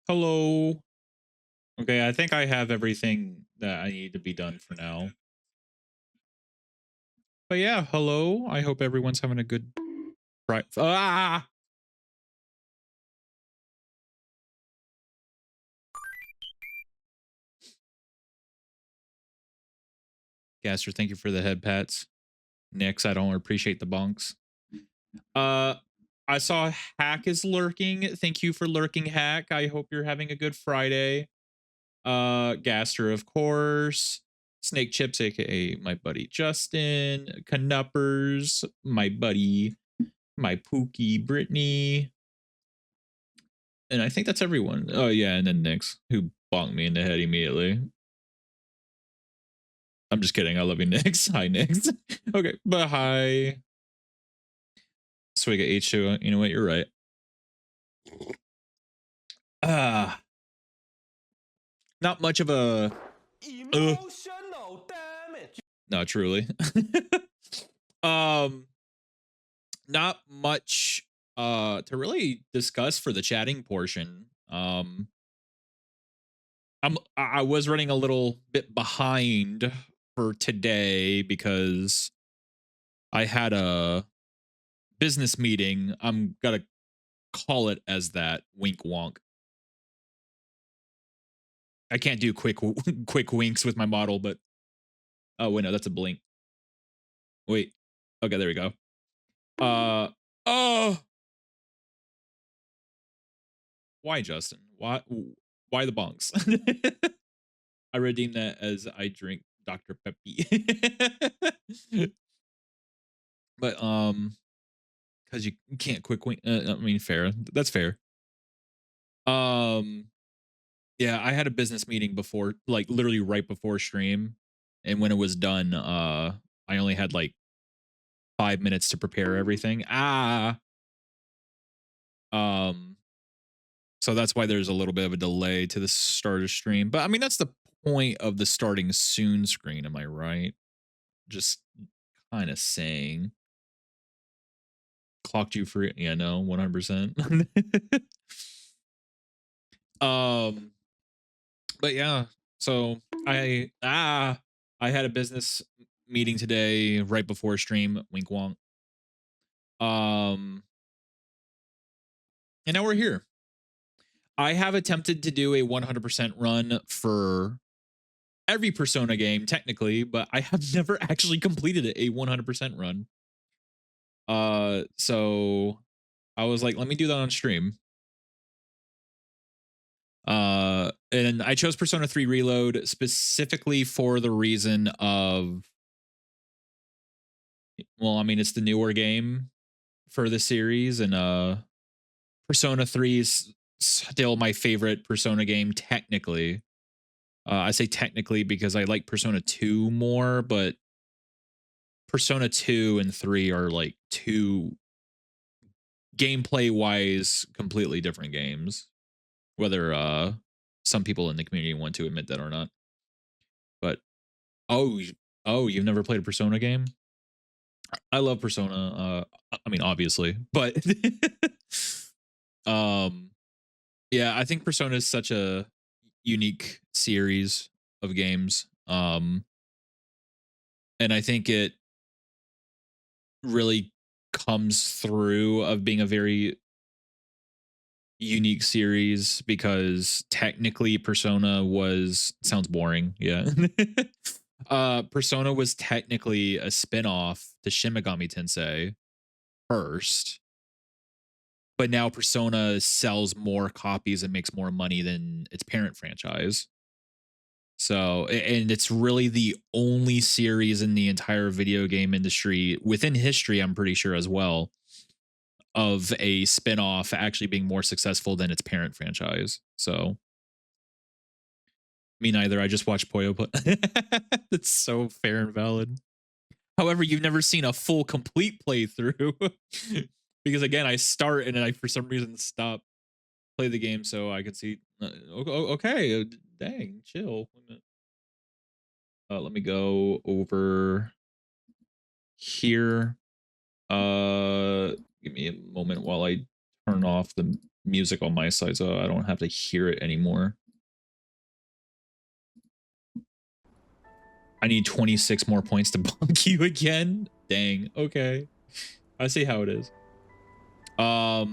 Hello. Okay, I think I have everything that I need to be done for now. But yeah, hello. I hope everyone's having a good Gaster, thank you for the head pats. Nix, I don't appreciate the bonks. Uh I saw Hack is lurking. Thank you for lurking, Hack. I hope you're having a good Friday. Gaster, of course. Snake Chips, aka my buddy Justin. Canuppers, my buddy, my Pookie, Brittany. And I think that's everyone. Oh yeah, and then Nyx, who bonked me in the head immediately. I'm just kidding. I love you, Nyx. Hi, Nyx. Okay, but hi. Swig at H2. You know what? You're right. Ah, not much of a Emotional damage. no, truly. um, not much to really discuss for the chatting portion. I was running a little bit behind for today because I had a business meeting. I'm gonna call it as that. Wink wonk. I can't do quick quick winks with my model, but oh wait, no, that's a blink. Wait. Okay, there we go. Oh, why Justin? Why the bonks? I redeem that as I drink Dr. Peppy. But because you can't quick wink. I mean, fair. That's fair. Um, yeah, I had a business meeting before, like literally right before stream, and when it was done, I only had like 5 minutes to prepare everything. Um, so that's why there's a little bit of a delay to the starter stream. But I mean, that's the point of the starting soon screen. Am I right? Just kind of saying. Clocked you for yeah, no, 100%. um, but yeah, so I had a business meeting today right before stream. Wink wonk. Um, and now we're here. I have attempted to do a 100% run for every Persona game, technically, but I have never actually completed a 100% run. So I was like, let me do that on stream. And I chose Persona 3 Reload specifically for the reason of, well, I mean, it's the newer game for the series, and Persona 3 is still my favorite Persona game technically. I say technically because I like Persona 2 more, but Persona 2 and 3 are like two gameplay wise completely different games. Whether some people in the community want to admit that or not. But oh, oh, you've never played a Persona game? I love Persona. I mean, obviously, but um, yeah, I think Persona is such a unique series of games. And I think it really comes through of being a very unique series because technically Persona was sounds boring, yeah. Persona was technically a spin-off to Shin Megami Tensei first, but now Persona sells more copies and makes more money than its parent franchise. So, and it's really the only series in the entire video game industry within history, I'm pretty sure as well, of a spin-off actually being more successful than its parent franchise. So, me neither. I just watched Poyo play. That's so fair and valid. However, you've never seen a full complete playthrough because again, I start and then I for some reason stop play the game so I could see. Okay, dang, chill. Let me go over here. Give me a moment while I turn off the music on my side so I don't have to hear it anymore. I need 26 more points to bonk you again. Dang. Okay. I see how it is. Let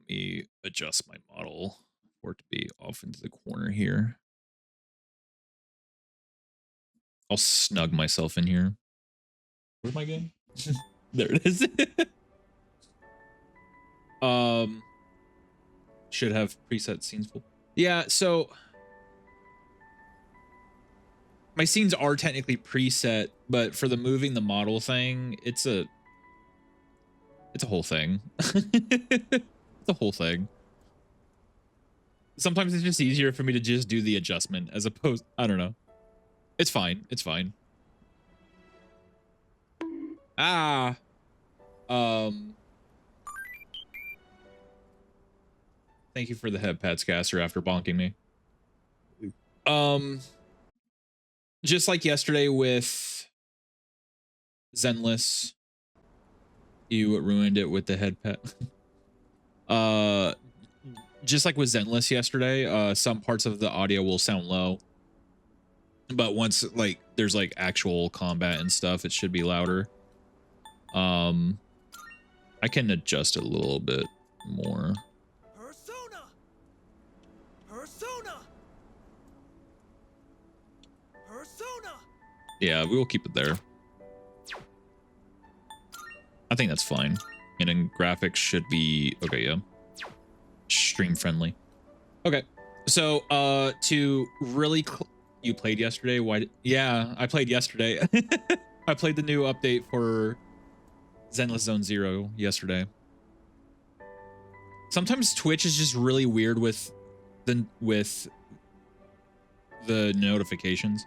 me adjust my model for it to be off into the corner here. I'll snug myself in here. Where's my game? There it is. Should have preset scenes full. Yeah, so my scenes are technically preset, but for the moving the model thing, it's a whole thing. It's a whole thing. Sometimes it's just easier for me to just do the adjustment as opposed, I don't know. It's fine. It's fine. Ah. Thank you for the head pats caster after bonking me. Just like yesterday with Zenless, you ruined it with the head pet. Just like with Zenless yesterday, some parts of the audio will sound low, but once like there's like actual combat and stuff, it should be louder. I can adjust it a little bit more. Yeah, we will keep it there. I think that's fine. And then graphics should be okay. Yeah, stream friendly. Okay, so to really you played yesterday. Why? Yeah, I played yesterday. I played the new update for Zenless Zone Zero yesterday. Sometimes Twitch is just really weird with the notifications.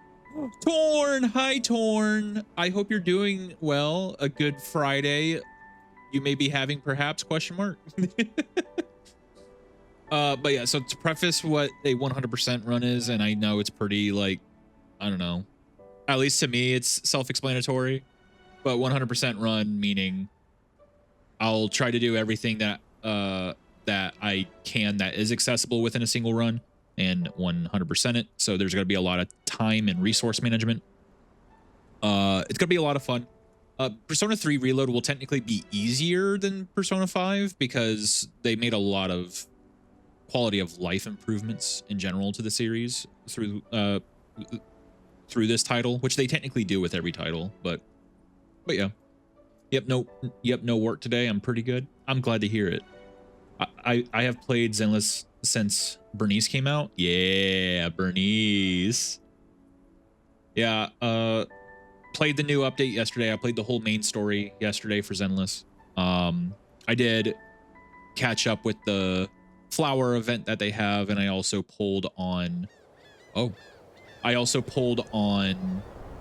Torn, hi Torn. I hope you're doing well. A good Friday. You may be having perhaps question mark. But yeah, so to preface what a 100% run is, and I know it's pretty like, I don't know, at least to me, it's self-explanatory, but 100% run meaning I'll try to do everything that I can that is accessible within a single run and 100% it. So there's going to be a lot of time and resource management. It's going to be a lot of fun. Persona 3 Reload will technically be easier than Persona 5 because they made a lot of quality of life improvements in general to the series through this title, which they technically do with every title, but yeah. Yep, no work today. I'm pretty good. I'm glad to hear it. I have played Zenless since Bernice came out. Yeah, Bernice. Yeah, played the new update yesterday. I played the whole main story yesterday for Zenless. I did catch up with the flower event that they have, and I also pulled on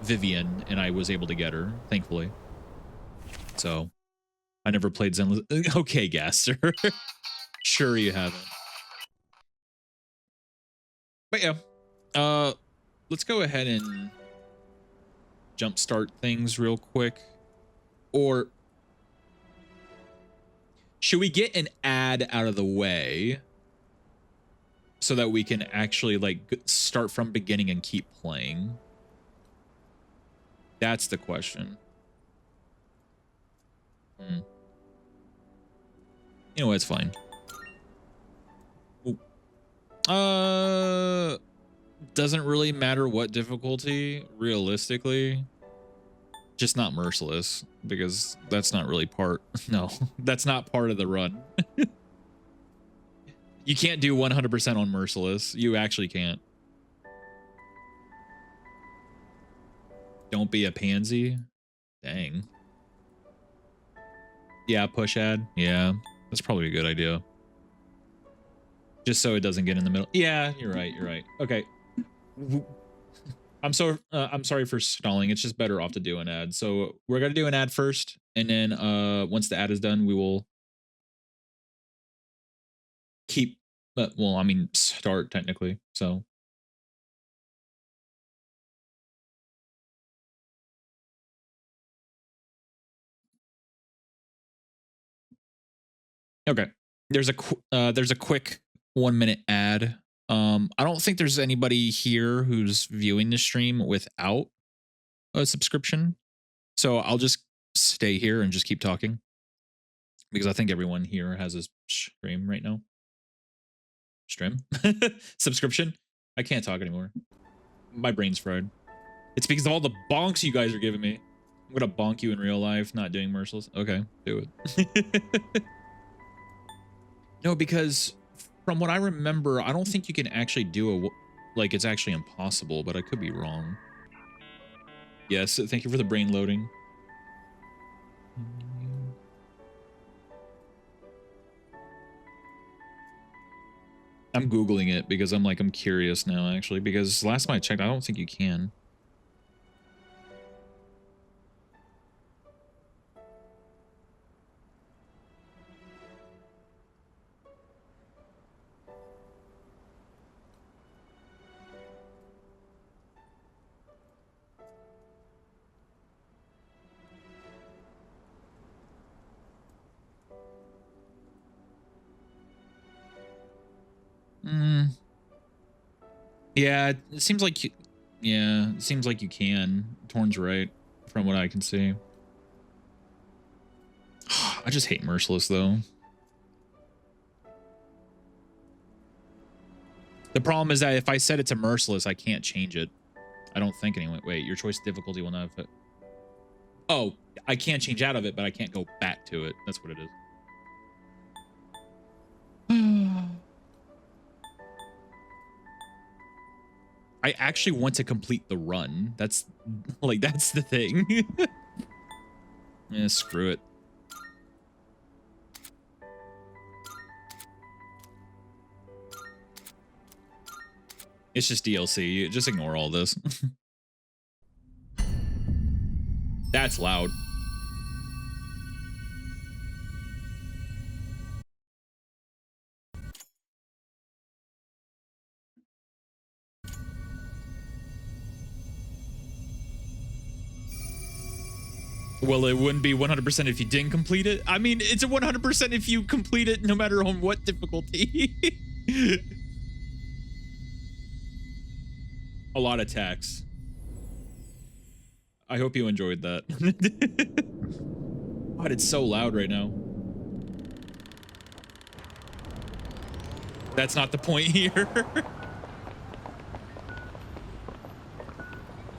Vivian, and I was able to get her, thankfully. So I never played Zenless. Okay, Gaster. Sure you haven't. But yeah, let's go ahead and jumpstart things real quick. Or should we get an ad out of the way so that we can actually like start from beginning and keep playing? That's the question. You know, it's fine. Doesn't really matter what difficulty, realistically. Just not Merciless, because that's not really part. No, that's not part of the run. You can't do 100% on Merciless. You actually can't. Don't be a pansy. Dang. Yeah, push ad. Yeah, that's probably a good idea. Just so it doesn't get in the middle. Yeah, you're right. You're right. Okay. I'm sorry for stalling. It's just better off to do an ad. So we're gonna do an ad first, and then once the ad is done, we will keep. Well, I mean, start technically. So. Okay. There's a quick 1 minute ad. I don't think there's anybody here who's viewing the stream without a subscription. So I'll just stay here and just keep talking because I think everyone here has a stream right now. Stream? Subscription? I can't talk anymore. My brain's fried. It's because of all the bonks you guys are giving me. I'm gonna bonk you in real life, not doing Merciless. Okay, do it. No, because from what I remember, I don't think you can actually do a, like, it's actually impossible, but I could be wrong. Yes, thank you for the brain loading. I'm Googling it because I'm curious now, actually, because last time I checked, I don't think you can. Yeah, it seems like it seems like you can. Torn's right, from what I can see. I just hate Merciless, though. The problem is that if I set it to Merciless, I can't change it. I don't think anyway. Wait, your choice difficulty will not affect. Oh, I can't change out of it, but I can't go back to it. That's what it is. I actually want to complete the run. That's that's the thing. Yeah, screw it. It's just DLC. Just ignore all this. That's loud. Well, it wouldn't be 100% if you didn't complete it. I mean, it's a 100% if you complete it no matter on what difficulty. A lot of text. I hope you enjoyed that. God, it's so loud right now. That's not the point here.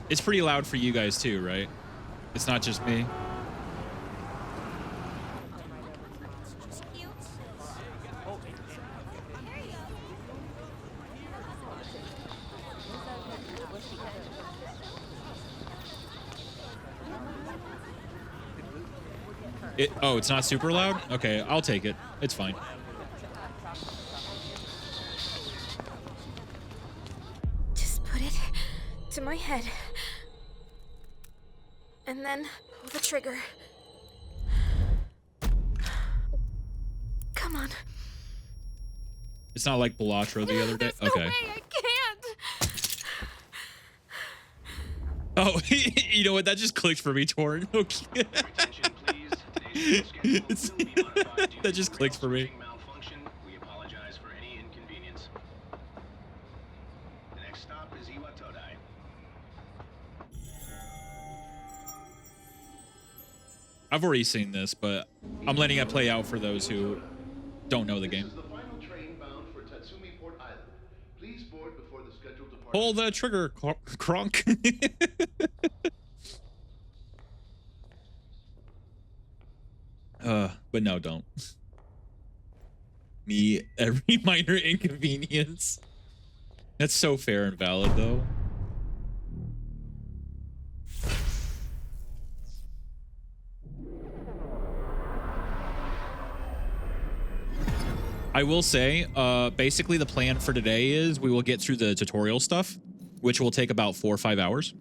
It's pretty loud for you guys too, right? It's not just me. Oh, it's not super loud? Okay, I'll take it. It's fine. Just put it to my head. And then pull the trigger. Come on. It's not like Balatro the other day? There's Okay. No way, I can't. Oh, you know what? That just clicked for me, Torn. Okay. That just clicked for me. We apologize for any inconvenience. The next stop is Iwatodai. I've already seen this, but I'm letting it play out for those who don't know the game. This is the final train bound for Tatsumi Port Island. Please board before the scheduled departure. Pull the trigger, Kronk. But no, don't. Me, every minor inconvenience. That's so fair and valid, though. I will say, basically the plan for today is we will get through the tutorial stuff, which will take about 4 or 5 hours.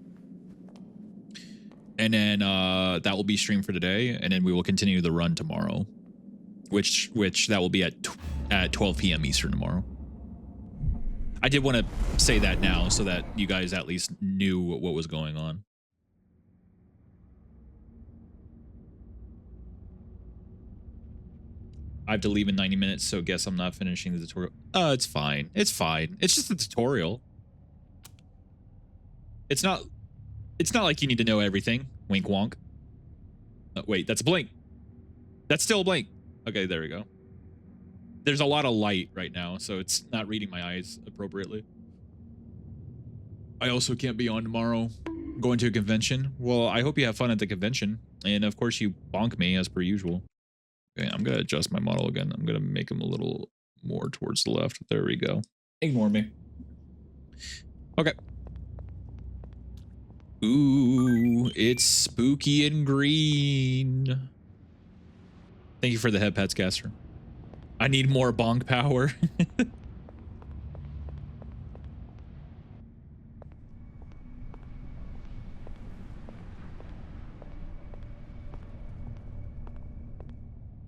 And then that will be streamed for today, and then we will continue the run tomorrow, which that will be at 12 p.m. Eastern tomorrow. I did want to say that now so that you guys at least knew what was going on. I have to leave in 90 minutes, so guess I'm not finishing the tutorial. It's fine. It's fine. It's just a tutorial. It's not like you need to know everything. Wink wonk. Oh, wait, that's a blink. That's still a blink. Okay, there we go. There's a lot of light right now, so it's not reading my eyes appropriately. I also can't be on tomorrow. I'm going to a convention. Well, I hope you have fun at the convention. And of course you bonk me as per usual. Okay, I'm gonna adjust my model again. I'm gonna make him a little more towards the left. There we go. Ignore me. Okay. Ooh, it's spooky and green. Thank you for the head pets, Gaster. I need more bonk power.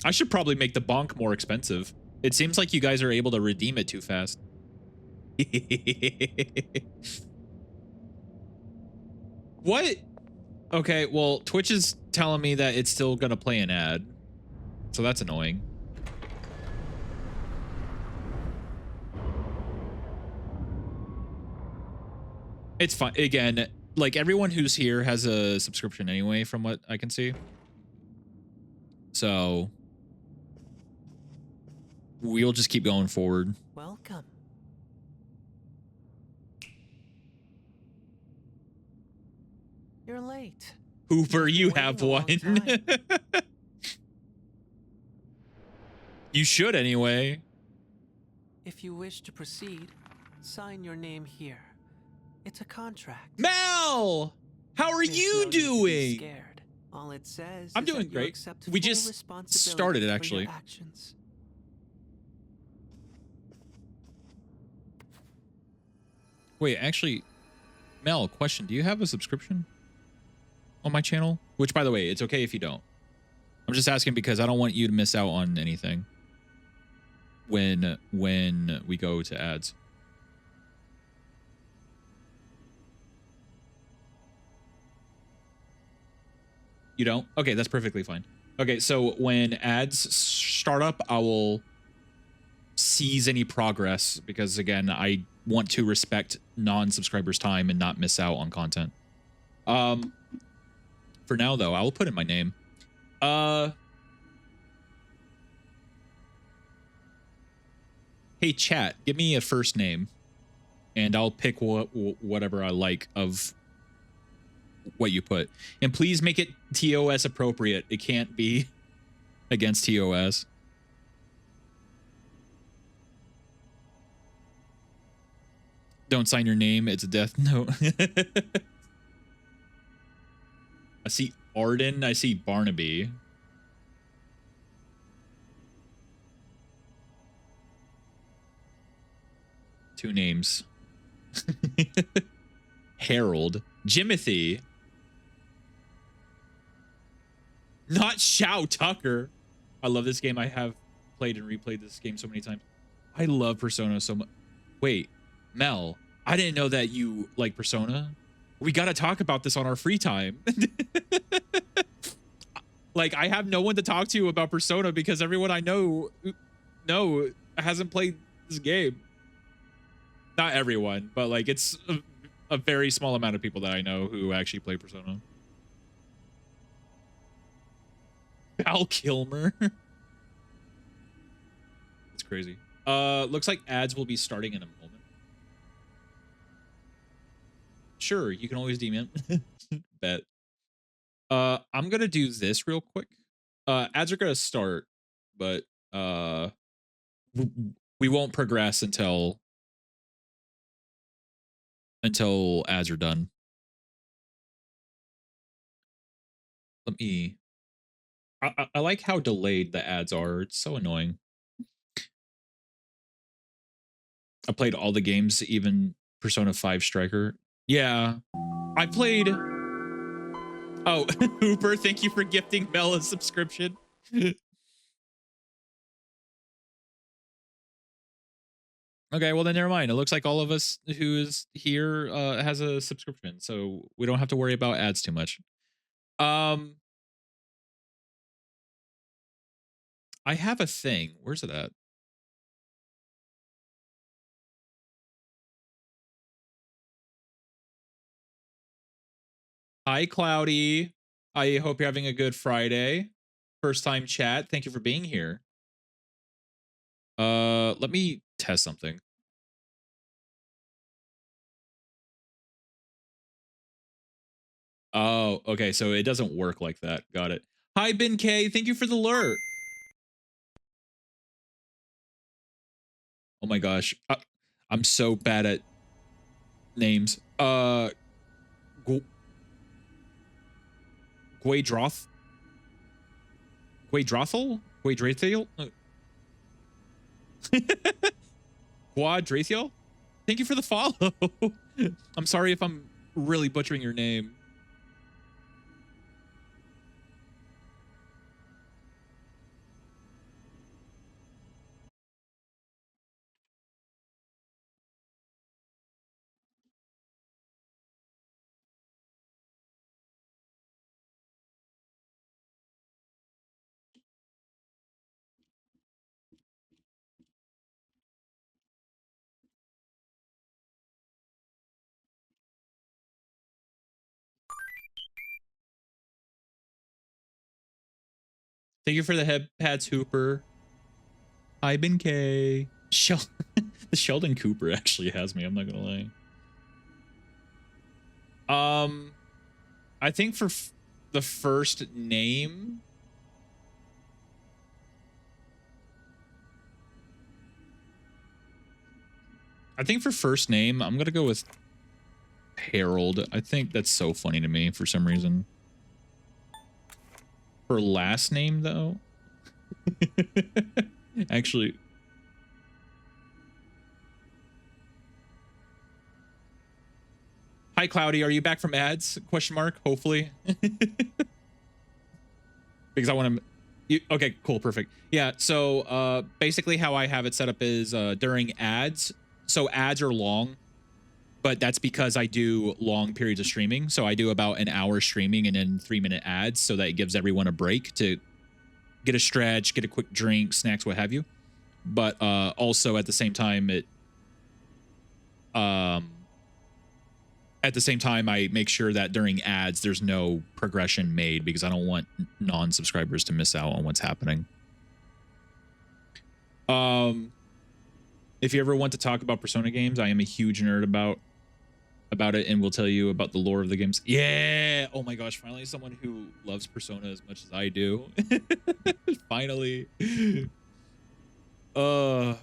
I should probably make the bonk more expensive. It seems like you guys are able to redeem it too fast. What? Okay, well, Twitch is telling me that it's still gonna play an ad. So that's annoying. It's fine. Again, like everyone who's here has a subscription anyway, from what I can see. So we'll just keep going forward. Welcome. You're late. Hooper, you Waiting have a long one. time. You should anyway. If you wish to proceed, sign your name here. It's a contract. Mel, how are There's you no need to be doing? scared. All it says I'm is doing that you great. accept We full just responsibility started it, for your actually. actions. Wait, actually, Mel, question. Do you have a subscription on my channel? Which, by the way, it's okay if you don't. I'm just asking because I don't want you to miss out on anything when we go to ads. You don't? Okay, that's perfectly fine. Okay, so when ads start up, I will seize any progress because, again, I want to respect non-subscribers' time and not miss out on content. For now, though, I will put in my name. Hey, chat, give me a first name, and I'll pick whatever I like of what you put. And please make it TOS appropriate. It can't be against TOS. Don't sign your name. It's a death note. I see Arden. I see Barnaby. Two names. Harold. Jimothy. Not Shao Tucker. I love this game. I have played and replayed this game so many times. I love Persona so much. Wait, Mel, I didn't know that you like Persona. We got to talk about this on our free time. Like, I have no one to talk to about Persona because everyone I know hasn't played this game. Not everyone, but like it's a very small amount of people that I know who actually play Persona. Val Kilmer. It's crazy. Looks like ads will be starting in a moment. Sure, you can always DM. Bet. I'm gonna do this real quick. Ads are gonna start, but we won't progress until ads are done. Let me. I like how delayed the ads are. It's so annoying. I played all the games, even Persona 5 Striker. Yeah, I played. Oh, Hooper, thank you for gifting Mel a subscription. Okay, well then never mind. It looks like all of us who is here has a subscription, so we don't have to worry about ads too much. I have a thing. Where's it at? Hi, Cloudy. I hope you're having a good Friday. First time chat. Thank you for being here. Let me test something. Oh, okay. So it doesn't work like that. Got it. Hi, Ben K. Thank you for the lurk. Oh my gosh. I'm so bad at names. Guaydroth? Guaydrothel? Guaydrathiel? Quadrathiel? Thank you for the follow. I'm sorry if I'm really butchering your name. Thank you for the head pats, Hooper. Hi, Ben K. The Sheldon Cooper actually has me. I'm not gonna lie. I think for the first name, I'm gonna go with Harold. I think that's so funny to me for some reason. For last name, though, actually. Hi, Cloudy. Are you back from ads? Question mark. Hopefully. Because I want to. Okay, cool. Perfect. Yeah. So basically how I have it set up is during ads. So ads are long, but that's because I do long periods of streaming. So I do about an hour streaming and then 3-minute ads so that it gives everyone a break to get a stretch, get a quick drink, snacks, what have you. But also at the same time, I make sure that during ads, there's no progression made because I don't want non-subscribers to miss out on what's happening. If you ever want to talk about Persona games, I am a huge nerd about it and will tell you about the lore of the games. Yeah. Oh my gosh. Finally, someone who loves Persona as much as I do. Finally. No,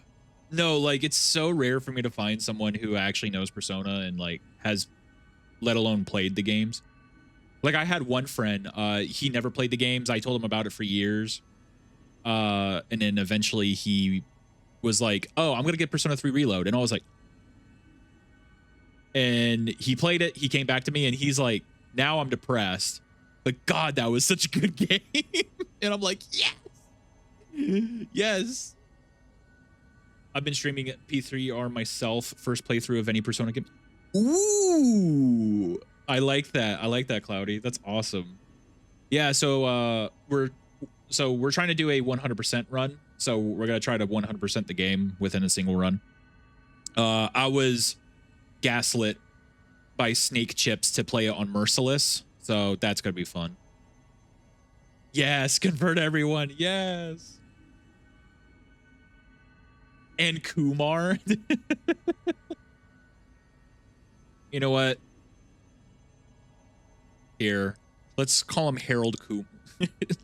like it's so rare for me to find someone who actually knows Persona and like has let alone played the games. Like I had one friend, he never played the games. I told him about it for years. And then eventually he was like, oh, I'm going to get Persona 3 Reload. And I was like, and he played it. He came back to me and he's like, now I'm depressed. But God, that was such a good game. And I'm like, yes, yes. I've been streaming at P3R myself. First playthrough of any Persona game. Ooh, I like that. I like that, Cloudy. That's awesome. Yeah, so we're trying to do a 100% run. So we're gonna try to 100% the game within a single run. I was gaslit by Snake Chips to play it on Merciless, so that's gonna be fun. Yes, convert everyone. Yes. And Kumar. You know what? Here, let's call him Harold Kumar.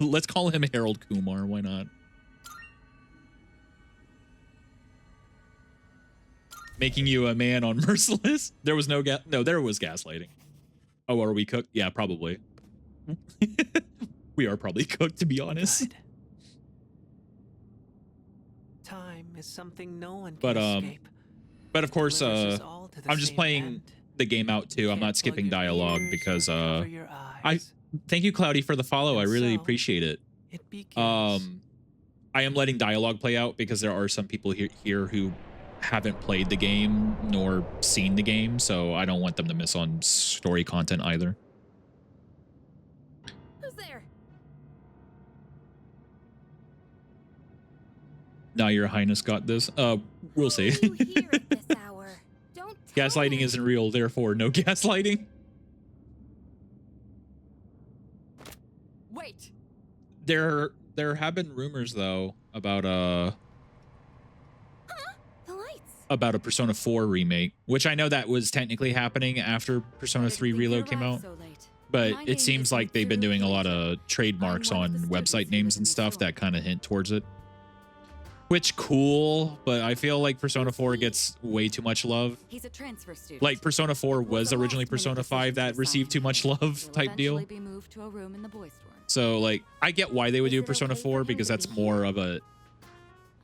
Let's call him Harold Kumar. Why not? Making you a man on Merciless. There was no there was gaslighting. Oh, are we cooked? Yeah, probably. We are probably cooked, to be honest. Good. Time is something no one can escape. But of course, Delivers us all to the I'm just same playing end. the game out too. I'm Can't not plug skipping your dialogue ears because or cover your eyes. thank you, Cloudy, for the follow. I And really so, appreciate it. It begins. I am letting dialogue play out because there are some people here who haven't played the game nor seen the game, so I don't want them to miss on story content either. Who's there? Now your highness got this. We'll see. Who are you here at this hour? Don't tell Gaslighting me. isn't real, therefore no gaslighting. Wait. There have been rumors though about The lights. a Persona 4 remake, which I know that was technically happening after Persona 3 Reload came out. But My it name seems is like they've been doing a lot of I'm trademarks one on of the students website who names live in and the stuff store. that kind of hint towards it. Which cool, but I feel like Persona 4 gets way too much love. He's a transfer student. Like Persona 4 was The originally last minute Persona 5 that decisions received too assigned much to him. love He'll type deal. eventually be moved to a room in the boys' dorm. So like I get why they would Is do it Persona okay for 4 him because to that's be more here? of a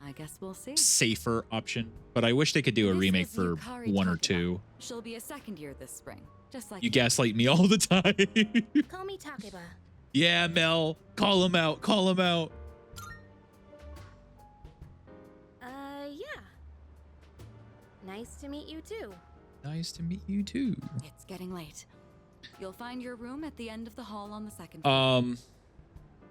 I guess we'll see. safer option. But I wish they could do a This remake is for Yukari 1 or Takeba. 2. She'll be a second year this spring, just like You gaslight me all the time. Call me Takeba. Yeah, Mel. Call him out. Call him out. Yeah. Nice to meet you too. Nice to meet you too. It's getting late. You'll find your room at the end of the hall on the second floor.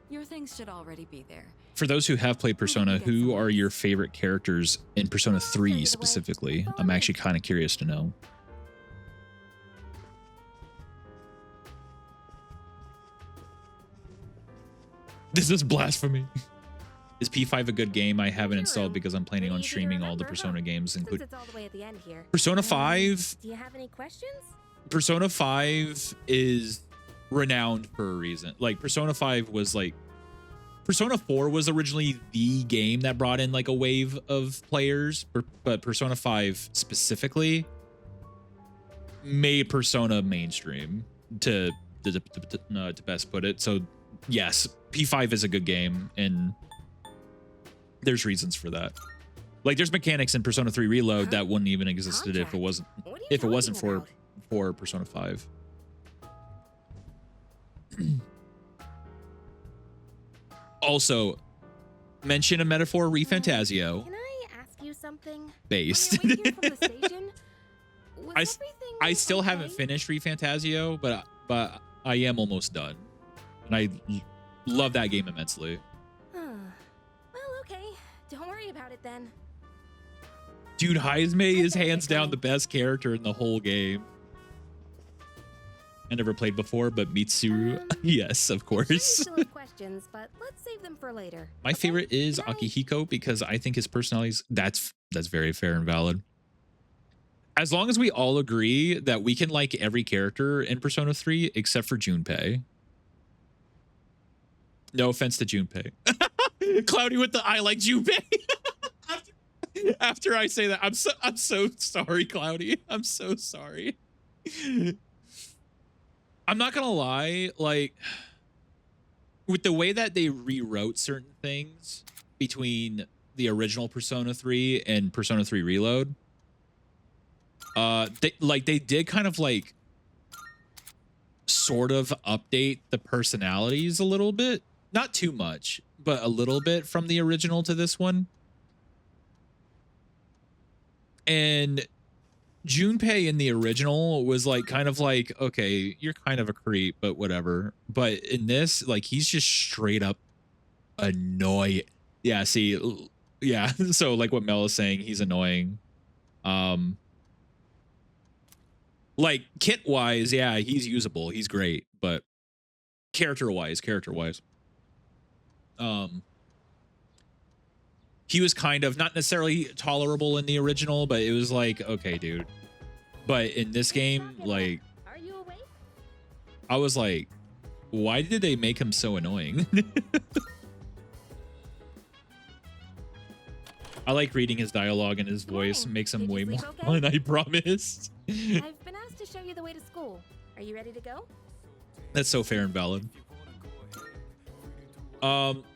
Your things should already be there. For those who have played Persona, who are your favorite characters in Persona 3 specifically? I'm actually kind of curious to know. This is blasphemy. Is P5 a good game? I haven't installed because I'm planning on streaming all the Persona games, Since including it's all the way at the end here. Persona 5. Do you have any questions? Persona 5 is renowned for a reason. Like Persona 5 was like Persona 4 was originally the game that brought in like a wave of players, but Persona 5 specifically made Persona mainstream to best put it. So yes, P5 is a good game and there's reasons for that. Like there's mechanics in Persona 3 Reload that wouldn't even existed if it wasn't What are you if it wasn't talking for about? Persona 5. Also, mention a metaphor ReFantasio Can I ask you something? based. On your way here from the station, was everything I still okay? haven't finished ReFantasio, but I am almost done. And I love that game immensely. Well, okay. Don't worry about it then. Dude, Heisme is hands down the best character in the whole game. I never played before, but Mitsuru, yes, of Sure you course. still have questions, but let's save them for later. My okay? favorite is Good night. Akihiko because I think his personality that's very fair and valid. As long as we all agree that we can like every character in Persona 3 except for Junpei. No offense to Junpei. Cloudy with the I like Junpei. After I say that, I'm so sorry, Cloudy. I'm so sorry. I'm not gonna lie, like with the way that they rewrote certain things between the original Persona 3 and Persona 3 Reload, they did kind of like sort of update the personalities a little bit, not too much, but a little bit from the original to this one. And Junpei in the original was like kind of like, okay, you're kind of a creep, but whatever. But in this, like he's just straight up annoying. Yeah, see, yeah. So like what Mel is saying, he's annoying. Like kit wise, yeah, he's usable, he's great, but character wise, he was kind of not necessarily tolerable in the original, but it was like, okay, dude. But in this game, like, Are you awake? I was like, why did they make him so annoying? I like reading his dialogue and his voice. Morning. Makes him Did you way more sleep okay? fun, I promised. I've been asked to show you the way to school. Are you ready to go? That's so fair and valid.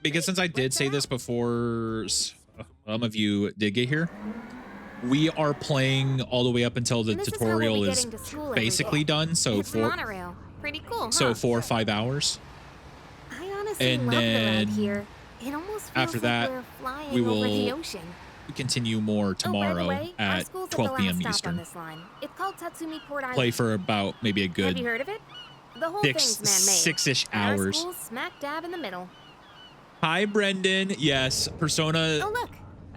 Because since I did say this before, some of you did get here, we are playing all the way up until the And this is how tutorial we'll be is getting to school every basically day. done. So It's monorail. Pretty cool, huh? 4 or 5 hours. I honestly and love the then ride here. It almost feels after like that, we're flying we over the will ocean. continue more Oh, by the tomorrow way, our at school's 12 at the p.m. last stop on Eastern. this line. It's called Tatsumi Port Island. Play for about maybe a Have good you heard of it? The whole thing's man-made. 6-ish And our hours. school's smack dab in the middle. Hi, Brendan. Yes, Persona. Oh look,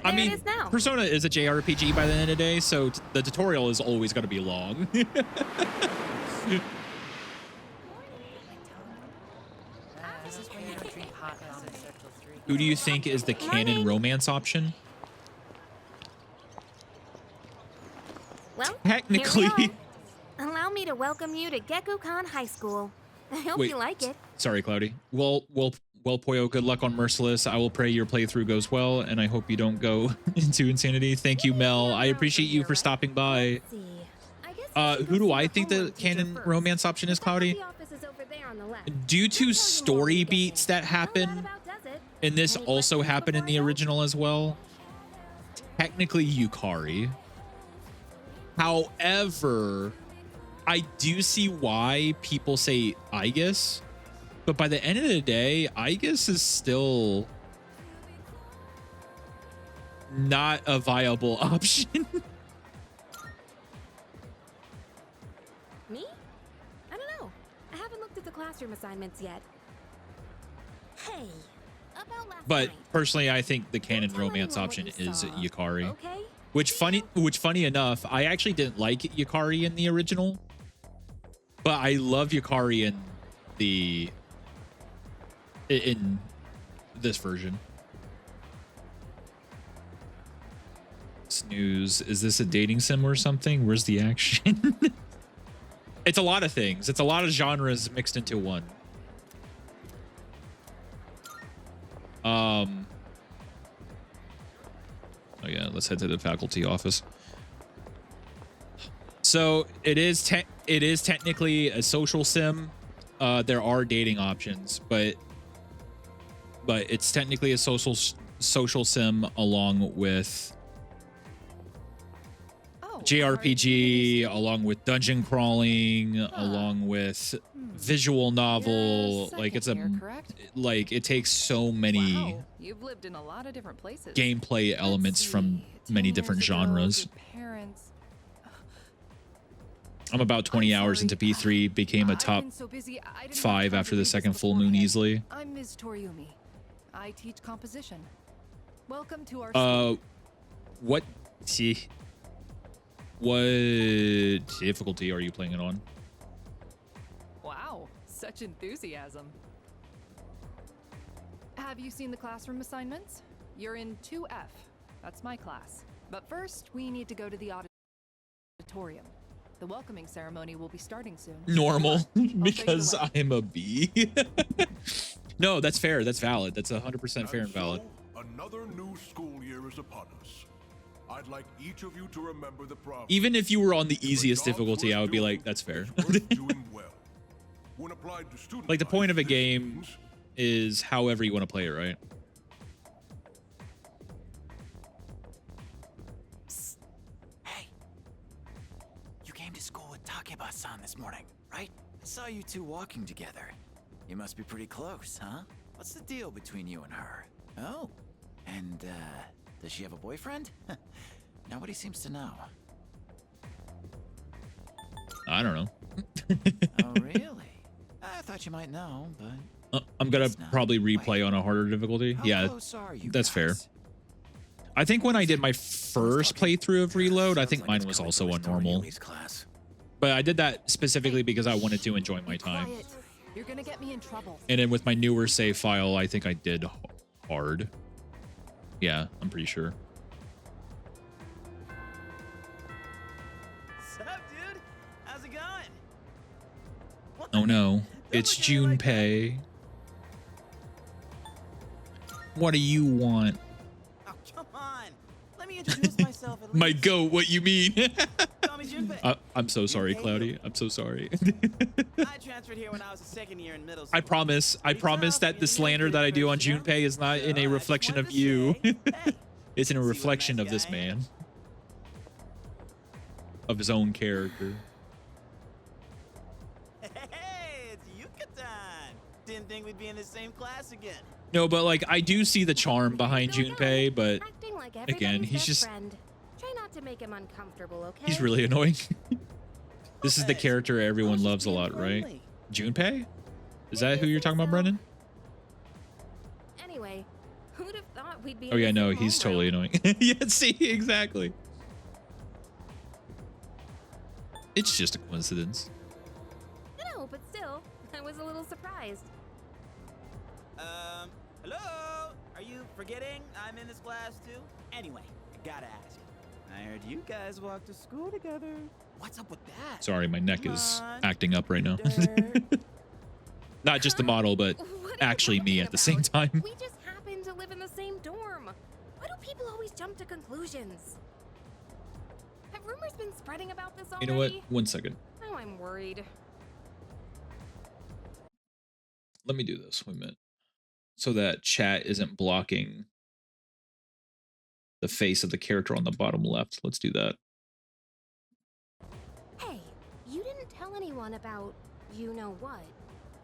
I There mean, it is now. Persona is a JRPG by the end of the day, so the tutorial is always going to be long. Who do you think is the canon romance option? Well, Technically. here we are. Allow me to welcome you to Gekkoukan High School. I hope Wait, you like it. Sorry, Cloudy. Well, Poyo, good luck on Merciless. I will pray your playthrough goes well, and I hope you don't go into insanity. Thank you, Mel. I appreciate you for stopping by. Let's see. I guess Who do I think the canon romance option is, Cloudy? The office is over there on the left. Due I'll tell to you story more when we get beats there. that Well, happen, that about does it. and this Any also questions happened in before the I go? original as well, technically Yukari. However, I do see why people say Aegis, but by the end of the day, Aegis is still not a viable option. Me? I don't know. I haven't looked at the classroom assignments yet. Hey, about last But night. personally, I think the canon Tell anyone romance what option you is saw, Yukari. Okay? Which funny enough, I actually didn't like Yukari in the original, but I love Yukari in this version. Snooze. Is this a dating sim or something? Where's the action? It's a lot of things. It's a lot of genres mixed into one. Oh yeah, let's head to the faculty office. So it is technically a social sim. There are dating options, but it's technically a social sim along with JRPG, along with dungeon crawling, along with visual novel. Like it's like it takes so many Wow, you've lived in a lot of different places. gameplay elements from many different genres. I'm about 20 hours into P3, became a top 5 after the second full moon easily. I'm Ms. Toriumi. I teach composition. Welcome to our What difficulty are you playing it on? Wow, such enthusiasm. Have you seen the classroom assignments? You're in 2F. That's my class. But first, we need to go to the auditorium. The welcoming ceremony will be starting soon. Normal, I'll show you the because way. I'm a B. No, that's fair. That's valid. That's 100% fair and valid. So, another new school year is upon us. I'd like each of you to remember the problem. Even if you were on the If a easiest job's difficulty, worth I would be doing, like, that's fair. it's worth doing well. When applied to student Like the point of a life, game this means is however you want to play it, right? Hey, you came to school with Takeba-san this morning, right? I saw you two walking together. You must be pretty close, huh? What's the deal between you and her? Oh, and, does she have a boyfriend? Nobody seems to know. I don't know. Oh, really? I thought you might know, but... I'm gonna Guess not. probably replay Wait. on a harder difficulty. How Yeah, close are you that's fair. guys? I think when I did my first playthrough of Reload, I Sounds think like mine it's was coming also to on normal. Toriumi's class. But I did that specifically because I wanted to enjoy my time. Quiet. You're gonna get me in trouble. And then with my newer save file, I think I did hard. Yeah, I'm pretty sure. Sup, dude? How's it going? Oh no, it's Junpei. What do you want? Oh, come on. Let me introduce myself at My least. goat, what you mean? Call me Junpei. I'm so sorry, Cloudy. I'm so sorry. I transferred here when I was a second year in middle school. I promise that the slander that I do on Junpei is not in a reflection of you. It's in a reflection of this man. Of his own character. Hey, it's Yucatan. Didn't think we'd be in the same class again. No, but like I do see the charm behind Go, go. Junpei, but Acting like again, everybody's he's best just friend. Try not to make him uncomfortable, okay? he's really annoying. This is the What? character I everyone was just loves a being lot, right? friendly. Junpei? Is that who you're talking about, Brendan? Anyway, who'd have thought we'd be. Oh in yeah, the no, same he's homeroom. totally annoying. Yeah, see, exactly. It's just a coincidence. No, but still, I was a little surprised. Hello? Are you forgetting I'm in this class too? Anyway, I gotta ask. I heard you guys walk to school together. What's up with that? Sorry, my neck Come is on, acting up right now. nerd. Not just the model, but What are you actually me talking at the same about? time. We just happen to live in the same dorm. Why do people always jump to conclusions? Have rumors been spreading about this already? You know what? 1 second. Now I'm worried. Let me do this. Wait a minute. So that chat isn't blocking the face of the character on the bottom left. Let's do that. Hey, you didn't tell anyone about you know what,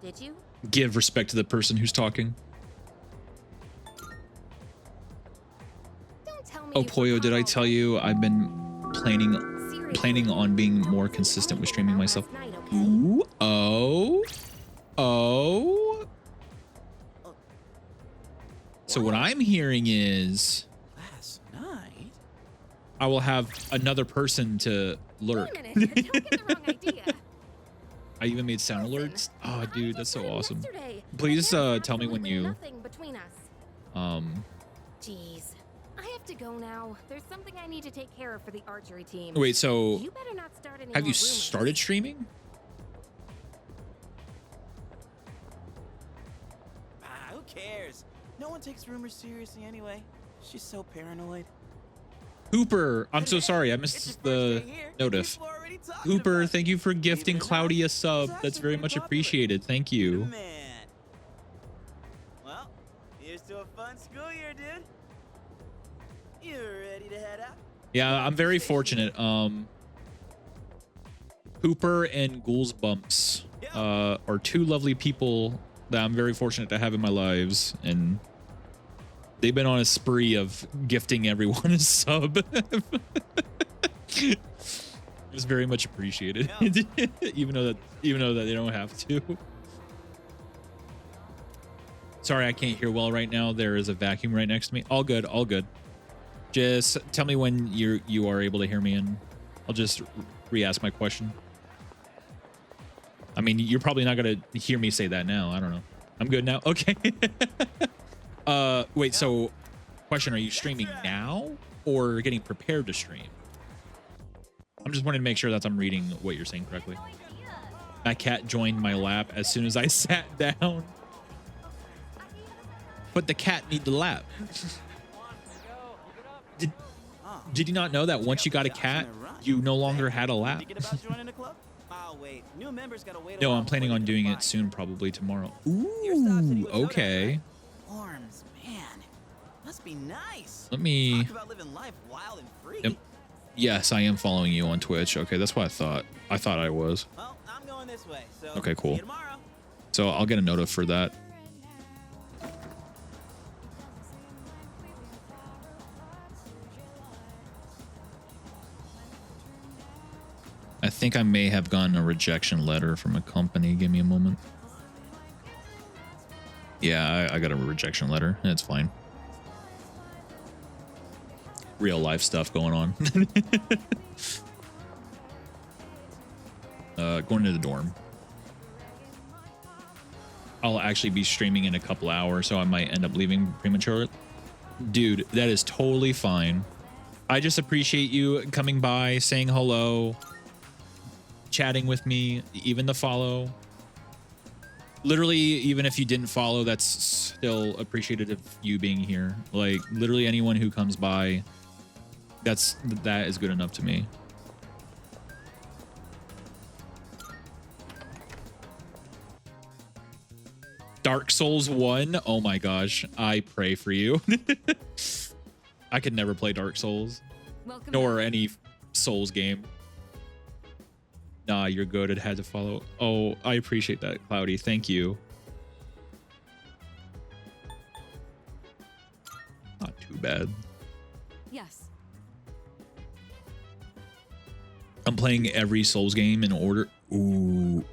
did you? Give respect to the person who's talking. Don't tell me. Oh, you Poyo, forgot did I all tell this. you I've been planning Seriously, on being don't more tell me consistent with anything streaming about myself? last night, okay? Ooh, oh. So what I'm hearing is Last night? I will have another person to lurk. Wait a minute, don't get the wrong idea. I even made sound Listen, alerts. Oh, dude, that's so awesome. Yesterday, Please and there's tell me when absolutely you nothing between us. Jeez, I have to go now. There's something I need to take care of for the archery team. Wait, so You better not start any have more you rumors. started streaming? Who cares? No one takes rumors seriously anyway. She's so paranoid. Hooper, I'm so sorry. I It's missed your first the day here, notif. people are already talking Hooper, about thank you for gifting Believe it or not, Cloudy a it's sub. actually That's very pretty much popular. appreciated. Thank you. Man. Well, here's to a fun school year, dude. You ready to head out? Yeah, I'm very fortunate. Hooper and Ghouls Bumps are two lovely people that I'm very fortunate to have in my lives, and they've been on a spree of gifting everyone a sub. It's very much appreciated. even though that they don't have to. Sorry, I can't hear well right now. There is a vacuum right next to me. All good, all good. Just tell me when you are able to hear me, and I'll just re-ask my question. I mean, you're probably not gonna hear me say that now. I don't know. I'm good now. Okay. Wait. So, question: are you streaming now or getting prepared to stream? I'm just wanting to make sure that I'm reading what you're saying correctly. My cat joined my lap as soon as I sat down. But the cat need the lap. Did you not know that once you got a cat, you no longer had a lap? No, I'm planning on doing it soon, probably tomorrow. Ooh, okay. Forms, man. Must be nice. Let me... Talk about living life wild and free. Yep. Yes, I am following you on Twitch. Okay, that's what I thought. I thought I was. Well, I'm going this way, so Okay, cool. see you tomorrow. So I'll get a notif for that. I think I may have gotten a rejection letter from a company. Give me a moment. Yeah, I got a rejection letter, and it's fine. Real life stuff going on. Going to the dorm. I'll actually be streaming in a couple hours, so I might end up leaving prematurely. Dude, that is totally fine. I just appreciate you coming by, saying hello, chatting with me, even the follow. Literally, even if you didn't follow, that's still appreciated of you being here. Like, literally anyone who comes by, that is good enough to me. Dark Souls 1, oh my gosh, I pray for you. I could never play Dark Souls, nor any Souls game. Nah, you're good. It had to follow. Oh, I appreciate that, Cloudy. Thank you. Not too bad. Yes. I'm playing every Souls game in order. Ooh,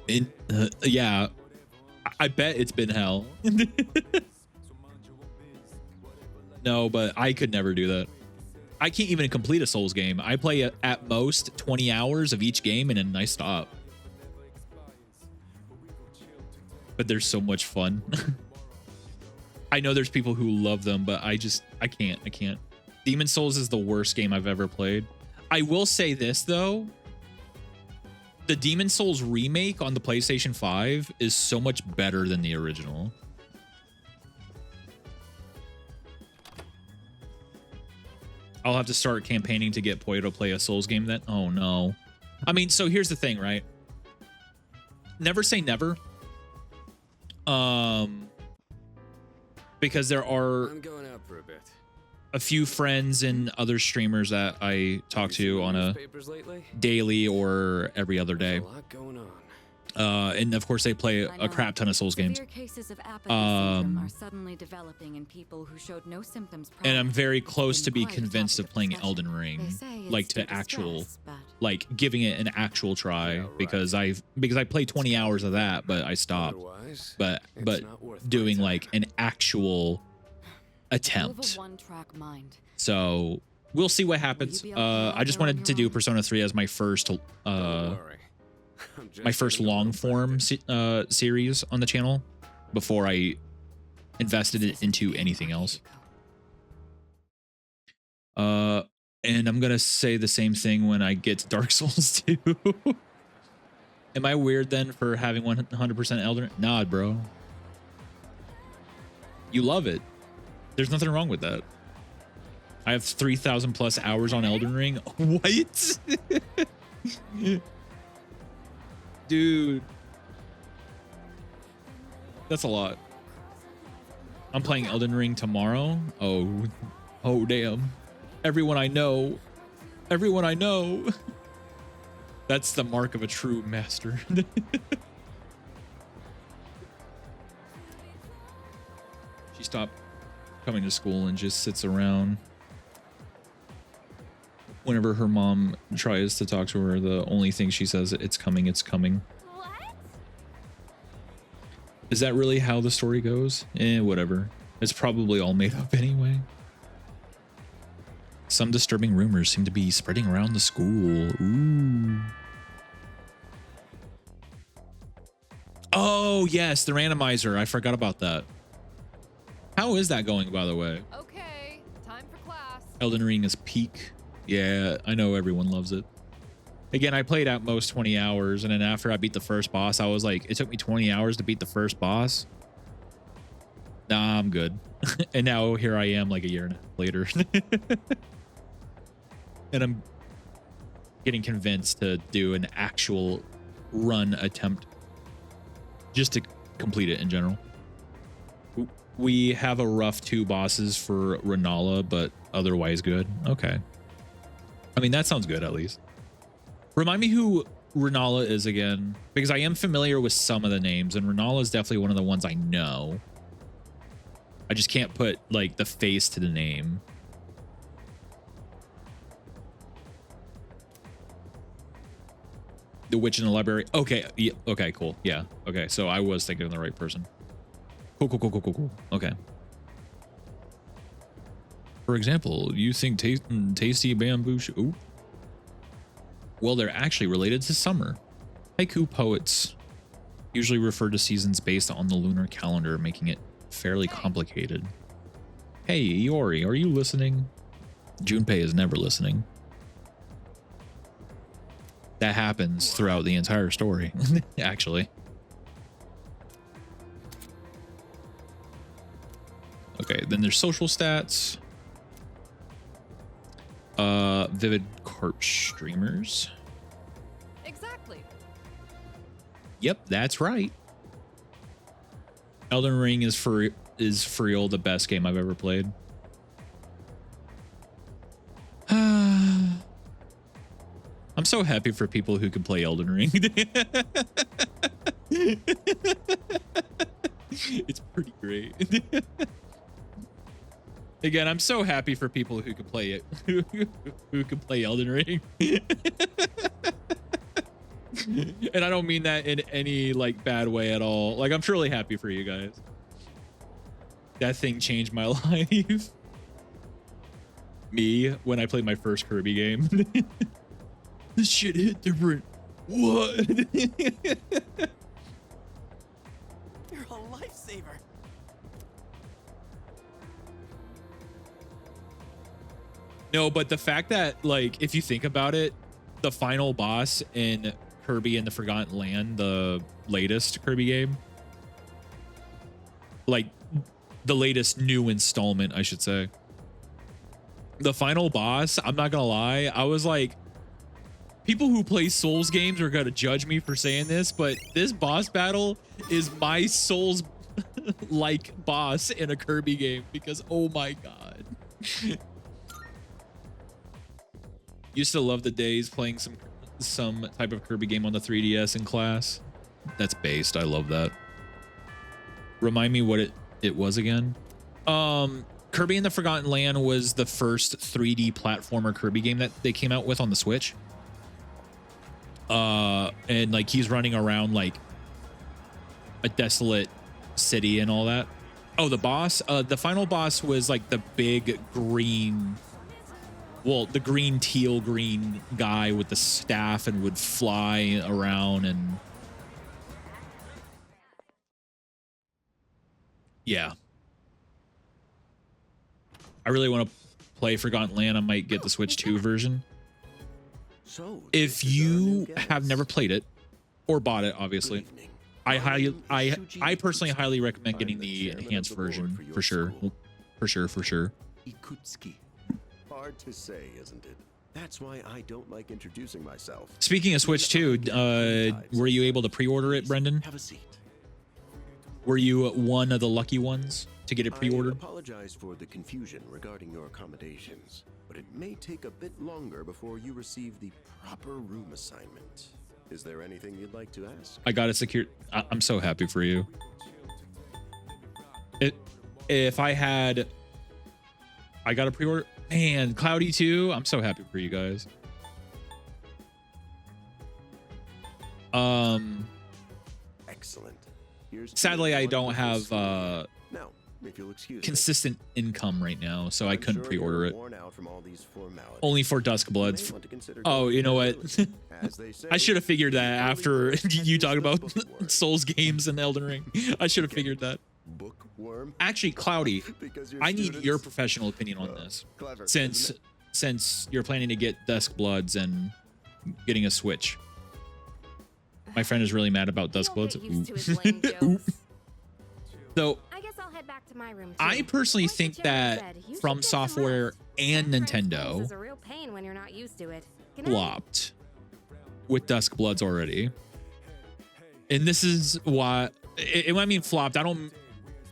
yeah. I bet it's been hell. No, but I could never do that. I can't even complete a Souls game. I play at most 20 hours of each game and then I stop. But they're so much fun. I know there's people who love them, but I can't. Demon Souls is the worst game I've ever played. I will say this though. The Demon Souls remake on the PlayStation 5 is so much better than the original. I'll have to start campaigning to get Poyo to play a Souls game then. Oh no. I mean, so here's the thing, right? Never say never. Because there are I'm going out for a bit. a few friends and other streamers that I talk to on a daily or every other day. A lot going on. And of course they play a crap ton of Souls games. Cases of apathy syndrome are suddenly developing in people who showed no symptoms prior. And I'm very close to be convinced of playing Elden Ring, like to actual, like giving it an actual try, because I played 20 hours of that, but I stopped. But doing like an actual attempt. So we'll see what happens. I just wanted to do Persona 3 as my first long form series on the channel before I invested it into anything else. And I'm gonna say the same thing when I get to Dark Souls 2. Am I weird then for having 100% Elden Ring? Nah, bro. You love it. There's nothing wrong with that. I have 3,000 plus hours on Elden Ring. What? Dude. That's a lot. I'm playing Elden Ring tomorrow. Oh damn. Everyone I know. That's the mark of a true master. She stopped coming to school and just sits around. Whenever her mom tries to talk to her, the only thing she says, it's coming, it's coming. What? Is that really how the story goes? Whatever. It's probably all made up anyway. Some disturbing rumors seem to be spreading around the school. Ooh. Oh, yes, the randomizer. I forgot about that. How is that going, by the way? Okay, time for class. Elden Ring is peak. Yeah, I know everyone loves it. Again, I played at most 20 hours, and then after I beat the first boss, I was like, it took me 20 hours to beat the first boss. Nah, I'm good. And now here I am like a year and a half later. And I'm getting convinced to do an actual run attempt just to complete it in general. We have a rough 2 bosses for Renala, but otherwise good. Okay. I mean, that sounds good at least. Remind me who Renala is again, because I am familiar with some of the names, and Renala is definitely one of the ones I know. I just can't put like the face to the name. The witch in the library. Okay. Yeah, okay, cool. Yeah. Okay. So I was thinking of the right person. Cool. Okay. For example, you think tasty bamboo ooh. Well, they're actually related to summer. Haiku poets usually refer to seasons based on the lunar calendar, making it fairly complicated. Hey, Iori, are you listening? Junpei is never listening. That happens throughout the entire story, actually. Okay, then there's social stats. Vivid carp streamers. Exactly. Yep, that's right. Elden Ring is for real the best game I've ever played. I'm so happy for people who can play Elden Ring. It's pretty great. Again, I'm so happy for people who can play it, who can play Elden Ring. And I don't mean that in any like bad way at all. Like, I'm truly happy for you guys. That thing changed my life. Me when I played my first Kirby game. This shit hit different. What? You're a lifesaver. No, but the fact that, like, if you think about it, the final boss in Kirby and the Forgotten Land, the latest Kirby game, like the latest new installment, I should say, the final boss, I'm not gonna lie, I was like, people who play Souls games are gonna judge me for saying this, but this boss battle is my Souls like boss in a Kirby game, because oh my god. Used to love the days playing some type of Kirby game on the 3DS in class. That's based. I love that. Remind me what it was again. Kirby and the Forgotten Land was the first 3D platformer Kirby game that they came out with on the Switch. And like he's running around like a desolate city and all that. Oh, the boss, the final boss was like the big green, well, the green, teal green guy with the staff and would fly around and yeah. I really want to play Forgotten Land. I might get the Switch 2 version. So, if you have never played it or bought it, obviously, I personally highly recommend getting the enhanced version for sure. For sure. Ikutsuki. Hard to say, isn't it? That's why I don't like introducing myself. Speaking of Switch 2, were you able to pre-order it, Brendan? Have a seat. Were you one of the lucky ones to get it pre-ordered? I apologize for the confusion regarding your accommodations, but it may take a bit longer before you receive the proper room assignment. Is there anything you'd like to ask? I got it secured. I'm so happy for you. If I got a pre-order. Man, Cloudy too. I'm so happy for you guys. Excellent. Sadly, I don't have now, if you'll excuse consistent income right now, so I couldn't pre-order it. Worn out from all these formalities. Only for Duskbloods. Oh, you know what? I should have figured that after you talked about Souls games and Elden Ring. I should have figured that. Bookworm. Actually, Cloudy, I need your professional opinion on this. Clever, Since you're planning to get Duskbloods and getting a Switch. My friend is really mad about Duskbloods. So I guess I'll head back to my room. I personally think that From Software and Nintendo is a real pain when you're not used to it. flopped with Duskbloods already. And this is why it might mean flopped. I'm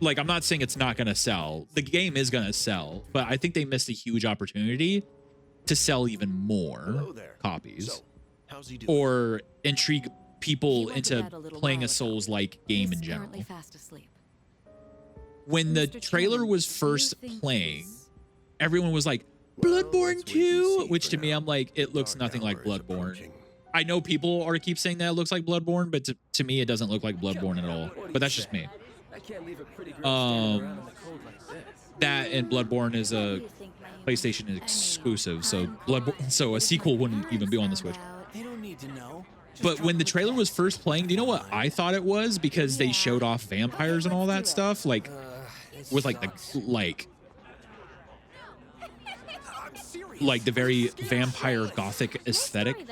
not saying it's not going to sell. The game is going to sell, but I think they missed a huge opportunity to sell even more copies or intrigue people into playing a Souls-like game in general. When the trailer was first playing, everyone was like, Bloodborne 2, which to me, I'm like, it looks nothing like Bloodborne. I know people keep saying that it looks like Bloodborne, but to me, it doesn't look like Bloodborne at all. But that's just me. That and Bloodborne is a PlayStation exclusive, so a sequel wouldn't even be on the Switch. They don't need to know. But when the trailer was first playing, do you know what I thought it was? Because they showed off vampires and all that stuff, like with like the very vampire gothic aesthetic.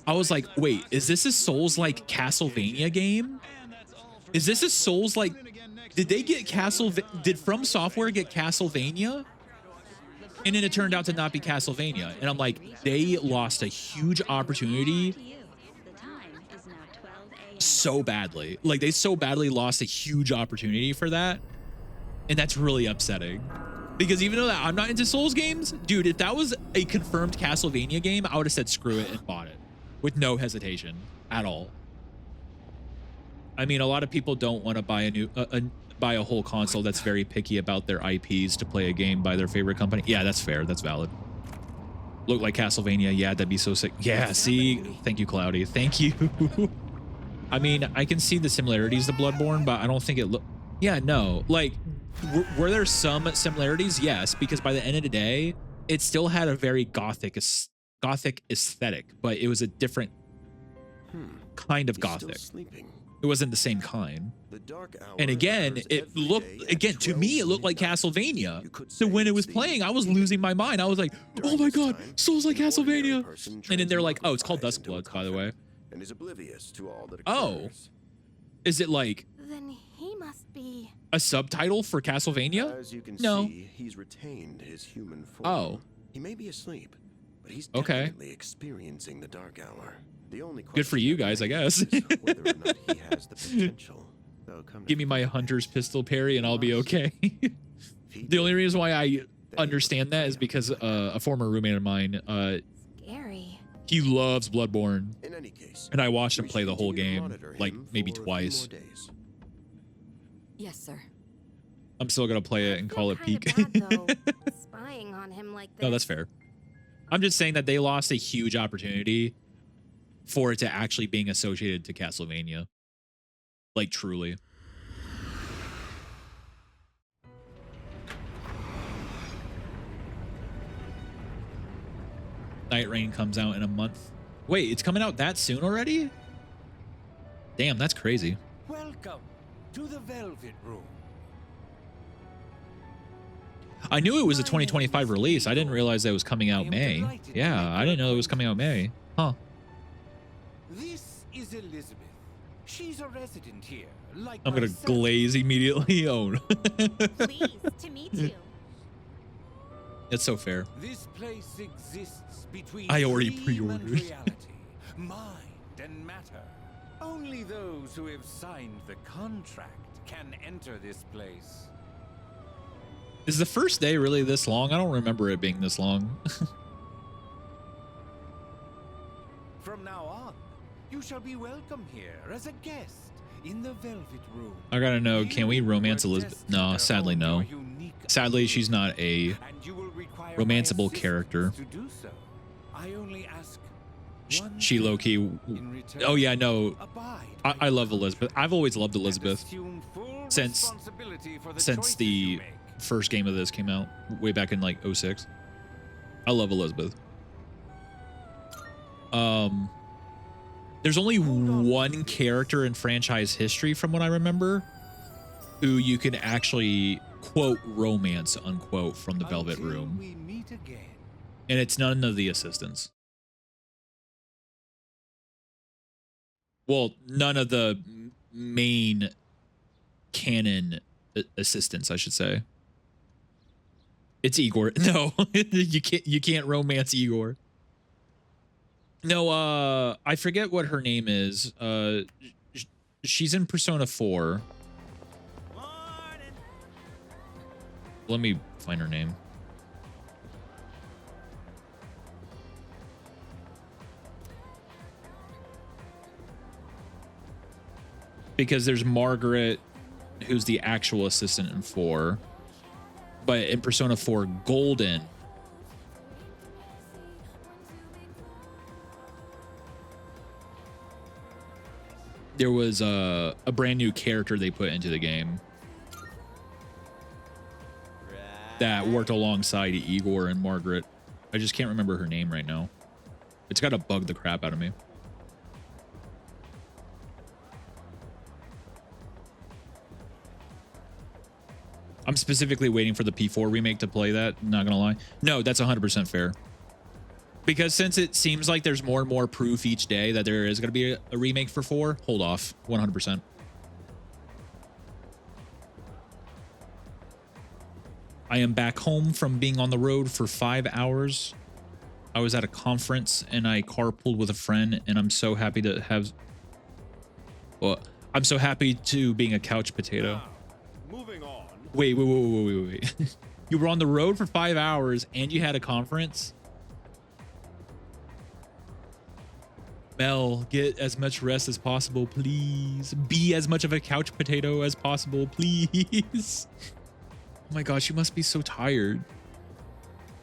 I was like, wait, is this a Souls-like Castlevania game? Is this a Souls-like? Did they get Did From Software get Castlevania? And then it turned out to not be Castlevania. And I'm like, they lost a huge opportunity so badly. Like, they so badly lost a huge opportunity for that. And that's really upsetting. Because even though I'm not into Souls games, dude, if that was a confirmed Castlevania game, I would have said screw it and bought it with no hesitation at all. I mean, a lot of people don't want to buy buy a whole console that's very picky about their IPs to play a game by their favorite company. Yeah, that's fair. That's valid. Look like Castlevania. Yeah, that'd be so sick. Yeah, see? Thank you, Cloudy. Thank you. I mean, I can see the similarities to Bloodborne, but I don't think it Yeah, no. Like, were there some similarities? Yes, because by the end of the day, it still had a very gothic aesthetic, but it was a different kind of He's still gothic. sleeping. It wasn't the same kind. The dark hour And again, occurs it every looked, day at again, to me, it looked like 12 Castlevania. You could So say when it it's was the playing, I was losing my mind. I was like, oh During my this God, time, souls like an ordinary Castlevania. person And then they're like, oh, it's called transmogrifies into a Duskbloods, by the way. coffin and is oblivious to all that Oh. occurs. Is it like Then he must be. a subtitle for Castlevania? As you can No. see, he's retained his human form. Oh. He may be asleep, but he's Okay. definitely experiencing the dark hour. The only Good for you guys, I guess. is whether or not he has the potential. Though come to Give me my hunter's pistol parry and I'll be okay. The only reason why I understand that is because a former roommate of mine, Scary. he loves Bloodborne. In any case, And I watched him we play should the whole continue to game, monitor like him maybe for a few twice. more days. Yes, sir. I'm still gonna play it and call it Kinda peak. bad, though, spying on him like this. No, that's fair. I'm just saying that they lost a huge opportunity for it to actually being associated to Castlevania. Like, truly. Night Rain comes out in a month. Wait, it's coming out that soon already? Damn, that's crazy. Welcome to the Velvet Room. I knew it was a 2025 release. I didn't realize that it was coming out May. Yeah, I didn't know it was coming out May. Huh. This is Elizabeth. She's a resident here, like I'm gonna myself. glaze immediately. Oh, no. Pleased to meet you. It's so fair. This place exists between I already dream and pre-ordered. reality, mind and matter. Only those who have signed the contract can enter this place. Is the first day really this long? I don't remember it being this long. From now on, you shall be welcome here as a guest in the Velvet Room. I gotta know, can we romance You were Elizabeth? No, destined to sadly own no. your unique Sadly, she's not a and you will require my romanceable assistance character. To do so. I only ask one She thing. low-key... In return, Oh yeah, no. abide I by love my Elizabeth. I've always loved and Elizabeth assume full since responsibility for the since choices the you make. first game of this came out way back in like 06. I love Elizabeth. There's only one character in franchise history from what I remember who you can actually quote romance unquote from the Velvet Until Room, we meet again. and it's none of the assistants. Well, none of the main canon assistants, I should say. It's Igor. No, you can't romance Igor. No, I forget what her name is. She's in Persona 4. Let me find her name. Because there's Margaret, who's the actual assistant in 4. But in Persona 4 Golden, there was a brand new character they put into the game that worked alongside Igor and Margaret. I just can't remember her name right now. It's got to bug the crap out of me. I'm specifically waiting for the P4 remake to play that, not gonna lie. No, that's 100% fair. Because since it seems like there's more and more proof each day that there is gonna be a remake for 4, hold off, 100%. I am back home from being on the road for 5 hours. I was at a conference and I carpooled with a friend, and I'm so happy to have... Well, I'm so happy to being a couch potato. Moving on. Wait. You were on the road for 5 hours and you had a conference? Mel, get as much rest as possible, please. Be as much of a couch potato as possible, please. Oh my gosh, you must be so tired.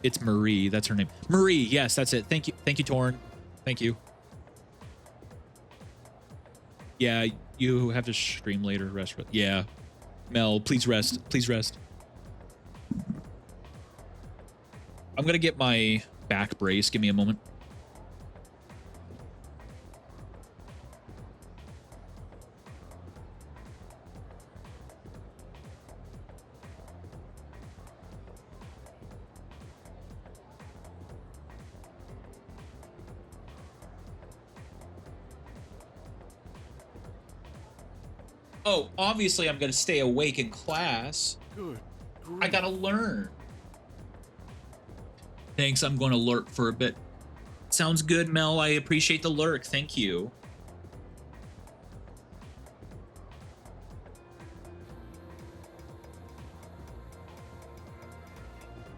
It's Marie, that's her name. Marie, yes, that's it. Thank you, Torn. Thank you. Yeah, you have to stream later. Rest. Yeah. Mel, please rest. Please rest. I'm gonna get my back brace. Give me a moment. Oh, obviously I'm gonna stay awake in class. Good. I gotta learn. Thanks, I'm going to lurk for a bit. Sounds good, Mel. I appreciate the lurk. Thank you.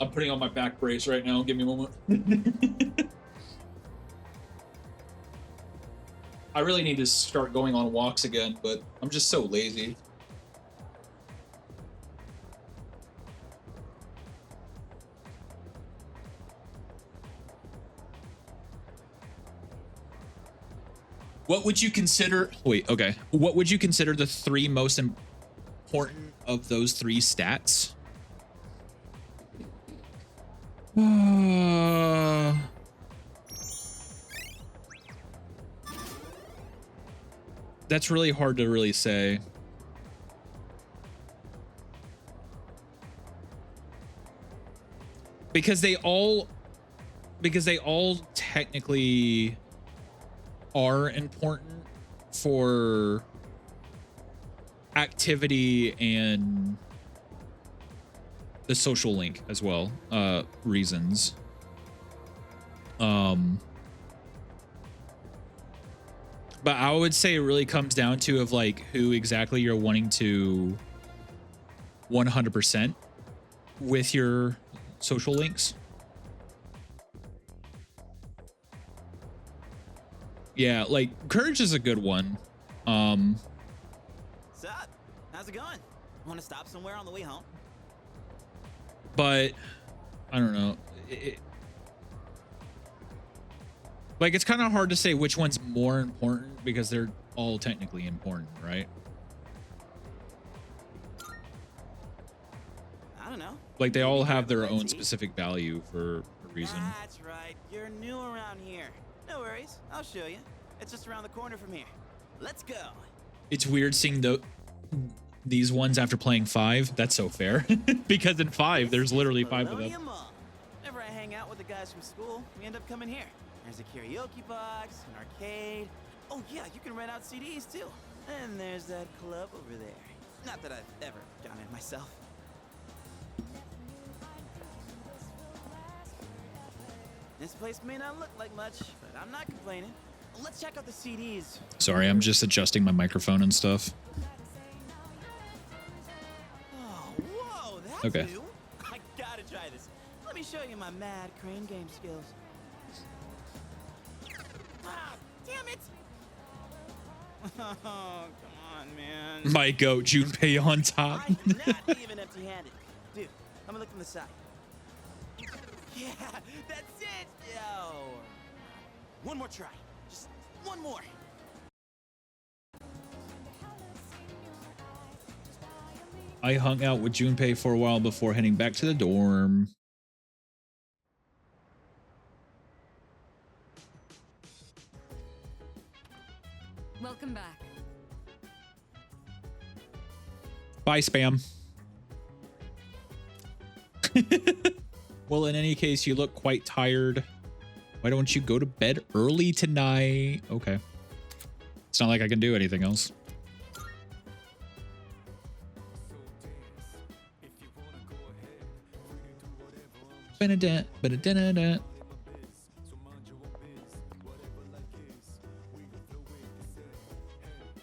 I'm putting on my back brace right now. Give me a moment. I really need to start going on walks again, but I'm just so lazy. What would you consider... Wait, okay. What would you consider the three most important of those three stats? That's really hard to really say. Because they all technically are important for activity and the social link as well, reasons. But I would say it really comes down to of like who exactly you're wanting to 100% with your social links. Yeah, like courage is a good one. Sup? How's it going? Want to stop somewhere on the way home? But I don't know. Like it's kind of hard to say which one's more important because they're all technically important, right? I don't know. Like they all have their own specific value for a reason. That's right. You're new around here. No worries. I'll show you. It's just around the corner from here. Let's go. It's weird seeing these ones after playing 5. That's so fair. Because in 5, there's literally 5 of them. Whenever I hang out with the guys from school, we end up coming here. There's a karaoke box, an arcade. Oh yeah, you can rent out CDs too. And there's that club over there. Not that I've ever gone in myself. This place may not look like much, but I'm not complaining. Let's check out the CDs. Sorry, I'm just adjusting my microphone and stuff. Oh, whoa, that's okay. New. I gotta try this. Let me show you my mad crane game skills. Ah, damn it! Oh, come on, man. My goat, Junpei on top. I'm not even empty-handed. Dude, I'm gonna look from the side. Yeah, that's it! Yo! One more try. Just one more. I hung out with Junpei for a while before heading back to the dorm. Welcome back. Bye, spam. Well, in any case, you look quite tired. Why don't you go to bed early tonight? Okay. It's not like I can do anything else.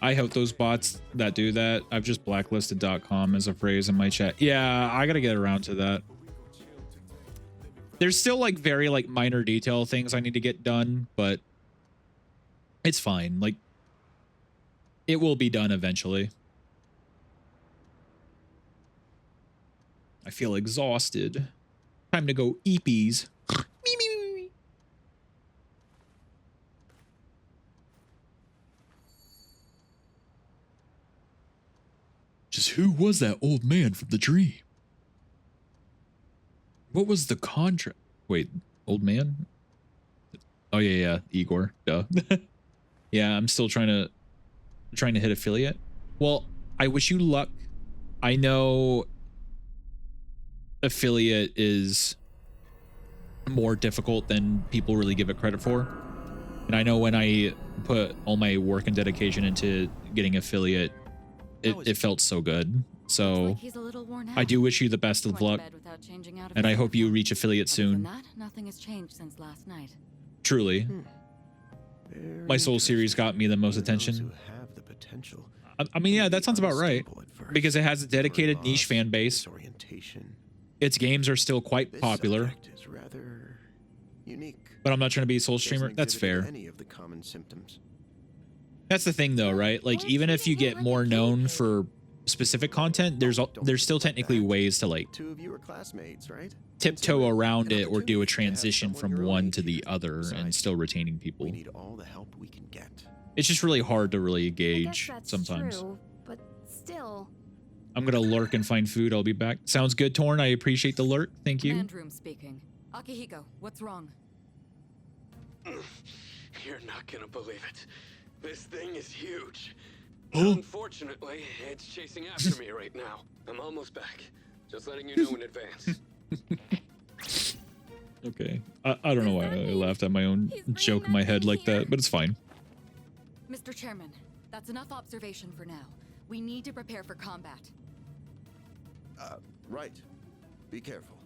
I hope those bots that do that. I've just blacklisted.com as a phrase in my chat. Yeah, I gotta get around to that. There's still like very like minor detail things I need to get done, but it's fine. Like it will be done eventually. I feel exhausted. Time to go eepies. Just who was that old man from the dream? What was the contract? Wait, old man? Oh yeah, Igor. Duh. Yeah, I'm still trying to hit affiliate. Well, I wish you luck. I know affiliate is more difficult than people really give it credit for. And I know when I put all my work and dedication into getting affiliate, it felt so good. So I do wish you the best of luck. And I hope you reach affiliate soon. Nothing has changed since last night. Truly. My Soul series got me the most attention. I mean, yeah, that sounds about right. Because it has a dedicated niche fan base. Its games are still quite popular. But I'm not trying to be a Soul streamer. That's fair. That's the thing though, right? Like even if you get more known for specific content, there's still technically ways to like tiptoe around it or do a transition from one to the other and still retaining people. We need all the help we can get. It's just really hard to really gauge sometimes. True, but still. I'm gonna lurk and find food. I'll be back. Sounds good, Torn. I appreciate the lurk. Thank you. Command room speaking. Akihiko, what's wrong? You're not gonna believe it. This thing is huge. Oh. Unfortunately, it's chasing after me right now. I'm almost back. Just letting you know in advance. Okay. I don't know why I laughed at my own joke in my head like that, but it's fine. Mr. Chairman, that's enough observation for now. We need to prepare for combat. Right. Be careful.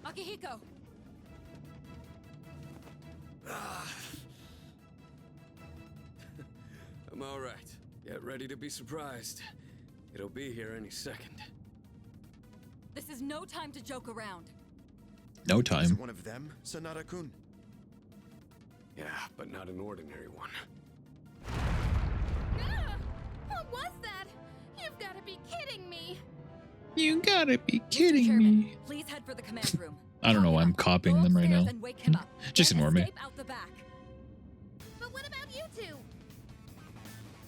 Akihiko! I'm all right. Get ready to be surprised. It'll be here any second. This is no time to joke around. No time. Is it one of them, Sanada-kun? Yeah, but not an ordinary one. What was that? You've got to be kidding me. You gotta be Mr. kidding Chairman, me. please head for the command room. I don't know why I'm copying them right now. Just ignore me. Out the back. But what about you two?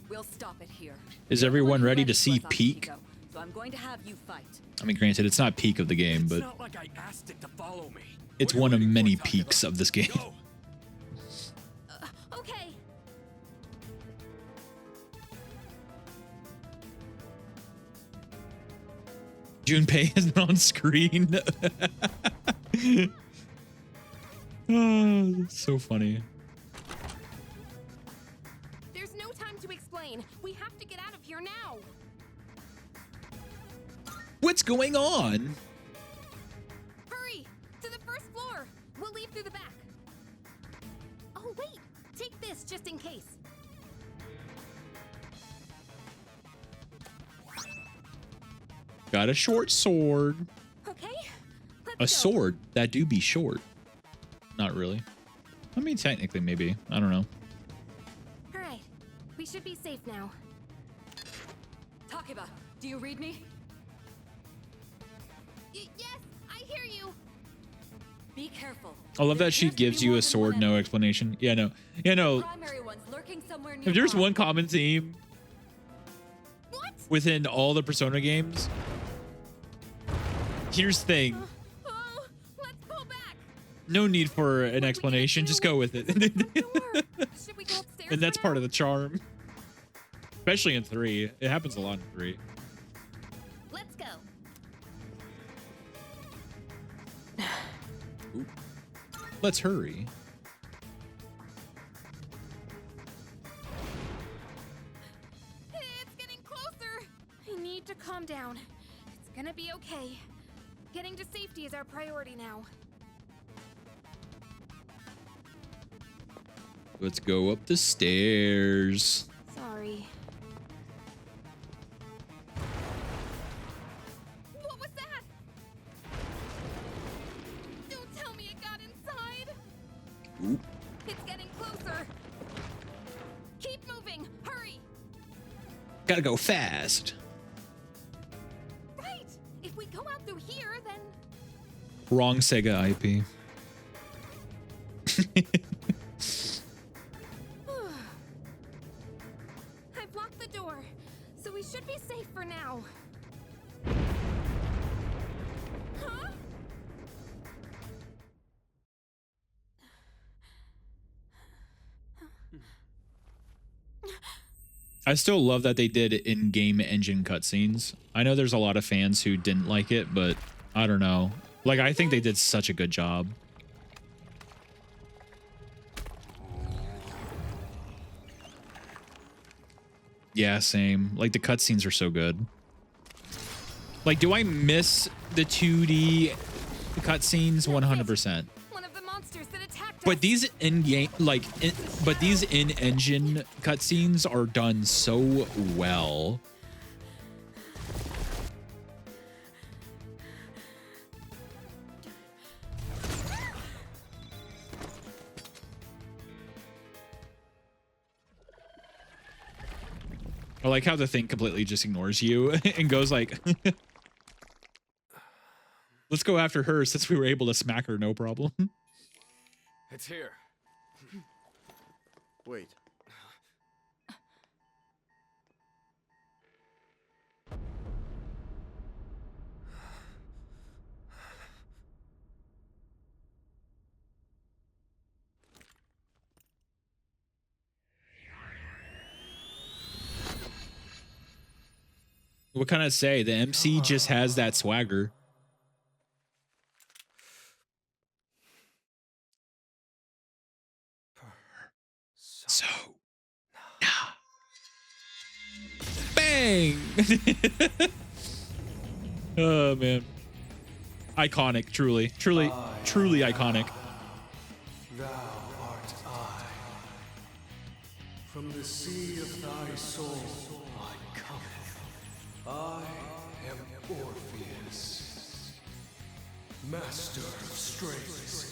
We'll stop it here. Is everyone ready to see peak? So I'm going to have you fight. I mean, granted, it's not peak of the game, but It's not like I asked it to follow me. it's one of many peaks of this game. Okay. Junpei isn't on screen. Oh, that's so funny. There's no time to explain. We have to get out of here now. What's going on? Hurry! To the first floor. We'll leave through the back. Oh, wait. Take this just in case. Got a short sword. Okay. Let's A sword that do be short. Not really. I mean, technically, maybe. I don't know. All right. We should be safe now. Takeba, do you read me? Yes, I hear you. Be careful. I love that she gives you a sword, no explanation. Yeah, no. Yeah, no. Primary one's lurking somewhere If there's nearby. one common theme within all the Persona games, here's the thing. Oh, let's pull back. No need for an explanation. Just go with it. Should we go upstairs? And that's part of the charm. Especially in 3. It happens a lot in 3. Let's go. Let's hurry. It's getting closer. I need to calm down. It's gonna be okay. Getting to safety is our priority now. Let's go up the stairs. Sorry. What was that? Don't tell me it got inside. Oop. It's getting closer. Keep moving. Hurry. Gotta go fast. Right. If we go out through here, then Wrong Sega IP. I've locked the door, so we should be safe for now. I still love that they did in-game engine cutscenes. I know there's a lot of fans who didn't like it, but I don't know. Like, I think they did such a good job. Yeah, same. Like, the cutscenes are so good. Like, do I miss the 2D cutscenes? 100%. One of the monsters that attacked But these in-game, like, but these in-engine cutscenes are done so well. I like how the thing completely just ignores you and goes like, let's go after her since we were able to smack her, no problem. It's here. Wait. What can I say? The MC just has that swagger. So, nah. Bang! Oh, man. Iconic, truly. Truly iconic. Thou art I. From the sea of thy soul I cometh. I am Orpheus, master of strings.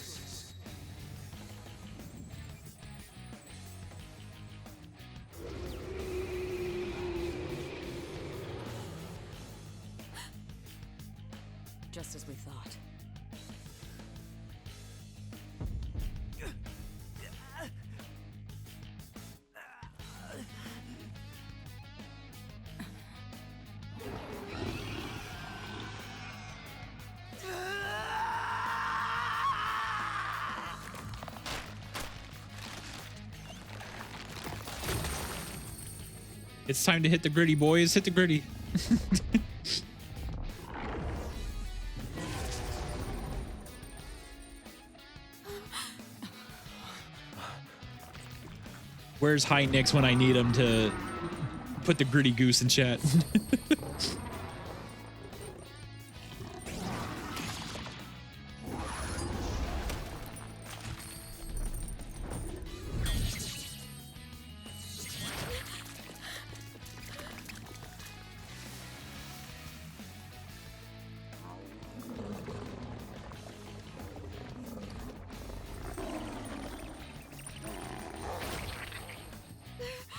Just as we thought. It's time to hit the gritty, boys. Hit the gritty. Where's High Nix when I need him to put the gritty goose in chat?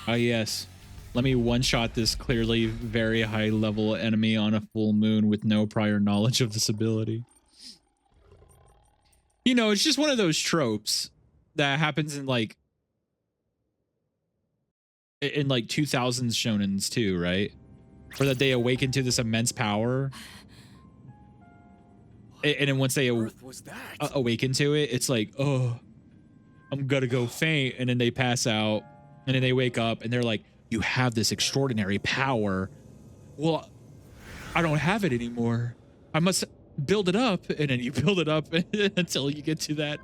Oh, yes. Let me one-shot this clearly very high-level enemy on a full moon with no prior knowledge of this ability. You know, it's just one of those tropes that happens in like 2000s shonens too, right? Or that they awaken to this immense power. And then once they awaken to it, it's like, oh, I'm gonna go faint. And then they pass out. And then they wake up and they're like, you have this extraordinary power. Well, I don't have it anymore. I must build it up. And then you build it up until you get to that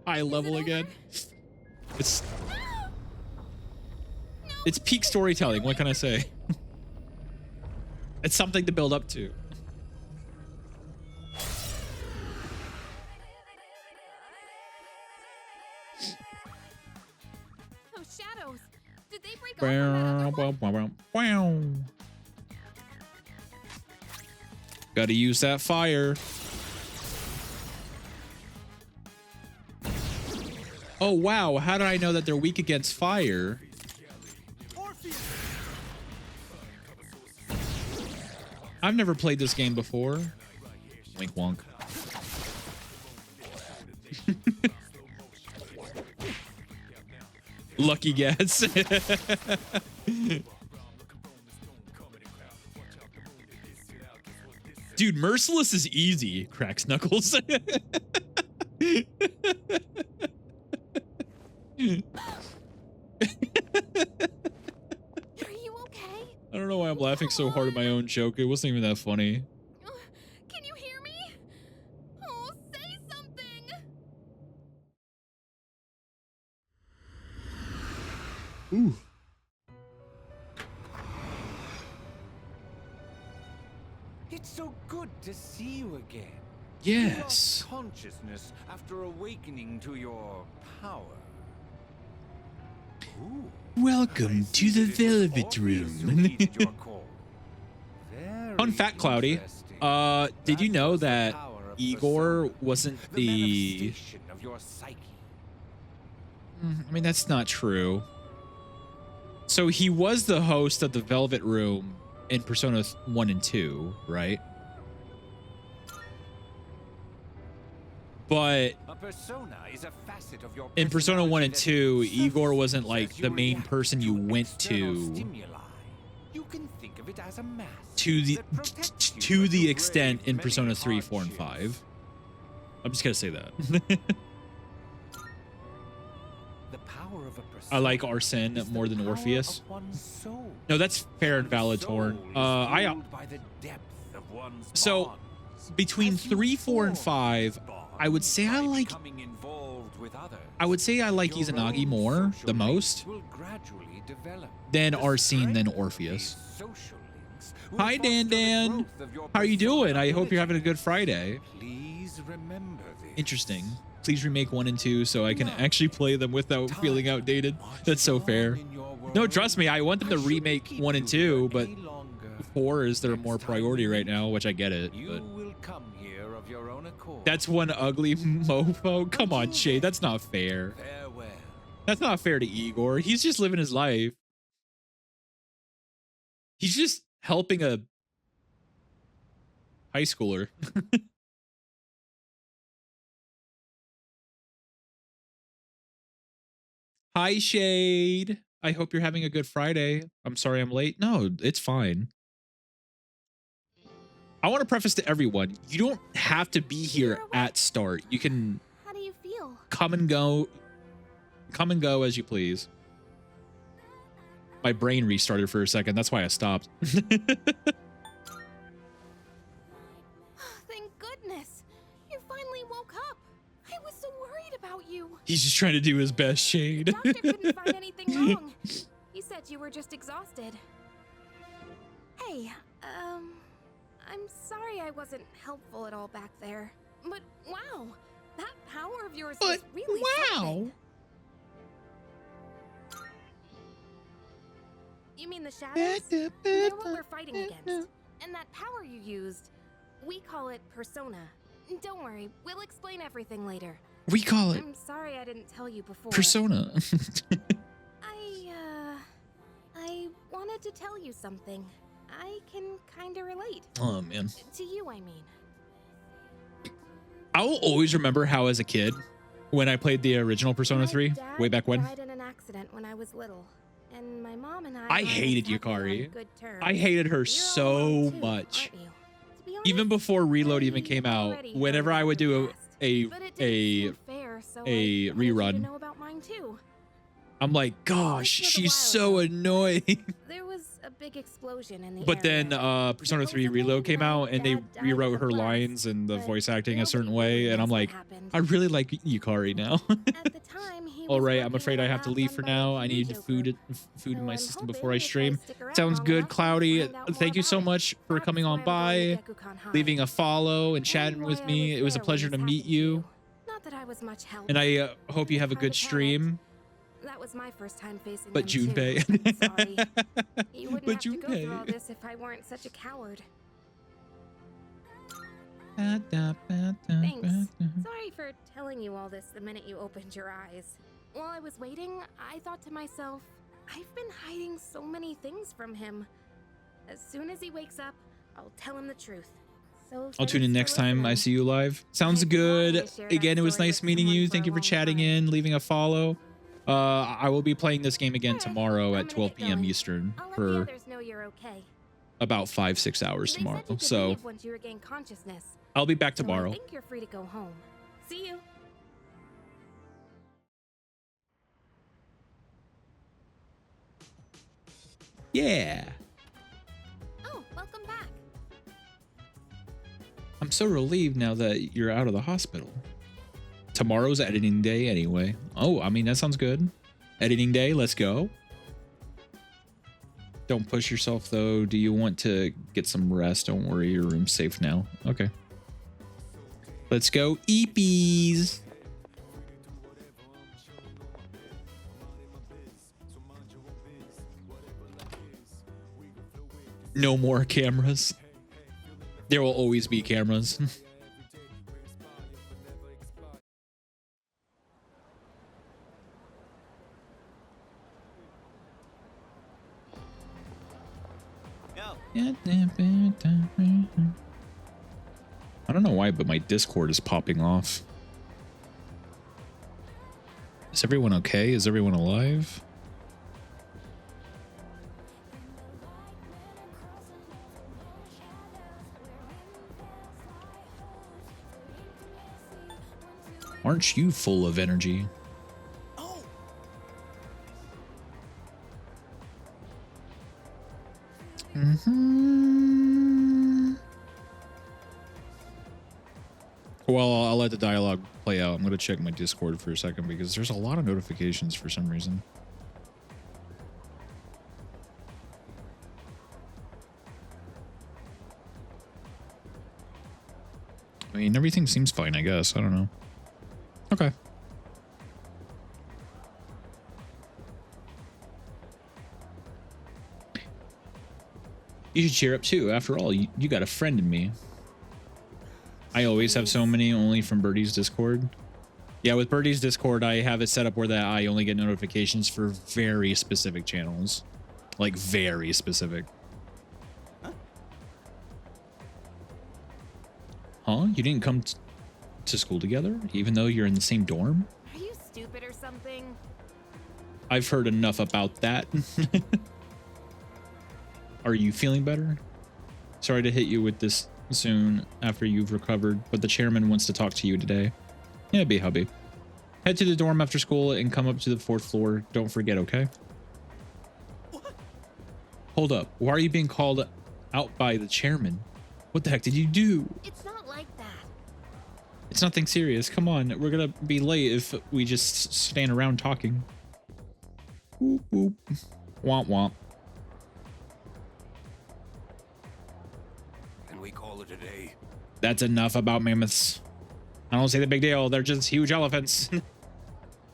high level again. It's peak storytelling. What can I say? It's something to build up to. Shadows. Did they break off from that other one? Gotta use that fire. Oh, wow. How did I know that they're weak against fire? I've never played this game before. Wink wonk. Lucky guess. Dude, Merciless is easy, cracks Knuckles. You're I'm laughing so hard at my own joke. It wasn't even that funny. Can you hear me? Oh, say something. Ooh. It's so good to see you again. Yes. You lost consciousness after awakening to your power. Ooh, Welcome to the Velvet Room. Fun fact, Cloudy. Did you know that Igor wasn't the... of your psyche. I mean, that's not true. So he was the host of the Velvet Room in Persona 1 and 2, right? But A persona is a facet of your in Persona 1 and 2, personality Igor wasn't that like surfaces the as you main react person you went external to stimuli. You can think of it as a mask to that protects you the as you extent brave in many Persona 3, 4, and hardships. 5. I'm just gonna say that. The power of a persona I like Arsene is the more than power Orpheus. of one's soul. No, that's fair and valid, Soul Torn. is I ruled by the depth of one's so bonds. between As you 3, 4, and form 5, these I would bonds say I by like becoming involved with others, like your Izanagi own more, social the links most, will gradually develop. then The Arsene, then strength of Orpheus. these social links will Hi, Dan foster the Dan. growth of your How are you doing? I hope you're personality. having a good Friday. Please remember this. Interesting. Please remake 1 and 2 so I can actually play them without feeling outdated. That's so fair. No, trust me, I want them to remake 1 and 2, but 4 is their more priority right now, which I get it. You But will come here of your own accord. that's one ugly mofo. Come on, Shay. That's not fair. Farewell. That's not fair to Igor. He's just living his life. He's just helping a high schooler. Hi, Shade. I hope you're having a good Friday. I'm sorry I'm late. No, it's fine. I want to preface to everyone, you don't have to be here at start. You can How do you feel? come and go as you please. My brain restarted for a second. That's why I stopped. Thank goodness. You finally woke up. I was so worried about you. He's just trying to do his best, Shade. The doctor couldn't find anything wrong. He said you were just exhausted. Hey, I'm sorry I wasn't helpful at all back there. But wow, that power of yours is really something. You mean the shadows? They're what we're fighting against. And that power you used, we call it persona. Don't worry, we'll explain everything later. We call it I'm sorry I didn't tell you before. persona. I wanted to tell you something. I can kinda relate. Oh, man. To you, I mean. I will always remember how, as a kid, when I played the original Persona 3, way back when, died in an accident when I was little, and my mom and I hated always haven't been on Yukari. good terms. I hated her You're all so alone too, much. aren't you? To be Even honest, before Reload even came out, already whenever heard I would about your do past, a but it didn't seem fair, so I wanted you to rerun, know about mine too. I'm like, gosh, This was a she's while so ago. annoying. There was a big explosion in the But then area. Persona 3 Supposedly, Reload came my out and they dad died rewrote of her a blast, lines and the but voice acting a nobody certain really way, and I'm knows what like, happened. I really like Yukari now. At the time, he All was right, I'm working afraid at I a have to lab leave run for by the now. I need VTuber. food in So my I'm system hoping before I if stream. stick around Sounds long good, enough, you'll Cloudy. find out more Thank you so about it. much for That's coming why on I'm by, going to Gekukan High. leaving a follow and chatting And with why I me. It was a there when pleasure this to meet happened to you. Not that I was much help. And I hope you have a Kinda good stream. That was my first time facing But him too. Junpei. Sorry. You wouldn't But have to go through all Junpei. this if I weren't such a coward. Thanks. Sorry for telling you all this the minute you opened your eyes. While I was waiting, I thought to myself, I've been hiding so many things from him. As soon as he wakes up, I'll tell him the truth. So I'll tune in thanks next for time I listening. see you live. Sounds I've been wanting good. to share that Again, it was story nice with meeting someone you. for Thank a you for long chatting time. in, leaving a follow. I will be playing this game again Alright, tomorrow I'm at gonna 12 get p.m. going. Eastern I'll let the for others know you're okay. about 5-6 hours They tomorrow. said you could So leave once you regain consciousness. I'll be back So I tomorrow. think you're free to go home. See you. Yeah. so relieved now that you're out of the hospital. Tomorrow's editing day anyway. Oh, I mean, that sounds good. Editing day, let's go. Don't push yourself though. Do you want to get some rest? Don't worry, your room's safe now. Okay. Let's go, Eepies. No more cameras. There will always be cameras. I don't know why, but my Discord is popping off. Is everyone okay? Is everyone alive? Aren't you full of energy? Well, I'll let the dialogue play out. I'm going to check my Discord for a second because there's a lot of notifications for some reason. I mean, everything seems fine, I guess. I don't know. Okay. You should cheer up too. After all, you got a friend in me. I always have so many only from Birdie's Discord. Yeah, with Birdie's Discord, I have it set up where that I only get notifications for very specific channels. Like, very specific. Huh? You didn't come to school together, even though you're in the same dorm? Are you stupid or something? I've heard enough about that. Are you feeling better? Sorry to hit you with this soon after you've recovered, but the chairman wants to talk to you today. Yeah, be hubby. Head to the dorm after school and come up to the 4th floor. Don't forget, okay? What? Hold up. Why are you being called out by the chairman? What the heck did you do? It's not like that. It's nothing serious. Come on. We're gonna be late if we just stand around talking. Whoop, whoop. Womp womp. Can we call it a day? That's enough about mammoths. I don't see the big deal. They're just huge elephants.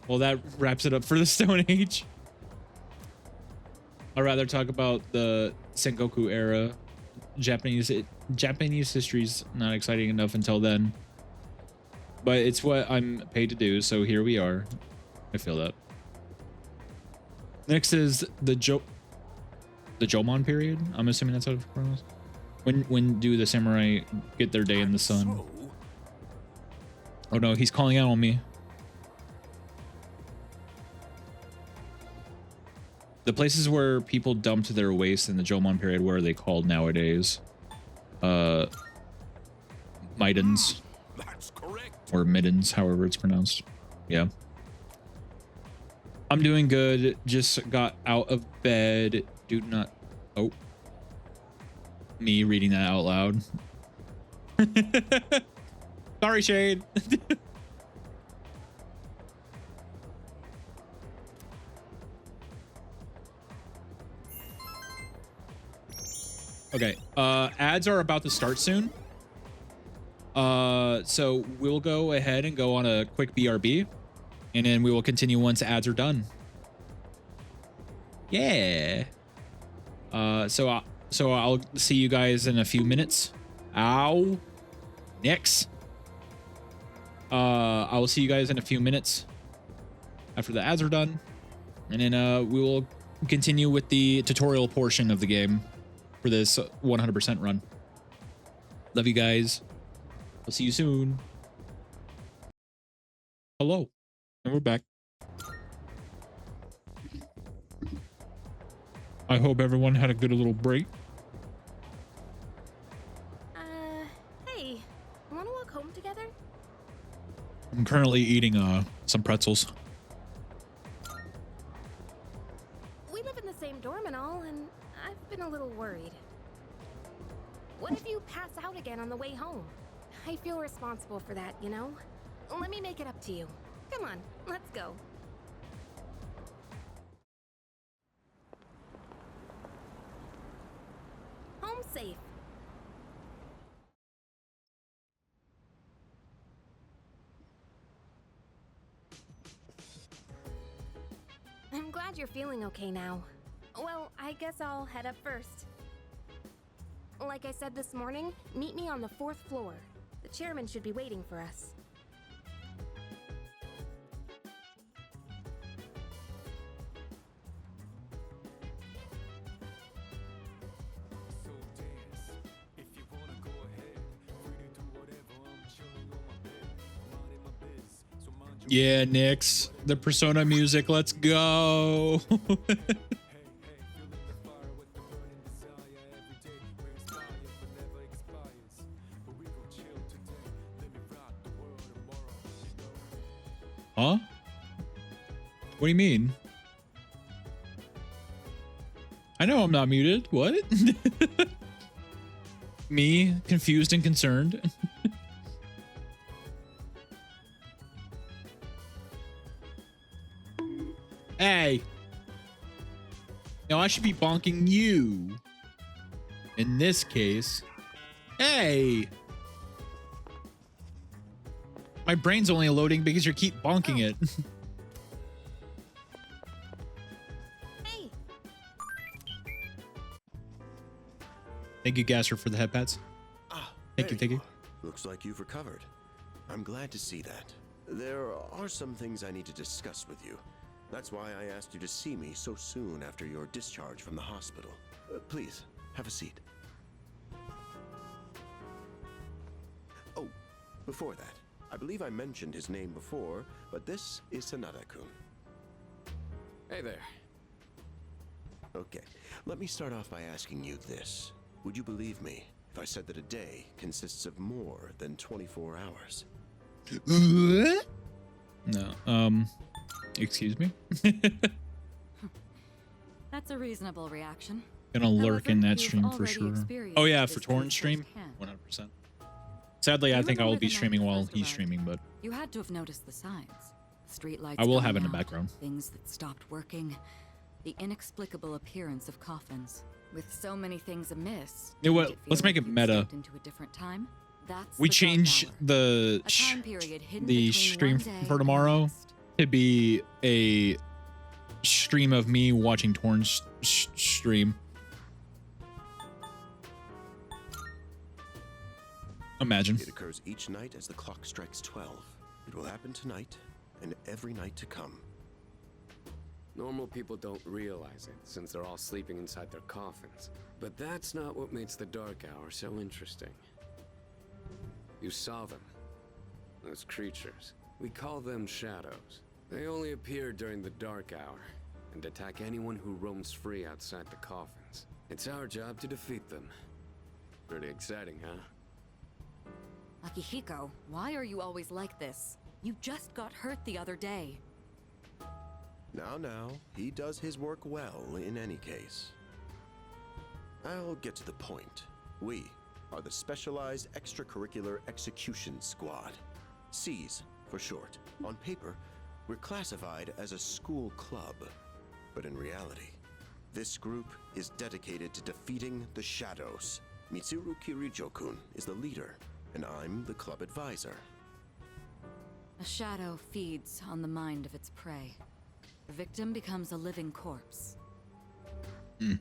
Well, that wraps it up for the Stone Age. I'd rather talk about the Sengoku era. Japanese history's not exciting enough until then. But it's what I'm paid to do, so here we are. I feel that. Next is the Jomon period. I'm assuming that's how it's pronounced. When do the samurai get their day in the sun? Oh no, he's calling out on me. The places where people dumped their waste in the Jomon period, what are they called nowadays? Maidens. That's correct. Or middens, however it's pronounced. Yeah. I'm doing good. Just got out of bed. Do not... Oh. Me reading that out loud. Sorry, Shade. Okay, ads are about to start soon. So we'll go ahead and go on a quick BRB, and then we will continue once ads are done. Yeah. So I'll see you guys in a few minutes. Ow. Next. I will see you guys in a few minutes after the ads are done, and then we will continue with the tutorial portion of the game for this 100% run. Love you guys. I'll see you soon. Hello, and we're back. I hope everyone had a good little break. Hey, wanna walk home together? I'm currently eating some pretzels. We live in the same dorm and all, and I've been a little worried. What if you pass out again on the way home? I feel responsible for that, you know? Let me make it up to you. Come on, let's go. Home safe. I'm glad you're feeling okay now. Well, I guess I'll head up first. Like I said this morning, meet me on the 4th floor. The chairman should be waiting for us. Yeah, Nyx, the Persona music, let's go. Huh? What do you mean? I know I'm not muted. What? Me, confused and concerned. Hey. No, I should be bonking you. In this case. Hey. My brain's only loading because you keep bonking it. Hey. Thank you, Gasser, for the head pats. Thank you. Looks like you've recovered. I'm glad to see that. There are some things I need to discuss with you. That's why I asked you to see me so soon after your discharge from the hospital. Please, have a seat. Oh, before that, I believe I mentioned his name before, but this is Sanada-kun. Hey there. Okay, let me start off by asking you this. Would you believe me if I said that a day consists of more than 24 hours? No, excuse me? That's a reasonable reaction. Gonna lurk in that However, stream you've for already sure. experienced Oh yeah, this for Torrent stream? firsthand. 100%. Sadly, I You think I will remember be the night streaming you while first he's arrived? streaming, but You had to have noticed the signs. Street lights I will going have it in the out, background. Things that stopped working. The inexplicable appearance of coffins. With so many things amiss. You know what? did feel Let's make like it you'd meta. stepped into a different time? That's We the dark change hour. the A time period hidden the between stream one day for and the tomorrow next. to be a stream of me watching Torn's stream. Imagine. It occurs each night as the clock strikes 12. It will happen tonight and every night to come. Normal people don't realize it, since they're all sleeping inside their coffins. But that's not what makes the Dark Hour so interesting. You saw them. Those creatures. We call them shadows. They only appear during the Dark Hour, and attack anyone who roams free outside the coffins. It's our job to defeat them. Pretty exciting, huh? Akihiko, why are you always like this? You just got hurt the other day. Now, he does his work well in any case. I'll get to the point. We are the Specialized Extracurricular Execution Squad. SEAS for short. On paper, we're classified as a school club. But in reality, this group is dedicated to defeating the shadows. Mitsuru Kirijo-kun is the leader, and I'm the club advisor. A shadow feeds on the mind of its prey. The victim becomes a living corpse.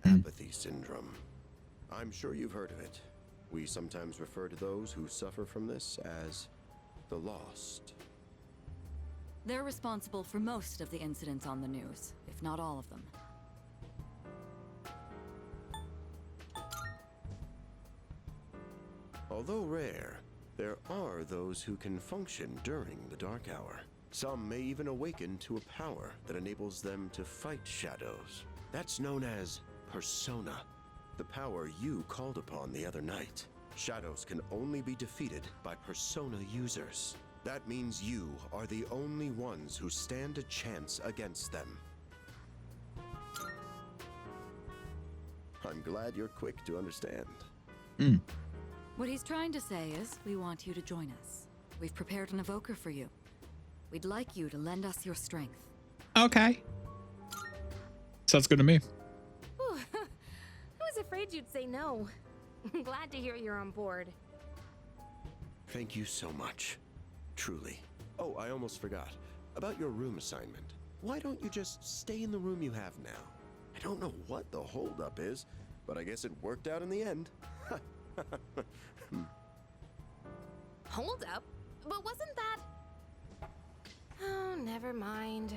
Apathy syndrome. I'm sure you've heard of it. We sometimes refer to those who suffer from this as the lost. They're responsible for most of the incidents on the news, if not all of them. Although rare, there are those who can function during the Dark Hour. Some may even awaken to a power that enables them to fight shadows. That's known as Persona, the power you called upon the other night. Shadows can only be defeated by Persona users. That means you are the only ones who stand a chance against them. I'm glad you're quick to understand. What he's trying to say is, we want you to join us. We've prepared an evoker for you. We'd like you to lend us your strength. Okay. Sounds good to me. Whew. I was afraid you'd say no. I'm glad to hear you're on board. Thank you so much. Truly. Oh, I almost forgot. About your room assignment. Why don't you just stay in the room you have now? I don't know what the holdup is, but I guess it worked out in the end. Hold up? But wasn't that... Oh, never mind.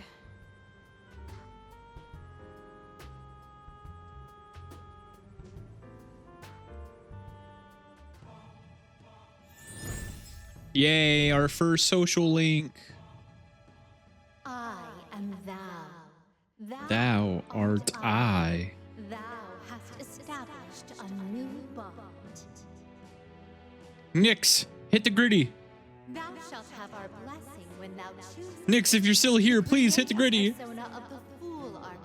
Yay, our first social link. I am thou. Thou art I. Thou hast established a new bond. Nyx, hit the gritty. Thou shalt have our blessing when thou choosest. Nyx, if you're still here, please hit the gritty. Persona of the Fool Arcana.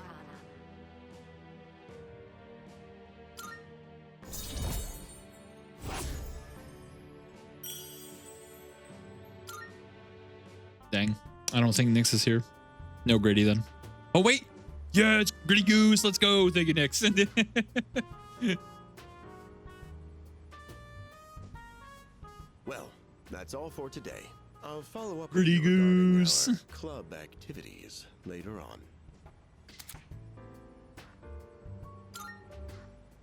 Dang, I don't think Nyx is here. No gritty then. Oh wait, yeah, it's Gritty Goose. Let's go. Thank you, Nyx. Well, that's all for today. I'll follow up Gritty with you regarding Goose. our club activities later on.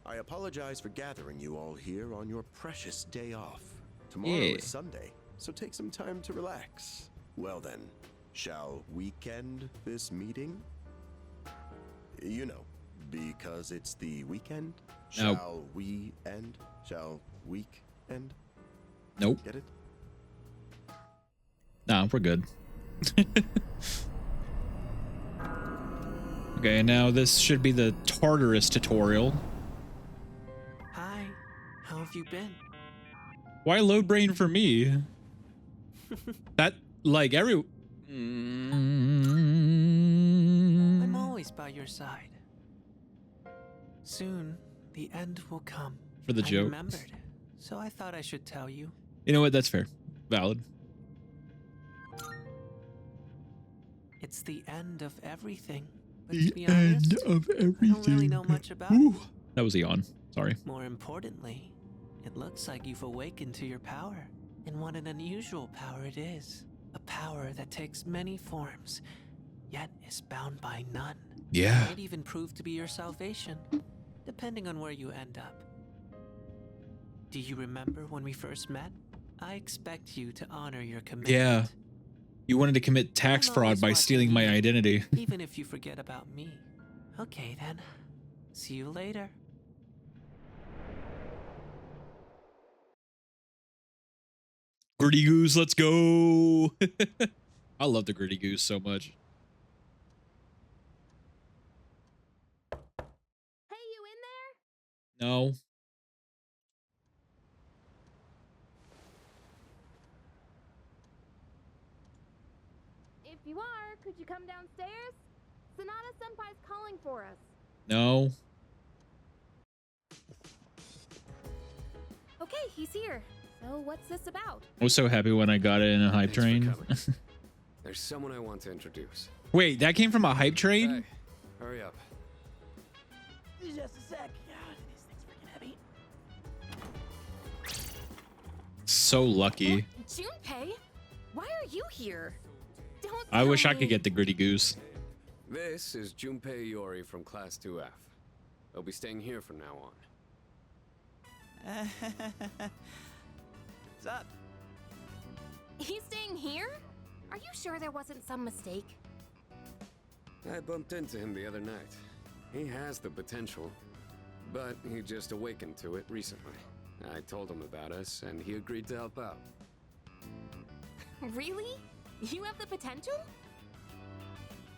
I apologize for gathering you all here on your precious day off. Tomorrow Yeah. is Sunday, so take some time to relax. Well then, shall weekend this meeting? You know, because it's the weekend. Nope. Shall we end? Shall week end? Nope. Get it? Nah, we're good. Okay, now this should be the Tartarus tutorial. Hi, how have you been? Why load brain for me? That, like, I'm always by your side. Soon, the end will come. For the I joke. remembered, so I thought I should tell you. You know what? That's fair. Valid. It's the end of everything. But The to be honest, end of I don't really everything. know much about Ooh. it. That was a yawn. Sorry. More importantly, it looks like you've awakened to your power. And what an unusual power it is. A power that takes many forms, yet is bound by none. Yeah. It might even prove to be your salvation, depending on where you end up. Do you remember when we first met? I expect you to honor your commitment. Yeah. You wanted to commit tax I'm fraud always by watching stealing my you, identity. Even if you forget about me. Okay then. See you later. Gritty Goose, let's go. I love the Gritty Goose so much. Hey, you in there? No. If you are, could you come downstairs? Sonata Senpai's calling for us. No. Okay, he's here. So what's this about? I was so happy when I got it in a hype Thanks for train. coming. There's someone I want to introduce. Wait, that came from a hype train? Hey, hurry up. Just a sec. God, this thing's freaking heavy. So lucky. Junpei? Why are you here? Don't I tell wish I me. could get the Gritty Goose. This is Junpei Iori from Class 2F. They'll be staying here from now on. What's up? He's staying here? Are you sure there wasn't some mistake? I bumped into him the other night. He has the potential, but he just awakened to it recently. I told him about us, and he agreed to help out. Really? You have the potential?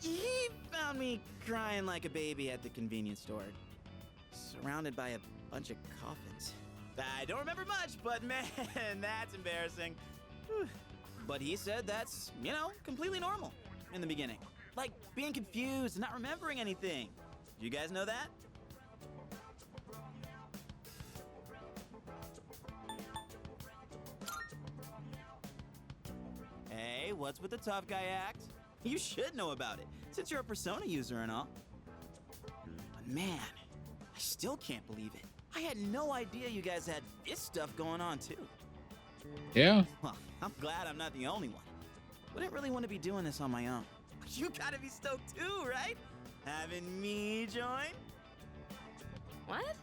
He found me crying like a baby at the convenience store, surrounded by a bunch of coffins. I don't remember much, but man, that's embarrassing. Whew. But he said that's, you know, completely normal in the beginning. Like being confused and not remembering anything. You guys know that? what's with the tough guy act? You should know about it, since you're a Persona user and all. But man, I still can't believe it. I had no idea you guys had this stuff going on too. Yeah. Well, I'm glad I'm not the only one. Wouldn't really want to be doing this on my own. You gotta be stoked too, right? Having me join? What?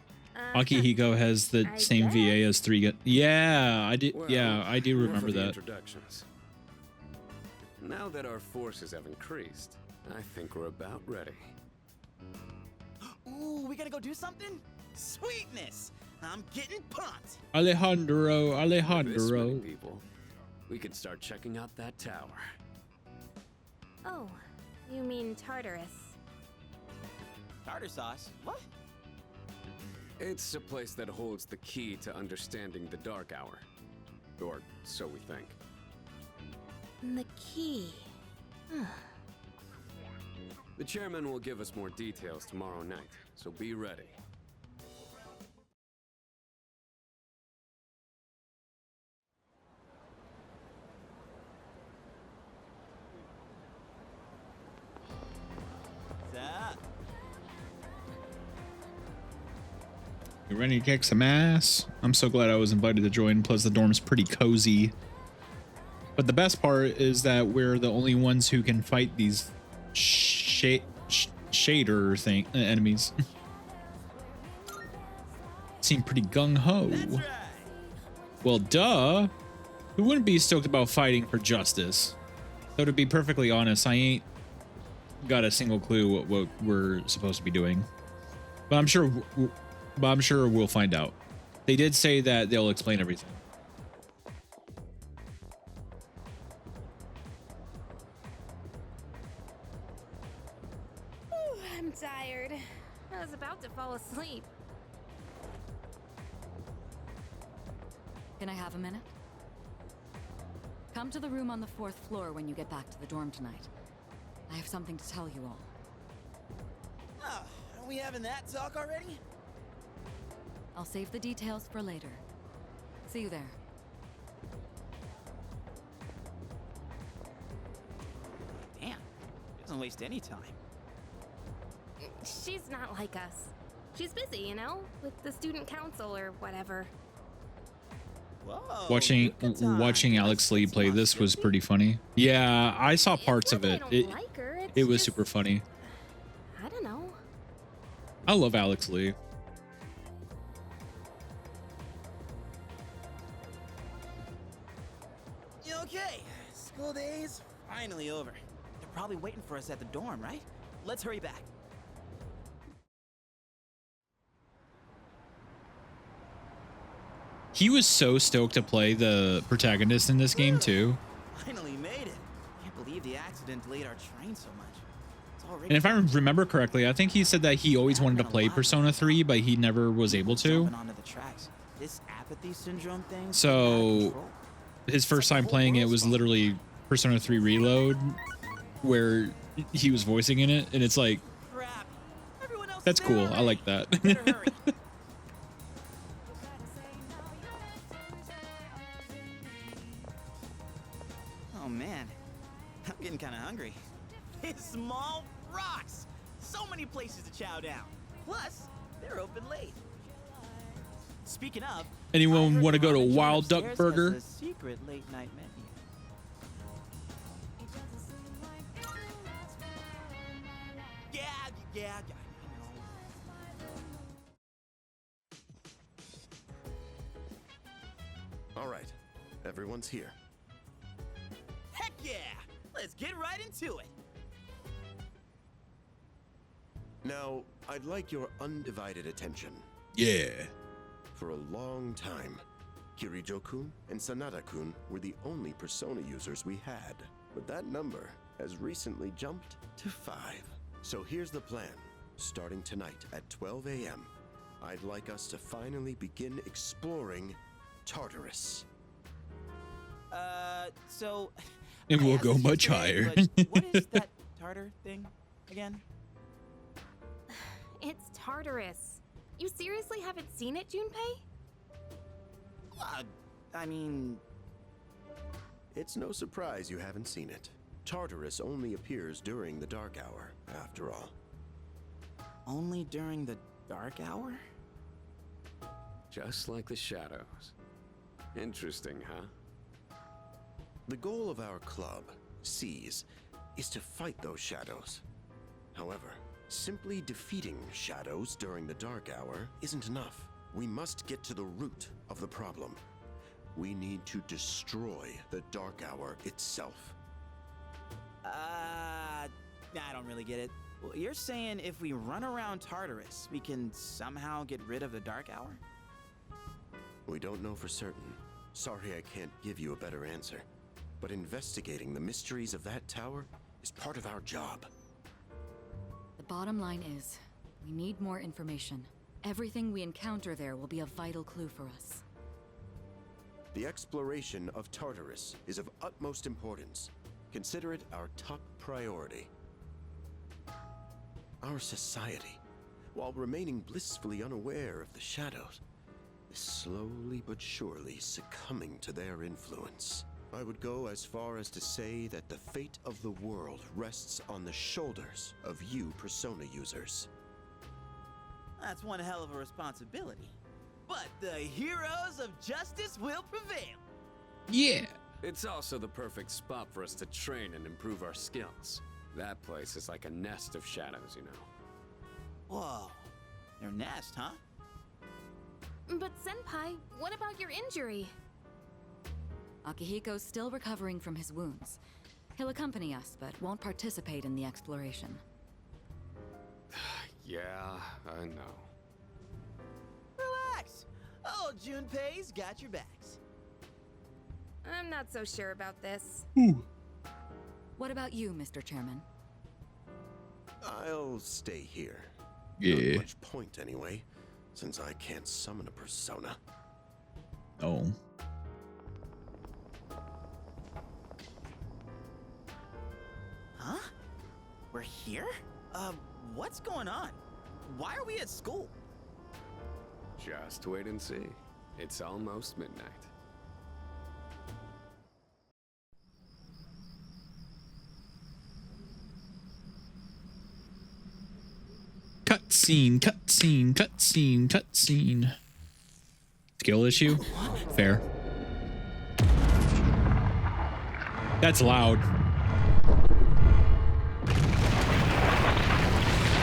Akihiko has the same VA as 3. Yeah, I did. Well, Yeah, I do remember enough of the that. Introductions. Now that our forces have increased, I think we're about ready. Ooh, we gotta go do something? Sweetness! I'm getting pumped! Alejandro. This many people, we could start checking out that tower. Oh, you mean Tartarus? Tartar sauce? What? It's a place that holds the key to understanding the Dark Hour. Or so we think. The key. The chairman will give us more details tomorrow night, so be ready. What's up? You ready to kick some ass? I'm so glad I was invited to join. Plus, the dorm's pretty cozy. But the best part is that we're the only ones who can fight these shader thing enemies. Seem pretty gung ho. Right. Well, duh. Who wouldn't be stoked about fighting for justice? Though to be perfectly honest, I ain't got a single clue what we're supposed to be doing. But I'm sure we'll find out. They did say that they'll explain everything. Ooh, I'm tired. I was about to fall asleep. Can I have a minute? Come to the room on the 4th floor when you get back to the dorm tonight. I have something to tell you all. Oh, are we having that talk already? I'll save the details for later. See you there. Damn, doesn't waste any time. She's not like us. She's busy, you know, with the student council or whatever. Whoa, Watching Alex Lee play this was pretty funny. Yeah, I saw parts of it. It was super funny. I don't know. I love Alex Lee. Okay, school day's finally over. They're probably waiting for us at the dorm, right? Let's hurry back. He was so stoked to play the protagonist in this game too. Finally made it. Can't believe the accident delayed our train so much. It's already And if I remember correctly, I think he said that he always wanted to play Persona 3, but he never was able to. onto the tracks. This apathy syndrome thing. So his first time playing it was literally Persona 3 Reload, where he was voicing in it, and it's like, that's cool. I like that. Oh man, I'm getting kind of hungry. It's small rocks. So many places to chow down. Plus, they're open late. Speaking of, Anyone want to go to Ramen Joint Wild Duck upstairs Burger? has a secret late night menu. Yeah, I know. All right, everyone's here. Heck yeah! Let's get right into it. Now, I'd like your undivided attention. Yeah. For a long time, Kirijo-kun and Sanada-kun were the only Persona users we had. But that number has recently jumped to 5. So here's the plan. Starting tonight at 12 a.m., I'd like us to finally begin exploring Tartarus. So... And I we'll asked go this much yesterday, higher. but what is that tartar thing again? It's Tartarus. You seriously haven't seen it, Junpei? I mean... It's no surprise you haven't seen it. Tartarus only appears during the dark hour, after all. Only during the dark hour? Just like the shadows. Interesting, huh? The goal of our club, Seize, is to fight those shadows. However, simply defeating shadows during the dark hour isn't enough. We must get to the root of the problem. We need to destroy the dark hour itself. I don't really get it. Well, you're saying if we run around Tartarus, we can somehow get rid of the dark hour? We don't know for certain. Sorry I can't give you a better answer. But investigating the mysteries of that tower is part of our job. The bottom line is, we need more information. Everything we encounter there will be a vital clue for us. The exploration of Tartarus is of utmost importance. Consider it our top priority. Our society, while remaining blissfully unaware of the shadows, is slowly but surely succumbing to their influence. I would go as far as to say that the fate of the world rests on the shoulders of you Persona users. That's one hell of a responsibility. But the heroes of justice will prevail. Yeah. It's also the perfect spot for us to train and improve our skills. That place is like a nest of shadows, you know. Whoa. Their nest, huh? But Senpai, what about your injury? Akihiko's still recovering from his wounds. He'll accompany us, but won't participate in the exploration. Yeah, I know. Relax. Oh, Junpei's got your backs. I'm not so sure about this. What about you, Mr. Chairman? I'll stay here. Yeah. Not much point anyway, since I can't summon a persona. Oh. Huh? We're here? What's going on? Why are we at school? Just wait and see. It's almost midnight. Cutscene, cutscene, cutscene, cutscene. Skill issue? Fair. That's loud.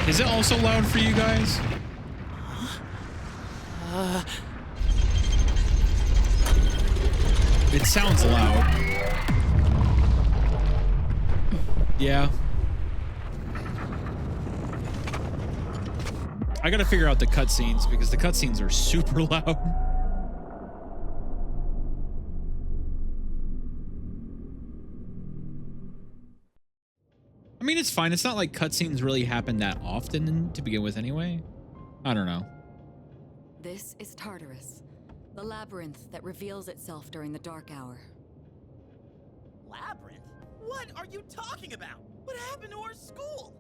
Is it also loud for you guys? It sounds loud. Yeah. I gotta figure out the cutscenes because the cutscenes are super loud. I mean, it's fine. It's not like cutscenes really happen that often to begin with anyway. I don't know. This is Tartarus, the labyrinth that reveals itself during the dark hour. Labyrinth? What are you talking about? What happened to our school?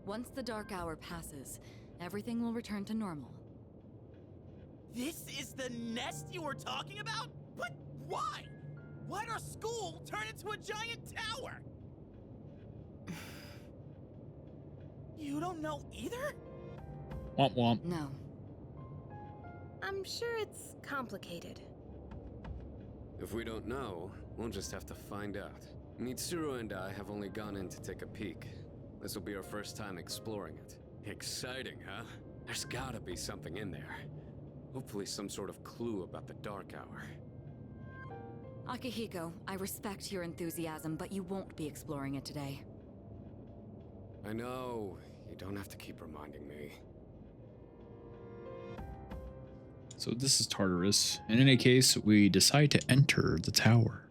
Once the dark hour passes, everything will return to normal. This is the nest you were talking about? But why? Why'd our school turn into a giant tower? You don't know either? Womp womp. No. I'm sure it's complicated. If we don't know, we'll just have to find out. Mitsuru and I have only gone in to take a peek. This will be our first time exploring it. Exciting, huh? There's gotta be something in there. Hopefully some sort of clue about the dark hour. Akihiko, I respect your enthusiasm, but you won't be exploring it today. I know. You don't have to keep reminding me. So this is Tartarus. In any case, we decide to enter the tower.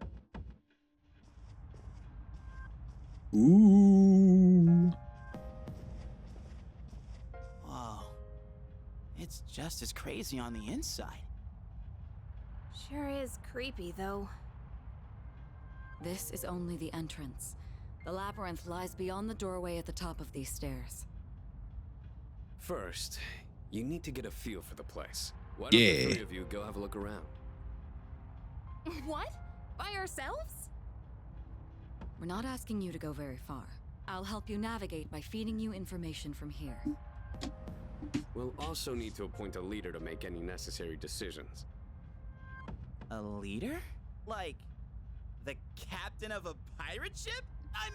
Ooh. Whoa. It's just as crazy on the inside. Sure is creepy, though. This is only the entrance. The labyrinth lies beyond the doorway at the top of these stairs. First, you need to get a feel for the place. Why don't the three of you go have a look around? What? By ourselves? We're not asking you to go very far. I'll help you navigate by feeding you information from here. We'll also need to appoint a leader to make any necessary decisions. A leader? Like, the captain of a pirate ship? I'm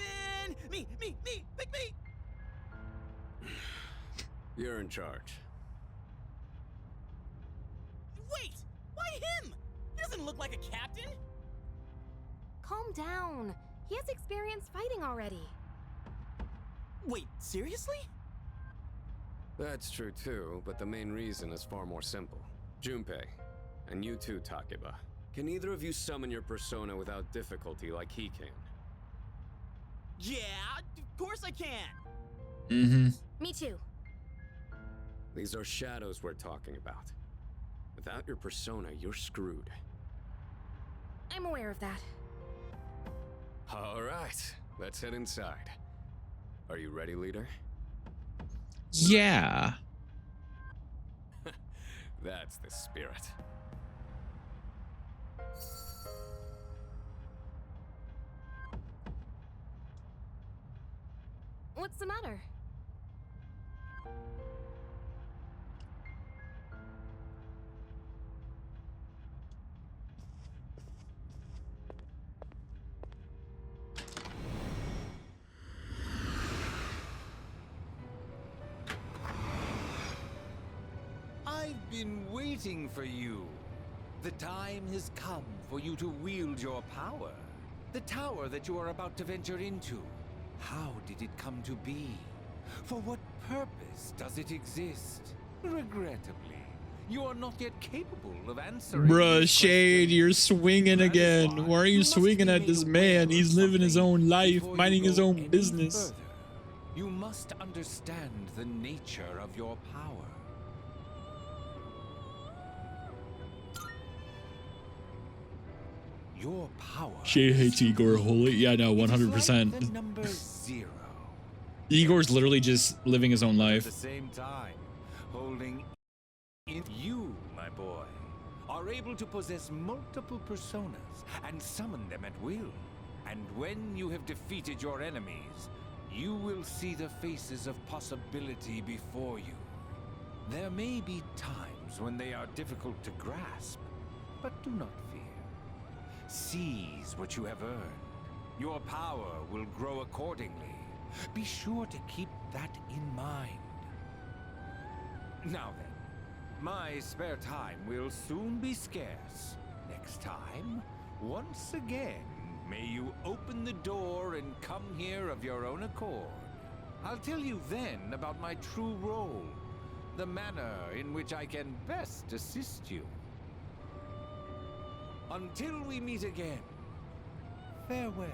in! Me! Pick me! You're in charge. Wait! Why him? He doesn't look like a captain! Calm down. He has experience fighting already. Wait, seriously? That's true too, but the main reason is far more simple. Junpei, and you too, Takeba. Can either of you summon your persona without difficulty like he can? Yeah, of course I can! Mm-hmm. Me too. These are shadows we're talking about. Without your persona, you're screwed. I'm aware of that. All right, let's head inside. Are you ready, leader? Yeah. That's the spirit. What's the matter? I've been waiting for you. The time has come for you to wield your power. The tower that you are about to venture into. How did it come to be? For what purpose does it exist? Regrettably, you are not yet capable of answering. Bruh, Shade, you're swinging again. Why are you swinging at this man? He's living his own life, minding his own business. Further, you must understand the nature of your power. Your power. Shade hates Igor. Holy, yeah, no, 100%. Like the number 0. Igor's literally just living his own At life. the same time, holding in you, my boy, are able to possess multiple personas and summon them at will. And when you have defeated your enemies, you will see the faces of possibility before you. There may be times when they are difficult to grasp, but do not fear. Seize what you have earned. Your power will grow accordingly. Be sure to keep that in mind. Now then, my spare time will soon be scarce. Next time, once again, may you open the door and come here of your own accord. I'll tell you then about my true role, the manner in which I can best assist you. Until we meet again, farewell.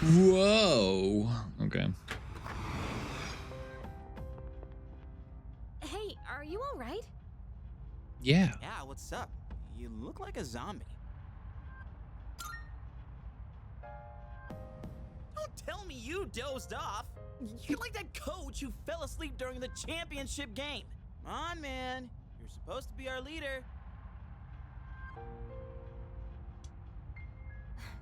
Whoa. Okay. Hey, are you all right? Yeah. Yeah, what's up? You look like a zombie. Don't tell me you dozed off. You're like that coach who fell asleep during the championship game. Come on, man. You're supposed to be our leader.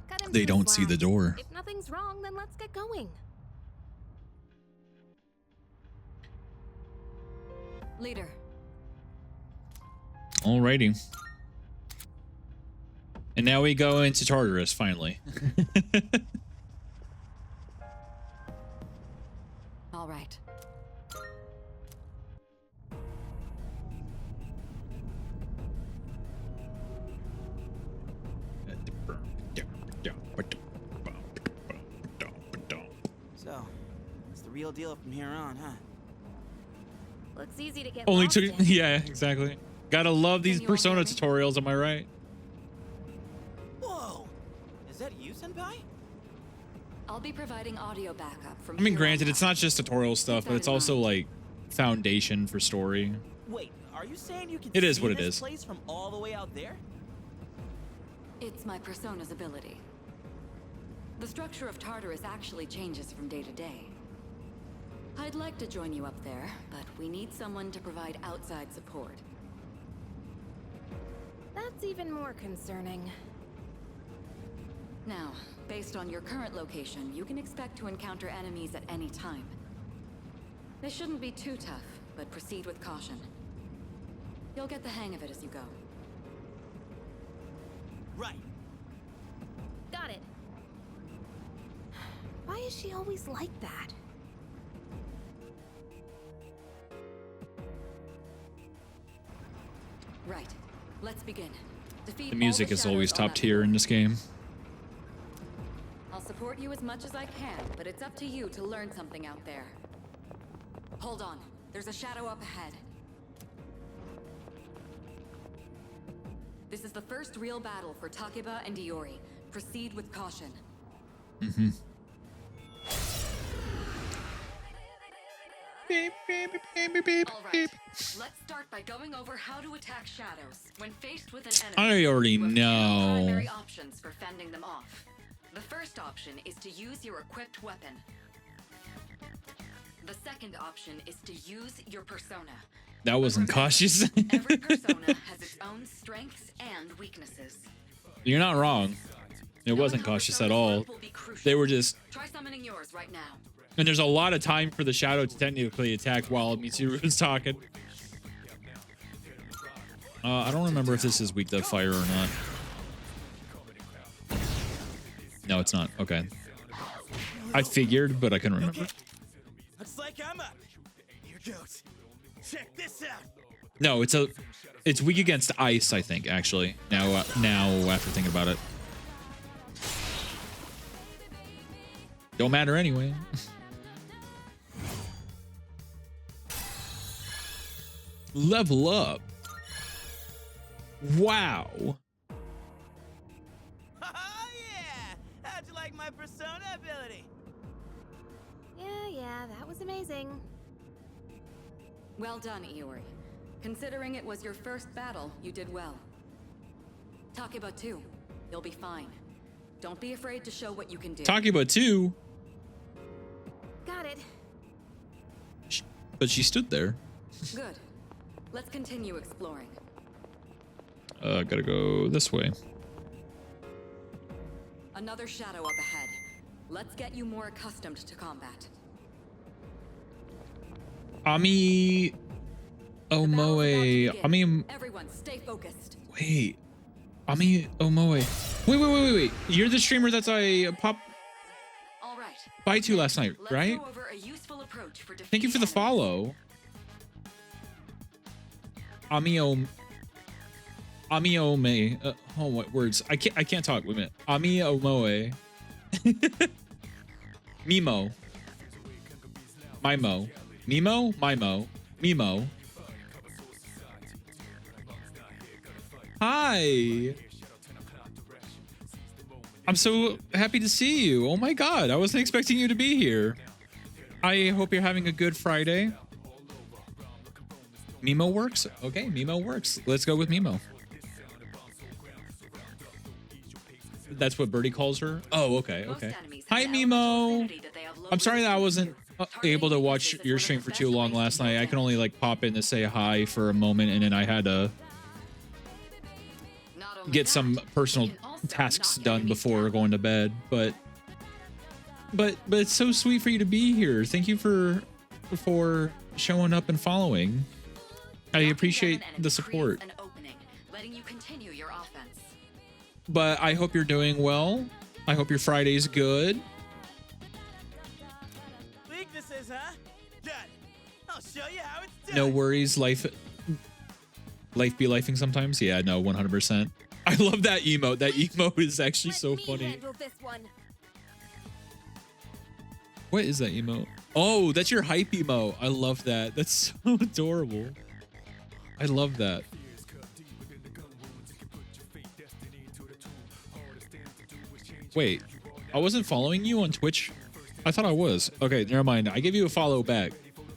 Cut him They some don't see slack. the door. If nothing's wrong, then let's get going. Leader. Alrighty. And now we go into Tartarus, finally. All right. So, it's the real deal from here on, huh? Looks easy to get Only lost took, in. yeah, exactly. Gotta love these Can you all Persona hear me? tutorials, am I right? Whoa! Is that you, Senpai? I'll be providing audio backup from I mean, here granted, on it's out. not just tutorial stuff, Keep but that it's in also mind. like foundation for story. Wait, are you saying you can It is see what it this is. place from all the way out there? It's my persona's ability. The structure of Tartarus actually changes from day to day. I'd like to join you up there, but we need someone to provide outside support. That That's even more concerning. Now, based on your current location, you can expect to encounter enemies at any time. They shouldn't be too tough, but proceed with caution. You'll get the hang of it as you go. Right. Got it. Why is she always like that? Right. Let's begin. Defeat The music all the is always shadows on top that tier floor. in this game. I'll support you as much as I can, but it's up to you to learn something out there. Hold on. There's a shadow up ahead. This is the first real battle for Takeba and Iori. Proceed with caution. Mm-hmm. All right. Let's start by going over how to attack shadows. When faced with an enemy, I already you have two know. primary options for fending them off. The first option is to use your equipped weapon. The second option is to use your persona. That wasn't cautious. Every persona has its own strengths and weaknesses. You're not wrong. It wasn't cautious at all. They were just... Try summoning yours right now. And there's a lot of time for the shadow to technically attack while Mitsuru was talking. I don't remember if this is weak to fire or not. No, it's not. Okay. I figured, but I couldn't remember. Okay. Looks like I'm up. Here goes. Check this out. No, it's weak against ice, I think, actually. Now after thinking about it. Don't matter anyway. Level up. Wow. Oh yeah! How'd you like my persona ability? Yeah, that was amazing. Well done, Iori. Considering it was your first battle, you did well. Takeba too. You'll be fine. Don't be afraid to show what you can do. Takeba too. Got it. But she stood there. Good. Let's continue exploring. Gotta go this way. Another shadow up ahead. Let's get you more accustomed to combat. Ami Omoe. Everyone, stay focused. Wait. Ami Omoe. Wait. You're the streamer that's I popped All right. by to last night, Let's right? go over a useful approach for Thank you for the follow. Ami Ome. Oh, what words? I can't talk. Wait a minute. Ami Omoe. Mimo. Mimo. Mimo? Mimo. Mimo. Hi. I'm so happy to see you. Oh my god, I wasn't expecting you to be here. I hope you're having a good Friday. Mimo works? Okay, Mimo works. Let's go with Mimo. That's what Birdie calls her? Oh, okay. Hi, Mimo. I'm sorry that I wasn't able to watch your stream for too long last night. I can only like pop in to say hi for a moment, and then I had to get some personal tasks done before going to bed. But it's so sweet for you to be here. Thank you for showing up and following. I appreciate the support. Letting you continue your offense. But I hope you're doing well. I hope your Friday's good. Weaknesses, huh? Got it. I'll show you how it's done. No worries. Life be lifing sometimes. Yeah, no, 100%. I love that emote. That emote is actually so funny. This one. What is that emote? Oh, that's your hype emote. I love that. That's so adorable. I love that. Wait, I wasn't following you on Twitch? I thought I was. Okay, never mind. I gave you a follow back.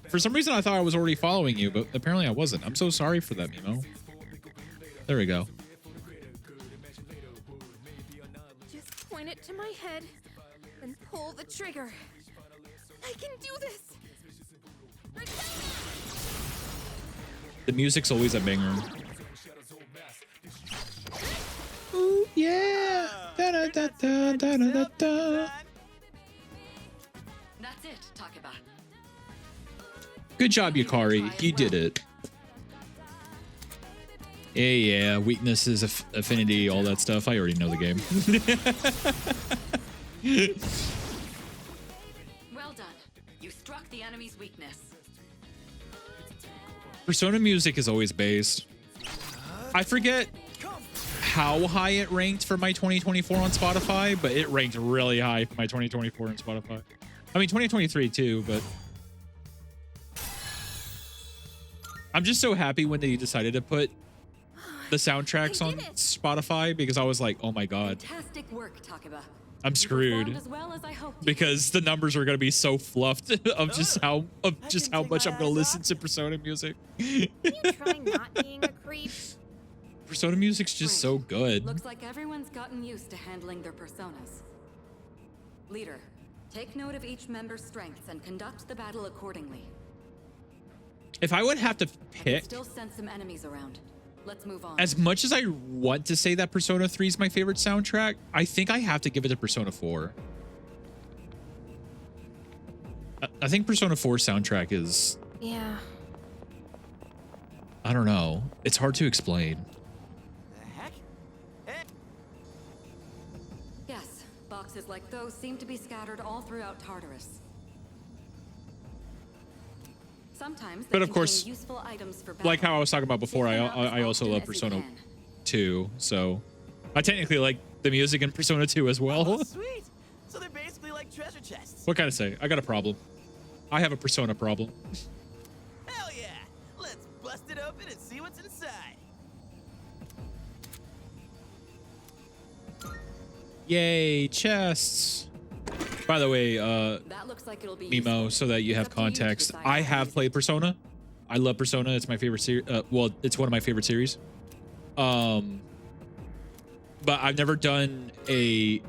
For some reason, I thought I was already following you, but apparently I wasn't. I'm so sorry for that, Mimo. There we go. Just point it to my head and pull the trigger. I can do this. The music's always a banger. Da, da, da, da, da. That's it, Takeba. Good job, Yukari. You did it. Yeah, weaknesses, affinity, all that stuff. I already know the game. Well done. You struck the enemy's weakness. Persona music is always based. I forget how high it ranked for my 2024 on Spotify, but it ranked really high for my 2024 on Spotify. I mean, 2023 too, but I'm just so happy when they decided to put the soundtracks on Spotify, because I was like, oh my God, Fantastic work, Takeba. I'm screwed, As well as I hoped. because the numbers are going to be so fluffed of just how much I'm going to listen to Persona music. Can you try not being a creep? Persona music's just so good. Looks like everyone's gotten used to handling their personas. Leader, take note of each member's strengths and conduct the battle accordingly. If I would have to pick, Still send some enemies around. Let's move on. as much as I want to say that Persona 3 is my favorite soundtrack, I think I have to give it to Persona 4. I think Persona 4 soundtrack is, Yeah. I don't know. It's hard to explain. Yes, boxes like those seem to be scattered all throughout Tartarus. Sometimes they But of contain course, useful items for like battle. how I was talking about before, I also love Persona 2, so I technically like the music in Persona 2 as well. Oh, sweet. So they're basically like treasure chests. What can I say? I got a problem. I have a Persona problem. Hell yeah. Let's bust it open and see what's inside. Yay, chests. By the way, That looks like it'll be Mimo, so that you have context, I have played Persona. I love Persona. It's my favorite series. Well, it's one of my favorite series. But I've never done a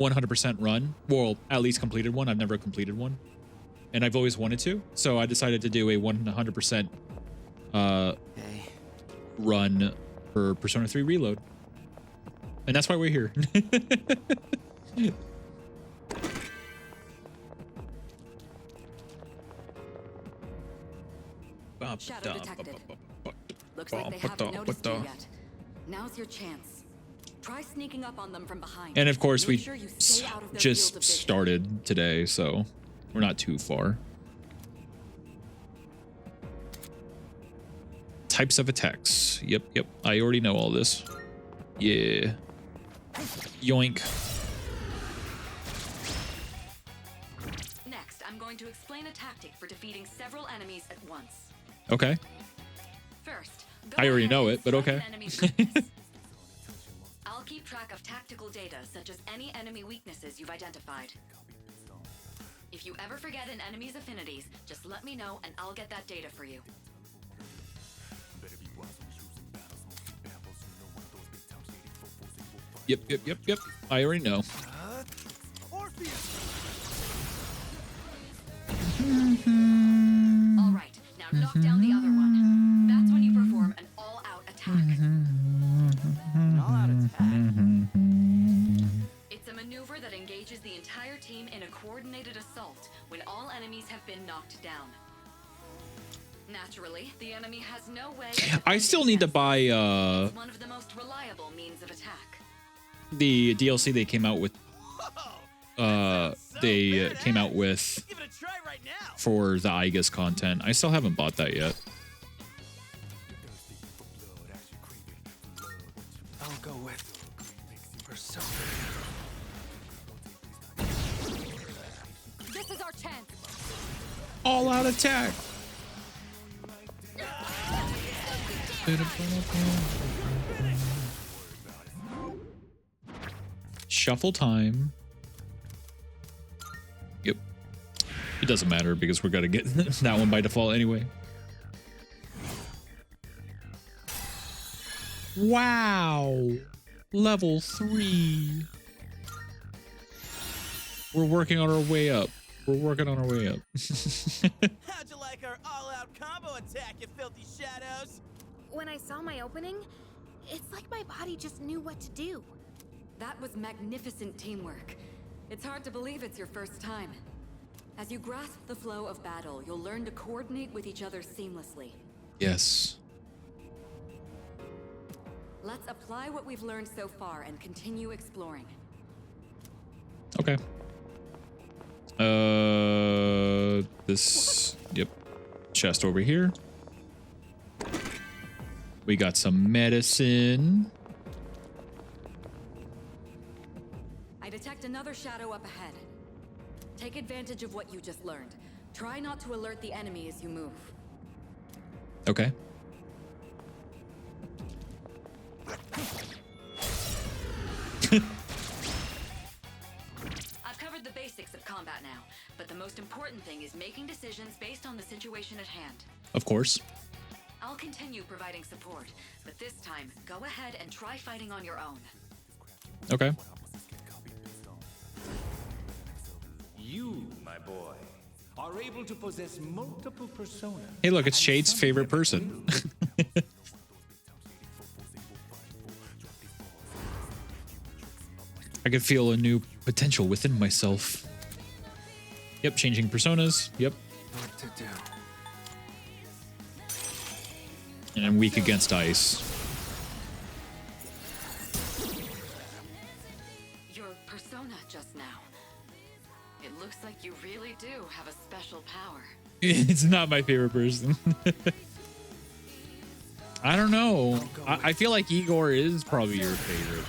100% run. Well, at least completed one. I've never completed one, and I've always wanted to. So I decided to do a 100% run for Persona 3 Reload, and that's why we're here. Shadow detected. Looks like they haven't noticed you yet. Now's your chance. Try sneaking up on them from behind. And of course, Make we sure you stay out of their field just of vision. started today, so we're not too far. Types of attacks. Yep. I already know all this. Yeah. Yoink. Next, I'm going to explain a tactic for defeating several enemies at once. Okay. First, I already know it, but okay. I'll keep track of tactical data, such as any enemy weaknesses you've identified. If you ever forget an enemy's affinities, just let me know and I'll get that data for you. Yep. I already know. All right, now knock down the other one. That's when you perform an all-out attack. An all-out attack? It's a maneuver that engages the entire team in a coordinated assault when all enemies have been knocked down. Naturally, the enemy has no way. I still need to buy It's one of the most reliable means of attack. the DLC they came out with. They came out with for the Aegis content. I still haven't bought that yet. I'll go with Persona. This is our chance. All out attack. Shuffle time. Yep. It doesn't matter because we're gonna get that one by default anyway. Wow. Level 3. We're working on our way up. How'd you like our all-out combo attack, you filthy shadows? When I saw my opening, it's like my body just knew what to do. That was magnificent teamwork. It's hard to believe it's your first time. As you grasp the flow of battle, you'll learn to coordinate with each other seamlessly. Yes. Let's apply what we've learned so far and continue exploring. Okay. This, yep. Chest over here. We got some medicine. I detect another shadow up ahead. Take advantage of what you just learned. Try not to alert the enemy as you move. Okay. I've covered the basics of combat now, but the most important thing is making decisions based on the situation at hand. Of course. I'll continue providing support, but this time, go ahead and try fighting on your own. Okay. You, my boy, are able to possess multiple personas. Hey, look, it's Shade's favorite person. I can feel a new potential within myself. Yep, changing personas. Yep. What to do? And I'm weak against ice. Your persona just now. It looks like you really do have a special power. It's not my favorite person. I don't know. I feel like Igor is probably your favorite.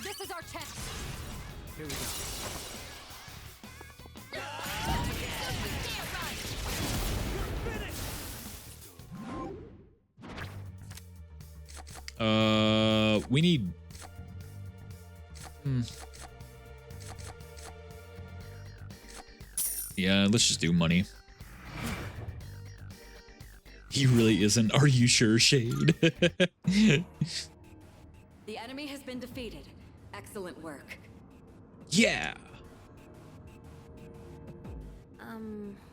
This is our chance. Here we go. We need. Yeah, let's just do money. He really isn't. Are you sure, Shade? The enemy has been defeated. Excellent work. Yeah.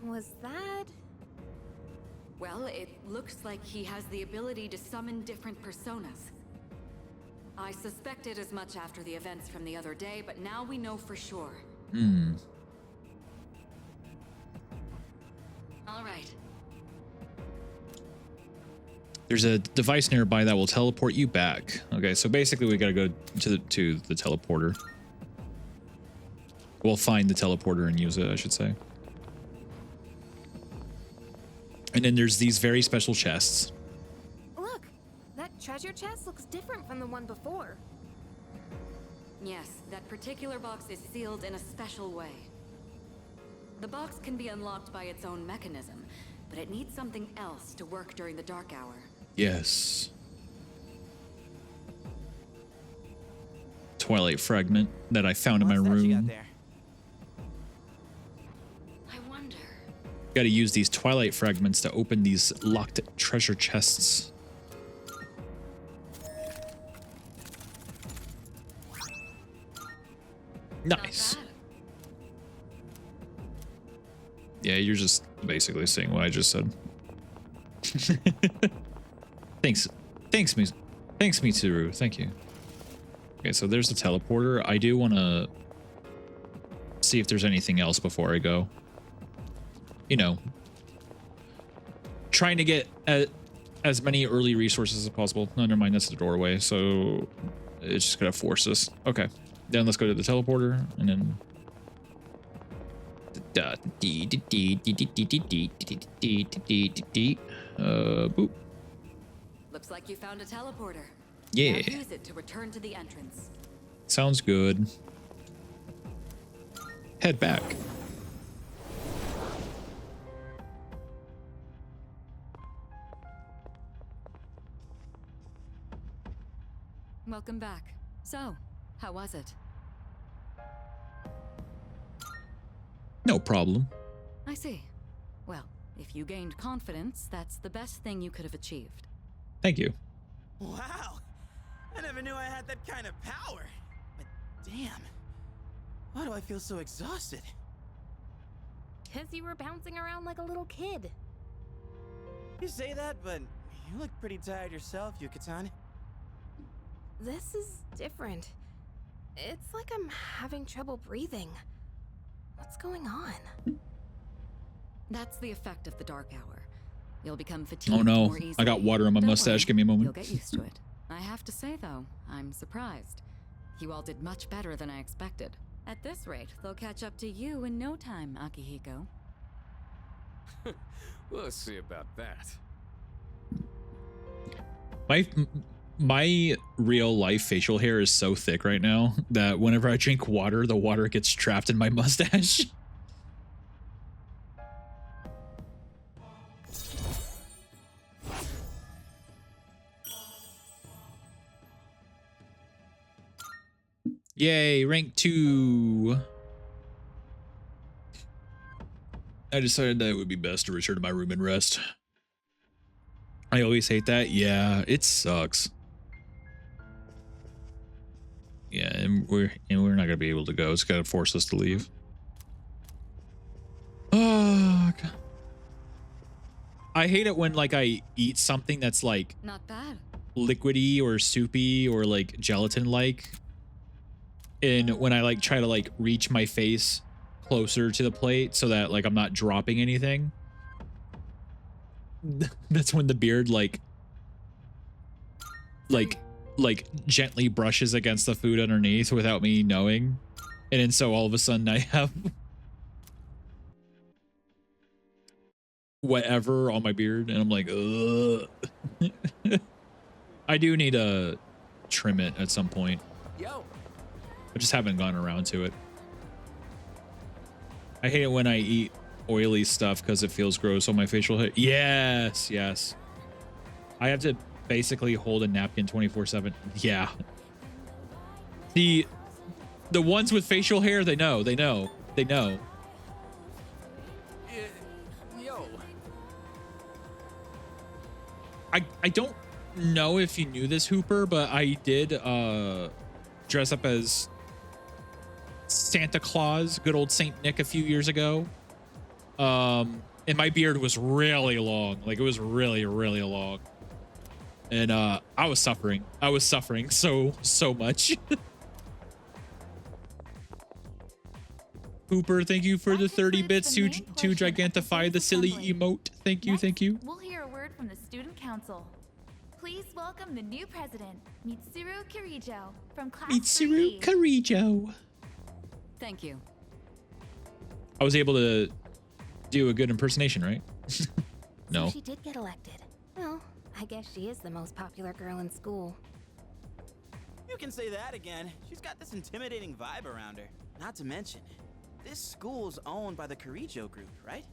Was that? Well, it looks like he has the ability to summon different personas. I suspected as much after the events from the other day, but now we know for sure. All right. There's a device nearby that will teleport you back. Okay, so basically we gotta go to the teleporter. We'll find the teleporter and use it, I should say. And then there's these very special chests. Look, that treasure chest looks different from the one before. Yes, that particular box is sealed in a special way. The box can be unlocked by its own mechanism, but it needs something else to work during the dark hour. Yes. Twilight fragment that I found in my room. I wonder. Got to use these Twilight fragments to open these locked treasure chests. Nice. Yeah, you're just basically saying what I just said. Thanks, Mitsuru. Thank you. Okay, so there's the teleporter. I do want to see if there's anything else before I go. You know, trying to get as many early resources as possible. No, never mind. That's the doorway. So it's just gonna force us. Okay, then let's go to the teleporter and then. Boop. Looks like you found a teleporter. Yeah. Now use it to return to the entrance. Sounds good. Head back. Welcome back. So, how was it? No problem. I see. Well, if you gained confidence, that's the best thing you could have achieved. Thank you. Wow! I never knew I had that kind of power. But damn, why do I feel so exhausted? Because you were bouncing around like a little kid. You say that, but you look pretty tired yourself, Yucatan. This is different. It's like I'm having trouble breathing. What's going on? That's the effect of the dark hour. You'll become fatigued Oh no, more easily. I got water on my Don't mustache. worry, Give me a moment. You'll get used to it. I have to say, though, I'm surprised. You all did much better than I expected. At this rate, they'll catch up to you in no time, Akihiko. We'll see about that. My real life facial hair is so thick right now that whenever I drink water, the water gets trapped in my mustache. Yay, rank 2. I decided that it would be best to return to my room and rest. I always hate that. Yeah, it sucks. Yeah, and we're not gonna be able to go. It's gonna force us to leave. Oh, God. I hate it when like I eat something that's like Not bad. liquidy or soupy or like gelatin like, and when I like try to like reach my face closer to the plate so that like I'm not dropping anything, that's when the beard like gently brushes against the food underneath without me knowing, and then so all of a sudden I have whatever on my beard and I'm like, ugh. I do need to trim it at some point. Yo. I just haven't gotten around to it. I hate it when I eat oily stuff because it feels gross on my facial hair. Yes, yes. I have to basically hold a napkin 24/7. Yeah. The ones with facial hair, they know. Yo. I don't know if you knew this, Hooper, but I did dress up as Santa Claus, good old Saint Nick, a few years ago. And my beard was really long. Like it was really, really long. And I was suffering. I was suffering so much. Hooper, thank you for the 30 bits to gigantify the silly emote. Thank you, thank you. We'll hear a word from the student council. Please welcome the new president, Mitsuru Kirijo, from class Mitsuru 3E. Kirijo. Thank you. I was able to do a good impersonation, right? No. So she did get elected. Well, I guess she is the most popular girl in school. You can say that again. She's got this intimidating vibe around her. Not to mention, this school's owned by the Kirijo group, right?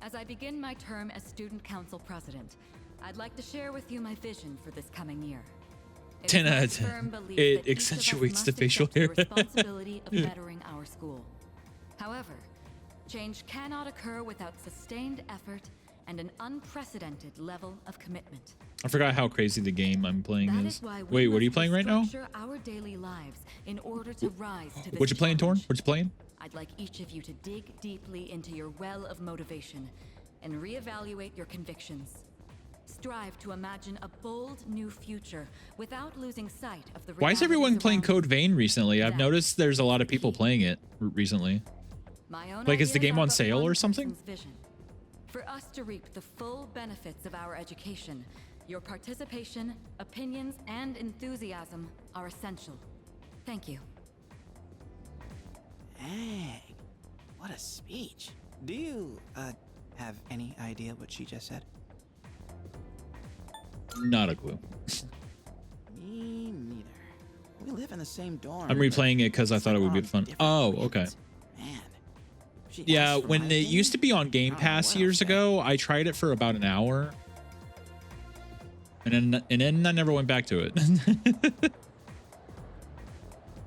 As I begin my term as student council president, I'd like to share with you my vision for this coming year. 10 out of 10. It accentuates the facial hair. The responsibility of bettering our school. However, change cannot occur without sustained effort and an unprecedented level of commitment. I forgot how crazy the game I'm playing That is. is why we Wait, what are you must playing right now? restructure our daily lives in order to rise to this What you playing, Torn? challenge. What you playing? I'd like each of you to dig deeply into your well of motivation and reevaluate your convictions. Strive to imagine a bold new future without losing sight of the Why is everyone realities playing around Code Vein recently? I've That noticed there's a lot of people playing it recently. My own Like, is the ideas game are on but sale one or something? person's vision. For us to reap the full benefits of our education, your participation, opinions, and enthusiasm are essential. Thank you. Dang, what a speech. Do you, have any idea what she just said? Not a clue. Me neither. We live in the same dorm. I'm replaying it because I thought it would be fun. Oh, okay. Yeah, when it used to be on Game Pass years ago, I tried it for about an hour. And then I never went back to it.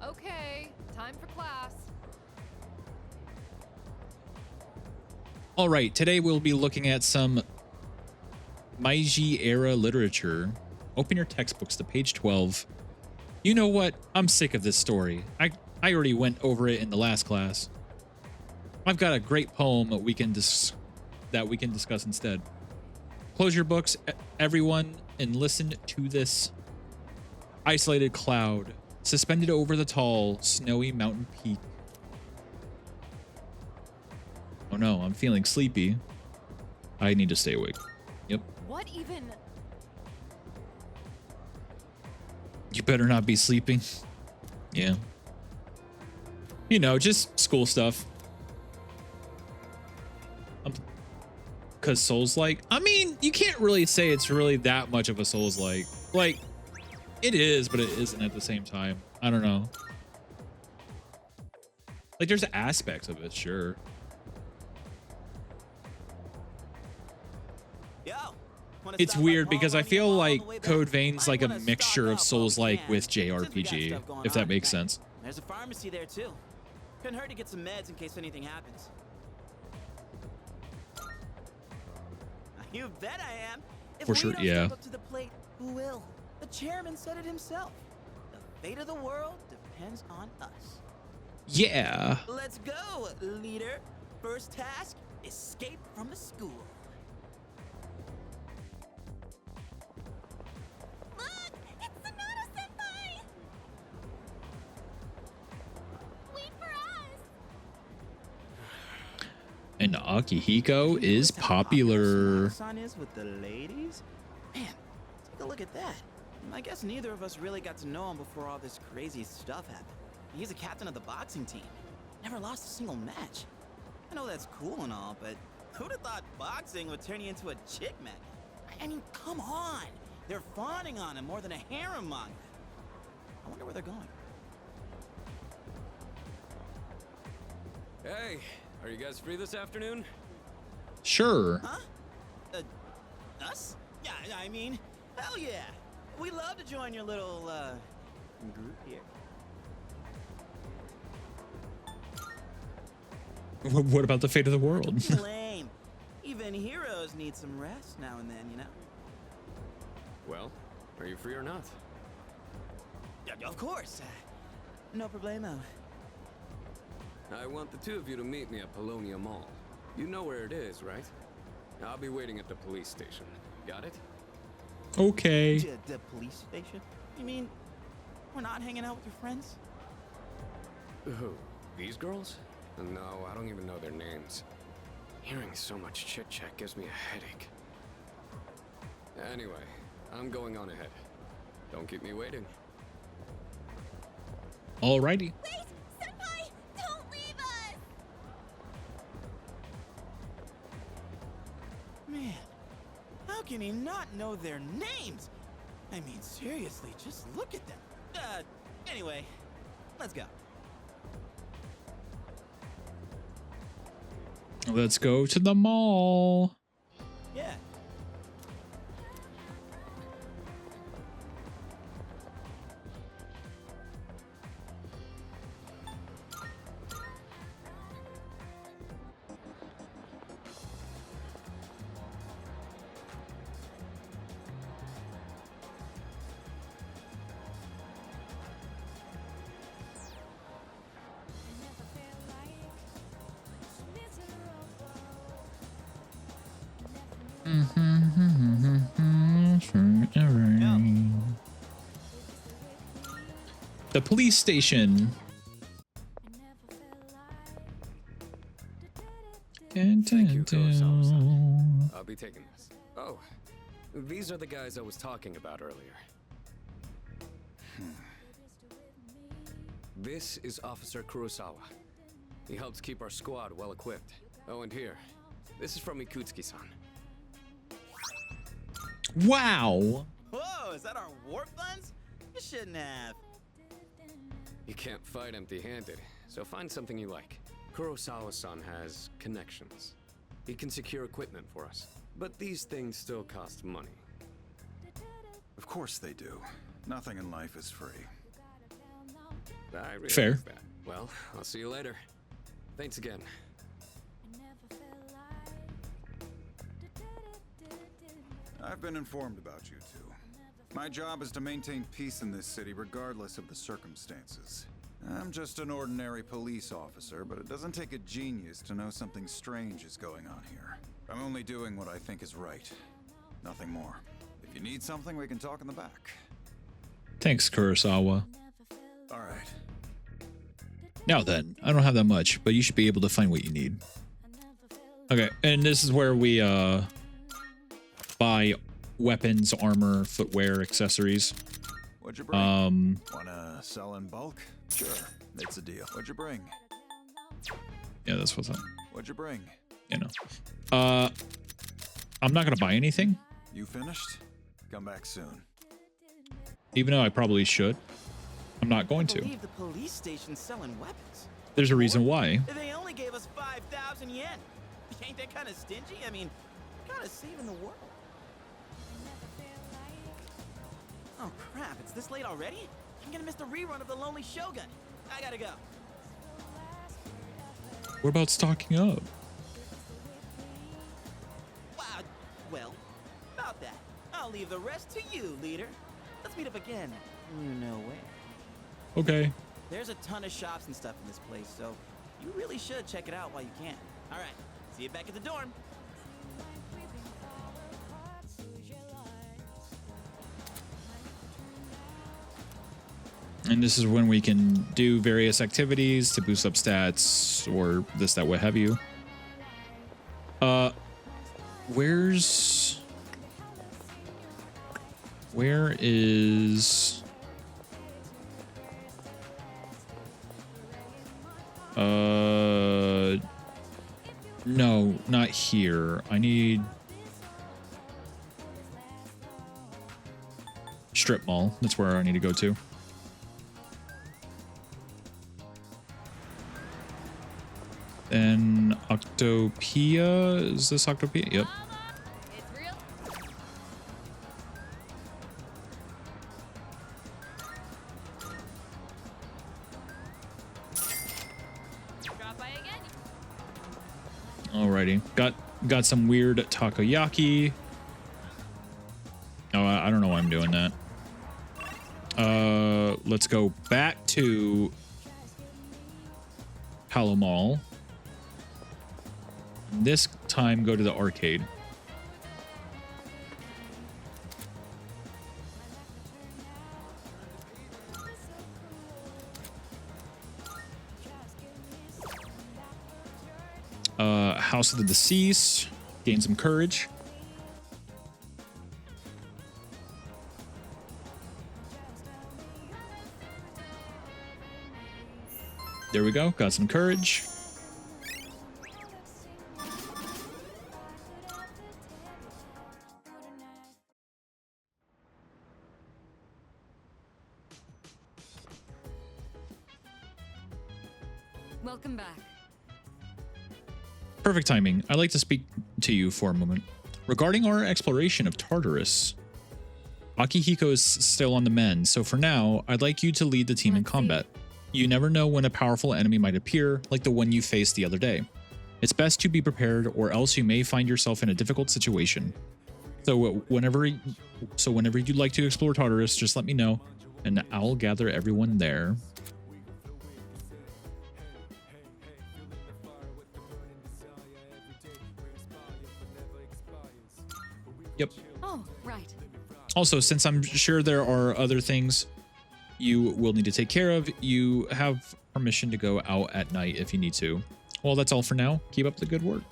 Okay, time for class. All right, today we'll be looking at some Meiji era literature. Open your textbooks to page 12. You know what? I'm sick of this story. I already went over it in the last class. I've got a great poem that we can discuss instead. Close your books, everyone, and listen to this. Isolated cloud. Suspended over the tall, snowy mountain peak. Oh no, I'm feeling sleepy. I need to stay awake. Yep. What even? You better not be sleeping. Yeah. You know, just school stuff. Because Souls-like, I mean, you can't really say it's really that much of a Souls-like. Like, it is, but it isn't at the same time. I don't know. Like, there's aspects of it, sure. It's weird because I feel like Code Vein's like a mixture of Souls-like with JRPG, if that makes sense. There's a pharmacy there too. Couldn't hurt to get some meds in case anything happens. You bet I am. If For sure, we don't yeah. step up to the plate, who will? The chairman said it himself. The fate of the world depends on us. Yeah. Let's go, leader. First task, escape from the school. Look! It's Sonata-senpai! Wait for us! And Akihiko is popular. Son is with the ladies? Man, take a look at that. I guess neither of us really got to know him before all this crazy stuff happened. He's a captain of the boxing team. Never lost a single match. I know that's cool and all, but who'd have thought boxing would turn you into a chick magnet? I mean, come on. They're fawning on him more than a harem manga. I wonder where they're going. Hey, are you guys free this afternoon? Sure. Huh? Us? Yeah, I mean, hell yeah. We'd love to join your little, group here. What about the fate of the world? Lame. Even heroes need some rest now and then, you know? Well, are you free or not? Yeah, of course. No problemo. I want the two of you to meet me at Polonia Mall. You know where it is, right? I'll be waiting at the police station. Got it? Okay. The police station? You mean we're not hanging out with your friends? Who? These girls? No, I don't even know their names. Hearing so much chit-chat gives me a headache. Anyway, I'm going on ahead. Don't keep me waiting. Alrighty. Wait! Senpai! Don't leave us! Man, how can he not know their names? I mean, seriously, just look at them. Anyway, let's go. Let's go to the mall. Yeah. The police station. Thank you, Kurosawa-san. I'll be taking this. Oh, these are the guys I was talking about earlier. This is Officer Kurosawa. He helps keep our squad well equipped. Oh, and here, this is from Ikutsuki-san. Wow. Whoa, is that our war funds? You shouldn't have. You can't fight empty-handed, so find something you like. Kurosawa-san has connections. He can secure equipment for us. But these things still cost money. Of course they do. Nothing in life is free. I realize Fair. that. Well, I'll see you later. Thanks again. I've been informed about you two. My job is to maintain peace in this city regardless of the circumstances. I'm just an ordinary police officer, but it doesn't take a genius to know something strange is going on here. I'm only doing what I think is right. Nothing more. If you need something, we can talk in the back. Thanks, Kurosawa. All right. Now then, I don't have that much, but you should be able to find what you need. Okay, and this is where we buy weapons, armor, footwear, accessories. What'd you bring? Wanna sell in bulk? Sure, it's a deal. What'd you bring? Yeah, that's what's up. What'd you bring? You know. I'm not gonna buy anything. You finished? Come back soon. Even though I probably should. I'm not going to. I believe the police station's selling weapons. There's a reason why. They only gave us 5,000 yen. Ain't that kind of stingy? I mean, kind of saving the world. Oh crap, it's this late already? I'm gonna miss the rerun of The Lonely Shogun. I gotta go. What about stocking up? Wow, well, about that. I'll leave the rest to you, leader. Let's meet up again. You know where. Okay. There's a ton of shops and stuff in this place, so you really should check it out while you can. All right, see you back at the dorm. And this is when we can do various activities to boost up stats or this, that, what have you. Where is... No, not here. I need... Strip Mall. That's where I need to go to. Then Octopia. Is this Octopia? Yep. Alrighty. Got some weird takoyaki. Oh, I don't know why I'm doing that. Let's go back to Palo Mall. This time, go to the arcade. House of the Deceased. Gain some courage. There we go. Got some courage. Welcome back. Perfect timing. I'd like to speak to you for a moment. Regarding our exploration of Tartarus, Akihiko is still on the mend, so for now, I'd like you to lead the team in combat. You never know when a powerful enemy might appear, like the one you faced the other day. It's best to be prepared, or else you may find yourself in a difficult situation. So whenever you'd like to explore Tartarus, just let me know, and I'll gather everyone there. Yep. Oh, right. Also, since I'm sure there are other things you will need to take care of, you have permission to go out at night if you need to. Well, that's all for now. Keep up the good work.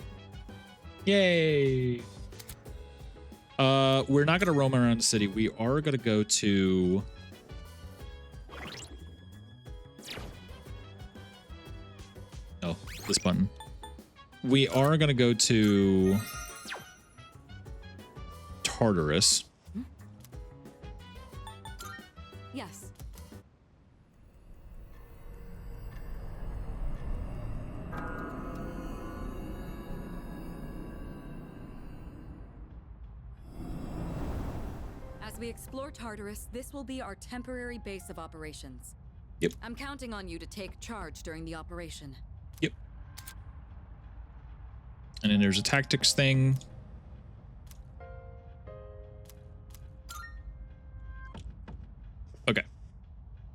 Yay. We're not going to roam around the city. We are going to go to... Oh, this button. We are going to go to Tartarus. Yes. As we explore Tartarus, this will be our temporary base of operations. Yep. I'm counting on you to take charge during the operation. Yep. And then there's a tactics thing. Okay.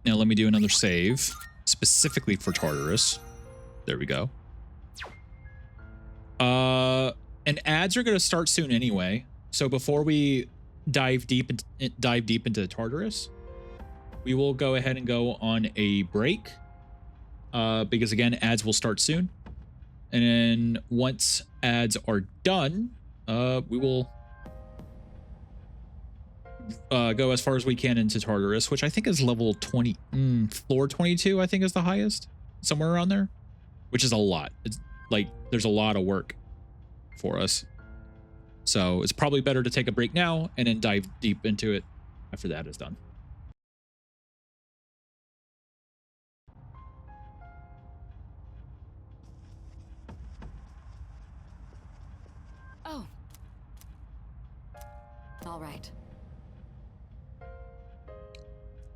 Now let me do another save, specifically for Tartarus. There we go. And ads are going to start soon anyway. So before we dive deep into Tartarus, we will go ahead and go on a break because again, ads will start soon. And then once ads are done, we will go as far as we can into Tartarus, which I think is level 20, floor 22, I think is the highest, somewhere around there, which is a lot. It's like, there's a lot of work for us. So it's probably better to take a break now and then dive deep into it after that is done. Oh. All right.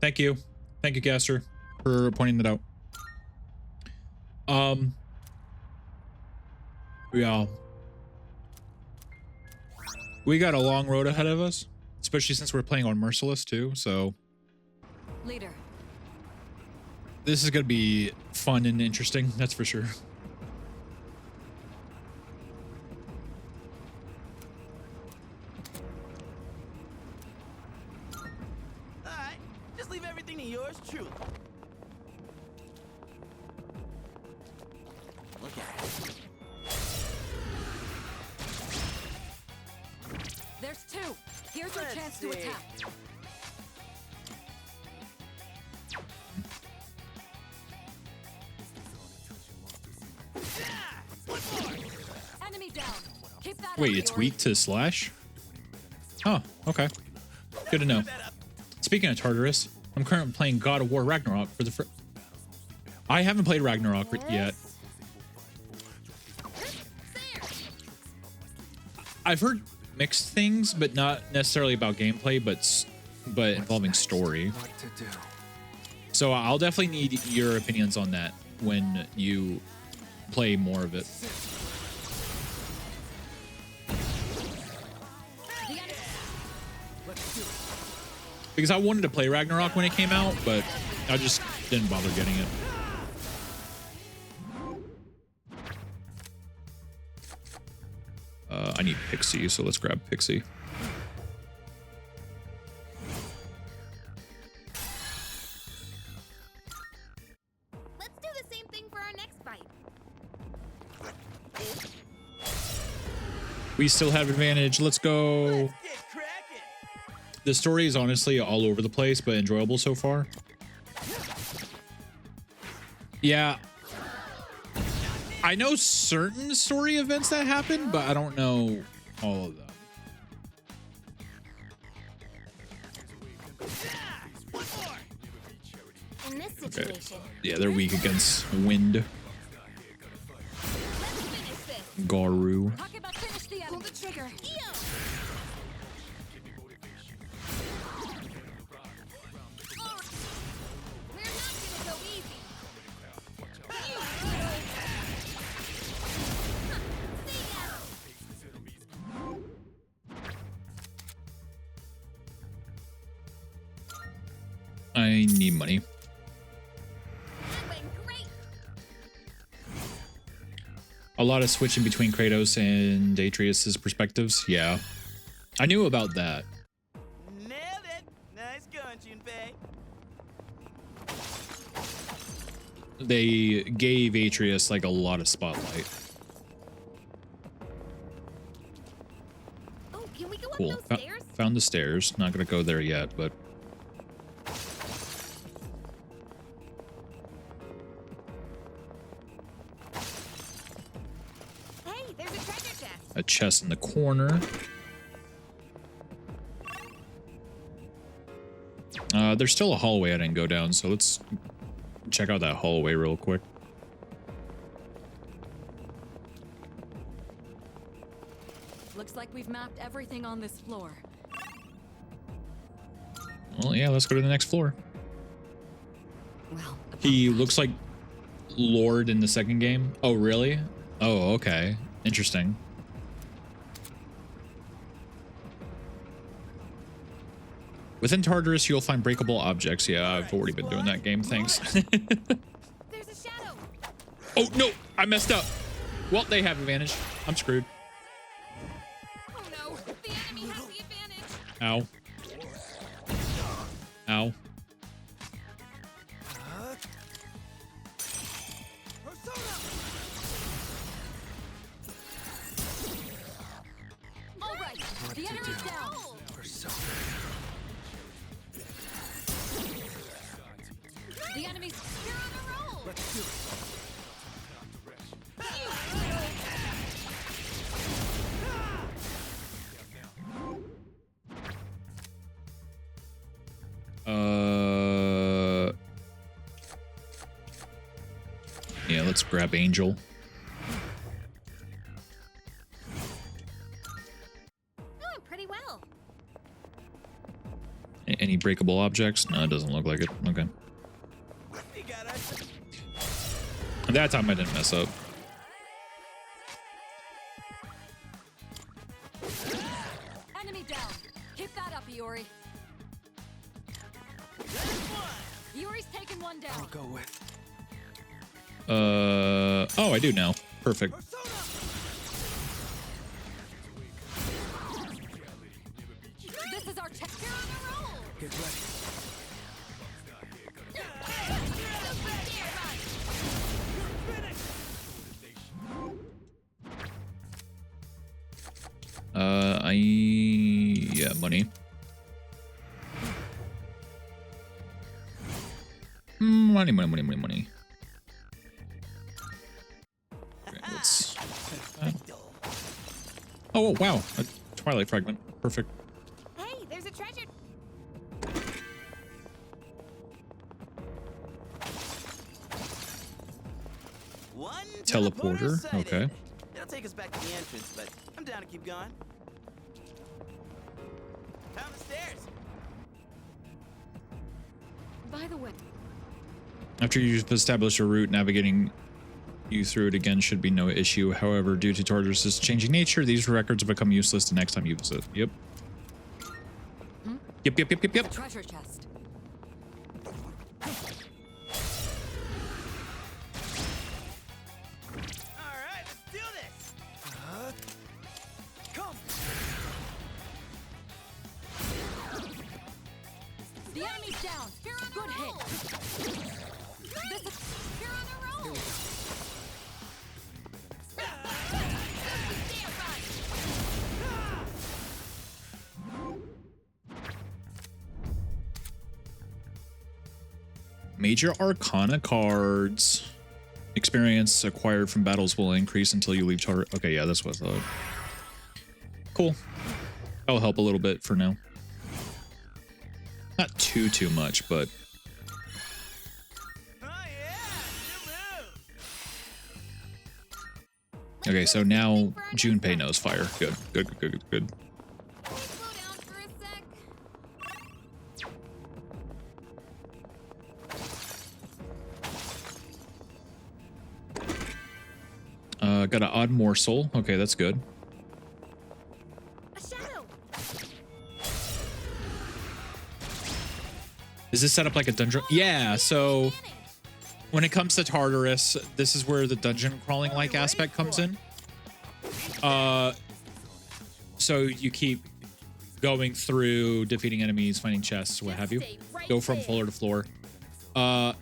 Thank you. Thank you, Gaster, for pointing that out. Yeah. We got a long road ahead of us, especially since we're playing on Merciless too, so Leader. this is going to be fun and interesting, that's for sure. Alright, just leave everything to yours truly. Look at it. There's two. Here's your chance to attack. Enemy down. Keep that Wait, up, it's Yuri. weak to slash? Oh, okay. Good to know. Speaking of Tartarus, I'm currently playing God of War Ragnarok for the I haven't played Ragnarok yet. I've heard mixed things, but not necessarily about gameplay, but involving story. So I'll definitely need your opinions on that when you play more of it. Because I wanted to play Ragnarok when it came out, but I just didn't bother getting it. I need Pixie, so let's grab Pixie. Let's do the same thing for our next fight. We still have advantage. Let's go. The story is honestly all over the place, but enjoyable so far. Yeah. I know certain story events that happen, but I don't know all of them. In this situation, Yeah, they're weak against wind. Garu. pull the trigger. We're not gonna go easy. I need money. A lot of switching between Kratos and Atreus' perspectives. Yeah. I knew about that. Nailed it. Nice going, Junpei. They gave Atreus like a lot of spotlight. Oh, can we go up Cool. those stairs? Found the stairs. Not gonna go there yet, but Hey, there's a treasure chest. a chest in the corner. There's still a hallway I didn't go down, so let's check out that hallway real quick. Looks like we've mapped everything on this floor. Well, yeah, let's go to the next floor. Well, He looks like Lord in the second game. Oh, really? Oh, okay. Interesting. Within Tartarus, you'll find breakable objects. Yeah, I've already been doing that game. Thanks. There's a shadow. Oh, no. I messed up. Well, they have advantage. I'm screwed. Oh no, the enemy has the advantage. Ow. Ow. The enemy's down. The enemy's you're on a roll. Let's do it. Yeah, let's grab Angel. Oh, pretty well. Any breakable objects? No, it doesn't look like it. Okay. That time I didn't mess up. Enemy down. Keep that up, Iori. Iori's taken one down. I'll go with. Oh, I do now. Perfect. This is our check. You're on a roll. Get ready. Yeah, money. Money. Okay, let's. Oh, wow. A Twilight fragment. Perfect. Hey, there's a treasure. One Teleporter. sighted. Okay. It'll take us back to the entrance, but I'm down to keep going. Down the stairs. By the way, After you've established a route, navigating you through it again should be no issue. However, due to Tartarus' changing nature, these records become useless the next time you visit. Yep. Yep. treasure chest. All right, let's do this. Come. The enemy's down. You're on good hit. This is you're on a roll. Major Arcana cards. Experience acquired from battles will increase until you leave Tartarus. Okay, yeah, that's what I thought. Cool. That'll help a little bit for now. Not too much, but. Okay, so now Junpei knows fire. Good. Got an odd morsel. Okay, that's good. A shadow. Is this set up like a dungeon? Yeah, so when it comes to Tartarus, this is where the dungeon crawling like aspect comes in. So you keep going through, defeating enemies, finding chests, what have you. Go from floor to floor. And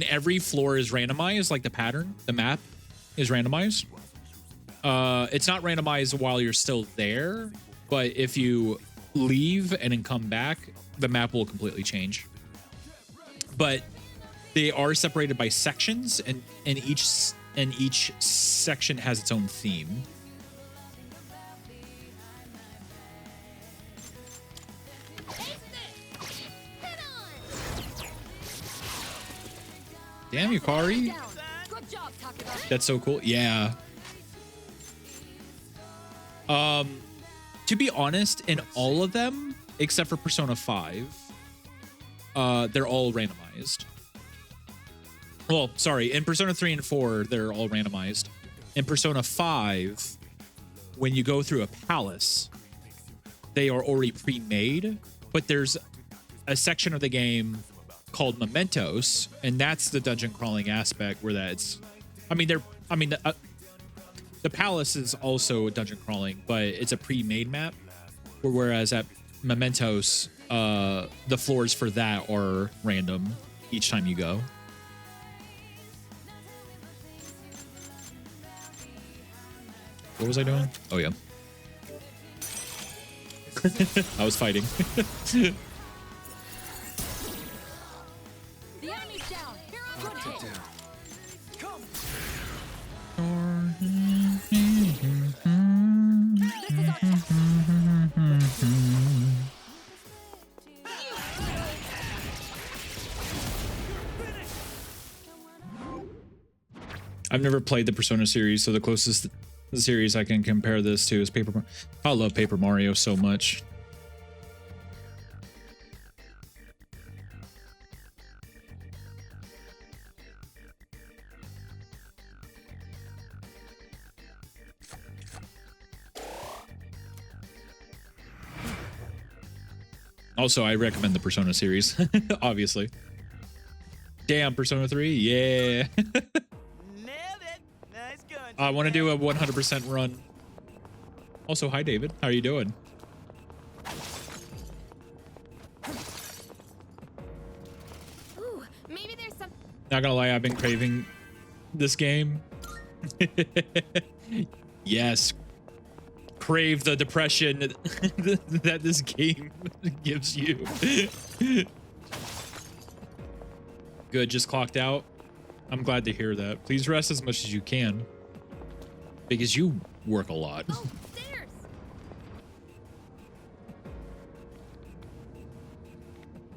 every floor is randomized, like the pattern, the map is randomized. It's not randomized while you're still there, but if you leave and then come back, the map will completely change. But they are separated by sections, and each section has its own theme. Damn, Yukari. Good job, Takeda. That's so cool. Yeah. To be honest, in all of them, except for Persona 5, they're all randomized. Well, sorry, in Persona 3 and 4, they're all randomized. In Persona 5, when you go through a palace, they are already pre-made, but there's a section of the game called Mementos, and that's the dungeon crawling aspect where that's, the palace is also dungeon crawling, but it's a pre-made map, whereas at Mementos, the floors for that are random each time you go. What was I doing? Oh, yeah. I was fighting. The enemy's down. Here on good hit. Come. This is our chance. I've never played the Persona series, so the closest series I can compare this to is Paper Mario. I love Paper Mario so much. Also, I recommend the Persona series, obviously. Damn, Persona 3, yeah. I want to do a 100% run. Also, hi, David. How are you doing? Ooh, maybe there's some. Not gonna lie, I've been craving this game. Yes. Crave the depression that this game gives you. Good, just clocked out. I'm glad to hear that. Please rest as much as you can, because you work a lot. Oh, stairs.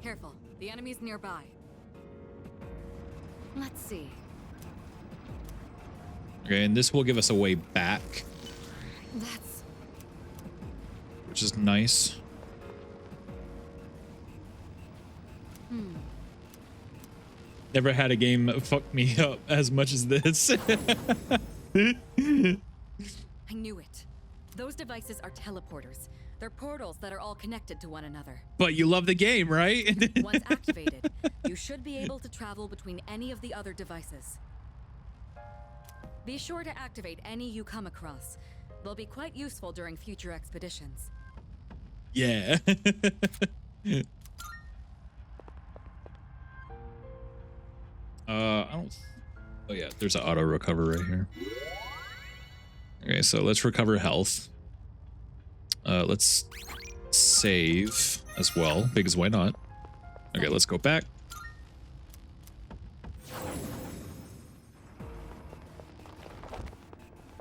Careful. The enemy's nearby. Let's see. Okay, and this will give us a way back, That's which is nice. Never had a game fuck me up as much as this. I knew it. Those devices are teleporters. They're portals that are all connected to one another. But you love the game, right? Once activated, you should be able to travel between any of the other devices. Be sure to activate any you come across. They'll be quite useful during future expeditions. Yeah. I don't. Oh yeah, there's an auto recover right here. Okay, so let's recover health. Let's save as well, because why not? Okay, let's go back.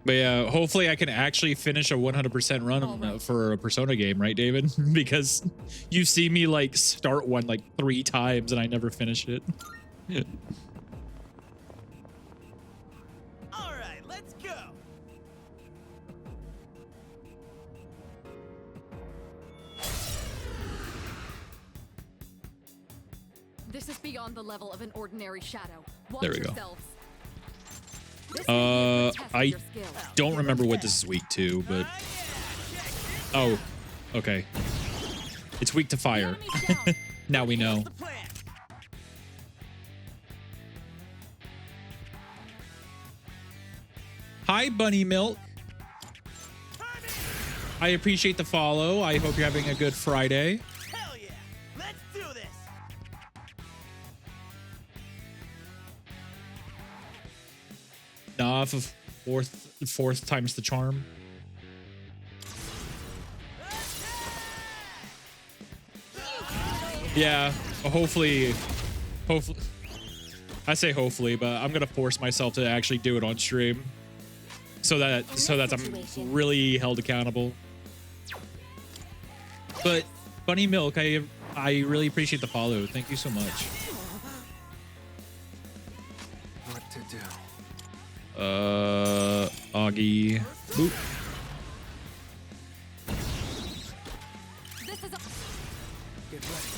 But yeah, hopefully I can actually finish a 100% run for a Persona game, right, David? Because you see me like start one like 3 times and I never finish it. All right, let's go. This is beyond the level of an ordinary shadow. Watch There we go. yourselves. This may be a good test of I your skill. don't remember what this is weak to, but oh, okay. It's weak to fire. Now we know. Hi, Bunny Milk. I appreciate the follow. I hope you're having a good Friday. Hell yeah, let's do this. Nah, for fourth time's the charm. Yeah, hopefully, I say hopefully, but I'm gonna force myself to actually do it on stream, so that I'm really held accountable. But Bunny Milk, I really appreciate the follow. Thank you so much. What to do? Augie. Boop. This is a Get ready.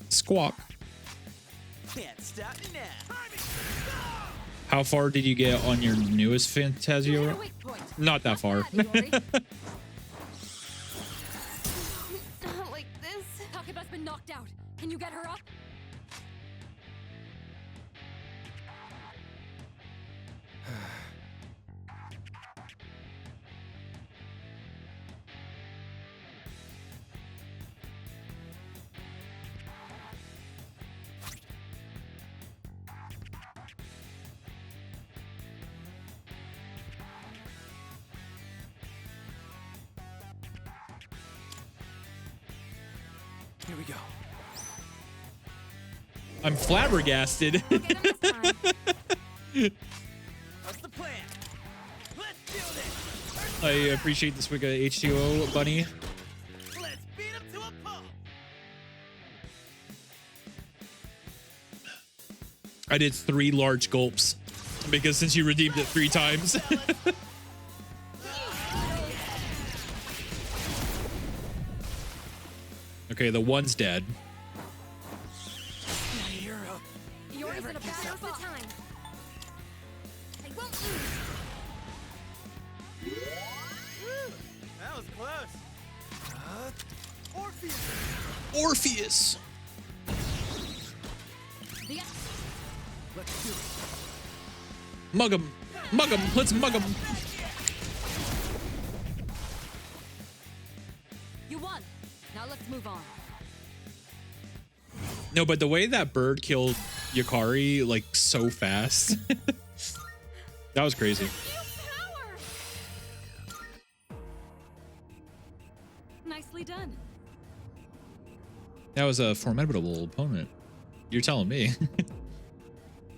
Squawk. Can't stop me now. How far did you get on your newest Fantasio? Not that far. Not like this. Takeba's been knocked out. Can you get her up? Here we go. I'm flabbergasted. What's the plan? Let's do this. I appreciate this week of H2O, bunny. Let's beat him to a pulp. I did 3 large gulps because since you redeemed it 3 times. Okay, the one's dead. Yours in a battle for time. I won't lose. That was close. Orpheus. Orpheus. Let's do it. Mug him. Mug him. Let's mug him. You won. Now let's move on. No, but the way that bird killed Yukari like so fast. That was crazy. Nicely done. That was a formidable opponent. You're telling me.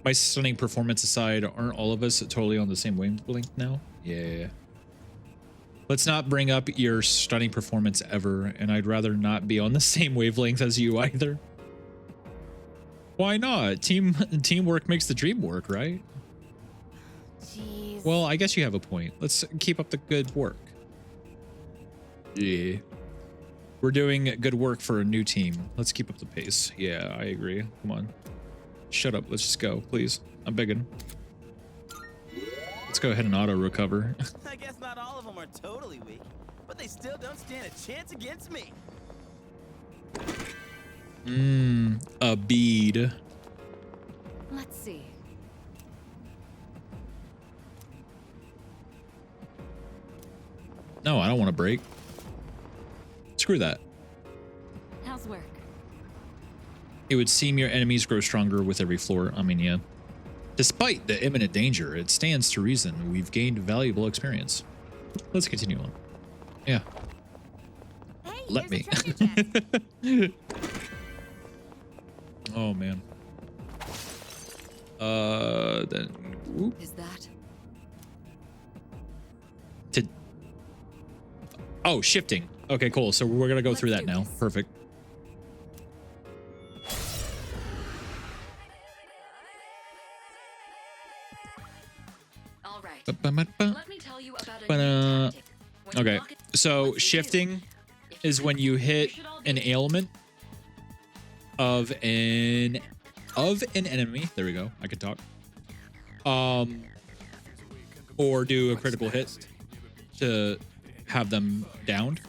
My stunning performance aside, aren't all of us totally on the same wavelength now? Yeah. Let's not bring up your stunning performance ever, and I'd rather not be on the same wavelength as you either. Why not? Teamwork makes the dream work, right? Jeez. Well, I guess you have a point. Let's keep up the good work. Yeah. We're doing good work for a new team. Let's keep up the pace. Yeah, I agree. Come on. Shut up. Let's just go, please. I'm begging. Let's go ahead and auto recover. I guess not all of them are totally weak, but they still don't stand a chance against me. A bead. Let's see. No, I don't want to break. Screw that. How's work? It would seem your enemies grow stronger with every floor. I mean, yeah. Despite the imminent danger, it stands to reason we've gained valuable experience. Let's continue on. Yeah. Hey, Let me. Oh man. Then whoop. Is that? Oh, shifting. Okay, cool. So we're gonna go through that now. Perfect. All right. Let me tell you about a new tactic. When you Okay, lock it- so what you shifting is when you hit an ailment of an enemy. There we go. I can talk. Or do a critical hit to have them downed.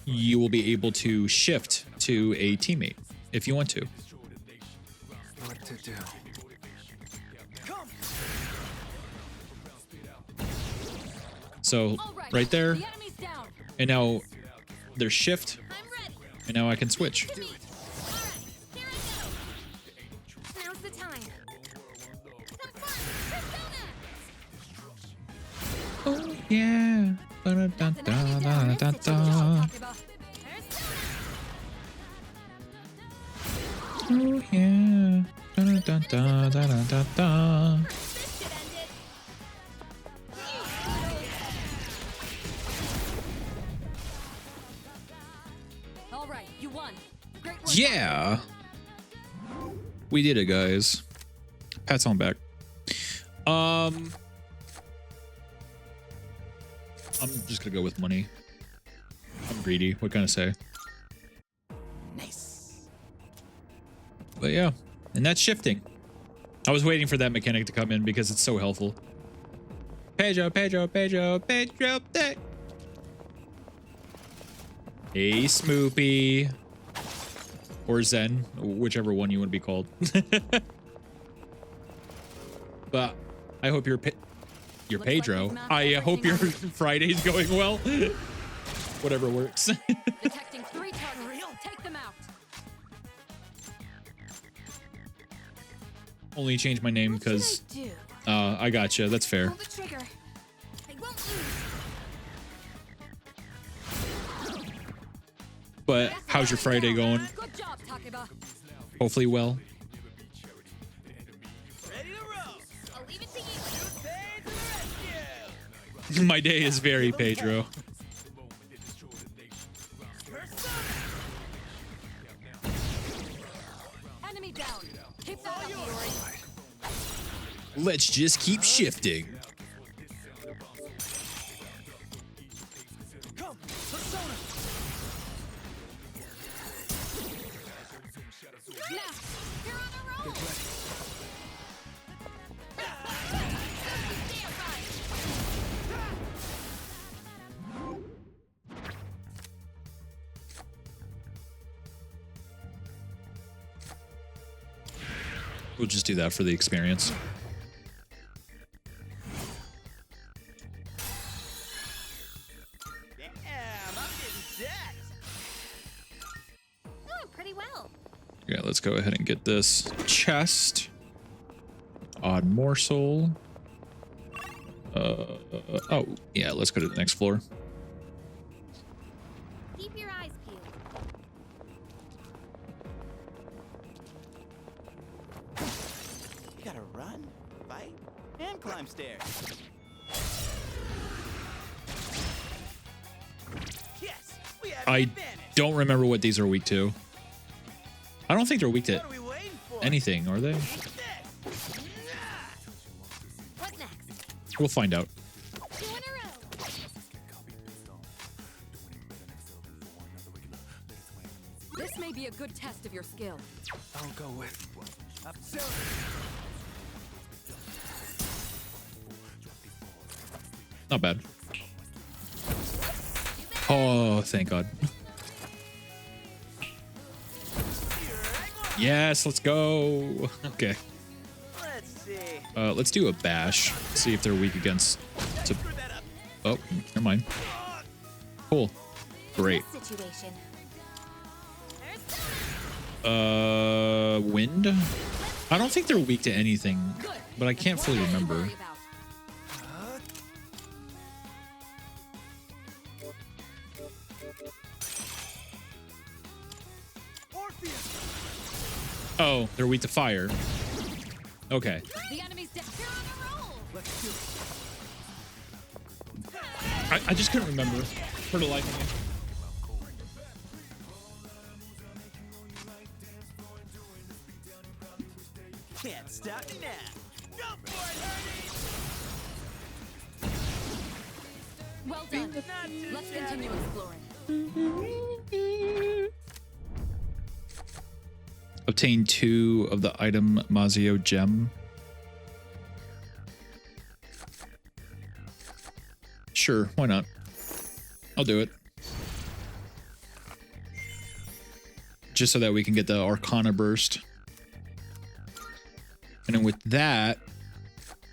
You will be able to shift to a teammate if you want to. What to do? So right there, and now there's shift, and now I can switch. Now's the time. Oh yeah. Ba-da-da-da-da-da-da. Oh yeah. Da-da-da-da-da-da-da. All right, you won. Great work. Yeah. We did it, guys. Pats on back. I'm just gonna go with money. I'm greedy. What can I say? Nice. But yeah, and that's shifting. I was waiting for that mechanic to come in because it's so helpful. Pedro. Hey, Smoopy. Or Zen, whichever one you want to be called. But I hope you're Pedro. I hope your Friday's going well. Whatever works. Detecting 3 targets. Take them out. Only change my name because I gotcha. That's fair. Pull the trigger. I won't lose. But how's your Friday going? Good job, Takeba. Hopefully well. I'll leave it to you. My day is very Pedro. Enemy down. Keep that up, Iori. Let's just keep shifting. Come, Persona. Now, you're on a roll. We'll just do that for the experience. Doing pretty well. Yeah, let's go ahead and get this chest. Odd morsel. Oh, yeah, let's go to the next floor. Keep your eyes peeled. You gotta run, fight, and climb stairs. Yes, we have I an advantage. don't remember what these are weak to. I don't think they're weak to What are we waiting for? anything, are they? What next? We'll find out. 2 in a row. This may be a good test of your skill. I'll go with Not bad. Oh, thank God. Yes, let's go. Okay. Let's see. Let's do a bash. See if they're weak against. Oh, never mind. Cool. Great. Situation. Wind? I don't think they're weak to anything, but I can't fully remember. Oh, they're weak to fire. Okay. The enemy's dead. You're on a roll. Let's do it. I just couldn't remember for the life of me. Can't stop me now. Go for it, Herbie! Well done. Let's continue exploring. Obtain 2 of the item Mazio gem. Sure, why not? I'll do it. Just so that we can get the Arcana burst. And then with that,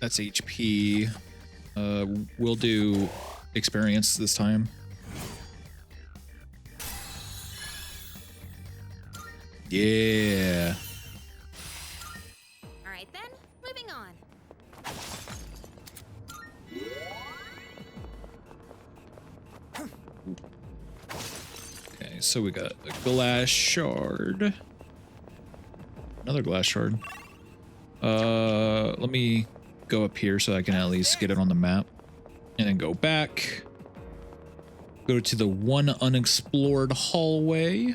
that's HP. We'll do experience this time. Yeah. All right then, moving on. Okay, so we got a glass shard. Another glass shard. Let me go up here so I can at least get it on the map. And then go back. Go to the one unexplored hallway.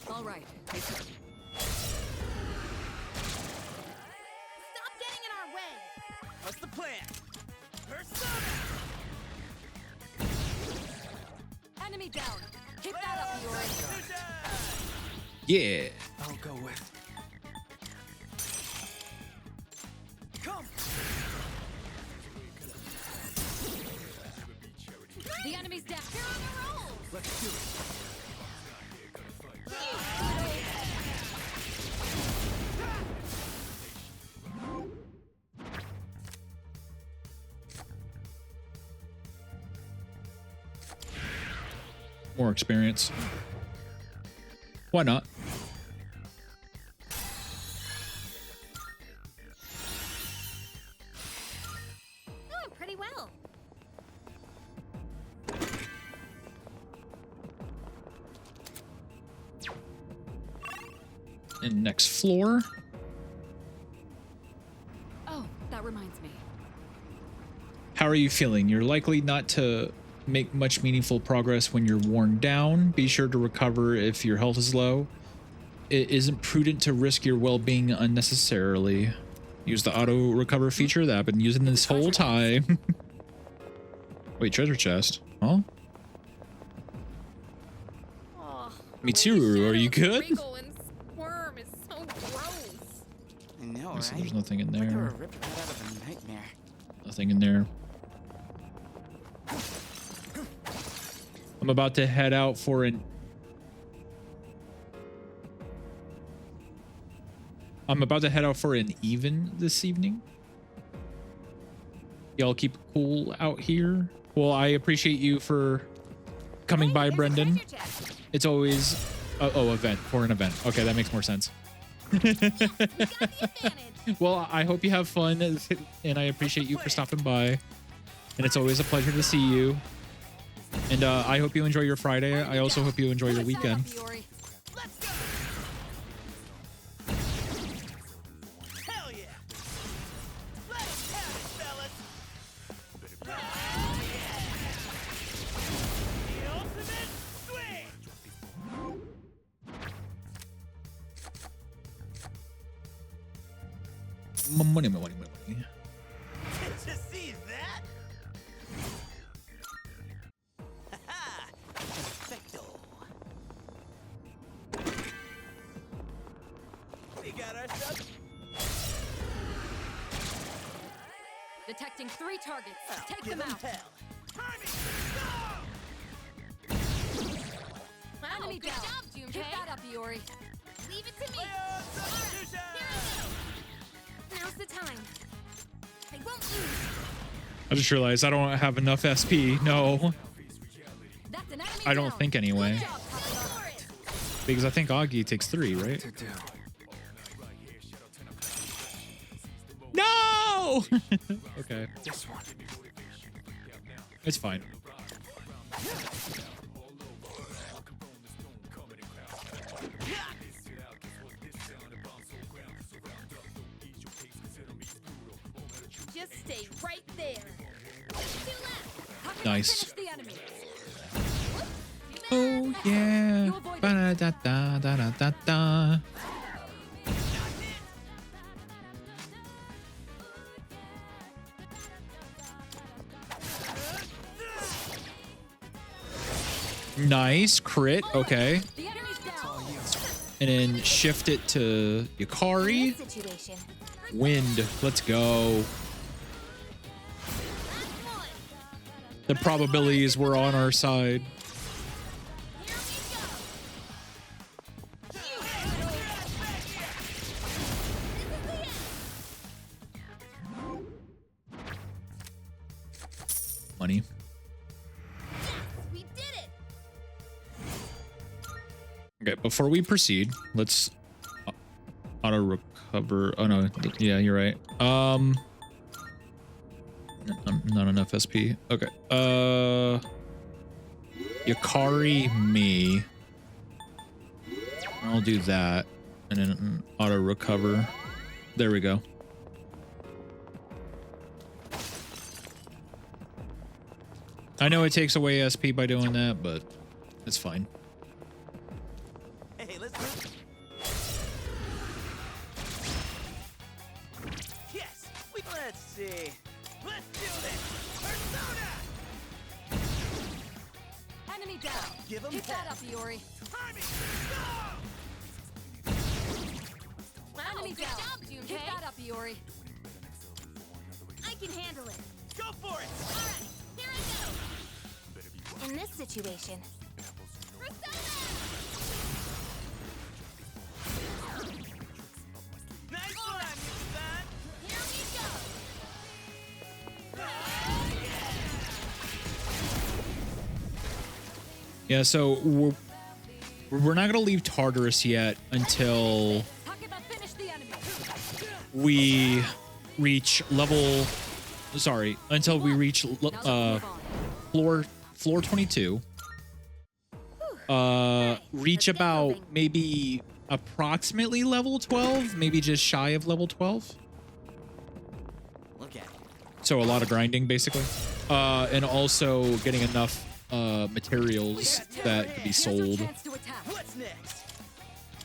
All right. Stop getting in our way. What's the plan? Enemy down. Keep that up, Iori. Yeah. I'll go with. Come. The enemy's dead. You're on a roll. Let's do it. More experience. Why not? Doing pretty well. And next floor. Oh, that reminds me. How are you feeling? You're likely not to make much meaningful progress when you're worn down. Be sure to recover if your health is low. It isn't prudent to risk your well-being unnecessarily. Use the auto recover feature that I've been using this whole time. Wait, treasure chest? Huh? Oh, Mitsuru, are you good? wriggle and squirm is so gross. I know, Let's see, right? there's nothing in Like they were there. ripped right out of a nightmare. Nothing in there. I'm about to head out for an... I'm about to head out for an even this evening. Y'all keep it cool out here. Well, I appreciate you for coming by, Brendan. It's always... event. For an event. Okay, that makes more sense. Well, I hope you have fun, and I appreciate you for stopping by. And it's always a pleasure to see you. And I hope you enjoy your Friday. I also hope you enjoy your weekend. Hell yeah! Let us have it, fellas! The ultimate swing! Money. Did you see that? Haha! Perfecto! We got ourselves. Detecting 3 targets. Take Give them 'em out. hell. Wow, Enemy good down. job, Junpei. Keep that up, Iori. Leave it to me. Substitution! Now's the time. I won't lose. I just realized I don't have enough SP. No. That's an enemy I don't down. think anyway. Good job, Kakarot. Because I think Augie takes 3, right? No! Okay. It's fine. Just stay right there. 2 left. Nice. Finish the enemy. Oh yeah. Ba-da-da-da-da-da-da. Nice crit. Okay. The enemy's down. And then shift it to Yukari. Situation. Wind. Let's go. The probabilities were on our side. Money. We did it. Okay, before we proceed, let's auto recover. Oh no, yeah, you're right. Not enough SP. Okay. Yukari me. I'll do that and then auto recover. There we go. I know it takes away SP by doing that, but it's fine. Hey, let's Yes! Let's see. Let's do this! Persona! Enemy down. Give 'em Keep that hell. up, Iori. Timing! Wow, Enemy good down. job, Keep Junpei. that up, Iori. I can handle it. Go for it! All right, here I go. In this situation. Nice one, son! Here we go. Yeah, so we're not gonna leave Tartarus yet until Takeba, finish the enemy. we reach level. Sorry, until we reach floor 22. reach about maybe approximately level 12, maybe just shy of level 12. Look at it. So a lot of grinding, basically. And also getting enough materials that could be sold. What's next?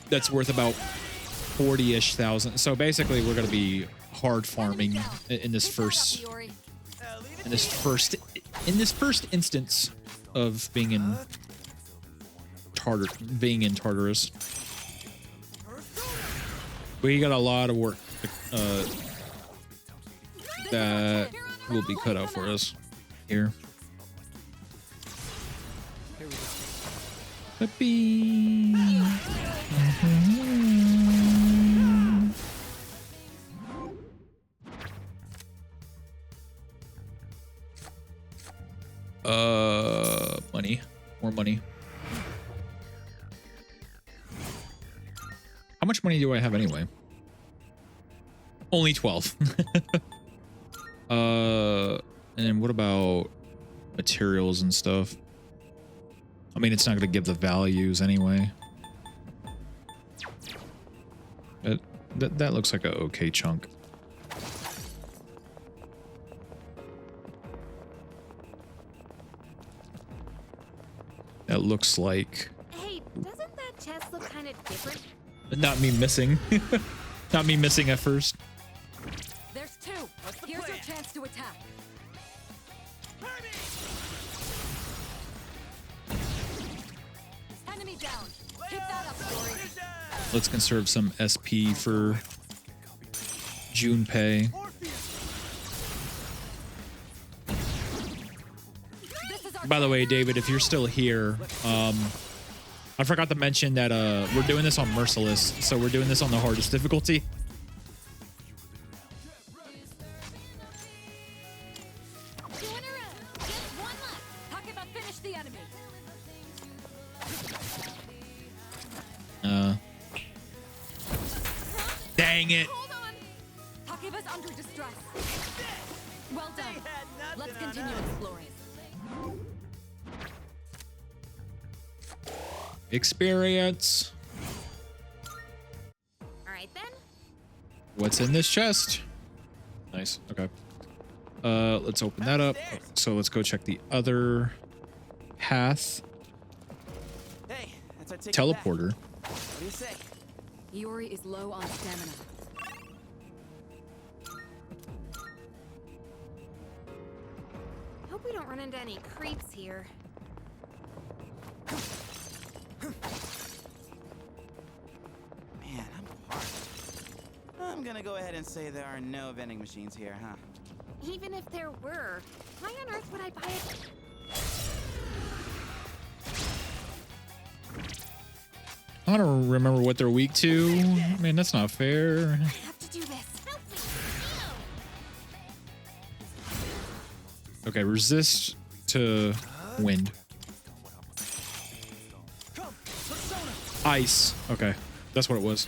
That's worth about 40-ish thousand. So basically, we're gonna be hard farming in this first instance of being in Tartarus. We got a lot of work that will be cut out for us here. Puppy. Money. More money. How much money do I have anyway? Only 12. And what about materials and stuff? I mean, it's not going to give the values anyway. That looks like a okay chunk. That looks like... Hey, doesn't that chest look kind of different? Not me missing. Not me missing at first. There's two. Here's your chance to attack. Enemy down. Keep that up, Dory. Let's conserve some SP for Junpei. By the way, David, if you're still here, I forgot to mention that we're doing this on Merciless, so we're doing this on the hardest difficulty. Dang it. Takeba's under distress. Well done. Let's continue exploring. Experience. All right then. What's in this chest? Nice. Okay. Let's open that up. So let's go check the other path. Hey, that's our ticket Teleporter. back. What do you say? Yuri is low on stamina. Hope we don't run into any creeps here. Man, I'm parched. I'm gonna go ahead and say there are no vending machines here, huh? Even if there were, why on earth would I buy it? I don't remember what they're weak to. Man, that's not fair. I have to do this. Help me. Okay, resist to wind. Ice. Okay, that's what it was.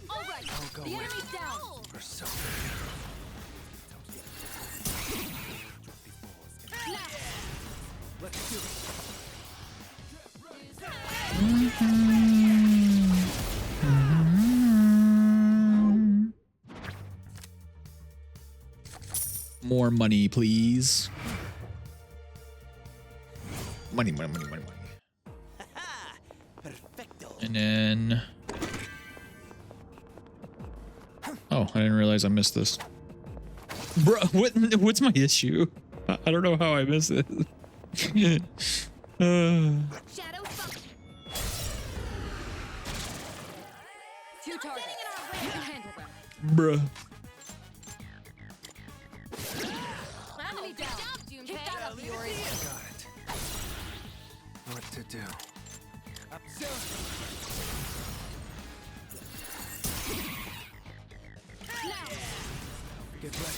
All right. The enemy's down. Let's do it. More money, please. Money, money, money, money, money. And then... Oh, I didn't realize I missed this. Bro, what's my issue? I don't know how I missed it. Two targets. You can handle them. Bruh. Enemy down. Keep that up, Yuri. Got it. What to do? Up soon. Get ready.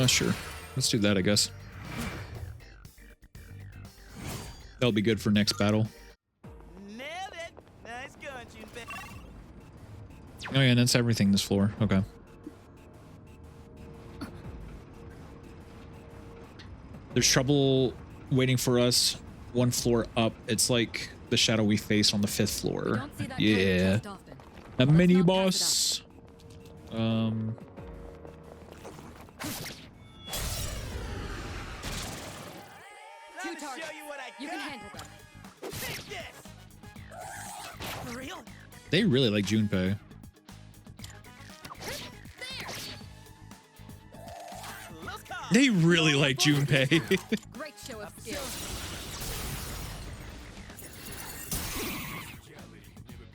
Sure. Let's do that, I guess. That'll be good for next battle. Nailed it. Nice going, Junpei. Oh yeah, and that's everything this floor. Okay. There's trouble waiting for us one floor up. It's like the shadow we face on the 5th floor. Yeah. A mini boss. Two targets. You can handle them. Take this. For real? They really like Junpei. They really like Junpei. Great show of skill.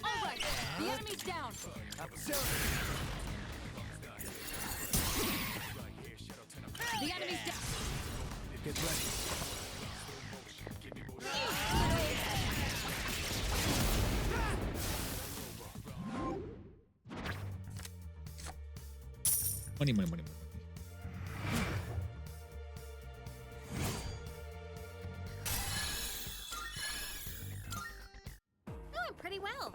All right, the enemy's down. The enemy's down. Get ready. Money, money, money, money. Doing pretty well.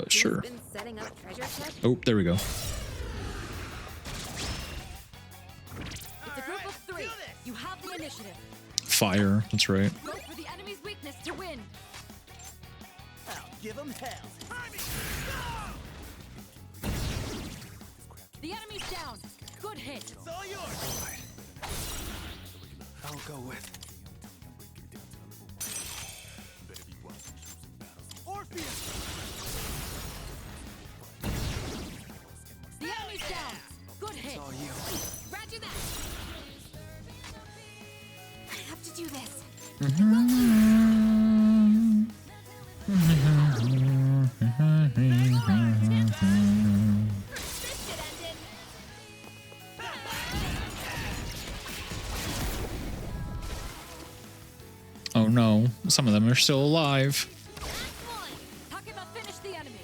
Sure. Been setting up treasure chests? Oh, there we go. It's a group of 3. You have the initiative. Fire. That's right. Go for the enemy's weakness to win. I'll give them hell. The enemy's down. Good hit. It's all yours. I'll go with Orpheus. The enemy's down. Good hit. It's all you. Roger that. I have to do this. Oh no, some of them are still alive. Takeba finished the enemy.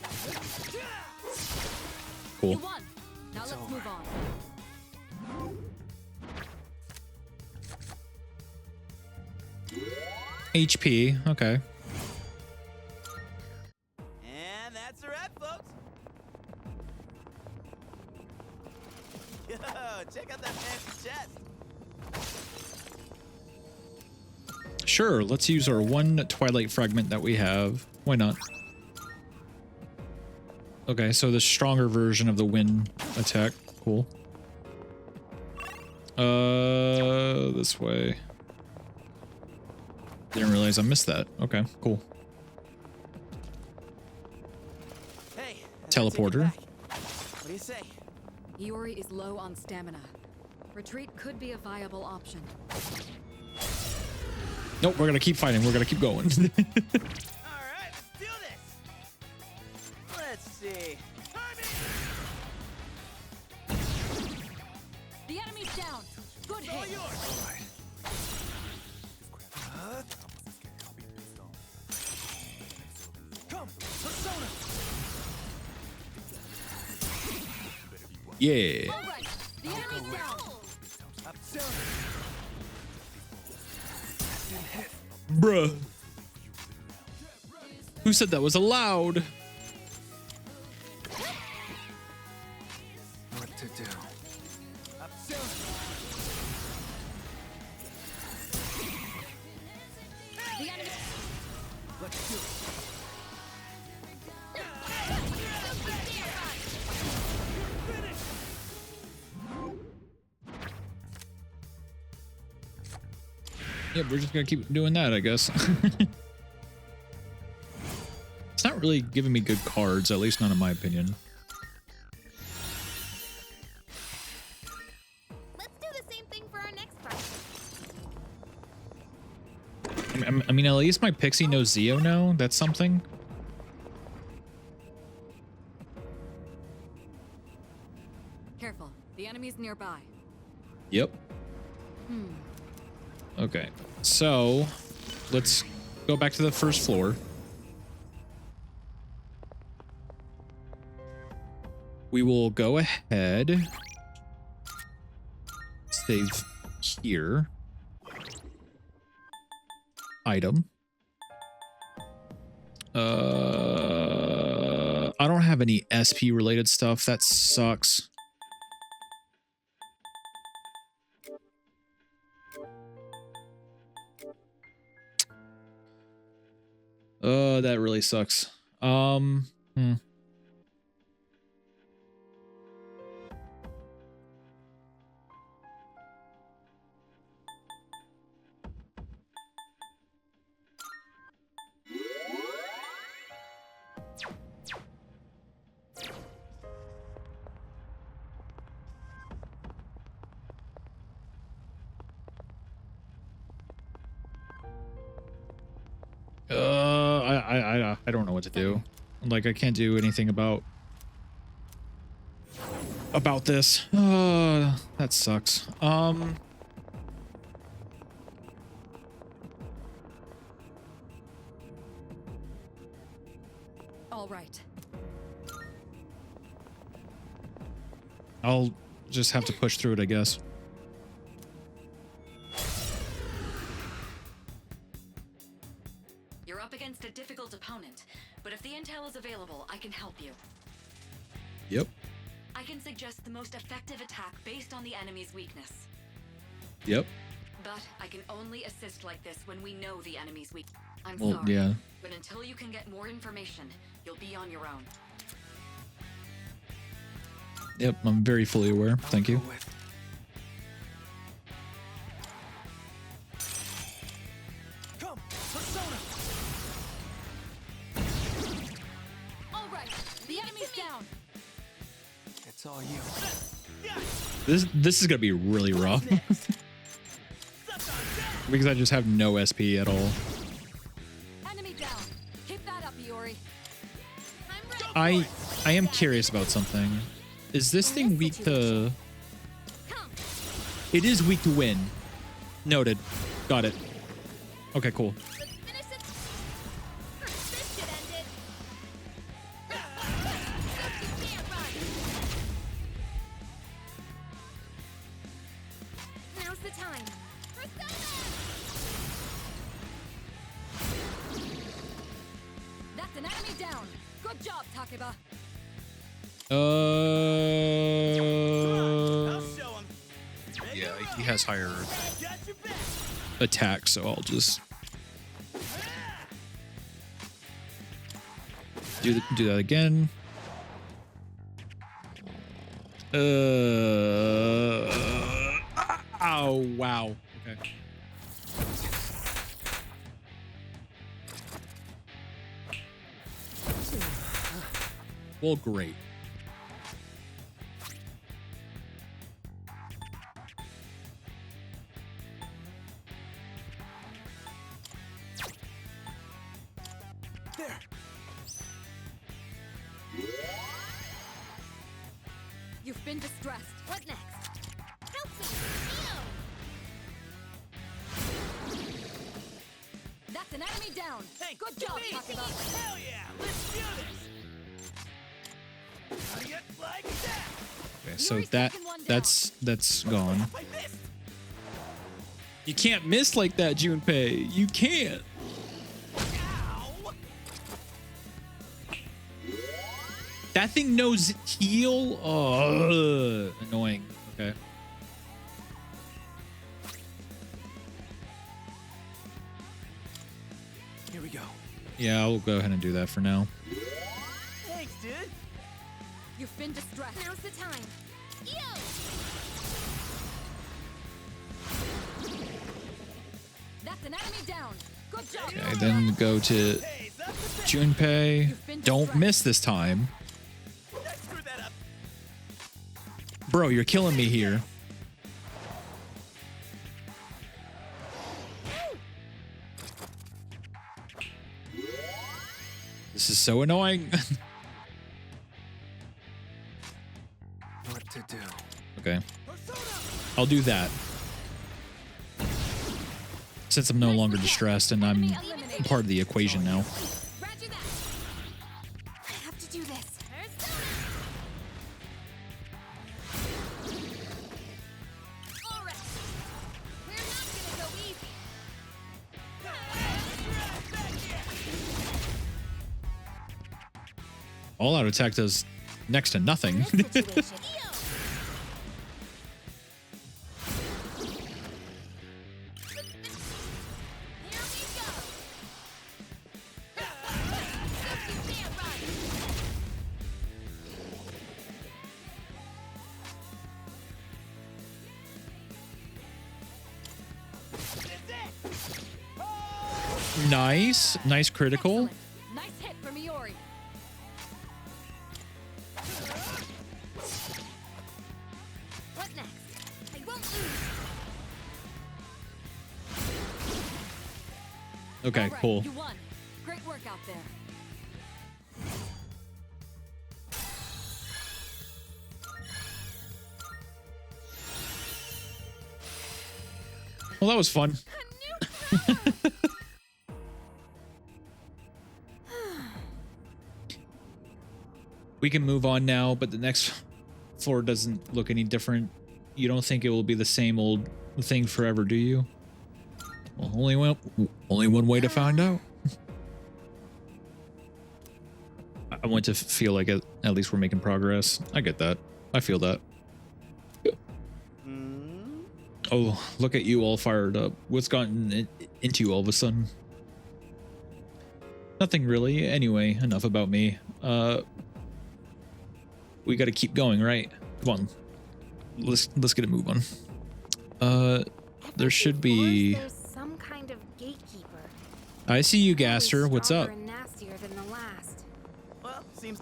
Cool. You won. Now let's move on. HP, okay. And that's a wrap, folks. Yo, check out that fancy chest. Sure, let's use our one Twilight fragment that we have. Why not? Okay, so the stronger version of the wind attack. Cool. This way. Didn't realize I missed that. Okay, cool. Hey, Teleporter. what do you say? Iori is low on stamina. Retreat could be a viable option. Nope, we're gonna keep fighting. We're gonna keep going. All right, let's do this. Let's see. The enemy's down. Good hit. Come, Persona. Yeah. All right, the enemy's down. Bruh. Who said that was allowed? What to do? The enemy. Let's do it. Yeah, we're just gonna keep doing that, I guess. It's not really giving me good cards, at least not in my opinion. Let's do the same thing for our next fight. I mean, at least my Pixie knows Zeo now. That's something. Careful. The enemy's nearby. Yep. Okay, so let's go back to the first floor. We will go ahead. Save here. Item. I don't have any SP related stuff. That sucks. That really sucks. I don't know what to do. Like, I can't do anything about this. That sucks. All right. I'll just have to push through it, I guess. You're up against a difficult opponent, but if the intel is available, I can help you. Yep. I can suggest the most effective attack based on the enemy's weakness. Yep. But I can only assist like this when we know the enemy's weak. I'm Well, sorry. yeah. But until you can get more information, you'll be on your own. Yep, I'm very fully aware. Thank you. Come, Persona. All right, the enemy's down. It's all you. This is gonna be really rough. Because I just have no SP at all. Enemy down. Keep that up, Iori. I am curious about something. Is this thing weak to... It is weak to win. Noted. Got it. Okay, cool. Now's the time. That's an enemy down. Good job, Takeba. Yeah, he has higher attack, so I'll just do that again. Oh wow. Okay. Well, great. There. You've been distressed. What next? Help me! That's an enemy down. Hey, good job, Takeba. Hell yeah! Let's do this. How do you like that? Okay, so that's gone. I missed. You can't miss like that, Junpei. You can't. Ow! That thing knows heal. Oh, annoying. Okay. Here we go. Yeah, I'll go ahead and do that for now. Thanks, dude. You've been distressed. Now's the time. Yo! That's an enemy down. Good job. Okay, then go to Junpei. Don't miss this time. I screwed that up. Bro, you're killing me here. This is so annoying. What to do? Okay. I'll do that. Since I'm no longer distressed and I'm part of the equation now. Roger that. I have to do this. All right. All out attack does next to nothing. Nice. Nice critical. Nice hit from Iori. What next? I won't lose. Okay, All right, cool. You won. Great work out there. Well, that was fun. We can move on now, but the next floor doesn't look any different. You don't think it will be the same old thing forever, do you? Well, only one way to find out. I want to feel like at least we're making progress. I get that. I feel that. Oh, look at you all fired up. What's gotten into you all of a sudden? Nothing really. Anyway, enough about me. We got to keep going, right? Come on. Let's get a move on. There should be. There's some kind of gatekeeper. I see you, Gaster. What's up? Stronger and nastier than the last. Well, seems.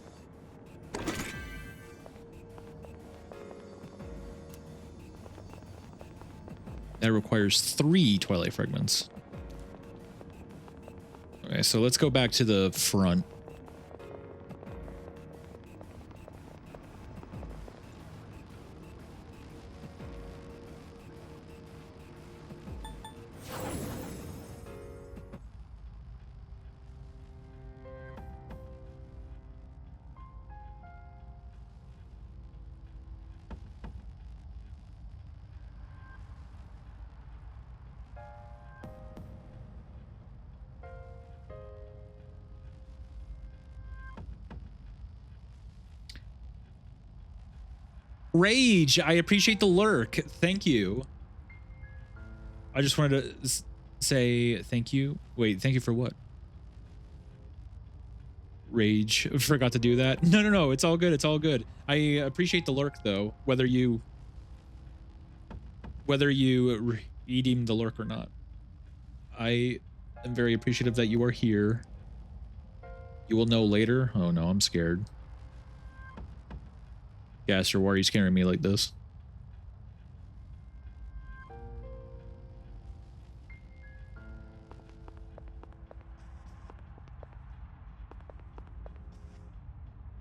That requires 3 Twilight Fragments. Okay, so let's go back to the front. Rage, I appreciate the lurk. Thank you. I just wanted to say thank you. Wait, thank you for what? Rage, forgot to do that. No, it's all good. It's all good. I appreciate the lurk though, whether you redeem the lurk or not. I am very appreciative that you are here. You will know later. Oh no, I'm scared. Gaster, why are you scaring me like this?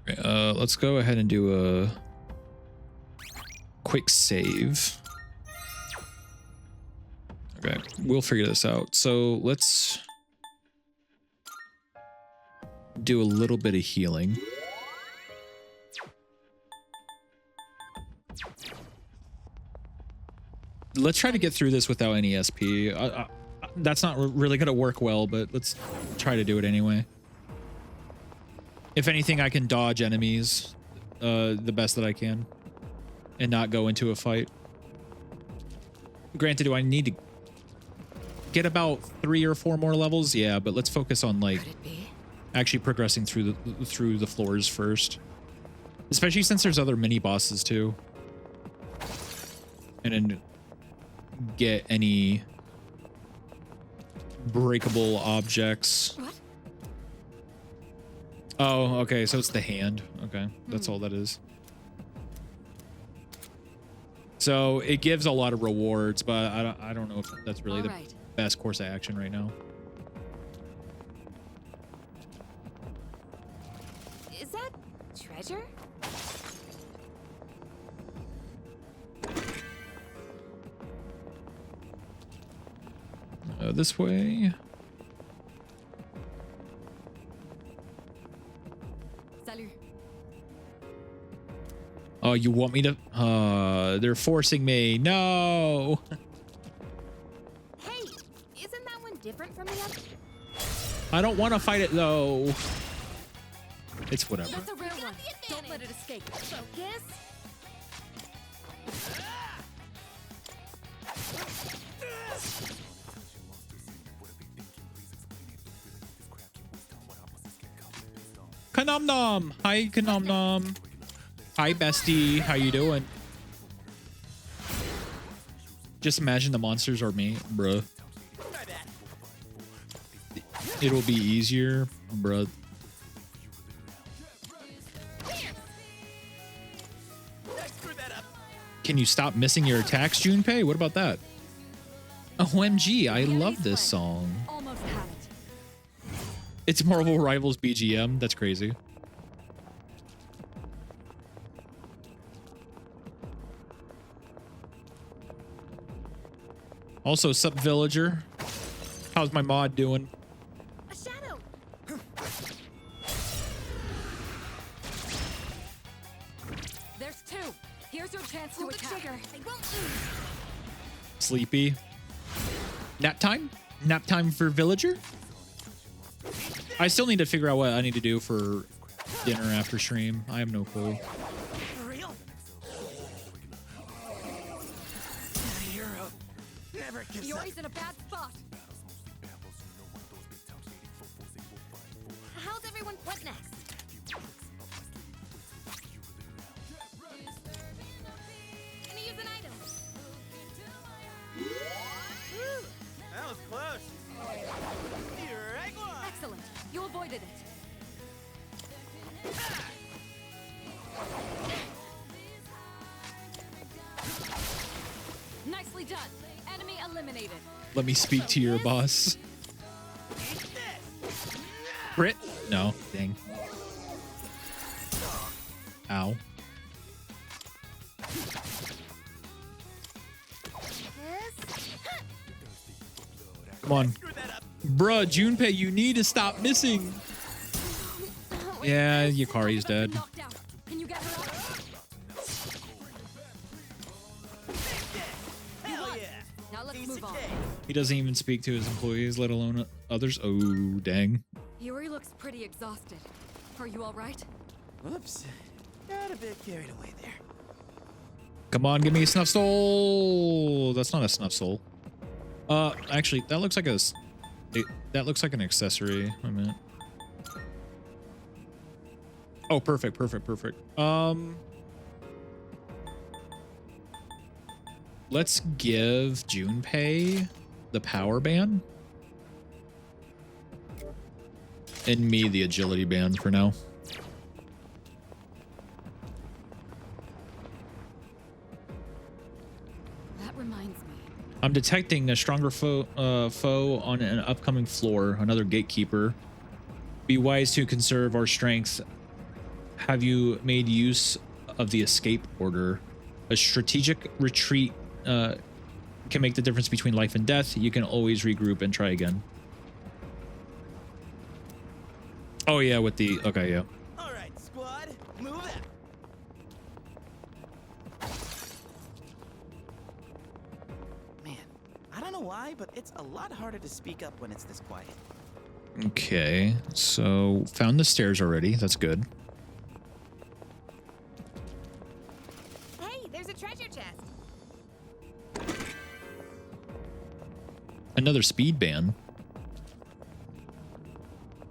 Okay, let's go ahead and do a quick save. Okay, we'll figure this out. So let's do a little bit of healing. Let's try to get through this without any SP. That's not really going to work well, but let's try to do it anyway. If anything, I can dodge enemies the best that I can and not go into a fight. Granted, do I need to get about 3 or 4 more levels? Yeah, but let's focus on like actually progressing through the floors first. Especially since there's other mini bosses too. And then get any breakable objects. What? Oh, okay, so it's the hand. Okay, that's all that is. So it gives a lot of rewards, but I don't know if that's really the best course of action right now. Is that treasure? This way. Salut. Oh, you want me to? They're forcing me. No. Hey, isn't that one different from the other? I don't want to fight it though. It's whatever. That's a rare one. Don't let it escape. Focus. Kanom Nom. Hi, Kanom Nom. Hi, bestie. How you doing? Just imagine the monsters are me, bruh. It'll be easier, bruh. Can you stop missing your attacks, Junpei? What about that? OMG, I love this song. Almost had it. It's Marvel Rivals BGM. That's crazy. Also, sup, villager? How's my mod doing? A shadow. There's two. Here's your chance to attack. Trigger. I won't lose. Sleepy. Nap time? Nap time for villager? I still need to figure out what I need to do for dinner after stream. I have no clue. For real? Hero. Never gives up. Yori's in a bad spot. How's everyone? What next? Gonna use an item. That was close. Excellent. You avoided it. Nicely done. Enemy eliminated. Let me speak to your boss. Crit? No. Dang. Ow. Come on. Bruh, Junpei, you need to stop missing. Yeah, Yukari's dead. Can you get her up? Hell yeah. Now let's move on. He doesn't even speak to his employees, let alone others. Oh, dang. Yuri looks pretty exhausted. Are you all right? Whoops. Got a bit carried away there. Come on, give me a snuff soul. That's not a snuff soul. Actually, that looks like that looks like an accessory. Wait a minute. Oh, perfect. Let's give Junpei the power band. And me the agility band for now. That reminds me. I'm detecting a stronger foe on an upcoming floor, another gatekeeper. Be wise to conserve our strength. Have you made use of the escape order? A strategic retreat can make the difference between life and death. You can always regroup and try again. Oh yeah, with the okay, yeah. All right, squad, move out. Man, I don't know why, but it's a lot harder to speak up when it's this quiet. Okay, so found the stairs already. That's good. Hey, there's a treasure chest. Another speed band.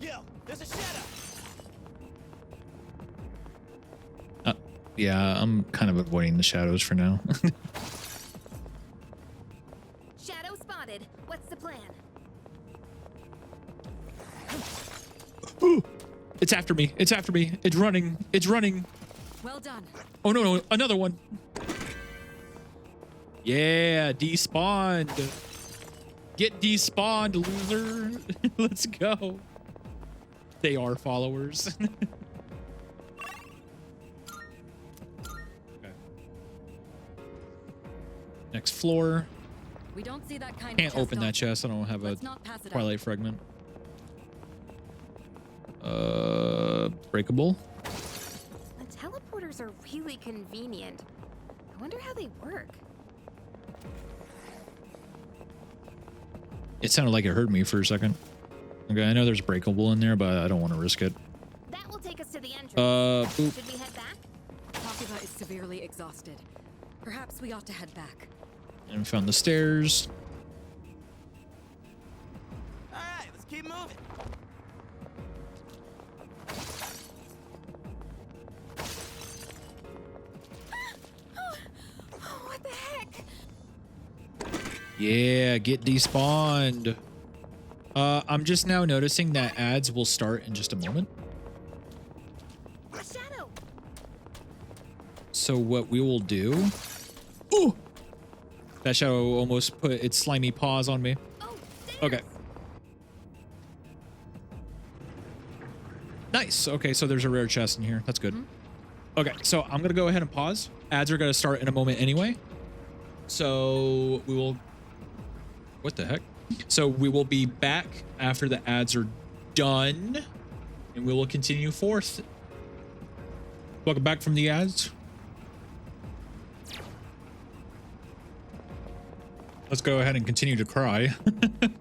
Yo, there's a shadow. Yeah, I'm kind of avoiding the shadows for now. Shadow spotted. What's the plan? Ooh, it's after me. It's after me. It's running. It's running. Well done. Oh no, another one. Yeah, despawned. Get despawned, loser. Let's go. They are followers. Okay. Next floor. We don't see that kind Can't of open that chest. I don't have a Let's not pass it up. Twilight fragment. Breakable. The teleporters are really convenient. I wonder how they work. It sounded like it hurt me for a second. Okay, I know there's breakable in there, but I don't want to risk it. That will take us to the entrance. Boop. Should we head back? Takiba is severely exhausted. Perhaps we ought to head back. And we found the stairs. All right, let's keep moving. What the heck? Yeah, get despawned. I'm just now noticing that ads will start in just a moment. A shadow. So what we will do... Ooh! That shadow almost put its slimy paws on me. Okay. Nice. Okay, so there's a rare chest in here. That's good. Okay, so I'm going to go ahead and pause. Ads are going to start in a moment anyway. So we will... What the heck? So we will be back after the ads are done. And we will continue forth. Welcome back from the ads. Let's go ahead and continue to cry.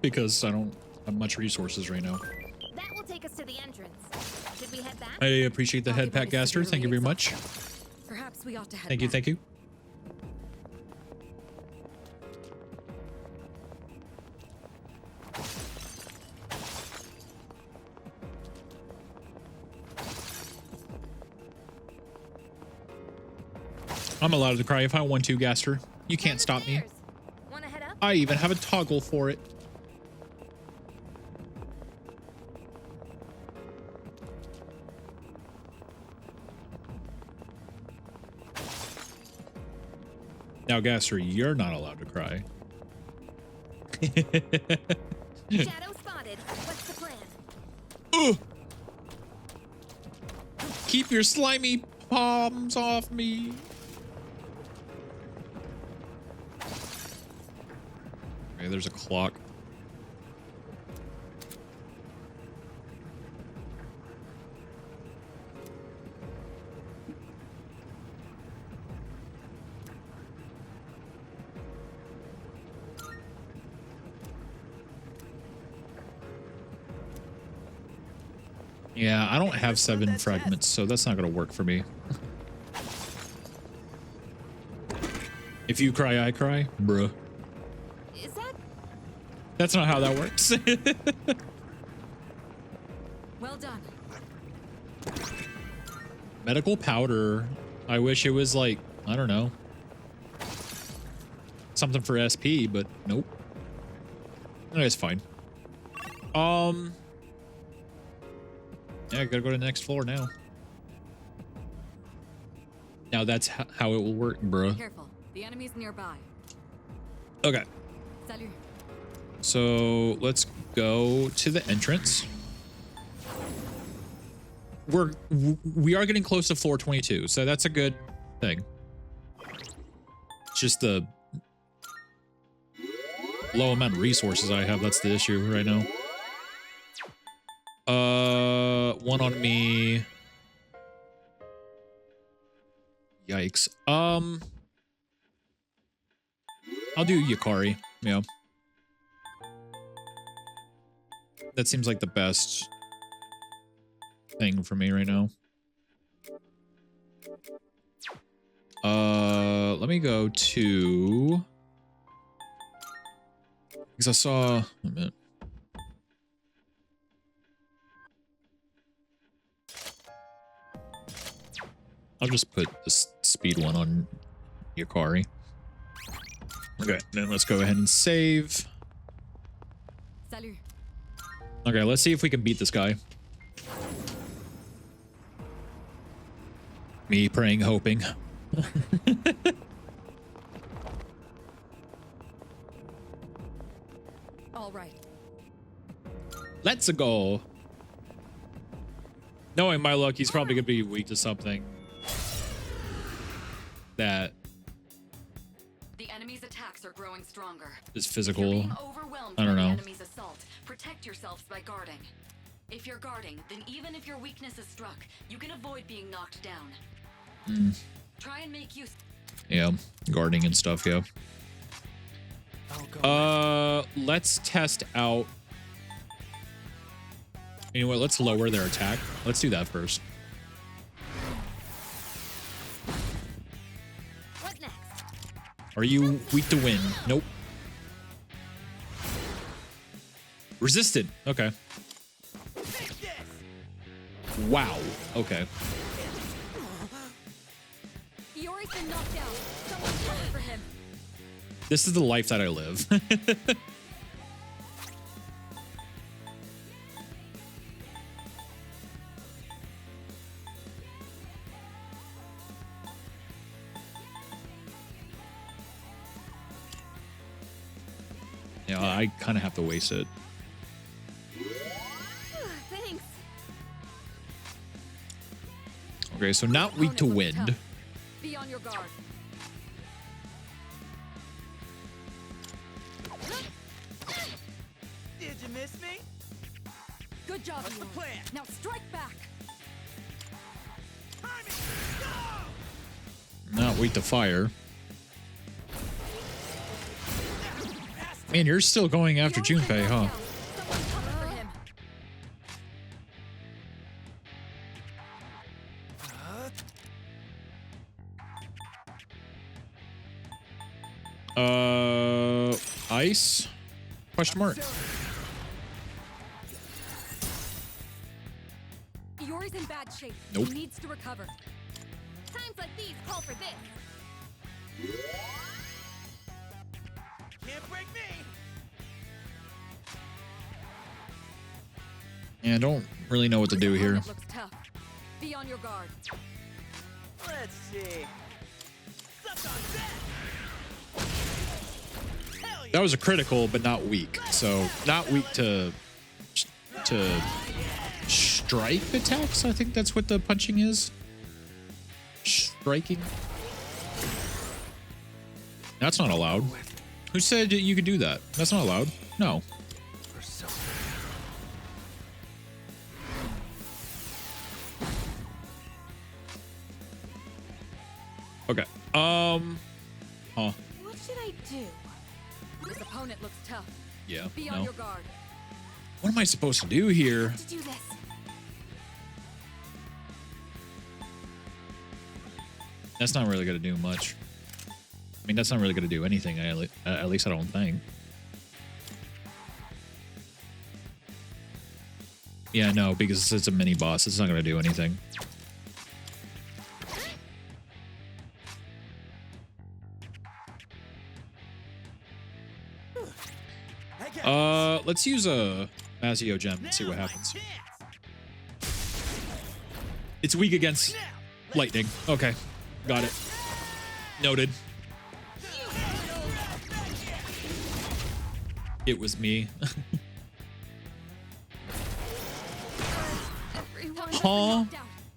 Because I don't have much resources right now. That will take us to the entrance. Should we head back? I appreciate the head pat, Gaster. Thank you very much. Perhaps we ought to head Thank you, back. thank you. I'm allowed to cry if I want to, Gaster. You can't stop me. Wanna head up? I even have a toggle for it. Now, Gaster, you're not allowed to cry. Shadow spotted. What's the plan? Ugh. Keep your slimy palms off me. Okay, there's a clock. Yeah, I don't have 7 fragments, so that's not going to work for me. If you cry, I cry. Bruh. Is that? That's not how that works. Well done. Medical powder. I wish it was like, I don't know. Something for SP, but nope. It's fine. Yeah, I gotta go to the next floor now. Now that's how it will work, bro. Careful. The enemy's nearby. Okay. Salut. So let's go to the entrance. We are getting close to floor 22, so that's a good thing. It's just the low amount of resources I have. That's the issue right now. One on me. Yikes. I'll do Yukari. Yeah. That seems like the best thing for me right now. Let me go to... Because I saw... Wait a minute. I'll just put this speed one on Yukari. Okay, then let's go ahead and save. Salut. Okay, let's see if we can beat this guy. Me praying, hoping. All right. Let's go. Knowing my luck, he's probably gonna be weak to something that The enemy's attacks are growing stronger. is physical. You're being overwhelmed I don't by know. the enemy's assault. Protect yourselves by guarding. If you're guarding, then even if your weakness is struck, you can avoid being knocked down. Try and make use. Yeah, guarding and stuff, yeah. Let's test out. You know what? Let's lower their attack. Let's do that first. Are you weak to wind? Nope. Resisted. Okay. Wow. Okay. Yori's been knocked out. Someone cover for him. This is the life that I live. Yeah, I kind of have to waste it. Thanks. Okay, so not weak to wind. Be on your guard. Did you miss me? Good job. What's the plan? Now strike back. Not weak to fire. Man, you're still going after Junpei, huh? Ice? Question mark. Yori's in bad shape. Nope. He needs to recover. Times like these call for this. Can't break me. Yeah, I don't really know what to do here. Looks tough. Be on your guard. Let's see. That was a critical, but not weak. So not weak to strike attacks. I think that's what the punching is. Striking. That's not allowed. Who said you could do that? That's not allowed. No. Okay. Huh. What should I do? This opponent looks tough. Yeah. Be on No. your guard. What am I supposed to do here? To do this. That's not really going to do much. I mean, that's not really going to do anything. At least I don't think. Yeah, no, because it's a mini boss. It's not going to do anything. Let's use a Mazio gem and see what happens. It's weak against lightning. Okay, got it. Noted. It was me. Huh?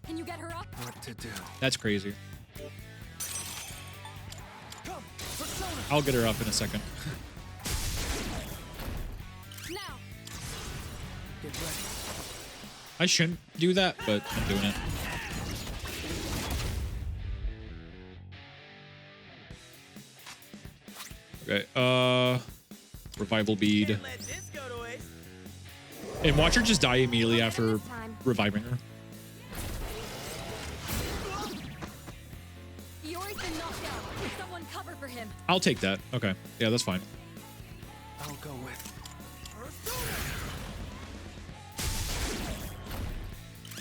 Can you get her up? What to do? That's crazy. I'll get her up in a second. Now. Get ready. I shouldn't do that, but I'm doing it. Okay, revival bead. Let this go to waste. And watch her just die immediately after reviving her. Yori's been knocked out. Someone cover for him. I'll take that. Okay. Yeah, that's fine. I'll go with.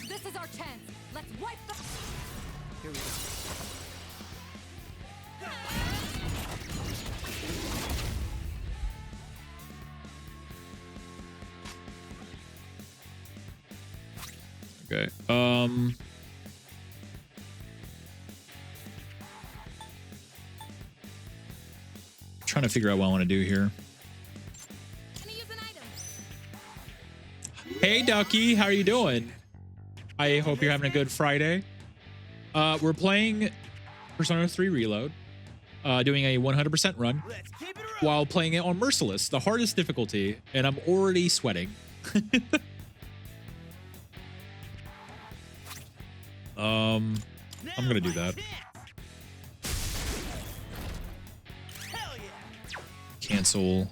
This is our chance. Let's wipe the. Here we go. Okay. Trying to figure out what I want to do here. Hey, Ducky, how are you doing? I hope you're having a good Friday. We're playing Persona 3 Reload, doing a 100% run while playing it on Merciless, the hardest difficulty, and I'm already sweating. I'm gonna do that. Cancel.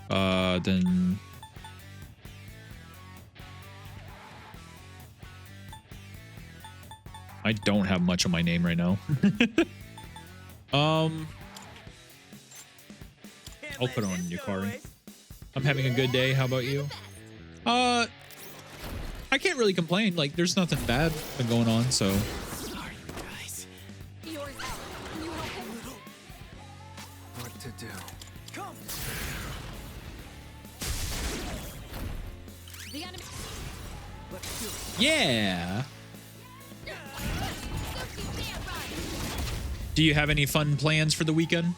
Then I don't have much on my name right now. I'll put on Yukari. I'm having a good day. How about you? I can't really complain. Like, there's nothing bad been going on, so. Sorry, guys. What to do? Come. The enemy. Yeah. Do you have any fun plans for the weekend?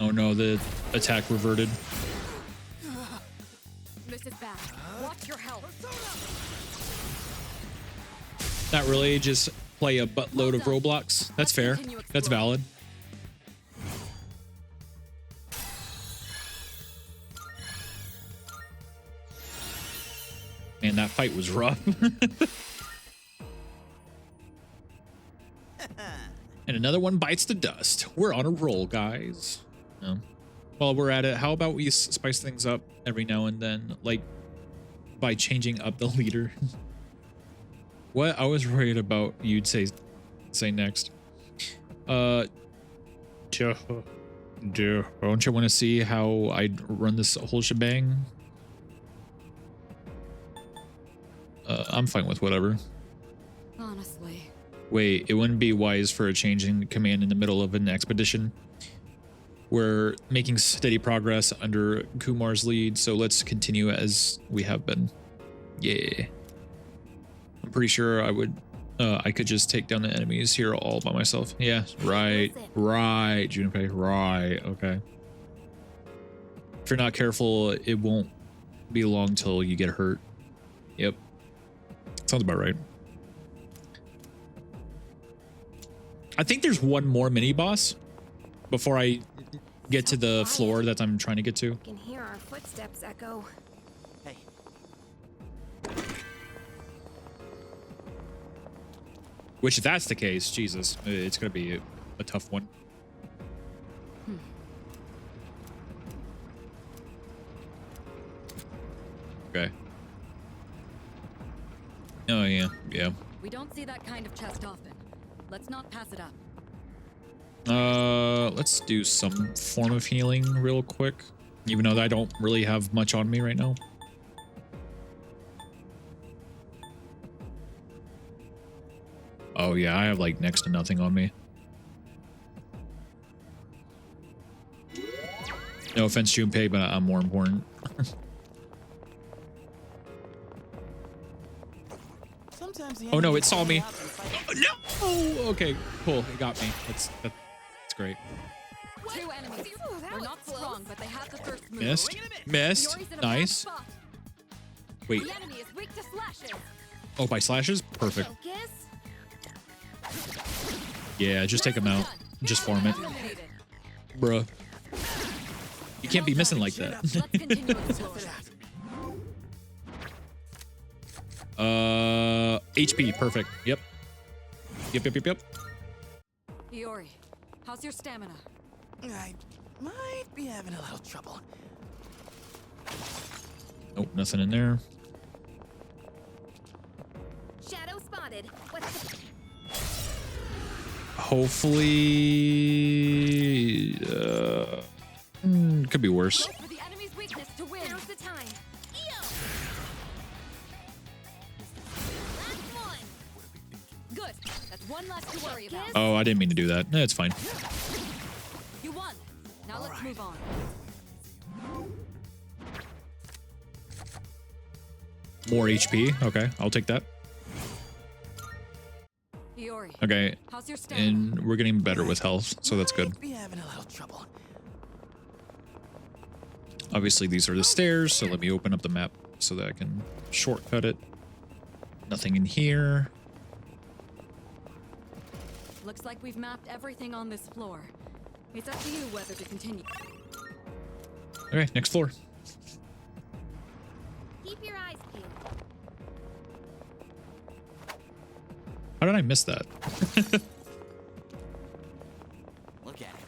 Oh no, the attack reverted. This is bad. Watch your health. Not really, just play a buttload of Roblox. That's fair. That's valid. Man, that fight was rough. And another one bites the dust. We're on a roll, guys. While we're at it, how about we spice things up every now and then, like by changing up the leader? What I was worried about you'd say next. Don't you want to see how I'd run this whole shebang? I'm fine with whatever. Honestly. Wait, it wouldn't be wise for a change in command in the middle of an expedition. We're making steady progress under Kumar's lead, so let's continue as we have been. Yeah. I'm pretty sure I could just take down the enemies here all by myself. Yeah, right, Junpei, right, okay. If you're not careful, it won't be long till you get hurt. Yep. Sounds about right. I think there's one more mini boss before I get to the floor that I'm trying to get to. I can hear our footsteps echo. Hey. Which, if that's the case, Jesus, it's gonna be a tough one. Okay. Oh yeah, yeah. We don't see that kind of chest often. Let's not pass it up. Let's do some form of healing real quick, even though I don't really have much on me right now. Oh yeah, I have like next to nothing on me. No offense, Junpei, but I'm more important. Oh no, it saw me. Oh, no! Oh, okay, cool. It got me. That's great. Two enemies. They're not strong, but they have the first move. Missed. Missed. Nice. Wait. The enemy is weak to slashes. Oh, by slashes? Perfect. Yeah, just take him out. Just farm it. Bruh. You can't be missing like that. HP, perfect. Yep. Yep. Iori, how's your stamina? I might be having a little trouble. Nope, nothing in there. Shadow spotted. What's the... Hopefully, could be worse. Go for the enemy's weakness to win. Now's the time. Good. That's one less to worry about. Oh, I didn't mean to do that. No, it's fine. You won. Now let's move on. More HP. Okay, I'll take that. Iori, Okay, how's your stamina? and we're getting better with health, so that's good. Be having a little trouble. Obviously, these are the stairs, so let me open up the map so that I can shortcut it. Nothing in here. Looks like we've mapped everything on this floor. It's up to you whether to continue. Okay, next floor. Keep your eyes peeled. How did I miss that? Look at it.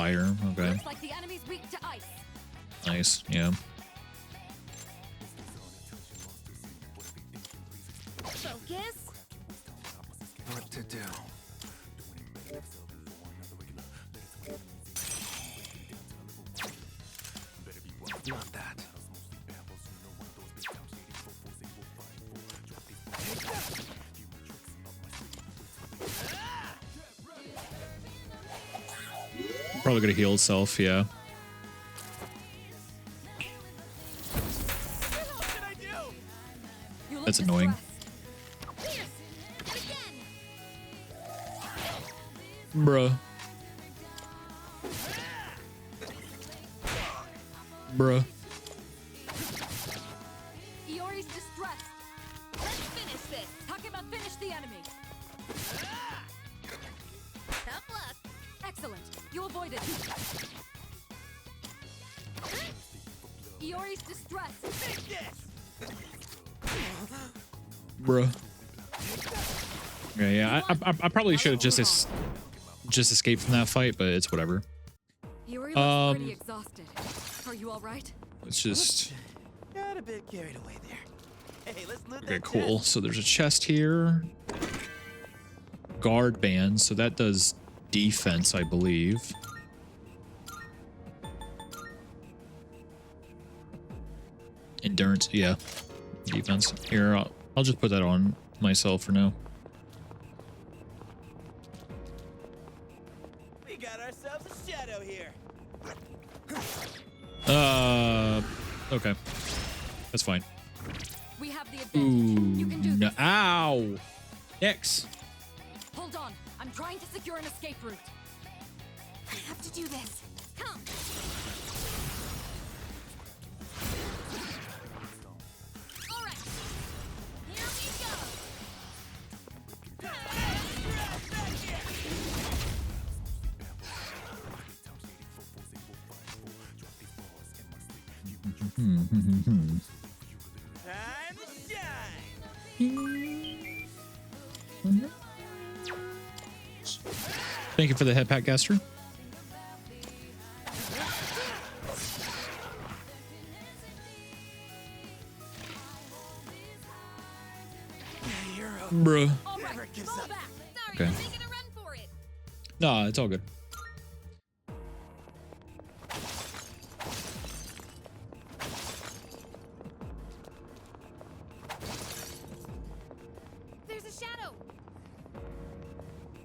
fire. Okay. Looks like the enemy's weak to ice. Nice. Yeah. Focus. What to do? Not that. Probably gonna heal itself. Yeah. That's annoying. Bruh. Bruh. Iori's distressed. Let's finish this. Takeba, finish the enemy. Tough luck. Excellent. You avoided. Iori's distressed. Take this. Bruh. Yeah. I probably should have just escaped from that fight, but it's whatever. Iori looks pretty exhausted. Are you all right? It's just Got a bit carried away there. Hey, let's loot okay. that Cool. chest. So there's a chest here. Guard band. So that does defense, I believe. Endurance. Yeah. Defense. Here, I'll just put that on myself for now. We got ourselves a shadow here. Okay. That's fine. We have the advantage. Ooh, You can do no, this. ow. X. Hold on. I'm trying to secure an escape route. I have to do this. Come. All right. Here we go. Time to shine. Thank you for the head pack, Gaster. Bruh. All right. Fall back. Sorry, Okay. I'm making a run for it. No, it's all good. There's a shadow.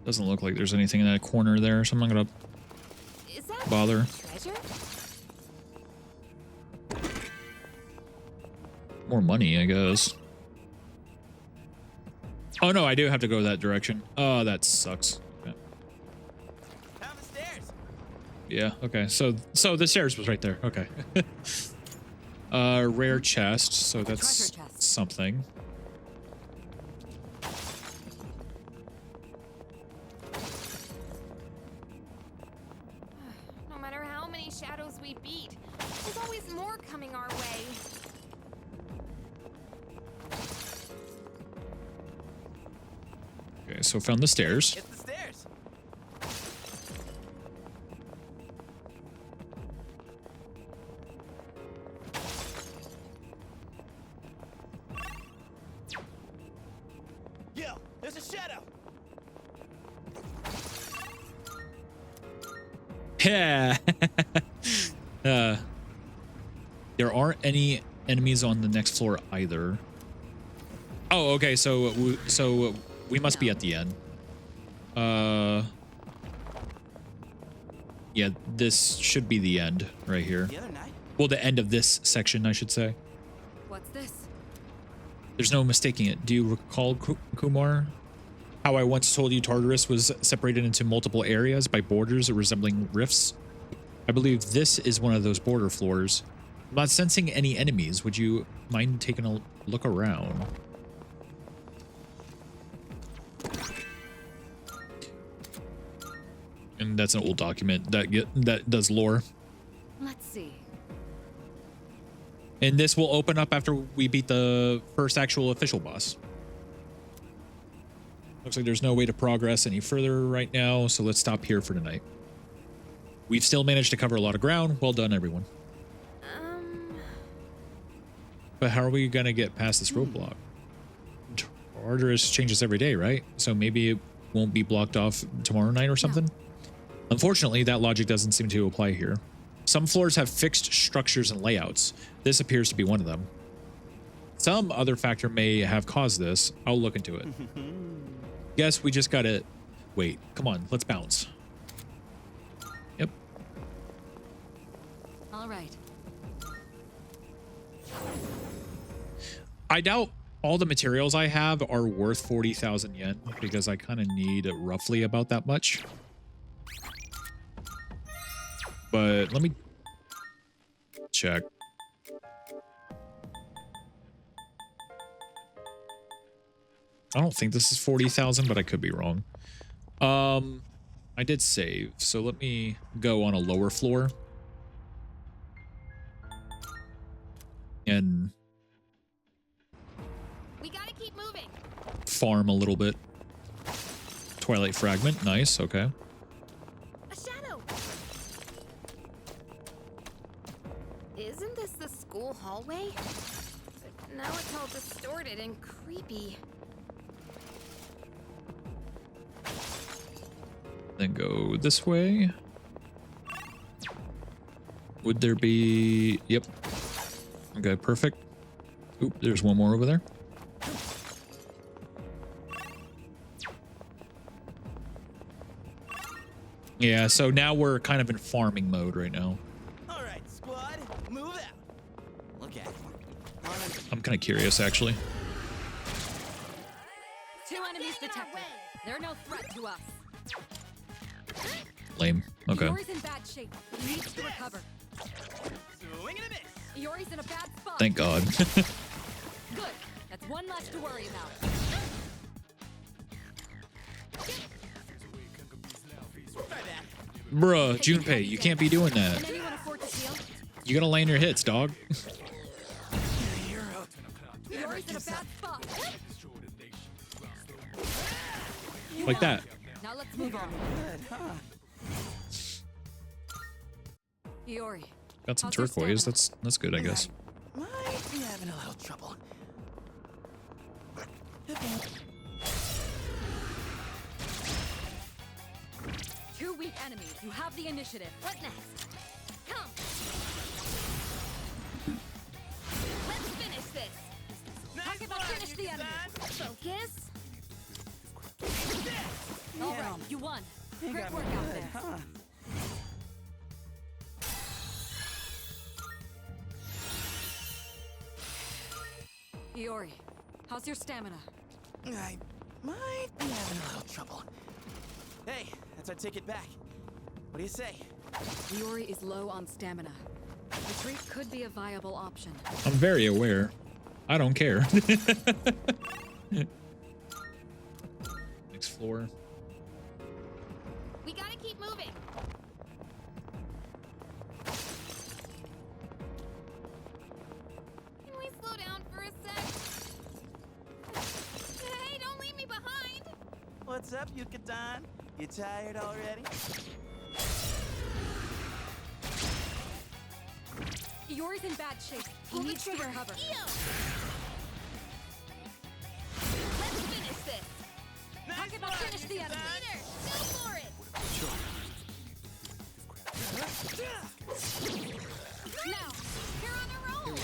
Doesn't look like there's anything in that corner there, so I'm not gonna Is that bother. treasure? More money, I guess. Oh no, I do have to go that direction. Oh, that sucks. Okay. Down the stairs. Yeah, okay. So the stairs was right there. Okay. Rare chest, so that's treasure chest. something. No matter how many shadows we beat, there's always more coming our way. Okay, so found the stairs. It's the stairs. Yo, there's a shadow. Yeah. There aren't any enemies on the next floor either. Oh, okay. So we must be at the end. Yeah, this should be the end right here. The other night. Well, the end of this section, I should say. What's this? There's no mistaking it. Do you recall, Kumar, how I once told you Tartarus was separated into multiple areas by borders resembling rifts? I believe this is one of those border floors. I'm not sensing any enemies. Would you mind taking a look around? And that's an old document that does lore. Let's see. And this will open up after we beat the first actual official boss. Looks like there's no way to progress any further right now, so let's stop here for tonight. We've still managed to cover a lot of ground. Well done, everyone. But how are we going to get past this roadblock? Tartarus changes every day, right? So maybe it won't be blocked off tomorrow night or something? No. Unfortunately, that logic doesn't seem to apply here. Some floors have fixed structures and layouts. This appears to be one of them. Some other factor may have caused this. I'll look into it. Guess we just gotta... Wait, come on, let's bounce. Yep. All right. I doubt all the materials I have are worth 40,000 yen because I kind of need roughly about that much. But let me check. I don't think this is 40,000, but I could be wrong. I did save, so let me go on a lower floor. And we gotta keep moving. Farm a little bit. Twilight fragment, nice, okay. A shadow. Isn't this the school hallway? But now it's all distorted and creepy. Then go this way. Would there be... Yep. Okay, perfect. Oop, there's one more over there. Yeah, so now we're kind of in farming mode right now. All right, squad, move out. Look at it. I'm kind of curious, actually. 2 enemies detected. They're no threat to us. Lame. Okay. Iori's in bad shape. He needs to recover. Swing and a miss. Iori's in a bad spot. Thank God. Good. That's one less to worry about. Bruh, Junpei, you can't be doing that. Can anyone afford to heal? You gotta land your hits, dog. Iori's in a bad spot. Like that. Now let's move on. Iori. Got some turquoise. That's good, I guess. Might be having a little trouble. 2 weak enemies. You have the initiative. What next? Come. Let's finish this. Talk about finish the enemy. Focus. All right, you won. Great work out there. Iori, how's your stamina? I might be having a little trouble. Hey, that's our ticket back. What do you say? Iori is low on stamina. Retreat could be a viable option. I'm very aware. I don't care. Next floor. We gotta keep moving. Can we slow down for a sec? Hey, don't leave me behind. What's up, Yucatan? You tired already? Iori's in bad shape. He needs to recover. Let's finish this. Talk about finish the enemy. Leader, go for it. Now, you're on a roll.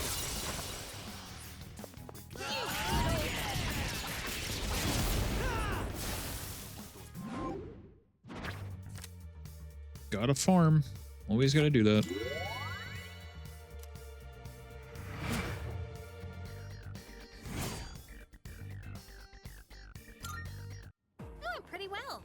Gotta farm. Always gotta do that. Doing pretty well.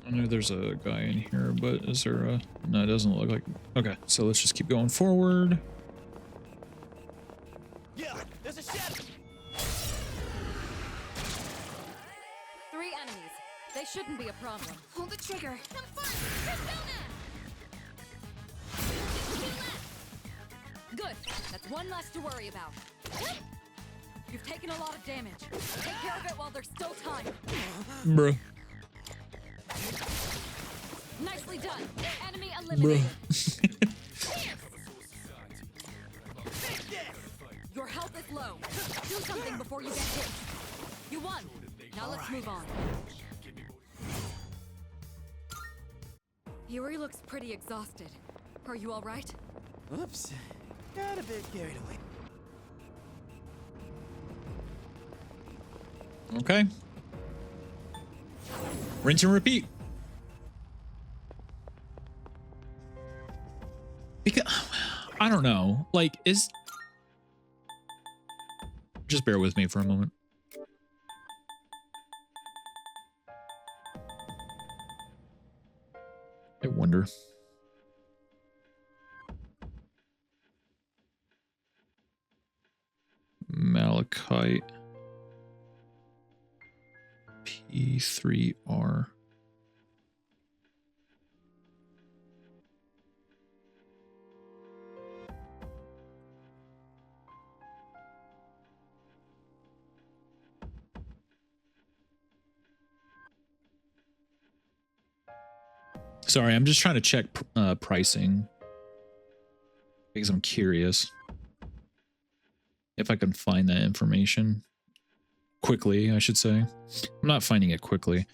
I know there's a guy in here, but is there a... No, it doesn't look like... Okay, so let's just keep going forward. Yeah, there's a shadow. 3 enemies. They shouldn't be a problem. Hold the trigger. Come first, Persona. Good. That's one less to worry about. You've taken a lot of damage. Take care of it while there's still time. Bruh. Nicely done. Enemy eliminated. Your health is low. Do something before you get hit. You won. Now let's move on. Yuri looks pretty exhausted. Are you all right? Oops. Got a bit carried away. Okay. Rinse and repeat. Because I don't know. Like, just bear with me for a moment. I wonder. Malachite. P3R. Sorry, I'm just trying to check pricing because I'm curious if I can find that information quickly, I should say. I'm not finding it quickly.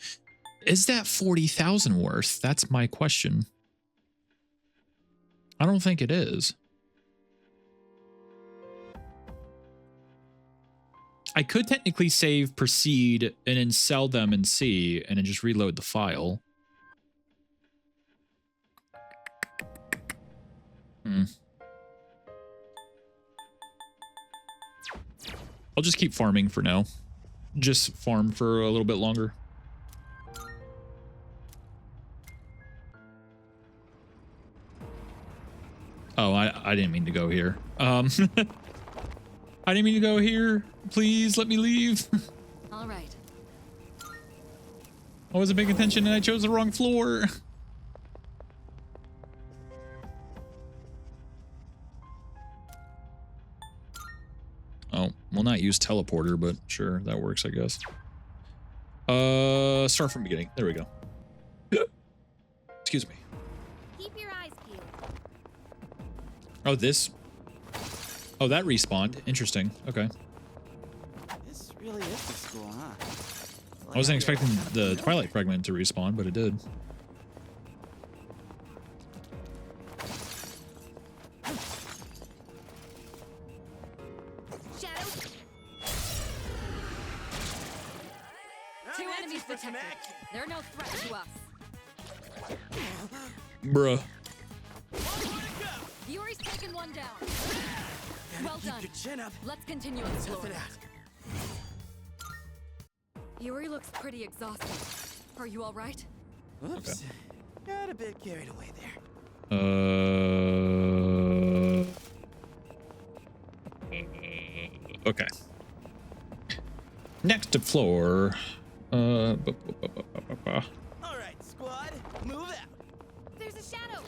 Is that 40,000 worth? That's my question. I don't think it is. I could technically save, proceed, and then sell them and see, and then just reload the file. I'll just keep farming for now. Just farm for a little bit longer. Oh, I didn't mean to go here. I didn't mean to go here. Please let me leave. All right. I wasn't paying attention and I chose the wrong floor. Oh, we'll not use teleporter, but sure, that works, I guess. Start from beginning. There we go. Excuse me. Keep your eyes peeled. Oh, this. Oh, that respawned. Interesting. Okay. This really is the school, huh? I wasn't expecting the Twilight fragment to respawn, but it did. Two enemies detected. They're no threat to us. Bruh. Yuri's taken one down. Well done. Let's continue exploring. Yuri looks pretty exhausted. Are you all right? Oops. Okay. Got a bit carried away there. Okay. Next floor. All right, squad, move out. There's a shadow.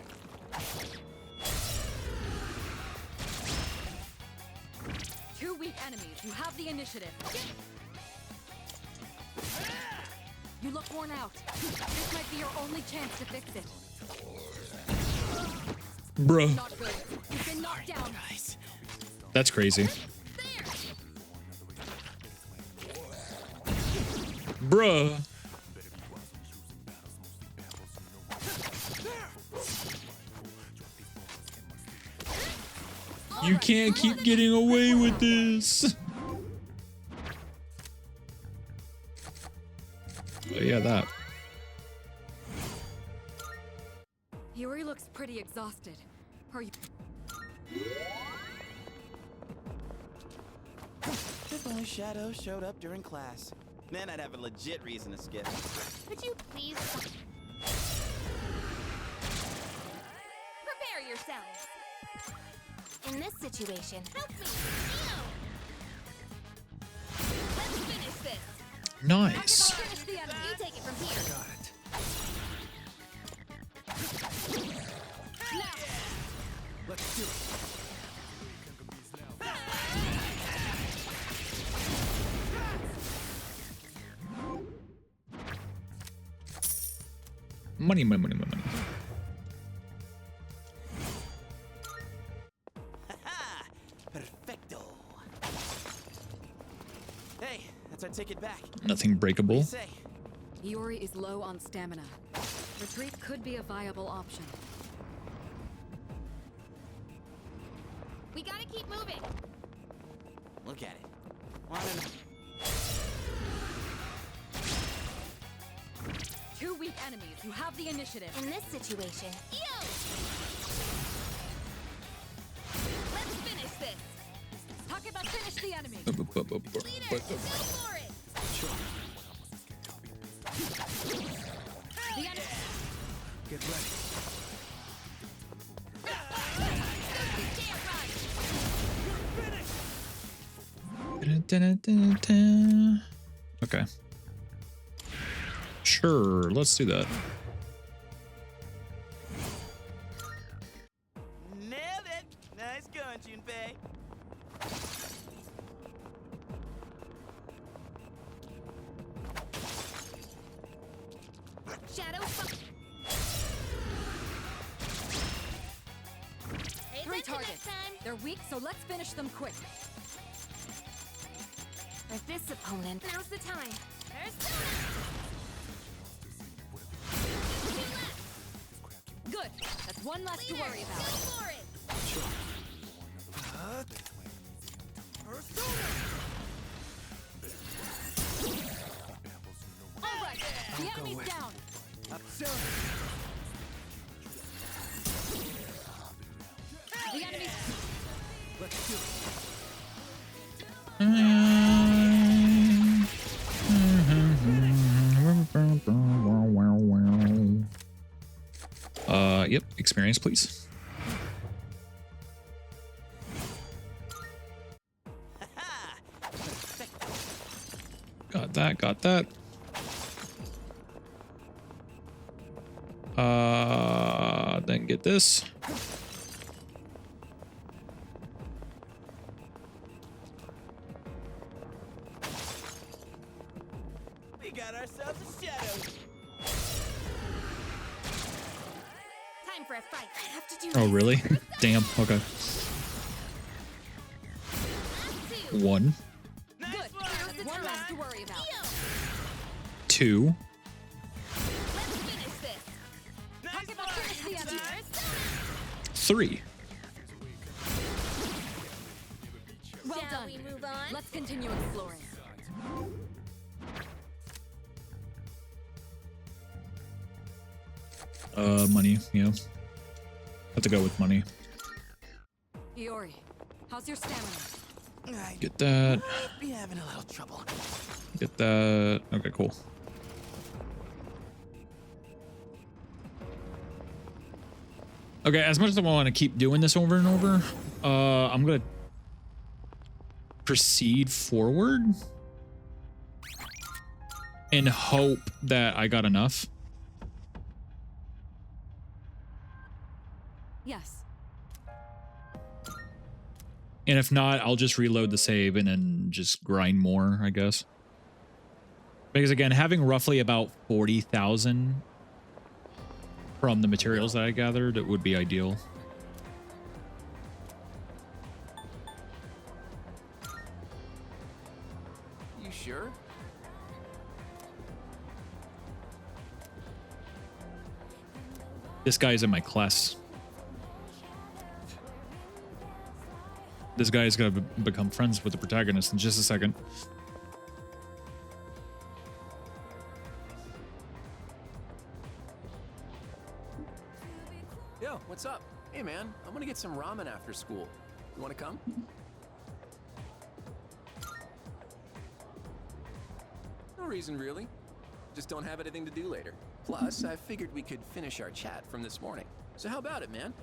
Two weak enemies. You have the initiative. You look worn out. This might be your only chance to fix it. Bruh. Not good. You've been knocked down. That's crazy. Bruh. You can't keep getting away with this. Oh, yeah, that. Yuri looks pretty exhausted. Are you? If only Shadow showed up during class. Then I'd have a legit reason to skip. Could you please prepare yourselves? In this situation, help me. Let's finish this. Nice. Finish the enemy. You take it from here. Got it. Now. Let's do it. Money, money, money, money, money. Perfecto. Hey, that's our ticket back. Nothing breakable. Iori is low on stamina. Retreat could be a viable option. We gotta keep moving. Look at it. Wanna... Two weak enemies. You have the initiative. In this situation, yo! Let's finish this. Takeba, finish the enemy. Leader, go for it. The enemy. Get ready. Okay. Sure, let's do that. Nailed it. Nice going, Junpei. Shadow. Hey, Three targets. They're weak, so let's finish them quick. For this opponent, now's the time. Good. That's one less to worry about. Go for it. All right. The enemy's down. The enemy's. Let's do it. Yep, experience, please. Got that, got that. Then get this. We got ourselves a shadow. Time for a fight. I have to do Oh, this. really? Damn, okay. One, Good. There's one less to worry about. two, Let's finish this. Takeba, finish the enemy. three. Well Shall done. we move on? Let's continue exploring. Money, yeah. Have to go with money. Iori, how's your stamina? Get that. Be having a little trouble. Get that. Okay, cool. Okay, as much as I want to keep doing this over and over, I'm gonna proceed forward and hope that I got enough. Yes. And if not, I'll just reload the save and then just grind more, I guess. Because again, having roughly about 40,000 from the materials that I gathered, it would be ideal. You sure? This guy's in my class. This guy is going to become friends with the protagonist in just a second. Yo, what's up? Hey man, I'm gonna get some ramen after school. You wanna come? No reason really. Just don't have anything to do later. Plus, I figured we could finish our chat from this morning. So how about it, man?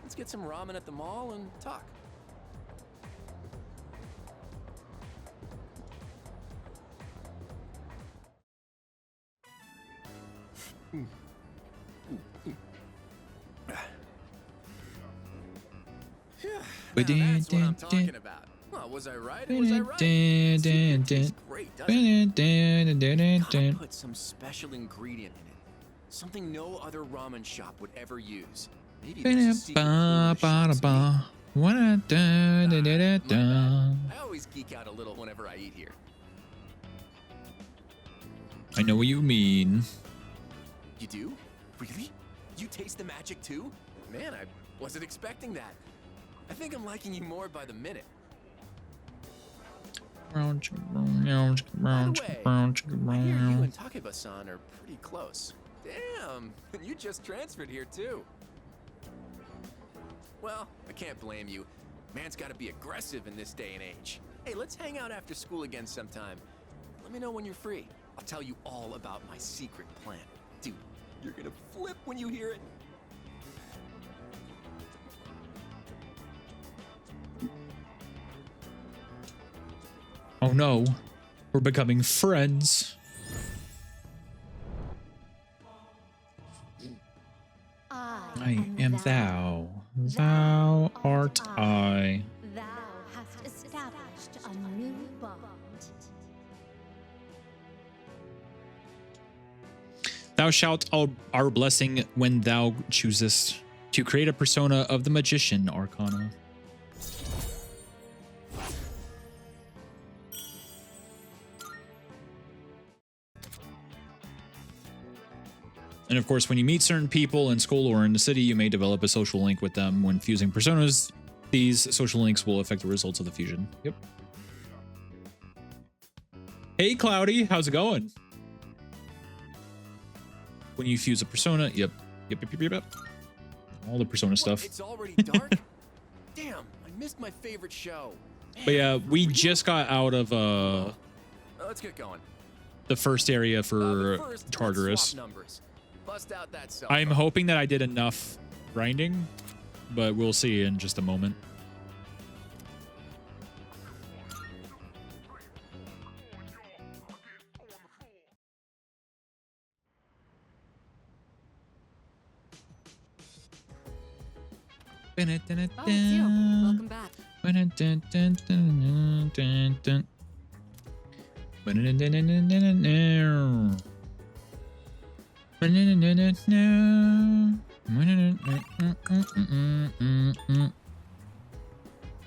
Let's get some ramen at the mall and talk. Now that's what I'm talking about. Well, was I right or was I right? Tastes great, doesn't it? Gotta put some special ingredient in it. Something no other ramen shop would ever use. Maybe there's a secret clue in the shop's menu. I always geek out a little whenever I eat here. I know what you mean. You do? Really? You taste the magic too? Man, I wasn't expecting that. I think I'm liking you more by the minute. By the way, I hear you and Takeba-san are pretty close. Damn, you just transferred here too. Well, I can't blame you. Man's gotta be aggressive in this day and age. Hey, let's hang out after school again sometime. Let me know when you're free. I'll tell you all about my secret plan. Dude, you're gonna flip when you hear it. Oh no, we're becoming friends. I am thou. Thou art I. Thou hast established a new bond. Thou shalt our blessing when thou choosest to create a persona of the magician arcana. And of course, when you meet certain people in school or in the city, you may develop a social link with them. When fusing personas, these social links will affect the results of the fusion. Yep. Hey, Cloudy, how's it going? When you fuse a persona, yep. All the persona stuff. It's already dark? Damn, I missed my favorite show. But yeah, we just got out of Let's get going. the first area for First, Tartarus. swap numbers. Bust out that cell I'm phone. hoping that I did enough grinding, but we'll see in just a moment. Oh, it's you. Welcome back.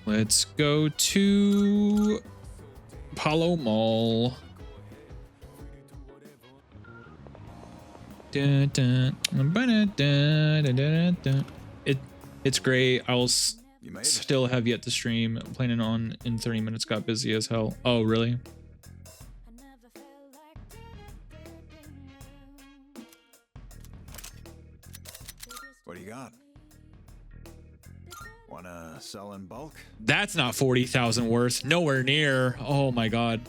Let's go to Palo Mall. It's great. I'll still have yet to stream. Planning on in 30 minutes. Got busy as hell. Oh, really? What do you got? Wanna sell in bulk? That's not 40,000 worth. Nowhere near. Oh my god.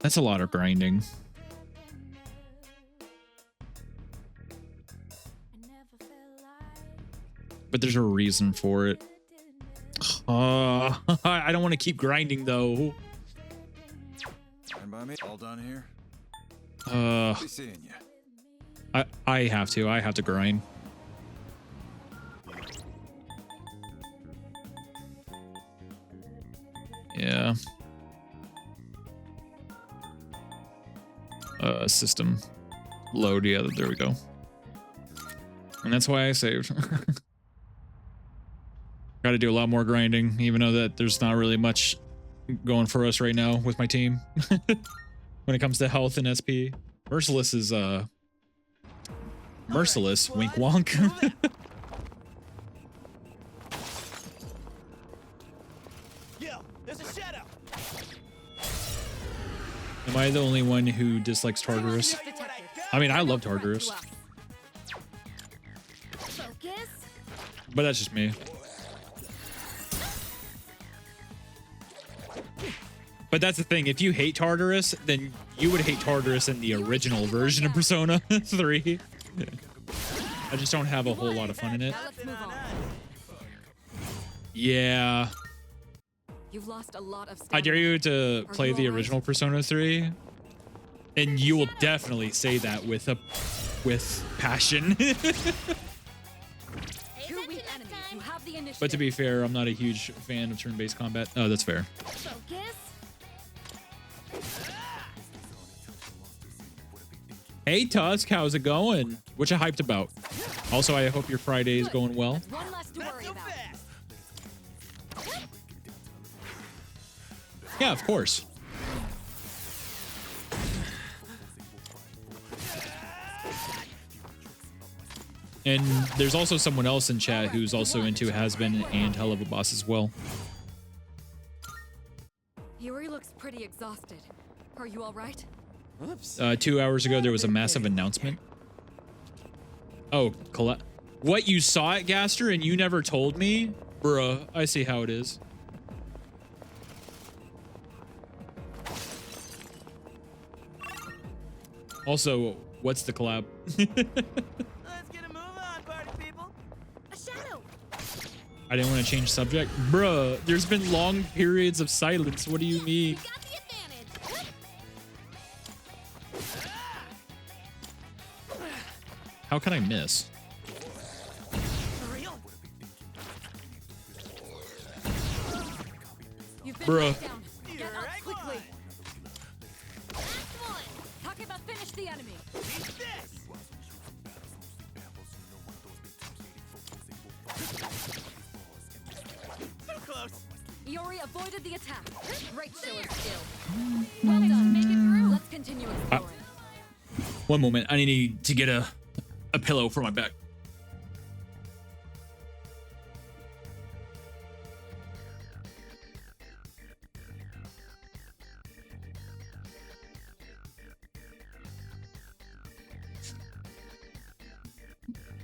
That's a lot of grinding. But there's a reason for it. I don't want to keep grinding though. Stand by me. All done here. Be seeing you. I have to grind. Yeah. System load. Yeah, there we go. And that's why I saved. Got to do a lot more grinding, even though that there's not really much going for us right now with my team. When it comes to health and SP, Merciless is Merciless. Wink wonk. Yo, there's a shadow. Am I the only one who dislikes Tartarus? I mean, I love Tartarus. Focus. But that's just me. But that's the thing. If you hate Tartarus, then you would hate Tartarus in the original version of Persona 3. I just don't have a whole lot of fun in it. Now let's move on. Yeah. You've lost a lot of I dare you to play the original Persona 3, and you will definitely say that with passion. But to be fair, I'm not a huge fan of turn-based combat. Oh, that's fair. Hey Tusk, how's it going? What you hyped about? Also, I hope your Friday is going well. One less to worry about. Yeah, of course. And there's also someone else in chat who's also into Has-Been and Hell of a Boss as well. Yuri looks pretty exhausted. Are you all right? Oops. 2 hours ago, there was a massive announcement. Oh, what, you saw it, Gaster, and you never told me? Bruh, I see how it is. Also, what's the collab? I didn't want to change subject. Bruh, there's been long periods of silence. What do you mean? How can I miss? Bruh. Get up quickly. Takeba, finish the enemy. Close. Iori avoided the attack. Great show of skill. Well done. Make it through. Let's continue exploring. One moment. I need to get a pillow for my back.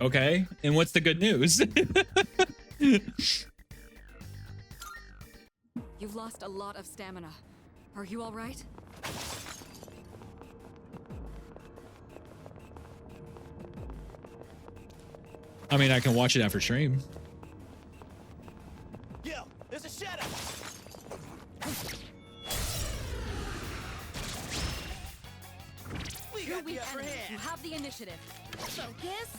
Okay. And what's the good news? You've lost a lot of stamina. Are you all right? I mean, I can watch it after stream. Yo, there's a shadow. We got the upper hand. You have the initiative. Focus.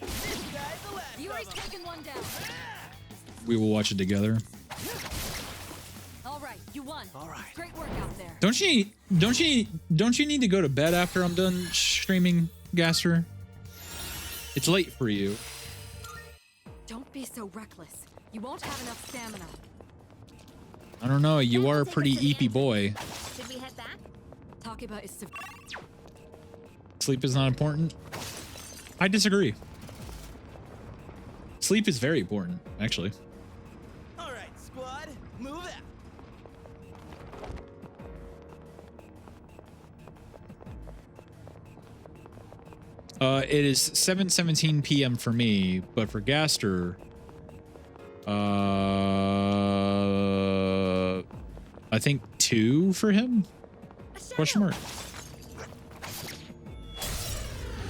This guy's the last. Yuri's taken one down. We will watch it together. All right, you won. All right. Great work out there. Don't you need to go to bed after I'm done streaming, Gaster? It's late for you. Don't be so reckless. You won't have enough stamina. I don't know. You are a pretty eepy boy. Should we head back? Takeba is Sleep is not important. I disagree. Sleep is very important, actually. All right, squad, move out. It is 7:17 p.m. for me, but for Gaster, I think 2 for him? Question mark.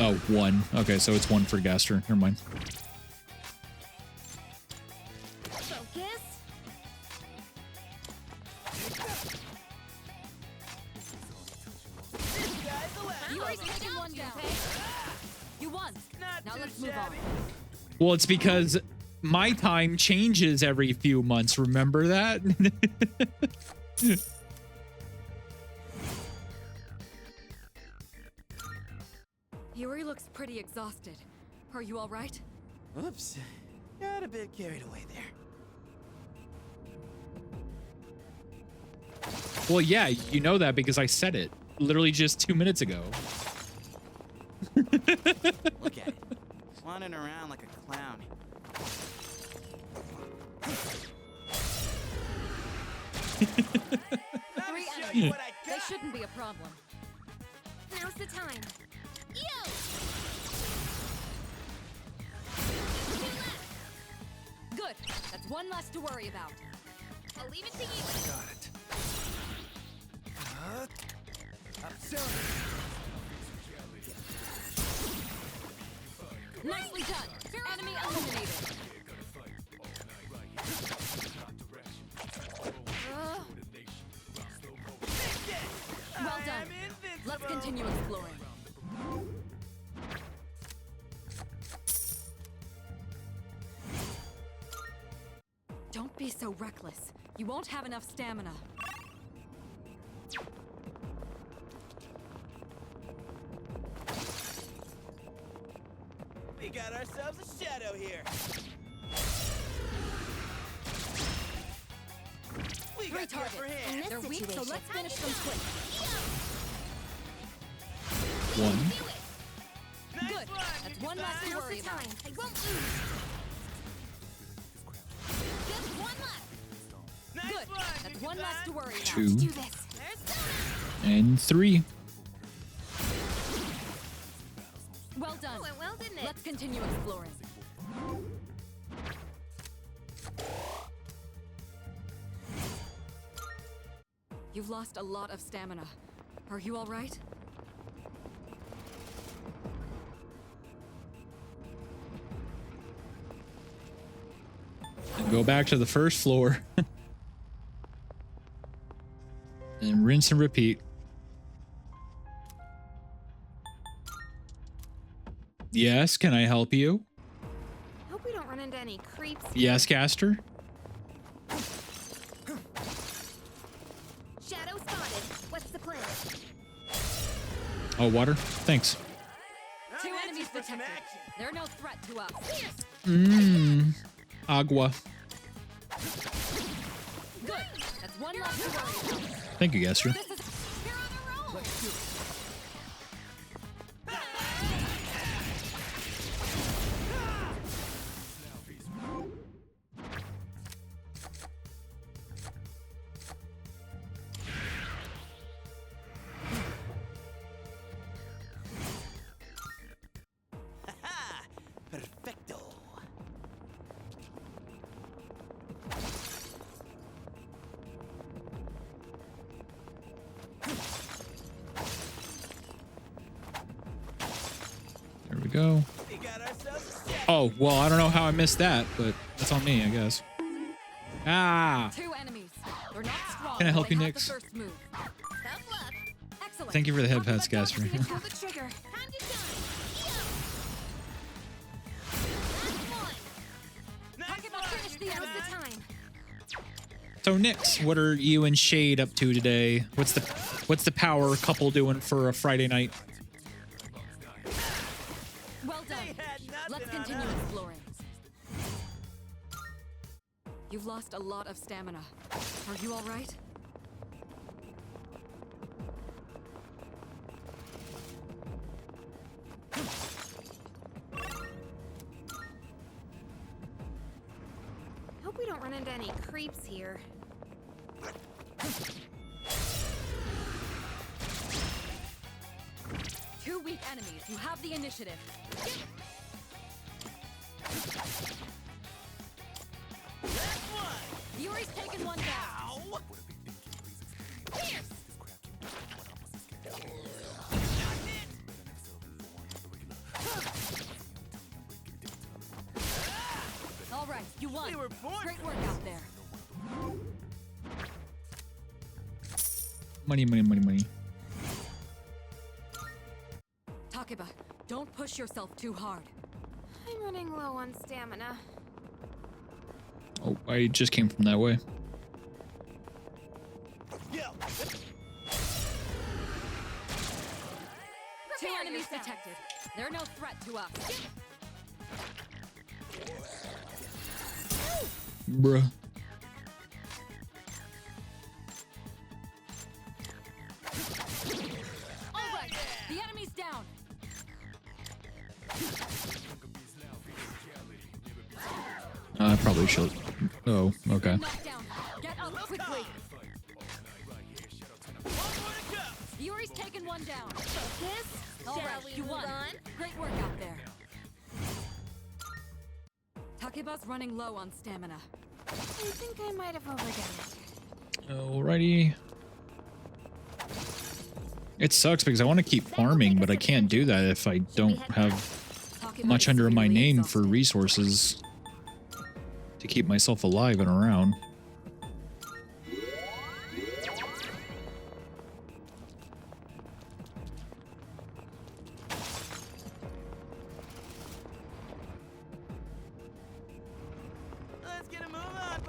Oh, 1. Okay, so it's 1 for Gaster. Never mind. Focus. Yuri's taken one down. You won. Now let's move on. Well, it's because my time changes every few months. Remember that? Yuri looks pretty exhausted. Are you all right? Oops, got a bit carried away there. Well, yeah, you know that because I said it literally just 2 minutes ago. Look at it, wandering around like a clown. Three enemies. They shouldn't be a problem. Now's the time. Yo! Good. That's one less to worry about. I'll leave it to you. Got it. Nicely done. Enemy eliminated. continue exploring. Don't be so reckless. You won't have enough stamina. We got ourselves a shadow here. We Three got the upper targets. hand. They're weak, so let's finish them quick. One. Good. That's one less to worry about. I won't lose. Just one left. Good. That's one less to worry about. Two. Do this. And 3. Well done. Oh, it well, didn't it? Let's continue exploring. You've lost a lot of stamina. Are you all right? And go back to the first floor. And rinse and repeat. Yes, can I help you? Hope we don't run into any creeps. Yes, Caster. Shadow spotted. What's the plan? Oh, water. Thanks. Two enemies detected. They're no threat to us. Mmm. Agua. Good. That's one less to worry about. Thank you, Caster. This is... You're on a roll. Let's do it. Perfecto. There we go. We got ourselves a shadow. Oh, well, I don't know how I missed that, but that's on me, I guess. Ah. Two enemies. They're not strong. Can I help but they you, have Nyx? the first move. Tough luck. Excellent. Thank you for the head pats, Caster. Pull the trigger. Time to shine. Talk about finish the Now's enemy. the time. So, Nyx, what are you and Shade up to today? What's the power couple doing for a Friday night? Well done. Let's continue exploring. You've lost a lot of stamina. Are you all right? Hope we don't run into any creeps here. Two weak enemies. You have the initiative. Yuri's taken one down. All right, you won. We were born Great work out there. Money, money, money, money. Takeba, don't push yourself too hard. I'm running low on stamina. Oh, I just came from that way. Two enemies detected. They're no threat to us. Bruh. All right, the enemy's down. I probably should. Oh, okay. Knocked down. Get up quickly. Yuri's taken one down. Focus. All Shall right, we you move won. on? Great work out there. Takeba's running low on stamina. I think I might have overdone it. Alrighty. It sucks because I want to keep farming, but I can't do that if I don't have much under my name for resources to keep myself alive and around.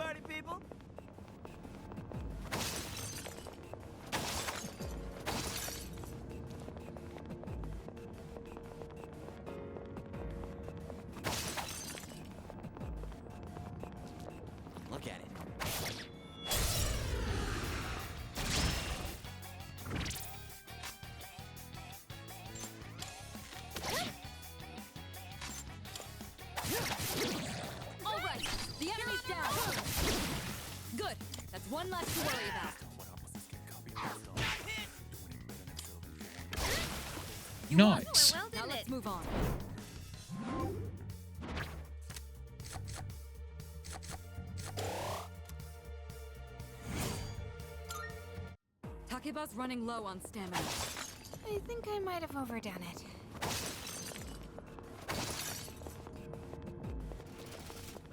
party people? Look at it. All right, the enemy's down. Good. That's one less to worry about. Nice. Now let's move on. Takeba's running low on stamina. I think I might have overdone it.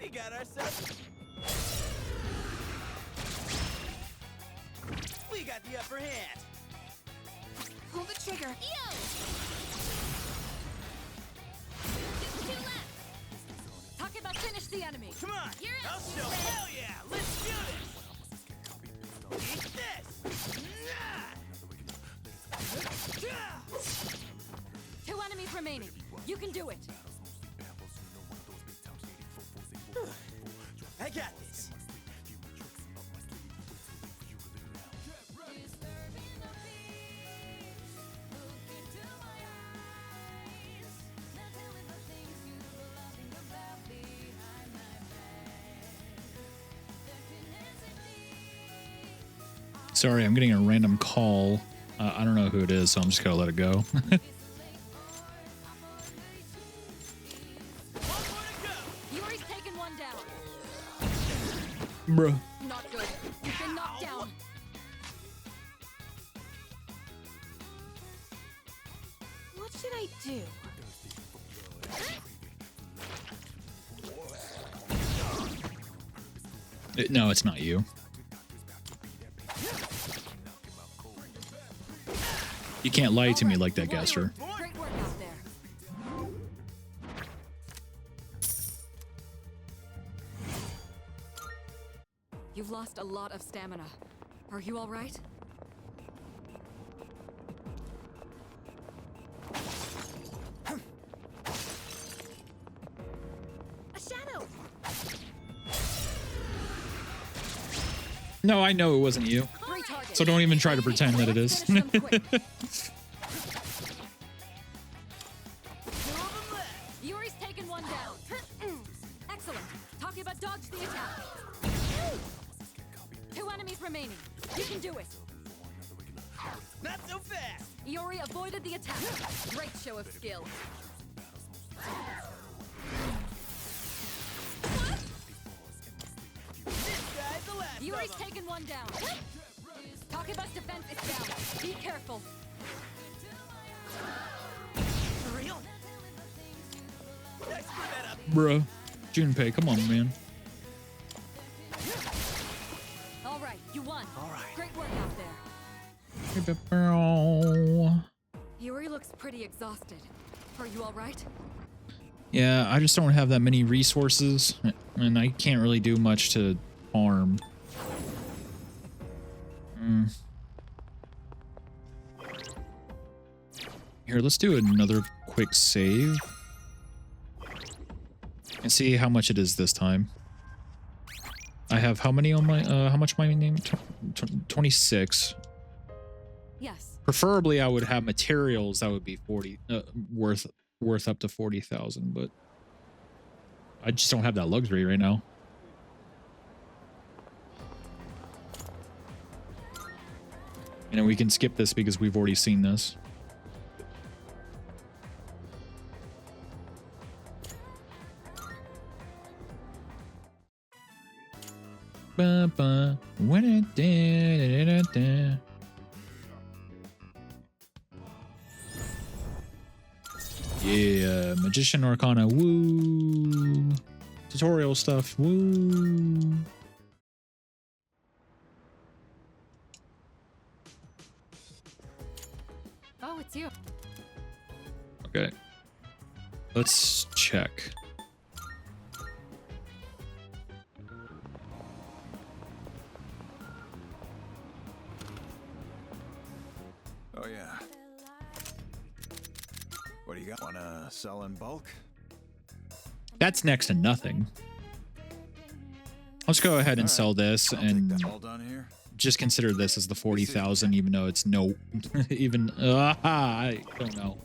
We got ourselves. We got the upper hand. Pull the trigger. Yo! Just two left. Takeba finished the enemy. Come on. You're I'll up. show. Hell yeah. Let's do this. Eat this. Two enemies remaining. You can do it. I got this. Sorry, I'm getting a random call. I don't know who it is, so I'm just gonna let it go. Yuri's taken one down. Bruh. Not good. You've been knocked down. What should I do? No, it's not you. You can't lie to me like that, Gaster. Great work out there. You've lost a lot of stamina. Are you all right? A shadow! No, I know it wasn't you. So don't even try to pretend that it is. Yuri's taken one down. Excellent. Talking about dodge the attack. Two enemies remaining. You can do it. Not so fast. Yuri avoided the attack. Great show of skill. This guy's the last. Yuri's taken one down. Takeba's defense is down. Be careful. For real? Thanks for that up. Bruh. Junpei, come on, man. All right, you won. All right. Great work out there. Yuri looks pretty exhausted. Are you all right? Yeah, I just don't have that many resources, and I can't really do much to farm. Here, let's do another quick save. And see how much it is this time. I have how many on my, how much my name? 26. Yes. Preferably, I would have materials that would be 40, worth up to 40,000, but I just don't have that luxury right now. And we can skip this because we've already seen this. When it did. Yeah, Magician Arcana, woo. Tutorial stuff, woo. Oh, it's you. Okay. Let's check. Oh, yeah. What do you got? Wanna sell in bulk? That's next to nothing. Let's go ahead and sell this and All done here? just consider this as the 40,000, even though it's no, even, I don't know.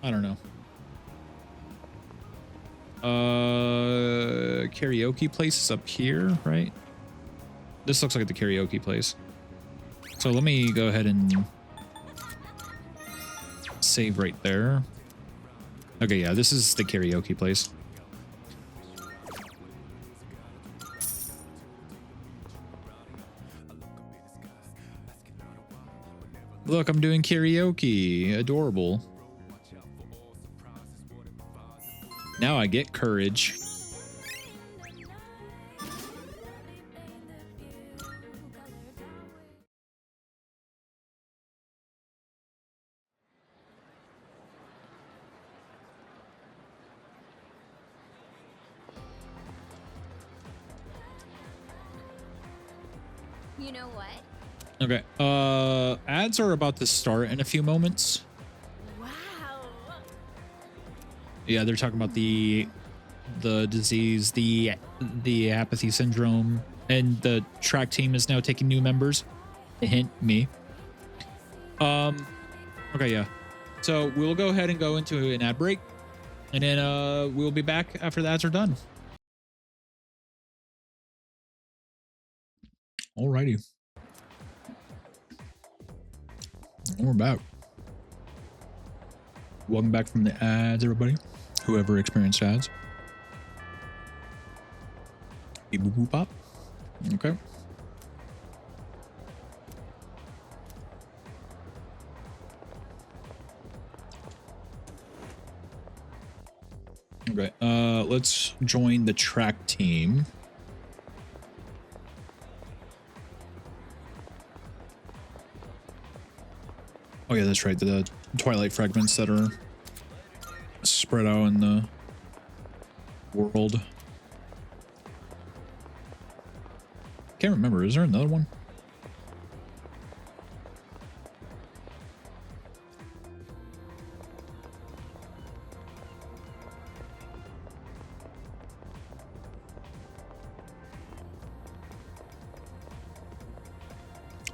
I don't know. Karaoke place is up here, right? This looks like the karaoke place. So let me go ahead and save right there. Okay, yeah, this is the karaoke place. Look, I'm doing karaoke. Adorable. Now I get courage. You know what? Okay, ads are about to start in a few moments. Wow. Yeah, they're talking about the disease, the apathy syndrome, and the track team is now taking new members. Hint, me. Okay, yeah. So we'll go ahead and go into an ad break, and then we'll be back after the ads are done. Alrighty. We're back. Welcome back from the ads, everybody. Whoever experienced ads. Beep boop boop pop. Okay. Okay. Let's join the track team. Oh yeah, that's right. The twilight fragments that are spread out in the world. Can't remember. Is there another one?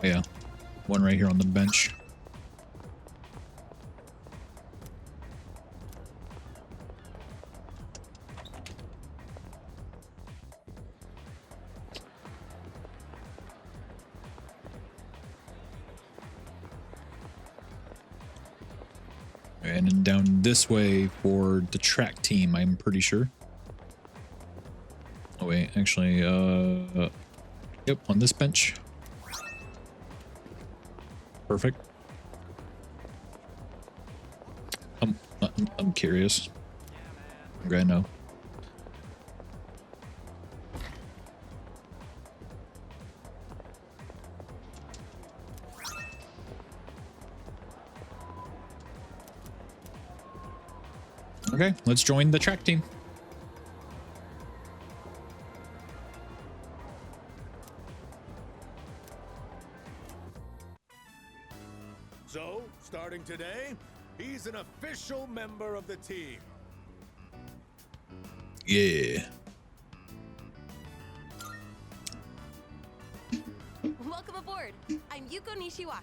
Oh yeah, one right here on the bench. And then down this way for the track team, I'm pretty sure. Oh wait, actually, yep, on this bench. Perfect. I'm curious. Okay, no. Okay, let's join the track team. So, starting today, he's an official member of the team. Yeah. Welcome aboard. I'm Yuko Nishiwaki.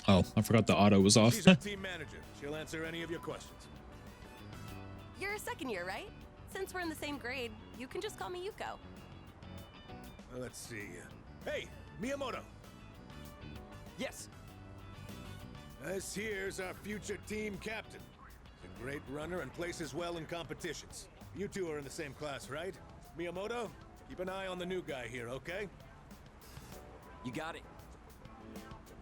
Oh, I forgot the auto was off. She's our team manager. She'll answer any of your questions. You're a second year, right? Since we're in the same grade, you can just call me Yuko. Let's see. Hey, Miyamoto. Yes. This here's our future team captain. He's a great runner and places well in competitions. You two are in the same class, right? Miyamoto, keep an eye on the new guy here, okay? You got it.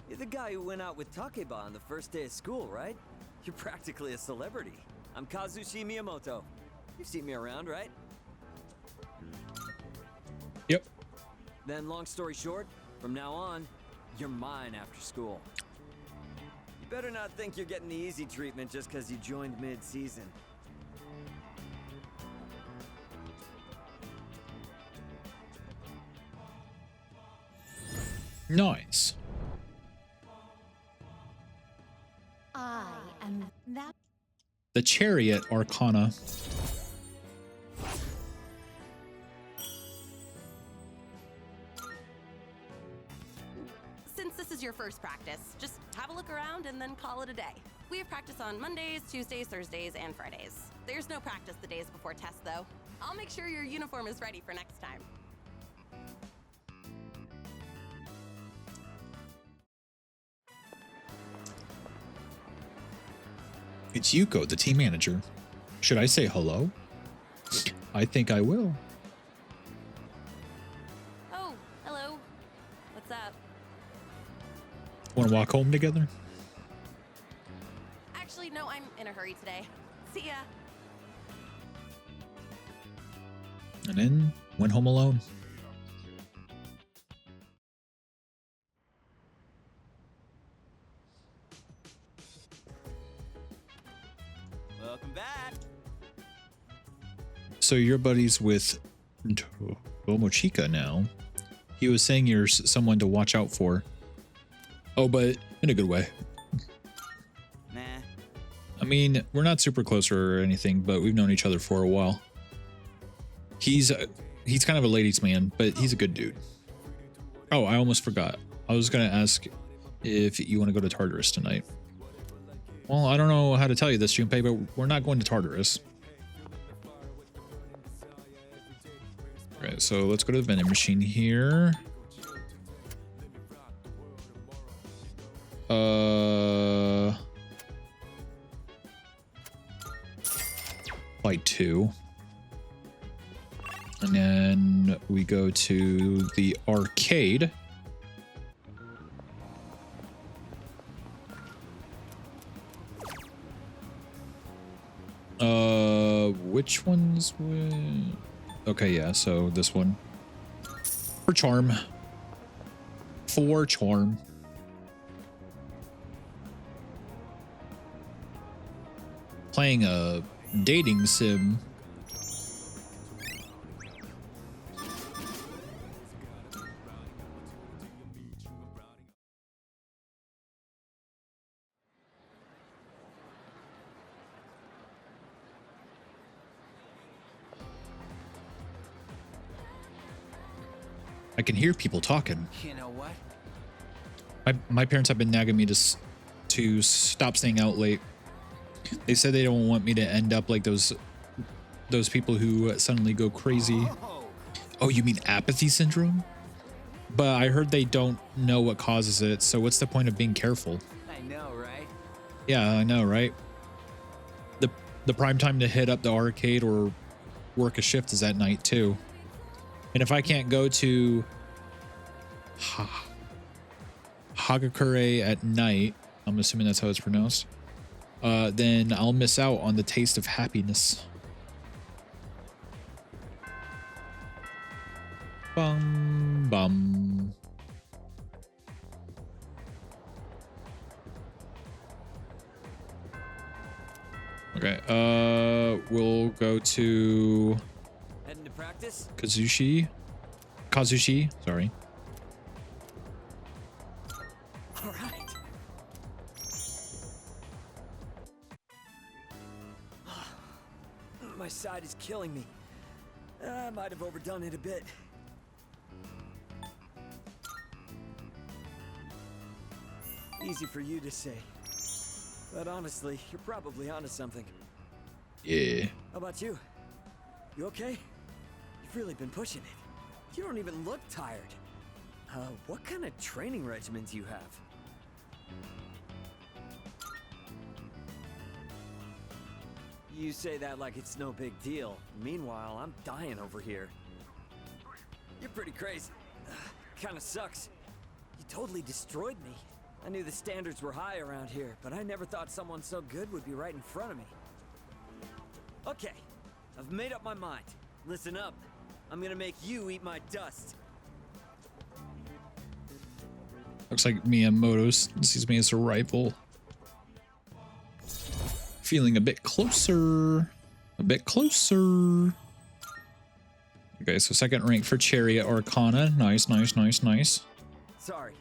You're the guy who went out with Takeba on the first day of school, right? You're practically a celebrity. I'm Kazushi Miyamoto. You've seen me around, right? Yep. Then, long story short, from now on, you're mine after school. You better not think you're getting the easy treatment just because you joined mid-season. Nice. I am that. The Chariot Arcana. Since this is your first practice, just have a look around and then call it a day. We have practice on Mondays, Tuesdays, Thursdays, and Fridays. There's no practice the days before tests, though. I'll make sure your uniform is ready for next time. It's Yuko, the team manager. Should I say hello? I think I will. Oh, hello. What's up? Want to walk home together? Actually, no, I'm in a hurry today. See ya. And then went home alone. Welcome back. So you're buddies with Tomochika now. He was saying you're someone to watch out for. Oh, but in a good way. Nah. I mean, we're not super close or anything, but we've known each other for a while. He's kind of a ladies' man, but he's a good dude. Oh, I almost forgot. I was gonna ask if you want to go to Tartarus tonight. Well, I don't know how to tell you this, Junpei, but we're not going to Tartarus. All right, so let's go to the vending machine here. Flight 2. And then we go to the arcade. Which one's with? Okay, yeah, so this one. For charm. For charm. Playing a dating sim. I can hear people talking. You know what? My parents have been nagging me to stop staying out late. They said they don't want me to end up like those people who suddenly go crazy. Oh, you mean apathy syndrome? But I heard they don't know what causes it, so what's the point of being careful? I know, right? Yeah, I know, right? The prime time to hit up the arcade or work a shift is at night too. And if I can't go to Hagakure at night, I'm assuming that's how it's pronounced, then I'll miss out on the taste of happiness. Bum, bum. Okay, we'll go to Heading to practice? Kazushi, sorry. All right. My side is killing me. I might have overdone it a bit. Easy for you to say. But honestly, you're probably onto something. Yeah. How about you? You okay? You've really been pushing it. You don't even look tired. What kind of training regimen do you have? You say that like it's no big deal. Meanwhile, I'm dying over here. You're pretty crazy. Kinda sucks. You totally destroyed me. I knew the standards were high around here, but I never thought someone so good would be right in front of me. Okay, I've made up my mind. Listen up. I'm gonna make you eat my dust. Looks like Miyamoto sees me as a rival. Feeling a bit closer. A bit closer. Okay, so second rank for Chariot Arcana. Nice, nice, nice, nice. Sorry,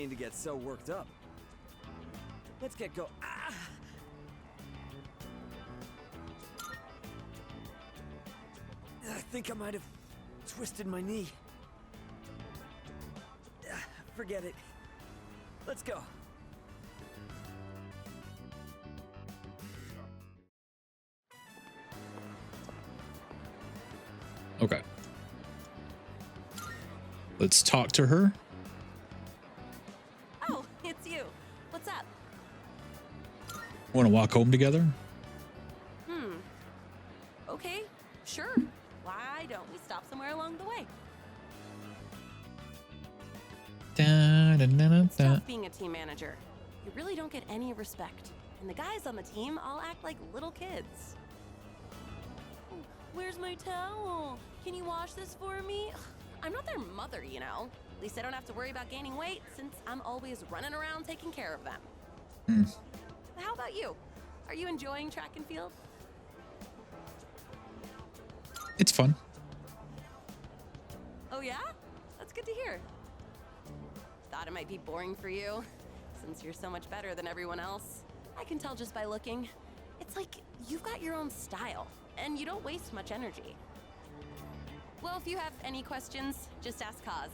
mean to get so worked up. Let's get go. Ah! I think I might have twisted my knee. Forget it. Let's go. Okay. Let's talk to her. Oh, it's you. What's up? Want to walk home together? Okay, sure. Why don't we stop somewhere along the way? Stop being a team manager. You really don't get any respect. And the guys on the team all act like little kids. Oh, where's my towel? Can you wash this for me? I'm not their mother, you know. At least I don't have to worry about gaining weight since I'm always running around taking care of them. How about you? Are you enjoying track and field? It's fun. Oh yeah? That's good to hear. Thought it might be boring for you, since you're so much better than everyone else. I can tell just by looking. It's like you've got your own style, and you don't waste much energy. Well, if you have any questions, just ask Kaz.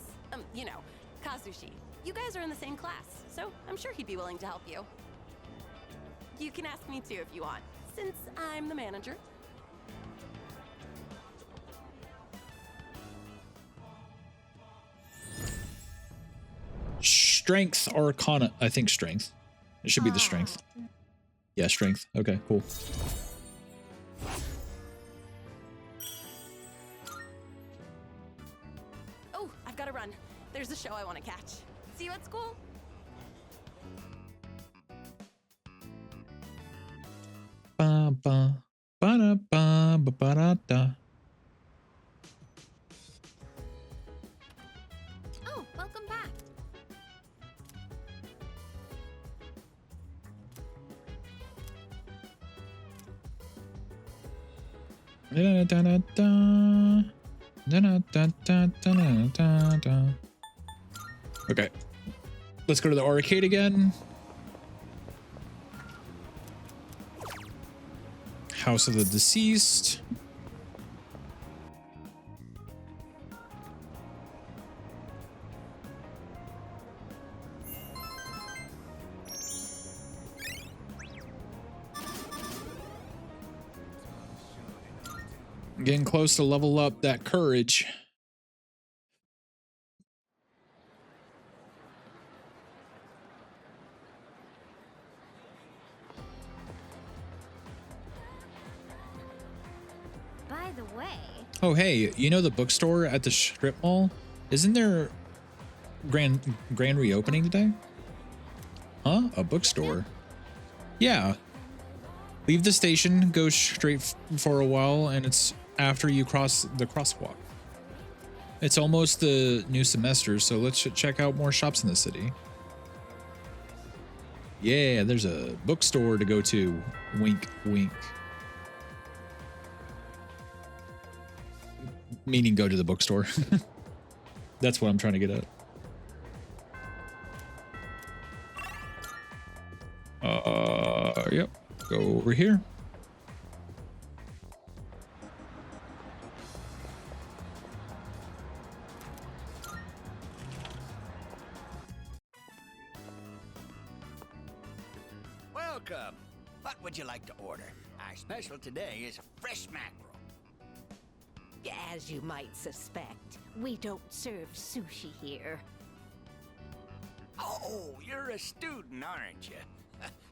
You know, Kazushi. You guys are in the same class, so I'm sure he'd be willing to help you. You can ask me too if you want, since I'm the manager. Strength Arcana. I think strength. It should be the strength. Yeah, strength. Okay, cool. Oh, I've got to run. There's a show I want to catch. See you at school. Ba ba ba da ba ba ba da da. Oh, welcome back. Da da da da da da da da da da da. Okay, let's go to the arcade again. House of the Deceased. Getting close to level up that courage. By the way, Oh, hey, you know the bookstore at the strip mall? Isn't there grand reopening today? Huh? A bookstore? Yeah. Leave the station, go straight for a while, and it's after you cross the crosswalk. It's almost the new semester, so let's check out more shops in the city. Yeah, there's a bookstore to go to. Wink, wink. Meaning go to the bookstore. That's what I'm trying to get at. Yep. Go over here. Welcome. What would you like to order? Our special today is fresh mackerel. As you might suspect, we don't serve sushi here. Oh, you're a student, aren't you?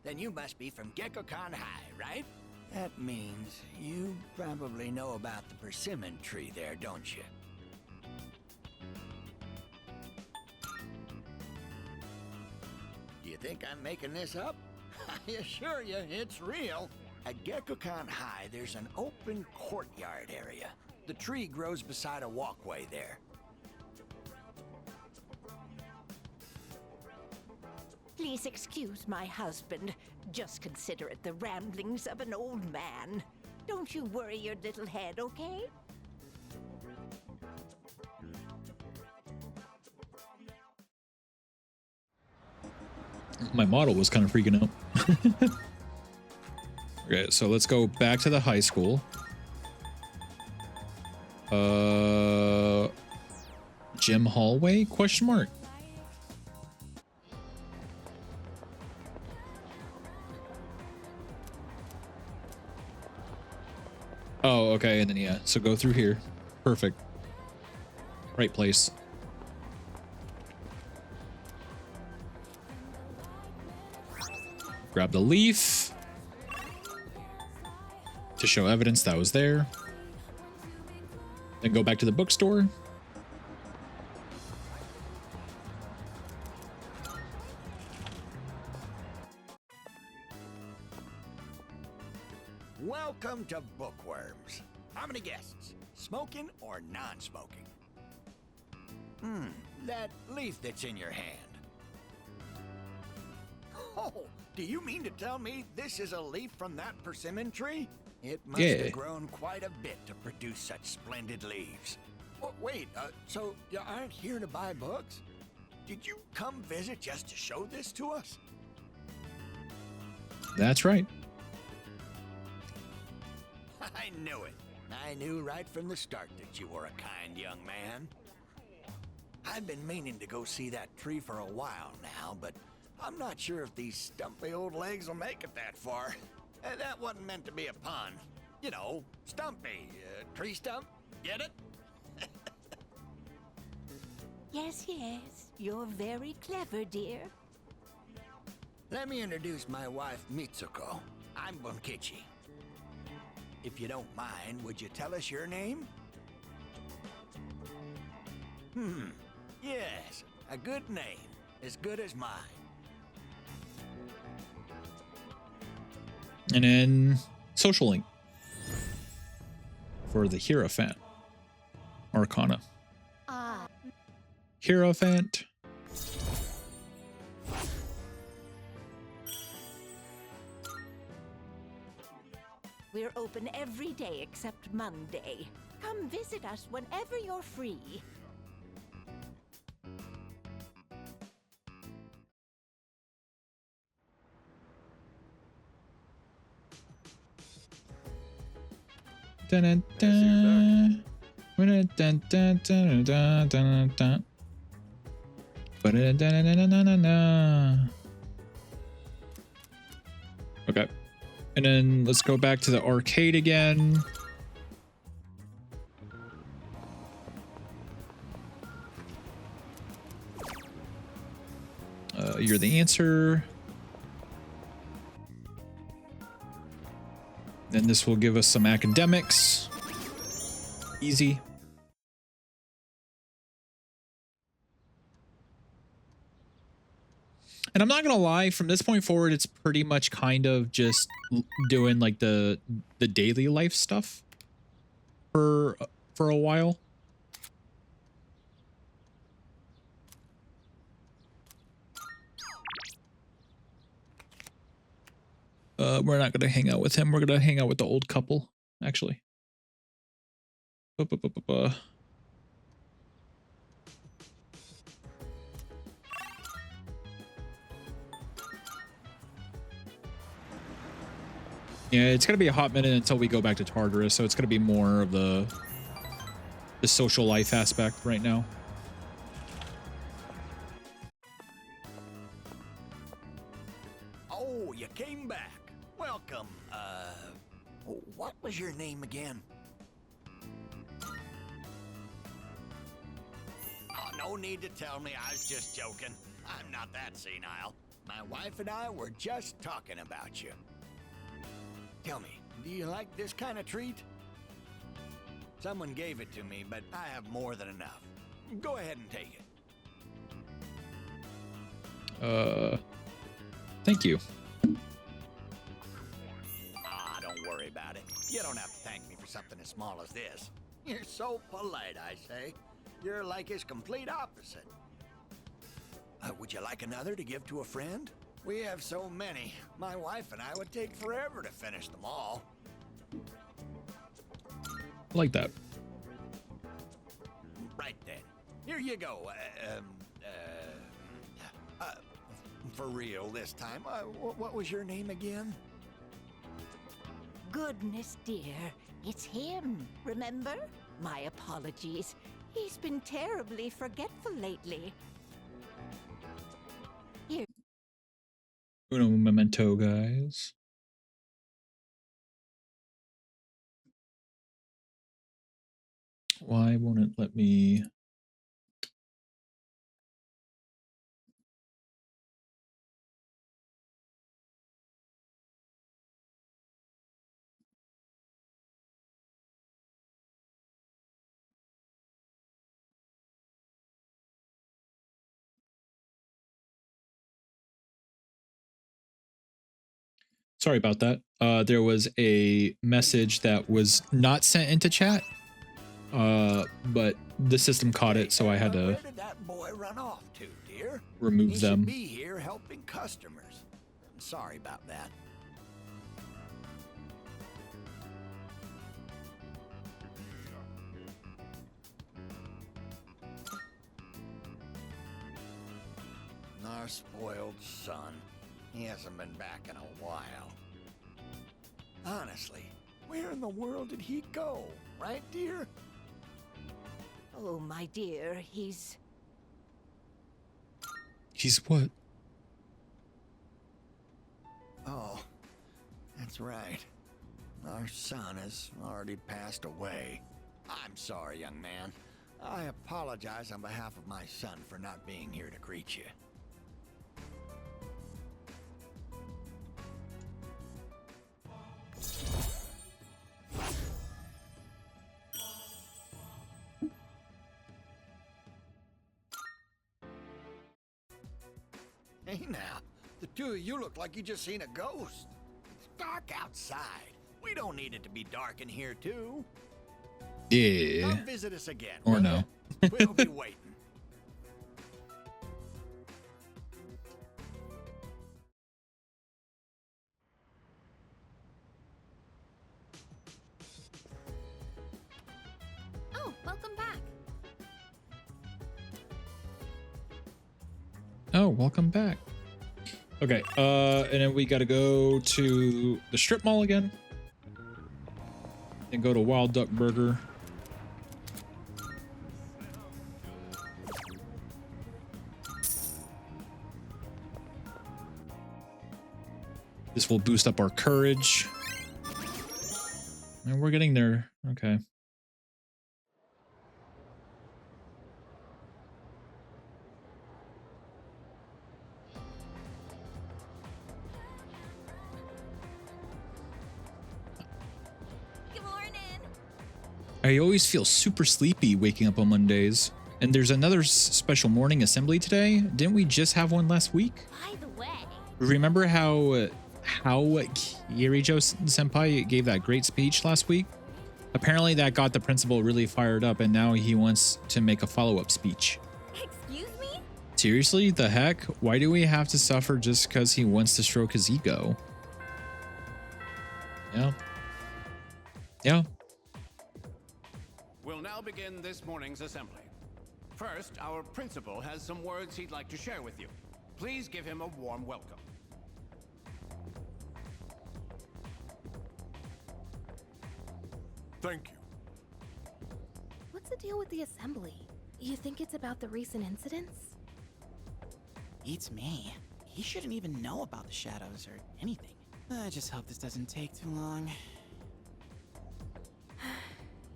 Then you must be from Gekkoukan High, right? That means you probably know about the persimmon tree there, don't you? Do you think I'm making this up? I assure you, it's real. At Gekkoukan High, there's an open courtyard area. The tree grows beside a walkway there. Please excuse my husband. Just consider it the ramblings of an old man. Don't you worry your little head, okay? My model was kind of freaking out. Okay, so let's go back to the high school. Gym hallway? Question mark. Oh, okay, and then yeah, so go through here. Perfect. Right place. Grab the leaf to show evidence that was there. Then go back to the bookstore. Welcome to Bookworms. How many guests? Smoking or non-smoking? That leaf that's in your hand. Oh, do you mean to tell me this is a leaf from that persimmon tree? It must have grown quite a bit to produce such splendid leaves. Oh, wait, so you aren't here to buy books? Did you come visit just to show this to us? That's right. I knew it. I knew right from the start that you were a kind young man. I've been meaning to go see that tree for a while now, but I'm not sure if these stumpy old legs will make it that far. That wasn't meant to be a pun. You know, stumpy. Tree stump? Get it? Yes, yes. You're very clever, dear. Let me introduce my wife, Mitsuko. I'm Bunkichi. If you don't mind, would you tell us your name? Yes, a good name. As good as mine. And then social link for the Hierophant Arcana. Hierophant. We're open every day except Monday. Come visit us whenever you're free. Dun, dun, dun, dun, dun, dun, dun, dun, dun. Okay. And then let's go back to the arcade again. You're the answer. Then this will give us some academics. Easy. And I'm not gonna lie, from this point forward, it's pretty much kind of just doing like the daily life stuff for a while. We're not gonna hang out with him. We're gonna hang out with the old couple, actually. Yeah, it's gonna be a hot minute until we go back to Tartarus, so it's gonna be more of the social life aspect right now. Oh, you came back. Welcome. What was your name again? Oh, no need to tell me. I was just joking. I'm not that senile. My wife and I were just talking about you. Tell me, do you like this kind of treat? Someone gave it to me, but I have more than enough. Go ahead and take it. Thank you. Ah, don't worry about it. You don't have to thank me for something as small as this. You're so polite, I say. You're like his complete opposite. Would you like another to give to a friend? We have so many. My wife and I would take forever to finish them all. I like that. Right then. Here you go. for real this time. What was your name again? Goodness, dear. It's him, remember? My apologies. He's been terribly forgetful lately. Here. Uno memento, guys. Why won't it let me? Sorry about that. There was a message that was not sent into chat, but the system caught it, so I had to Where did that boy run off to, dear? remove he them. Should be here helping customers. I'm sorry about that. Our spoiled son. He hasn't been back in a while. Honestly, where in the world did he go? Right, dear? Oh, my dear, he's what? Oh, that's right. Our son has already passed away. I'm sorry, young man. I apologize on behalf of my son for not being here to greet you. Hey now, the two of you look like you just seen a ghost. It's dark outside. We don't need it to be dark in here too. Yeah. Come visit us again. Or will no. ya? We'll be waiting. Oh, welcome back. Oh, welcome back. Okay, and then we gotta go to the strip mall again. And go to Wild Duck Burger. This will boost up our courage. And we're getting there. Okay. I always feel super sleepy waking up on Mondays. And there's another special morning assembly today. Didn't we just have one last week? By the way, Remember how Kirijo Senpai gave that great speech last week? Apparently that got the principal really fired up, and now he wants to make a follow-up speech. excuse me? Seriously? The heck? Why do we have to suffer just because he wants to stroke his ego? Yeah. Yeah. We'll now begin this morning's assembly. First, our principal has some words he'd like to share with you. Please give him a warm welcome. Thank you. What's the deal with the assembly? You think it's about the recent incidents? It's me. He shouldn't even know about the shadows or anything. I just hope this doesn't take too long.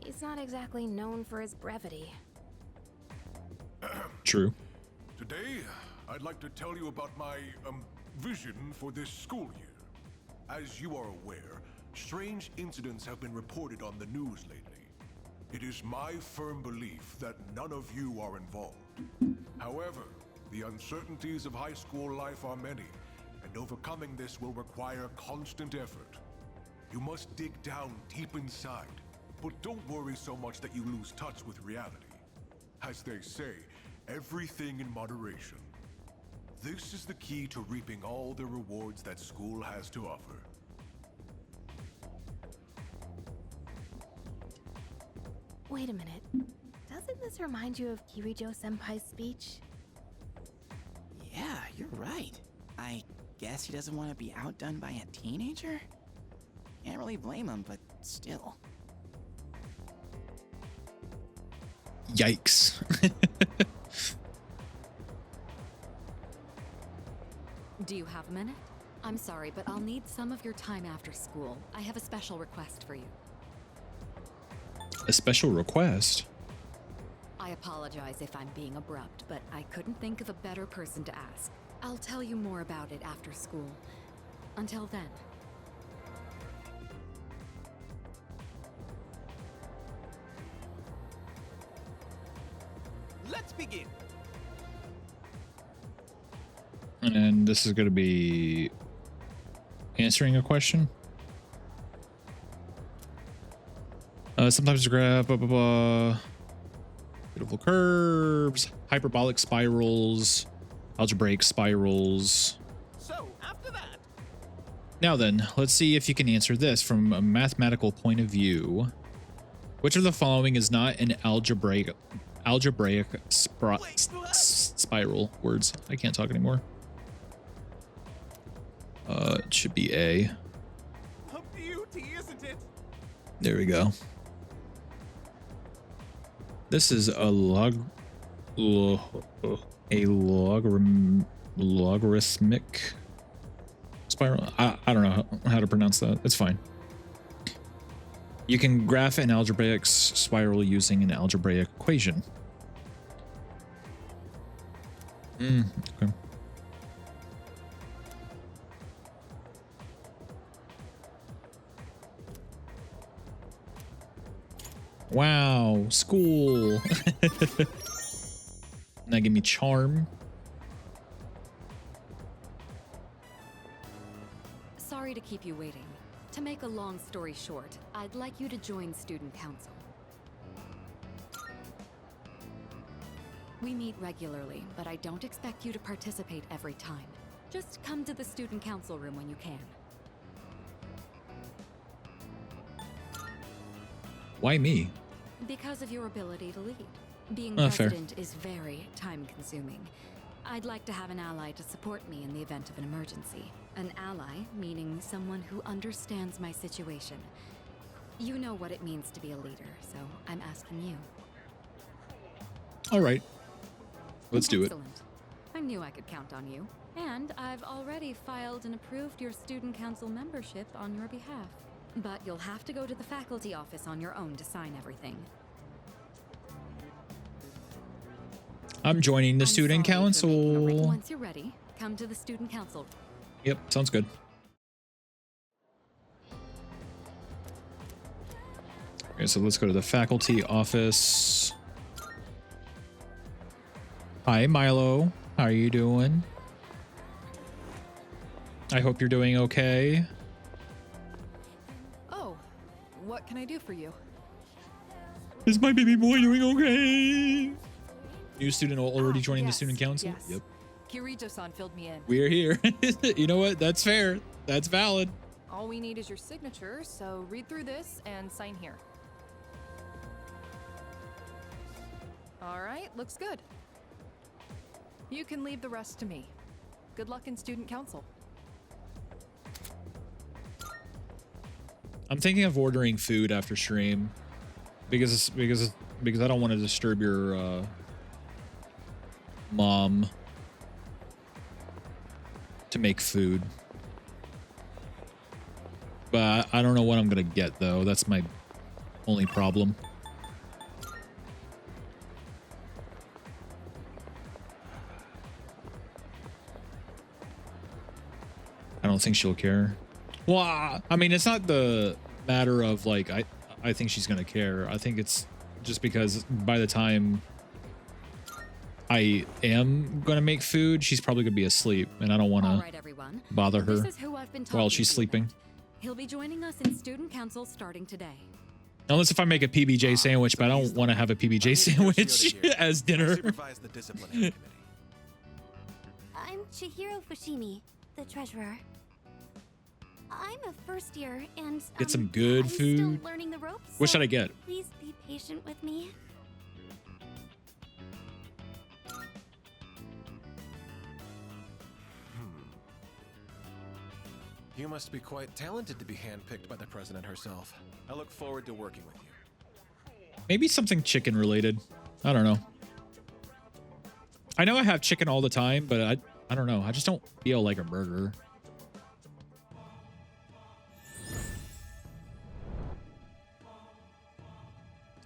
He's not exactly known for his brevity. True. Today, I'd like to tell you about my, vision for this school year. As you are aware, strange incidents have been reported on the news lately. It is my firm belief that none of you are involved. However, the uncertainties of high school life are many, and overcoming this will require constant effort. You must dig down deep inside, but don't worry so much that you lose touch with reality. As they say, everything in moderation. This is the key to reaping all the rewards that school has to offer. Wait a minute. Doesn't this remind you of Kirijo Senpai's speech? Yeah, you're right. I guess he doesn't want to be outdone by a teenager? Can't really blame him, but still. Yikes. Do you have a minute? I'm sorry, but I'll need some of your time after school. I have a special request for you. A special request? I apologize if I'm being abrupt, but I couldn't think of a better person to ask. I'll tell you more about it after school. Until then. Let's begin. And this is going to be answering a question. Sometimes graph, blah, blah, blah. Beautiful curves, hyperbolic spirals, algebraic spirals. So, after that. Now then, let's see if you can answer this from a mathematical point of view. Which of the following is not an algebraic spiral? Words. I can't talk anymore. It should be A. A beauty, isn't it? There we go. This is a logarithmic spiral. I don't know how to pronounce that. It's fine. You can graph an algebraic spiral using an algebraic equation. Okay. Wow, school. Now give me charm. Sorry to keep you waiting. To make a long story short, I'd like you to join student council. We meet regularly, but I don't expect you to participate every time. Just come to the student council room when you can. Why me? Because of your ability to lead. Being Fair. president is very time-consuming. I'd like to have an ally to support me in the event of an emergency. An ally, meaning someone who understands my situation. You know what it means to be a leader, so I'm asking you. All right. Let's do it. Excellent. I knew I could count on you. And I've already filed and approved your student council membership on your behalf. But you'll have to go to the faculty office on your own to sign everything. I'm joining the student council. Once you're ready, come to the student council. Yep, sounds good. Okay, so let's go to the faculty office. Hi, Milo. How are you doing? I hope you're doing okay. Oh, what can I do for you? Is my baby boy doing okay? New student already joining the student council? Yes. Yep. Kirito-san filled me in. We're here. You know what? That's fair. That's valid. All we need is your signature, so read through this and sign here. All right, looks good. You can leave the rest to me. Good luck in student council. I'm thinking of ordering food after stream because I don't want to disturb your mom to make food. But I don't know what I'm gonna get though. That's my only problem. I don't think she'll care. Well, I mean, it's not the matter of like I think she's gonna care. I think it's just because by the time I am gonna make food, she's probably gonna be asleep, and I don't want to bother her while she's sleeping. He'll be joining us in student council starting today. Unless if I make a PBJ sandwich, but I don't want to have a PBJ sandwich as dinner. I'm Chihiro Fushimi, the treasurer. I'm a first year and Get some good I'm food. Still learning the ropes. What so should I get? Please be patient with me. You must be quite talented to be handpicked by the president herself. I look forward to working with you. Maybe something chicken related. I don't know. I know I have chicken all the time, but I don't know. I just don't feel like a burger.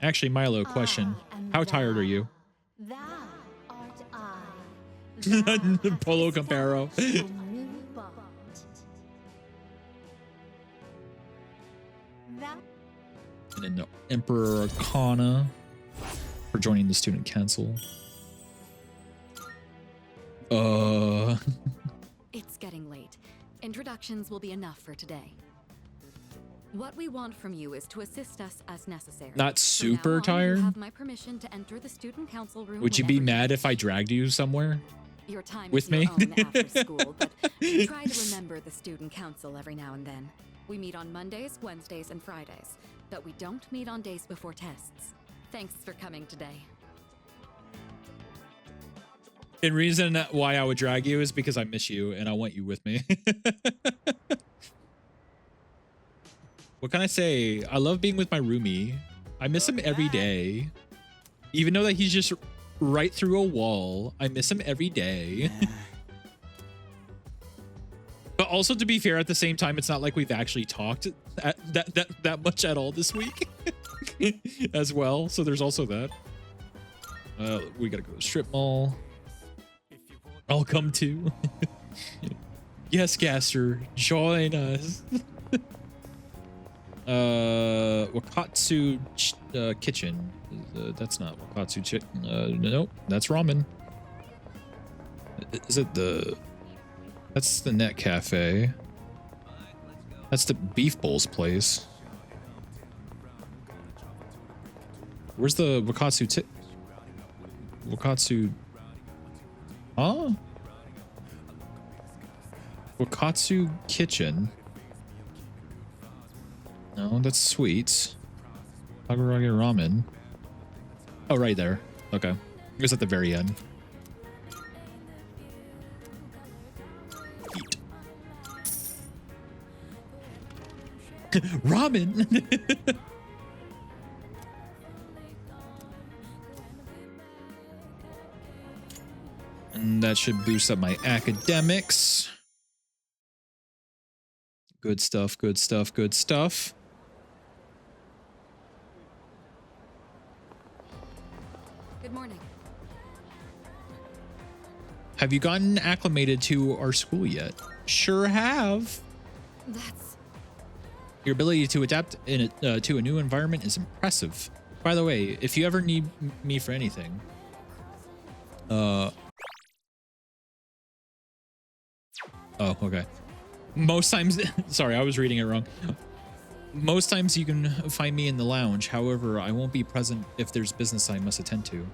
Actually, Milo, question. How tired are you? Thou art I. Polo Campero. A new bond. Thou And then the Emperor Arcana for joining the student council. It's getting late. Introductions will be enough for today. What we want from you is to assist us as necessary. Not super From now on, tired? You have my permission to enter the student council room. Would you be mad if I dragged you somewhere? Your time with is me? your own after school, but try to remember the student council every now and then. We meet on Mondays, Wednesdays, and Fridays, but we don't meet on days before tests. Thanks for coming today. And reason why I would drag you is because I miss you and I want you with me. What can I say? I love being with my roomie. I miss him every day. Even though that he's just right through a wall, I miss him every day. But also, to be fair, at the same time, it's not like we've actually talked that much at all this week as well. So there's also that. We gotta go to the strip mall. I'll come too. Yes, Gaster, join us. Wakatsu kitchen. That's not Wakatsu chicken. Nope, that's ramen. Is it the? That's the Net Cafe. That's the Beef Bowls place. Where's the Wakatsu Wakatsu? Huh? Wakatsu kitchen. No, that's sweets. Takarage ramen. Oh, right there. Okay. It was at the very end. Eat. Ramen! And that should boost up my academics. Good stuff, good stuff, good stuff. Good morning. Have you gotten acclimated to our school yet? Sure have. That's... Your ability to adapt to a new environment is impressive. By the way, if you ever need me for anything, oh, okay. Most times, sorry, I was reading it wrong. Most times you can find me in the lounge. However, I won't be present if there's business I must attend to.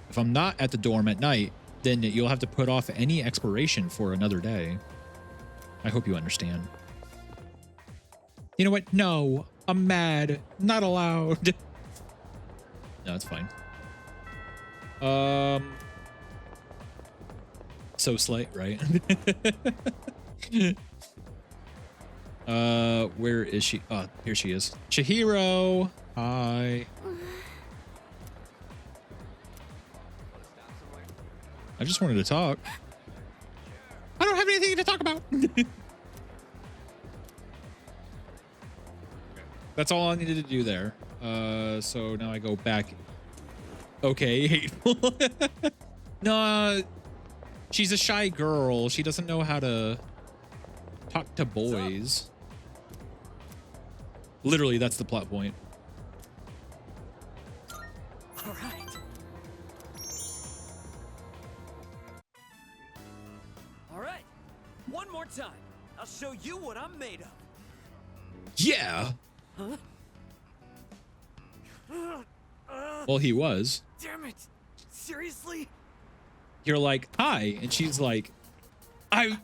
If I'm not at the dorm at night, then you'll have to put off any exploration for another day. I hope you understand. You know what? No, I'm mad. Not allowed. No, it's fine. So slight, right? Where is she? Oh, here she is. Chihiro. Hi. I just wanted to talk. I don't have anything to talk about. That's all I needed to do there. So now I go back. Okay, hateful. No, she's a shy girl. She doesn't know how to talk to boys. Literally, that's the plot point. All right. All right. One more time. I'll show you what I'm made of. Yeah. Huh? Well, he was. Damn it. Seriously? You're like, hi. And she's like, I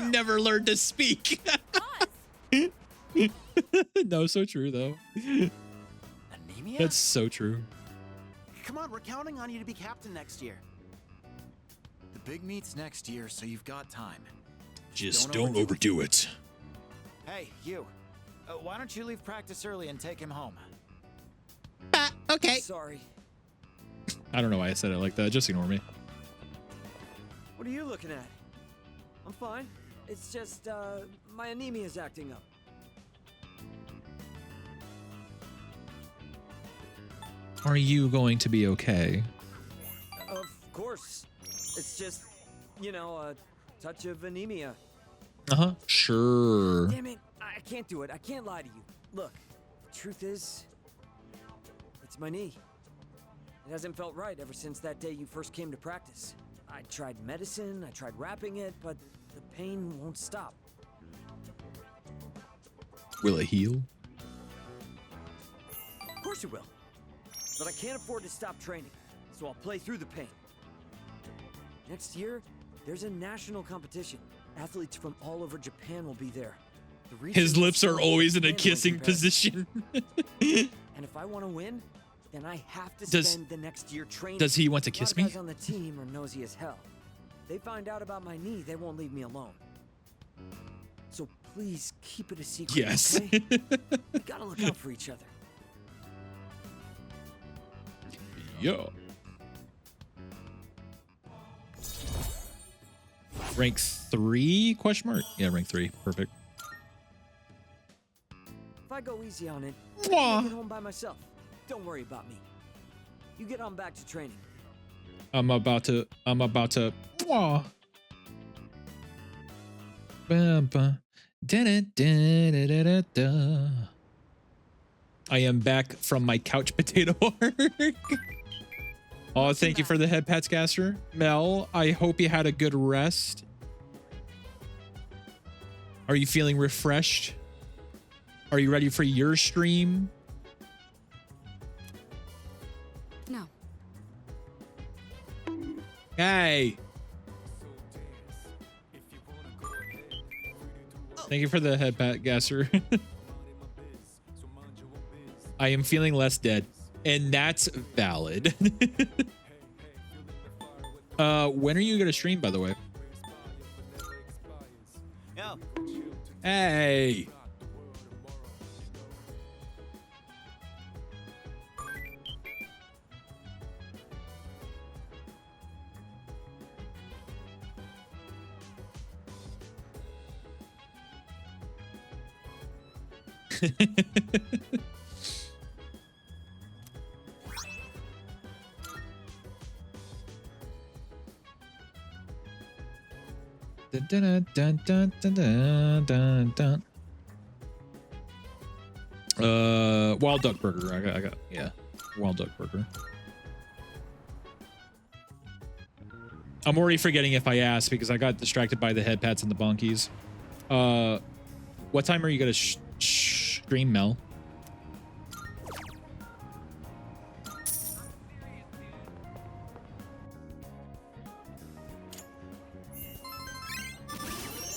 never learned to speak. No, so true, though. Anemia? That's so true. Come on, we're counting on you to be captain next year. The big meet's next year, so you've got time. Just don't overdo it. Hey, you. Why don't you leave practice early and take him home? Okay. Sorry. I don't know why I said it like that. Just ignore me. What are you looking at? I'm fine. It's just, my anemia's acting up. Are you going to be okay? Of course. It's just, you know, a touch of anemia. Uh-huh. Sure. Damn it. I can't do it. I can't lie to you. Look, the truth is, it's my knee. It hasn't felt right ever since that day you first came to practice. I tried medicine, I tried wrapping it, but the pain won't stop. Will it heal? Of course it will. But I can't afford to stop training, so I'll play through the pain. Next year, there's a national competition. Athletes from all over Japan will be there. His lips are always in a kissing position. And if I want to win, then I have to spend the next year training. Does he want to kiss me? A lot of guys on the team are nosy as hell. They find out about my knee, they won't leave me alone. So please keep it a secret. Yes. Okay? We gotta look out for each other. Yo. Rank 3? Question mark? Yeah, rank 3. Perfect. If I go easy on it, Mwah. I'll get home by myself. Don't worry about me. You get on back to training. I'm about to. Mwah. Bam, bam. Da-da-da-da-da-da. I am back from my couch potato work. Oh, thank you for the head pats, Gaster. Mel, I hope you had a good rest. Are you feeling refreshed? Are you ready for your stream? No. Hey. Thank you for the head pat, Gasser. I am feeling less dead, and that's valid. When are you gonna stream, by the way? Yo. Hey. Dun, dun, dun, dun, dun, dun, dun. Wild duck burger. I got yeah, wild duck burger. I'm already forgetting if I asked because I got distracted by the head pats and the bonkies. What time are you gonna stream, Mel?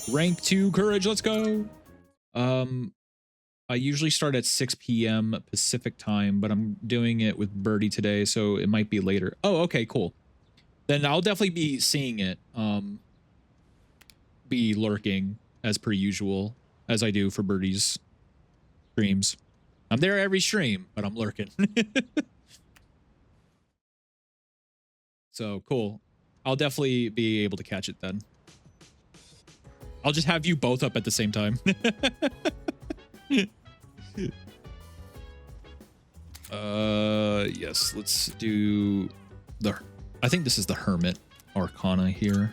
Rank 2 courage, let's go. I usually start at 6 p.m. Pacific time, but I'm doing it with Birdie today, so it might be later. Oh, okay, cool. Then I'll definitely be seeing it. Be lurking as per usual, as I do for Birdie's streams. I'm there every stream, but I'm lurking. So cool. I'll definitely be able to catch it then. I'll just have you both up at the same time. Yes, let's do the, I think this is the Hermit Arcana here.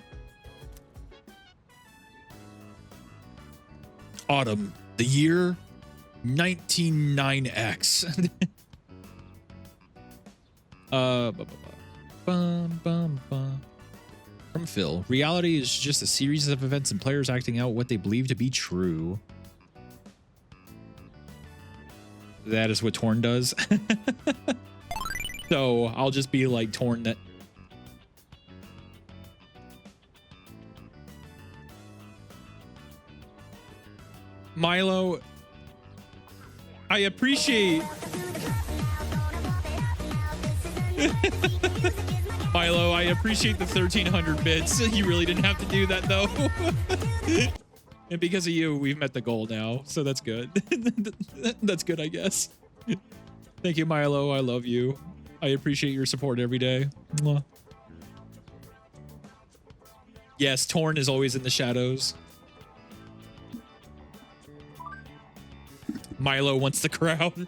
Autumn, the year 199X. Bum, bum, bum. From Phil, reality is just a series of events and players acting out what they believe to be true. That is what Torn does. So I'll just be like Torn that. Milo, I appreciate. Milo, I appreciate the 1300 bits. You really didn't have to do that though. And because of you, we've met the goal now. So that's good. That's good, I guess. Thank you, Milo. I love you. I appreciate your support every day. Mwah. Yes, Torn is always in the shadows. Milo wants the crowd.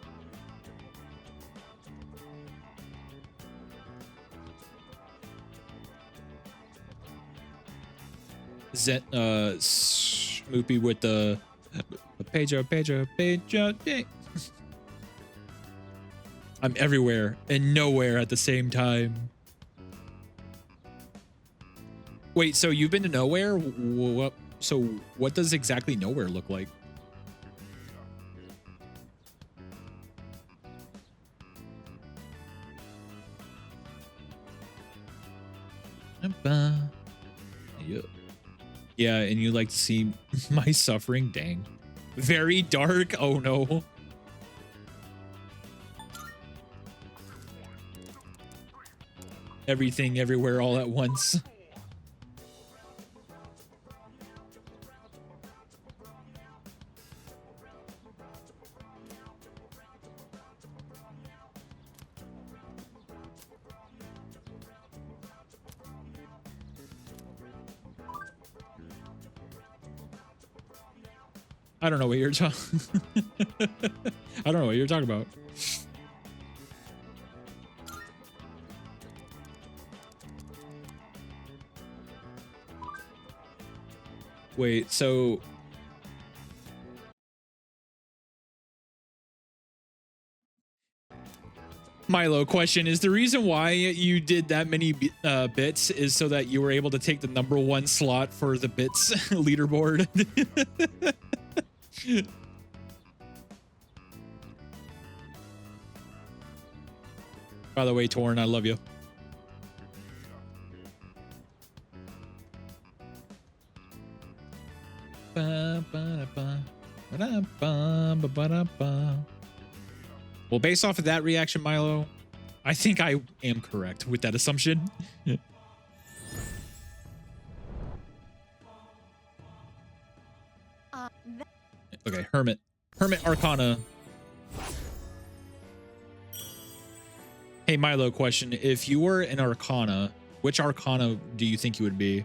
Zet, Smoopy with the Pedro. I'm everywhere and nowhere at the same time. Wait, so you've been to nowhere? What? So what does exactly nowhere look like? Yep. Yeah, and you like to see my suffering? Dang. Very dark? Oh no. Everything, everywhere, all at once. I don't know what you're talking. I don't know what you're talking about. Wait, so Milo, question is the reason why you did that many bits is so that you were able to take the #1 slot for the bits leaderboard. By the way, Torn, I love you. Well, based off of that reaction, Milo, I think I am correct with that assumption. Okay, Hermit Arcana. Hey, Milo, question. If you were an Arcana, which Arcana do you think you would be?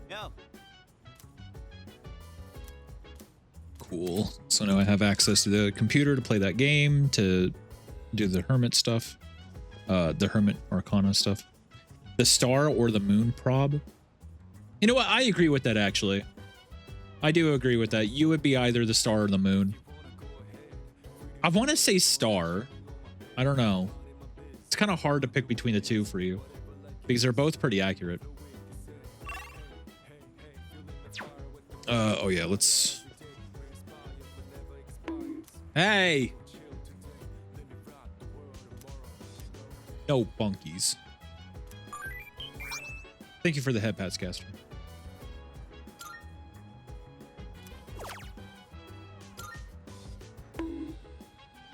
Yo. Cool. So now I have access to the computer to play that game, to do the Hermit stuff, the Hermit Arcana stuff. The star or the moon prob? You know what? I agree with that, actually. I do agree with that. You would be either the star or the moon. I want to say star. I don't know. It's kind of hard to pick between the two for you because they're both pretty accurate. Oh yeah, let's... Hey! No bunkies. Thank you for the head pats, Caster.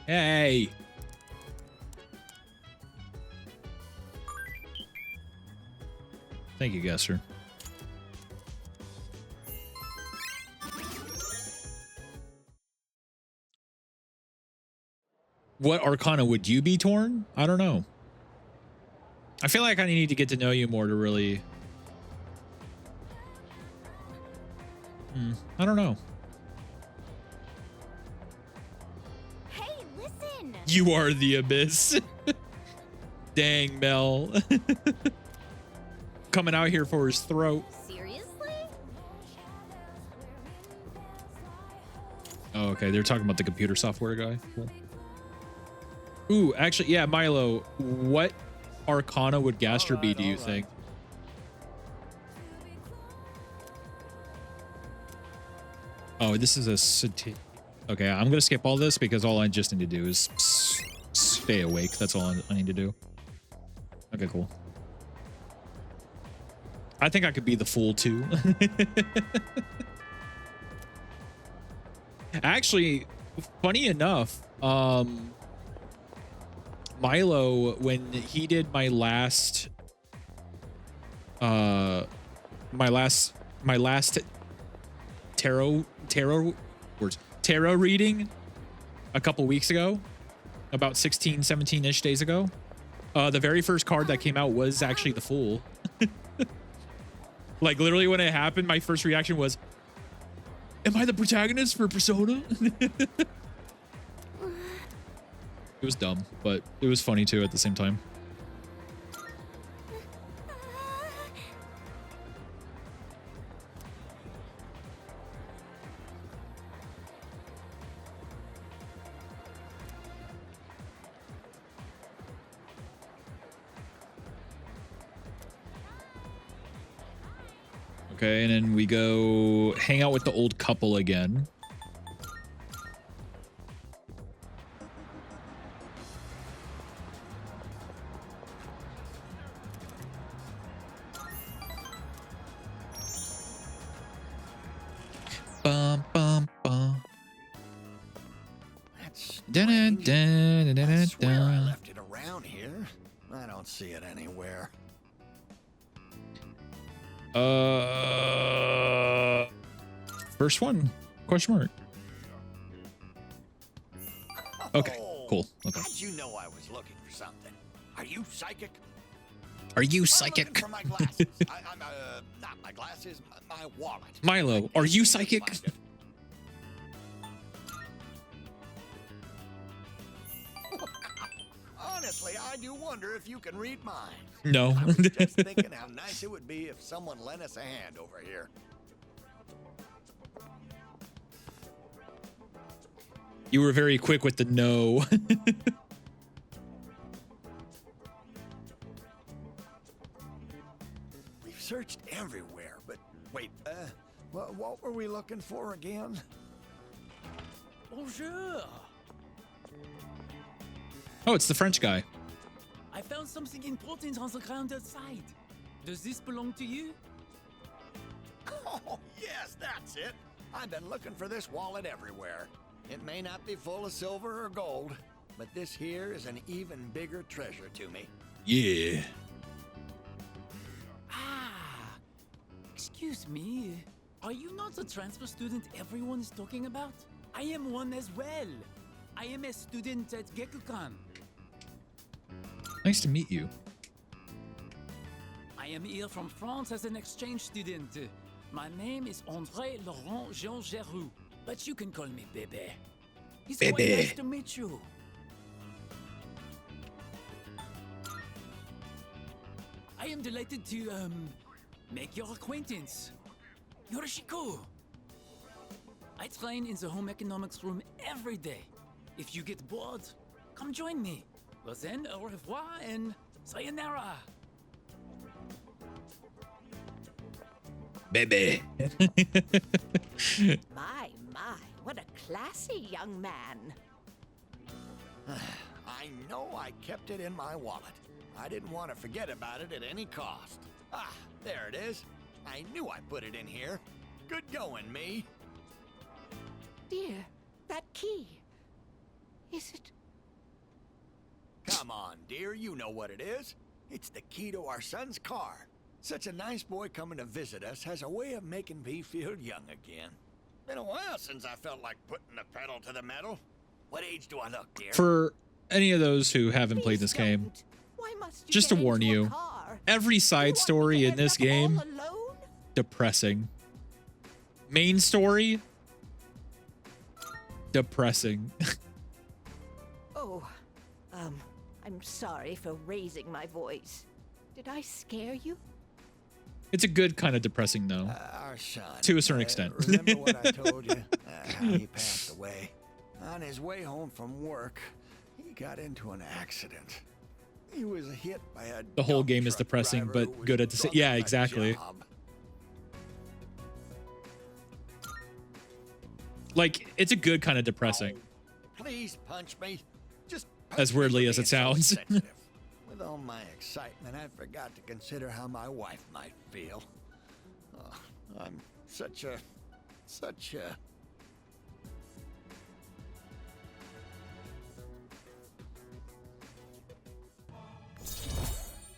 Hey! Thank you, Gaster. What Arcana would you be, Torn? I don't know. I feel like I need to get to know you more to really... I don't know. Hey, listen! You are the abyss. Dang, Mel. Coming out here for his throat. Seriously? Oh, okay. They're talking about the computer software guy. Cool. Ooh, actually, yeah, Milo, what Arcana would Gaster be, do you think? Oh, this is a... Okay, I'm going to skip all this because all I just need to do is... Stay awake. That's all I need to do. Okay, cool. I think I could be the fool too. Actually, funny enough, Milo, when he did my last tarot reading a couple weeks ago, about 16, 17-ish days ago, the very first card that came out was actually the Fool. Like, literally when it happened, my first reaction was, am I the protagonist for Persona? It was dumb, but it was funny too at the same time. Okay, and then we go hang out with the old couple again. Bum, bum, bum. That's Dun, dun, dun, dun, I dun, swear I dun. left it around here. I don't see it anywhere. First one? Question mark. Okay, cool. Okay. How'd you know I was looking for something? Are you psychic? Are you I'm psychic? looking for my glasses. I'm not my glasses, my wallet. Milo, are you psychic? Honestly, I do wonder if you can read mine. No. I was just thinking how nice it would be if someone lent us a hand over here. You were very quick with the no. We've searched everywhere, but wait, what were we looking for again? Bonjour. Oh, it's the French guy. I found something important on the ground outside. Does this belong to you? Oh, yes, that's it. I've been looking for this wallet everywhere. It may not be full of silver or gold, but this here is an even bigger treasure to me. Yeah. Excuse me. Are you not the transfer student everyone is talking about? I am one as well. I am a student at Gekukan. Nice to meet you. I am here from France as an exchange student. My name is André Laurent Jean Geroux, but you can call me Bébé. It's quite Bébé. nice to meet you. I am delighted to, make your acquaintance. Yorishiko. I train in the home economics room every day. If you get bored, come join me. Well then, au revoir and sayonara. Baby. My, what a classy young man. I know I kept it in my wallet. I didn't want to forget about it at any cost. Ah, there it is. I knew I put it in here. Good going, me. Dear, that key. Is it? Come on, dear, you know what it is. It's the key to our son's car. Such a nice boy coming to visit us has a way of making me feel young again. Been a while since I felt like putting the pedal to the metal. What age do I look, dear? For any of those who haven't played this game, just to warn you, every side story in this game, depressing. Main story, depressing. Oh, I'm sorry for raising my voice. Did I scare you? It's a good kind of depressing, though. Our son. To a certain extent. Remember what I told you? How he passed away. On his way home from work, he got into an accident. He was hit by a The whole dump game is truck depressing, driver but who was good at the same. drunk Yeah, on a exactly. job. Like, it's a good kind of depressing. Please punch me. Just as weirdly as it sounds. With all my excitement, I forgot to consider how my wife might feel. Oh, I'm such a...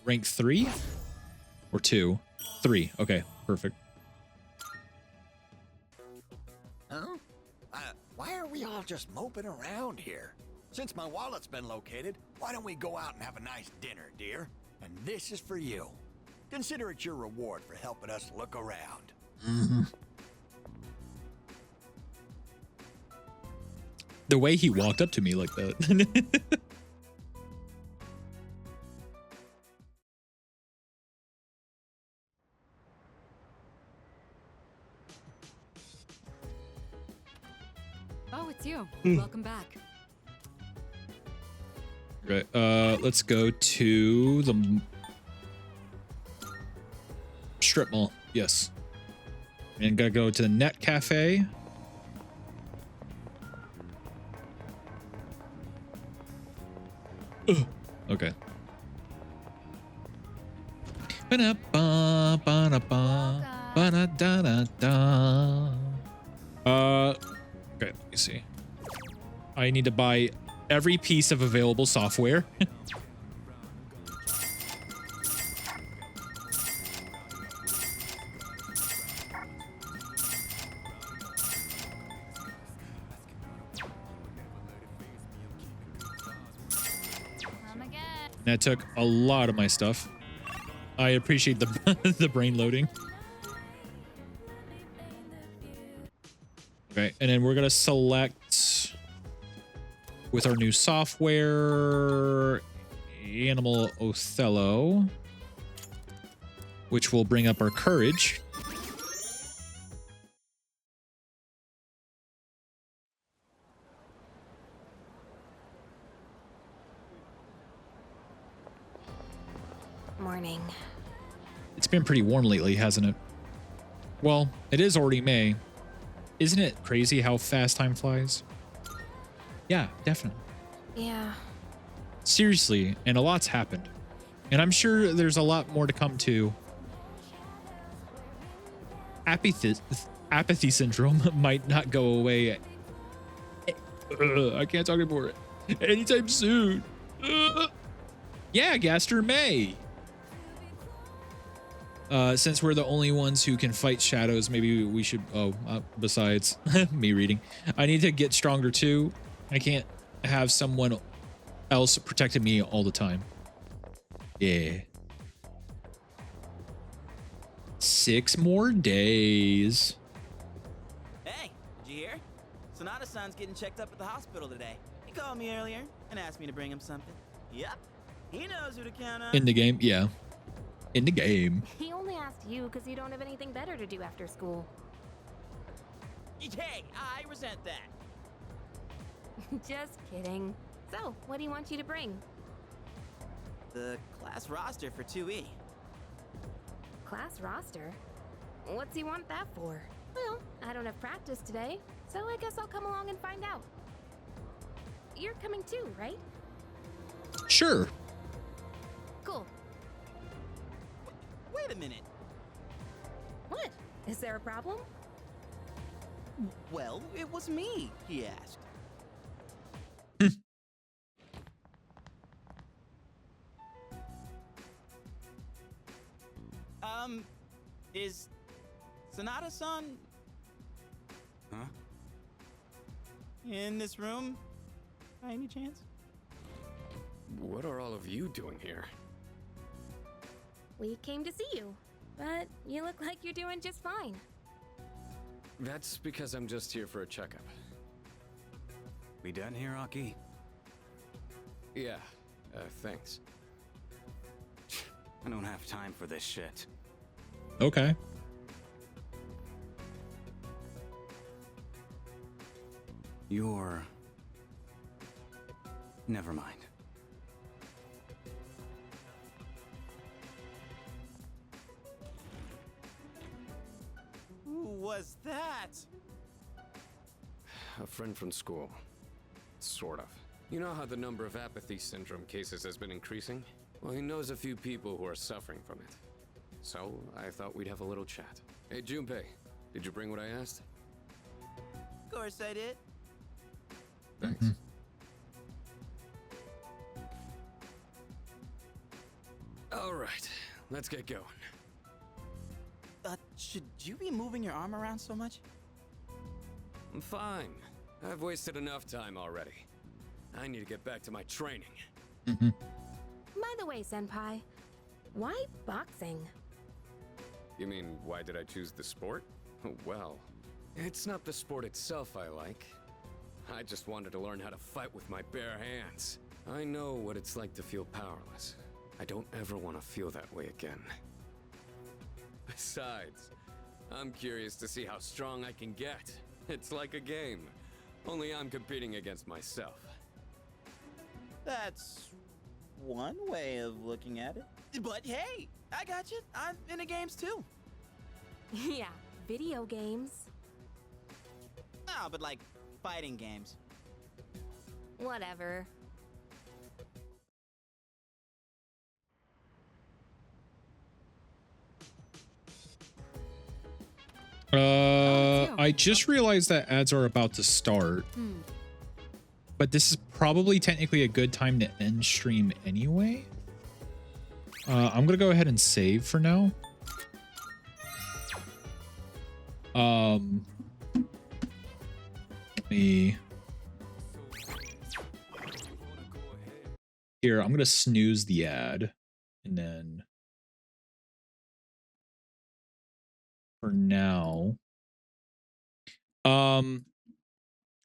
Rank 3 or 2? 3. Okay, perfect. Huh? Why are we all just moping around here? Since my wallet's been located, why don't we go out and have a nice dinner, dear? And this is for you. Consider it your reward for helping us look around. Mm-hmm. The way he walked up to me like that. Oh, it's you. Hmm. Welcome back. Right. Let's go to the strip mall. Yes. And gotta go to the Net Cafe. Ugh. Okay. Ba-da-ba, ba-da-ba, ba-da-da-da-da. Okay, let me see. I need to buy every piece of available software. That took a lot of my stuff. I appreciate the the brain loading. Okay, and then we're gonna select with our new software, Animal Othello, which will bring up our courage. Morning. It's been pretty warm lately, hasn't it? Well, it is already May. Isn't it crazy how fast time flies? Yeah, definitely. Yeah. Seriously, and a lot's happened. And I'm sure there's a lot more to come to. Apathy syndrome might not go away. I can't talk anymore. Anytime soon. Yeah, Gaster May. Since we're the only ones who can fight shadows, maybe we should... besides me reading. I need to get stronger too. I can't have someone else protecting me all the time. Yeah. 6 more days. Hey, did you hear? Sonata-san's getting checked up at the hospital today. He called me earlier and asked me to bring him something. Yep, he knows who to count on. In the game, yeah. In the game. He only asked you because you don't have anything better to do after school. Hey, I resent that. Just kidding. So, what do you want you to bring? The class roster for 2E. Class roster? What's he want that for? Well, I don't have practice today, so I guess I'll come along and find out. You're coming too, right? Sure. Cool. Wait a minute. What? Is there a problem? Well, it was me, he asked. Is Sonata-san... Huh? in this room by any chance? What are all of you doing here? We came to see you, but you look like you're doing just fine. That's because I'm just here for a checkup. We done here, Aki? Yeah, thanks. I don't have time for this shit. Okay. You're... Never mind. Who was that? A friend from school. Sort of. You know how the number of apathy syndrome cases has been increasing? Well, he knows a few people who are suffering from it. So, I thought we'd have a little chat. Hey, Junpei, did you bring what I asked? Of course I did. Thanks. All right, let's get going. Should you be moving your arm around so much? I'm fine. I've wasted enough time already. I need to get back to my training. By the way, Senpai, why boxing? You mean, why did I choose the sport? Well, it's not the sport itself I like. I just wanted to learn how to fight with my bare hands. I know what it's like to feel powerless. I don't ever want to feel that way again. Besides, I'm curious to see how strong I can get. It's like a game, only I'm competing against myself. That's one way of looking at it. But hey, I got you. I'm into games too. Yeah, video games. No, but like fighting games. Whatever. I just realized that ads are about to start. But this is probably technically a good time to end stream anyway. I'm gonna go ahead and save for now. Let me... Here, I'm gonna snooze the ad, and then for now,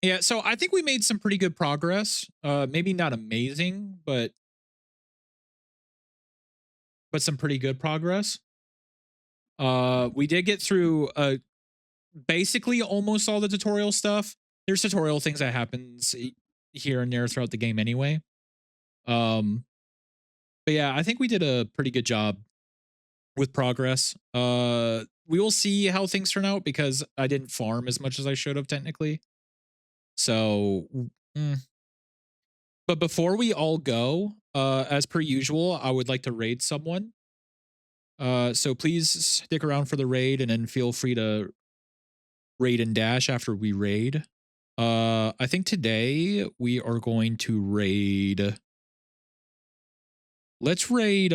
yeah, so I think we made some pretty good progress. Maybe not amazing, but some pretty good progress. We did get through basically almost all the tutorial stuff. There's tutorial things that happens here and there throughout the game anyway. But yeah, I think we did a pretty good job with progress. We will see how things turn out because I didn't farm as much as I should have technically. So, but before we all go, as per usual, I would like to raid someone. So please stick around for the raid and then feel free to raid and dash after we raid. I think today we are going to raid. Let's raid,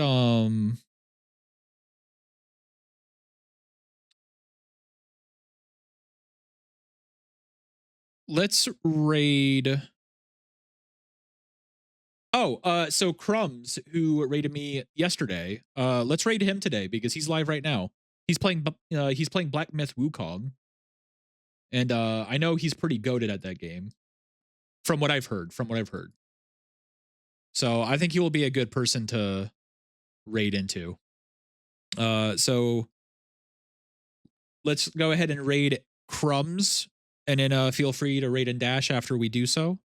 let's raid. Oh, so Crumbs, who raided me yesterday, let's raid him today because he's live right now. He's playing Black Myth Wukong. And I know he's pretty goated at that game. From what I've heard. So I think he will be a good person to raid into. So let's go ahead and raid Crumbs, and then feel free to raid and dash after we do so.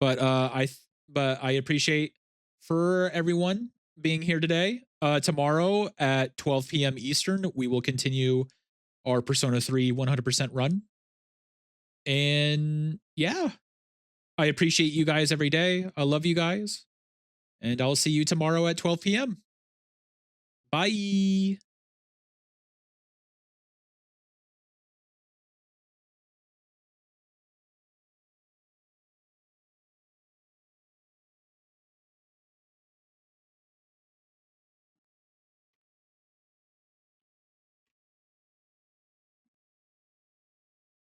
But I appreciate for everyone being here today. Tomorrow at 12 p.m. Eastern, we will continue our Persona 3 100% run. And yeah, I appreciate you guys every day. I love you guys. And I'll see you tomorrow at 12 p.m. Bye.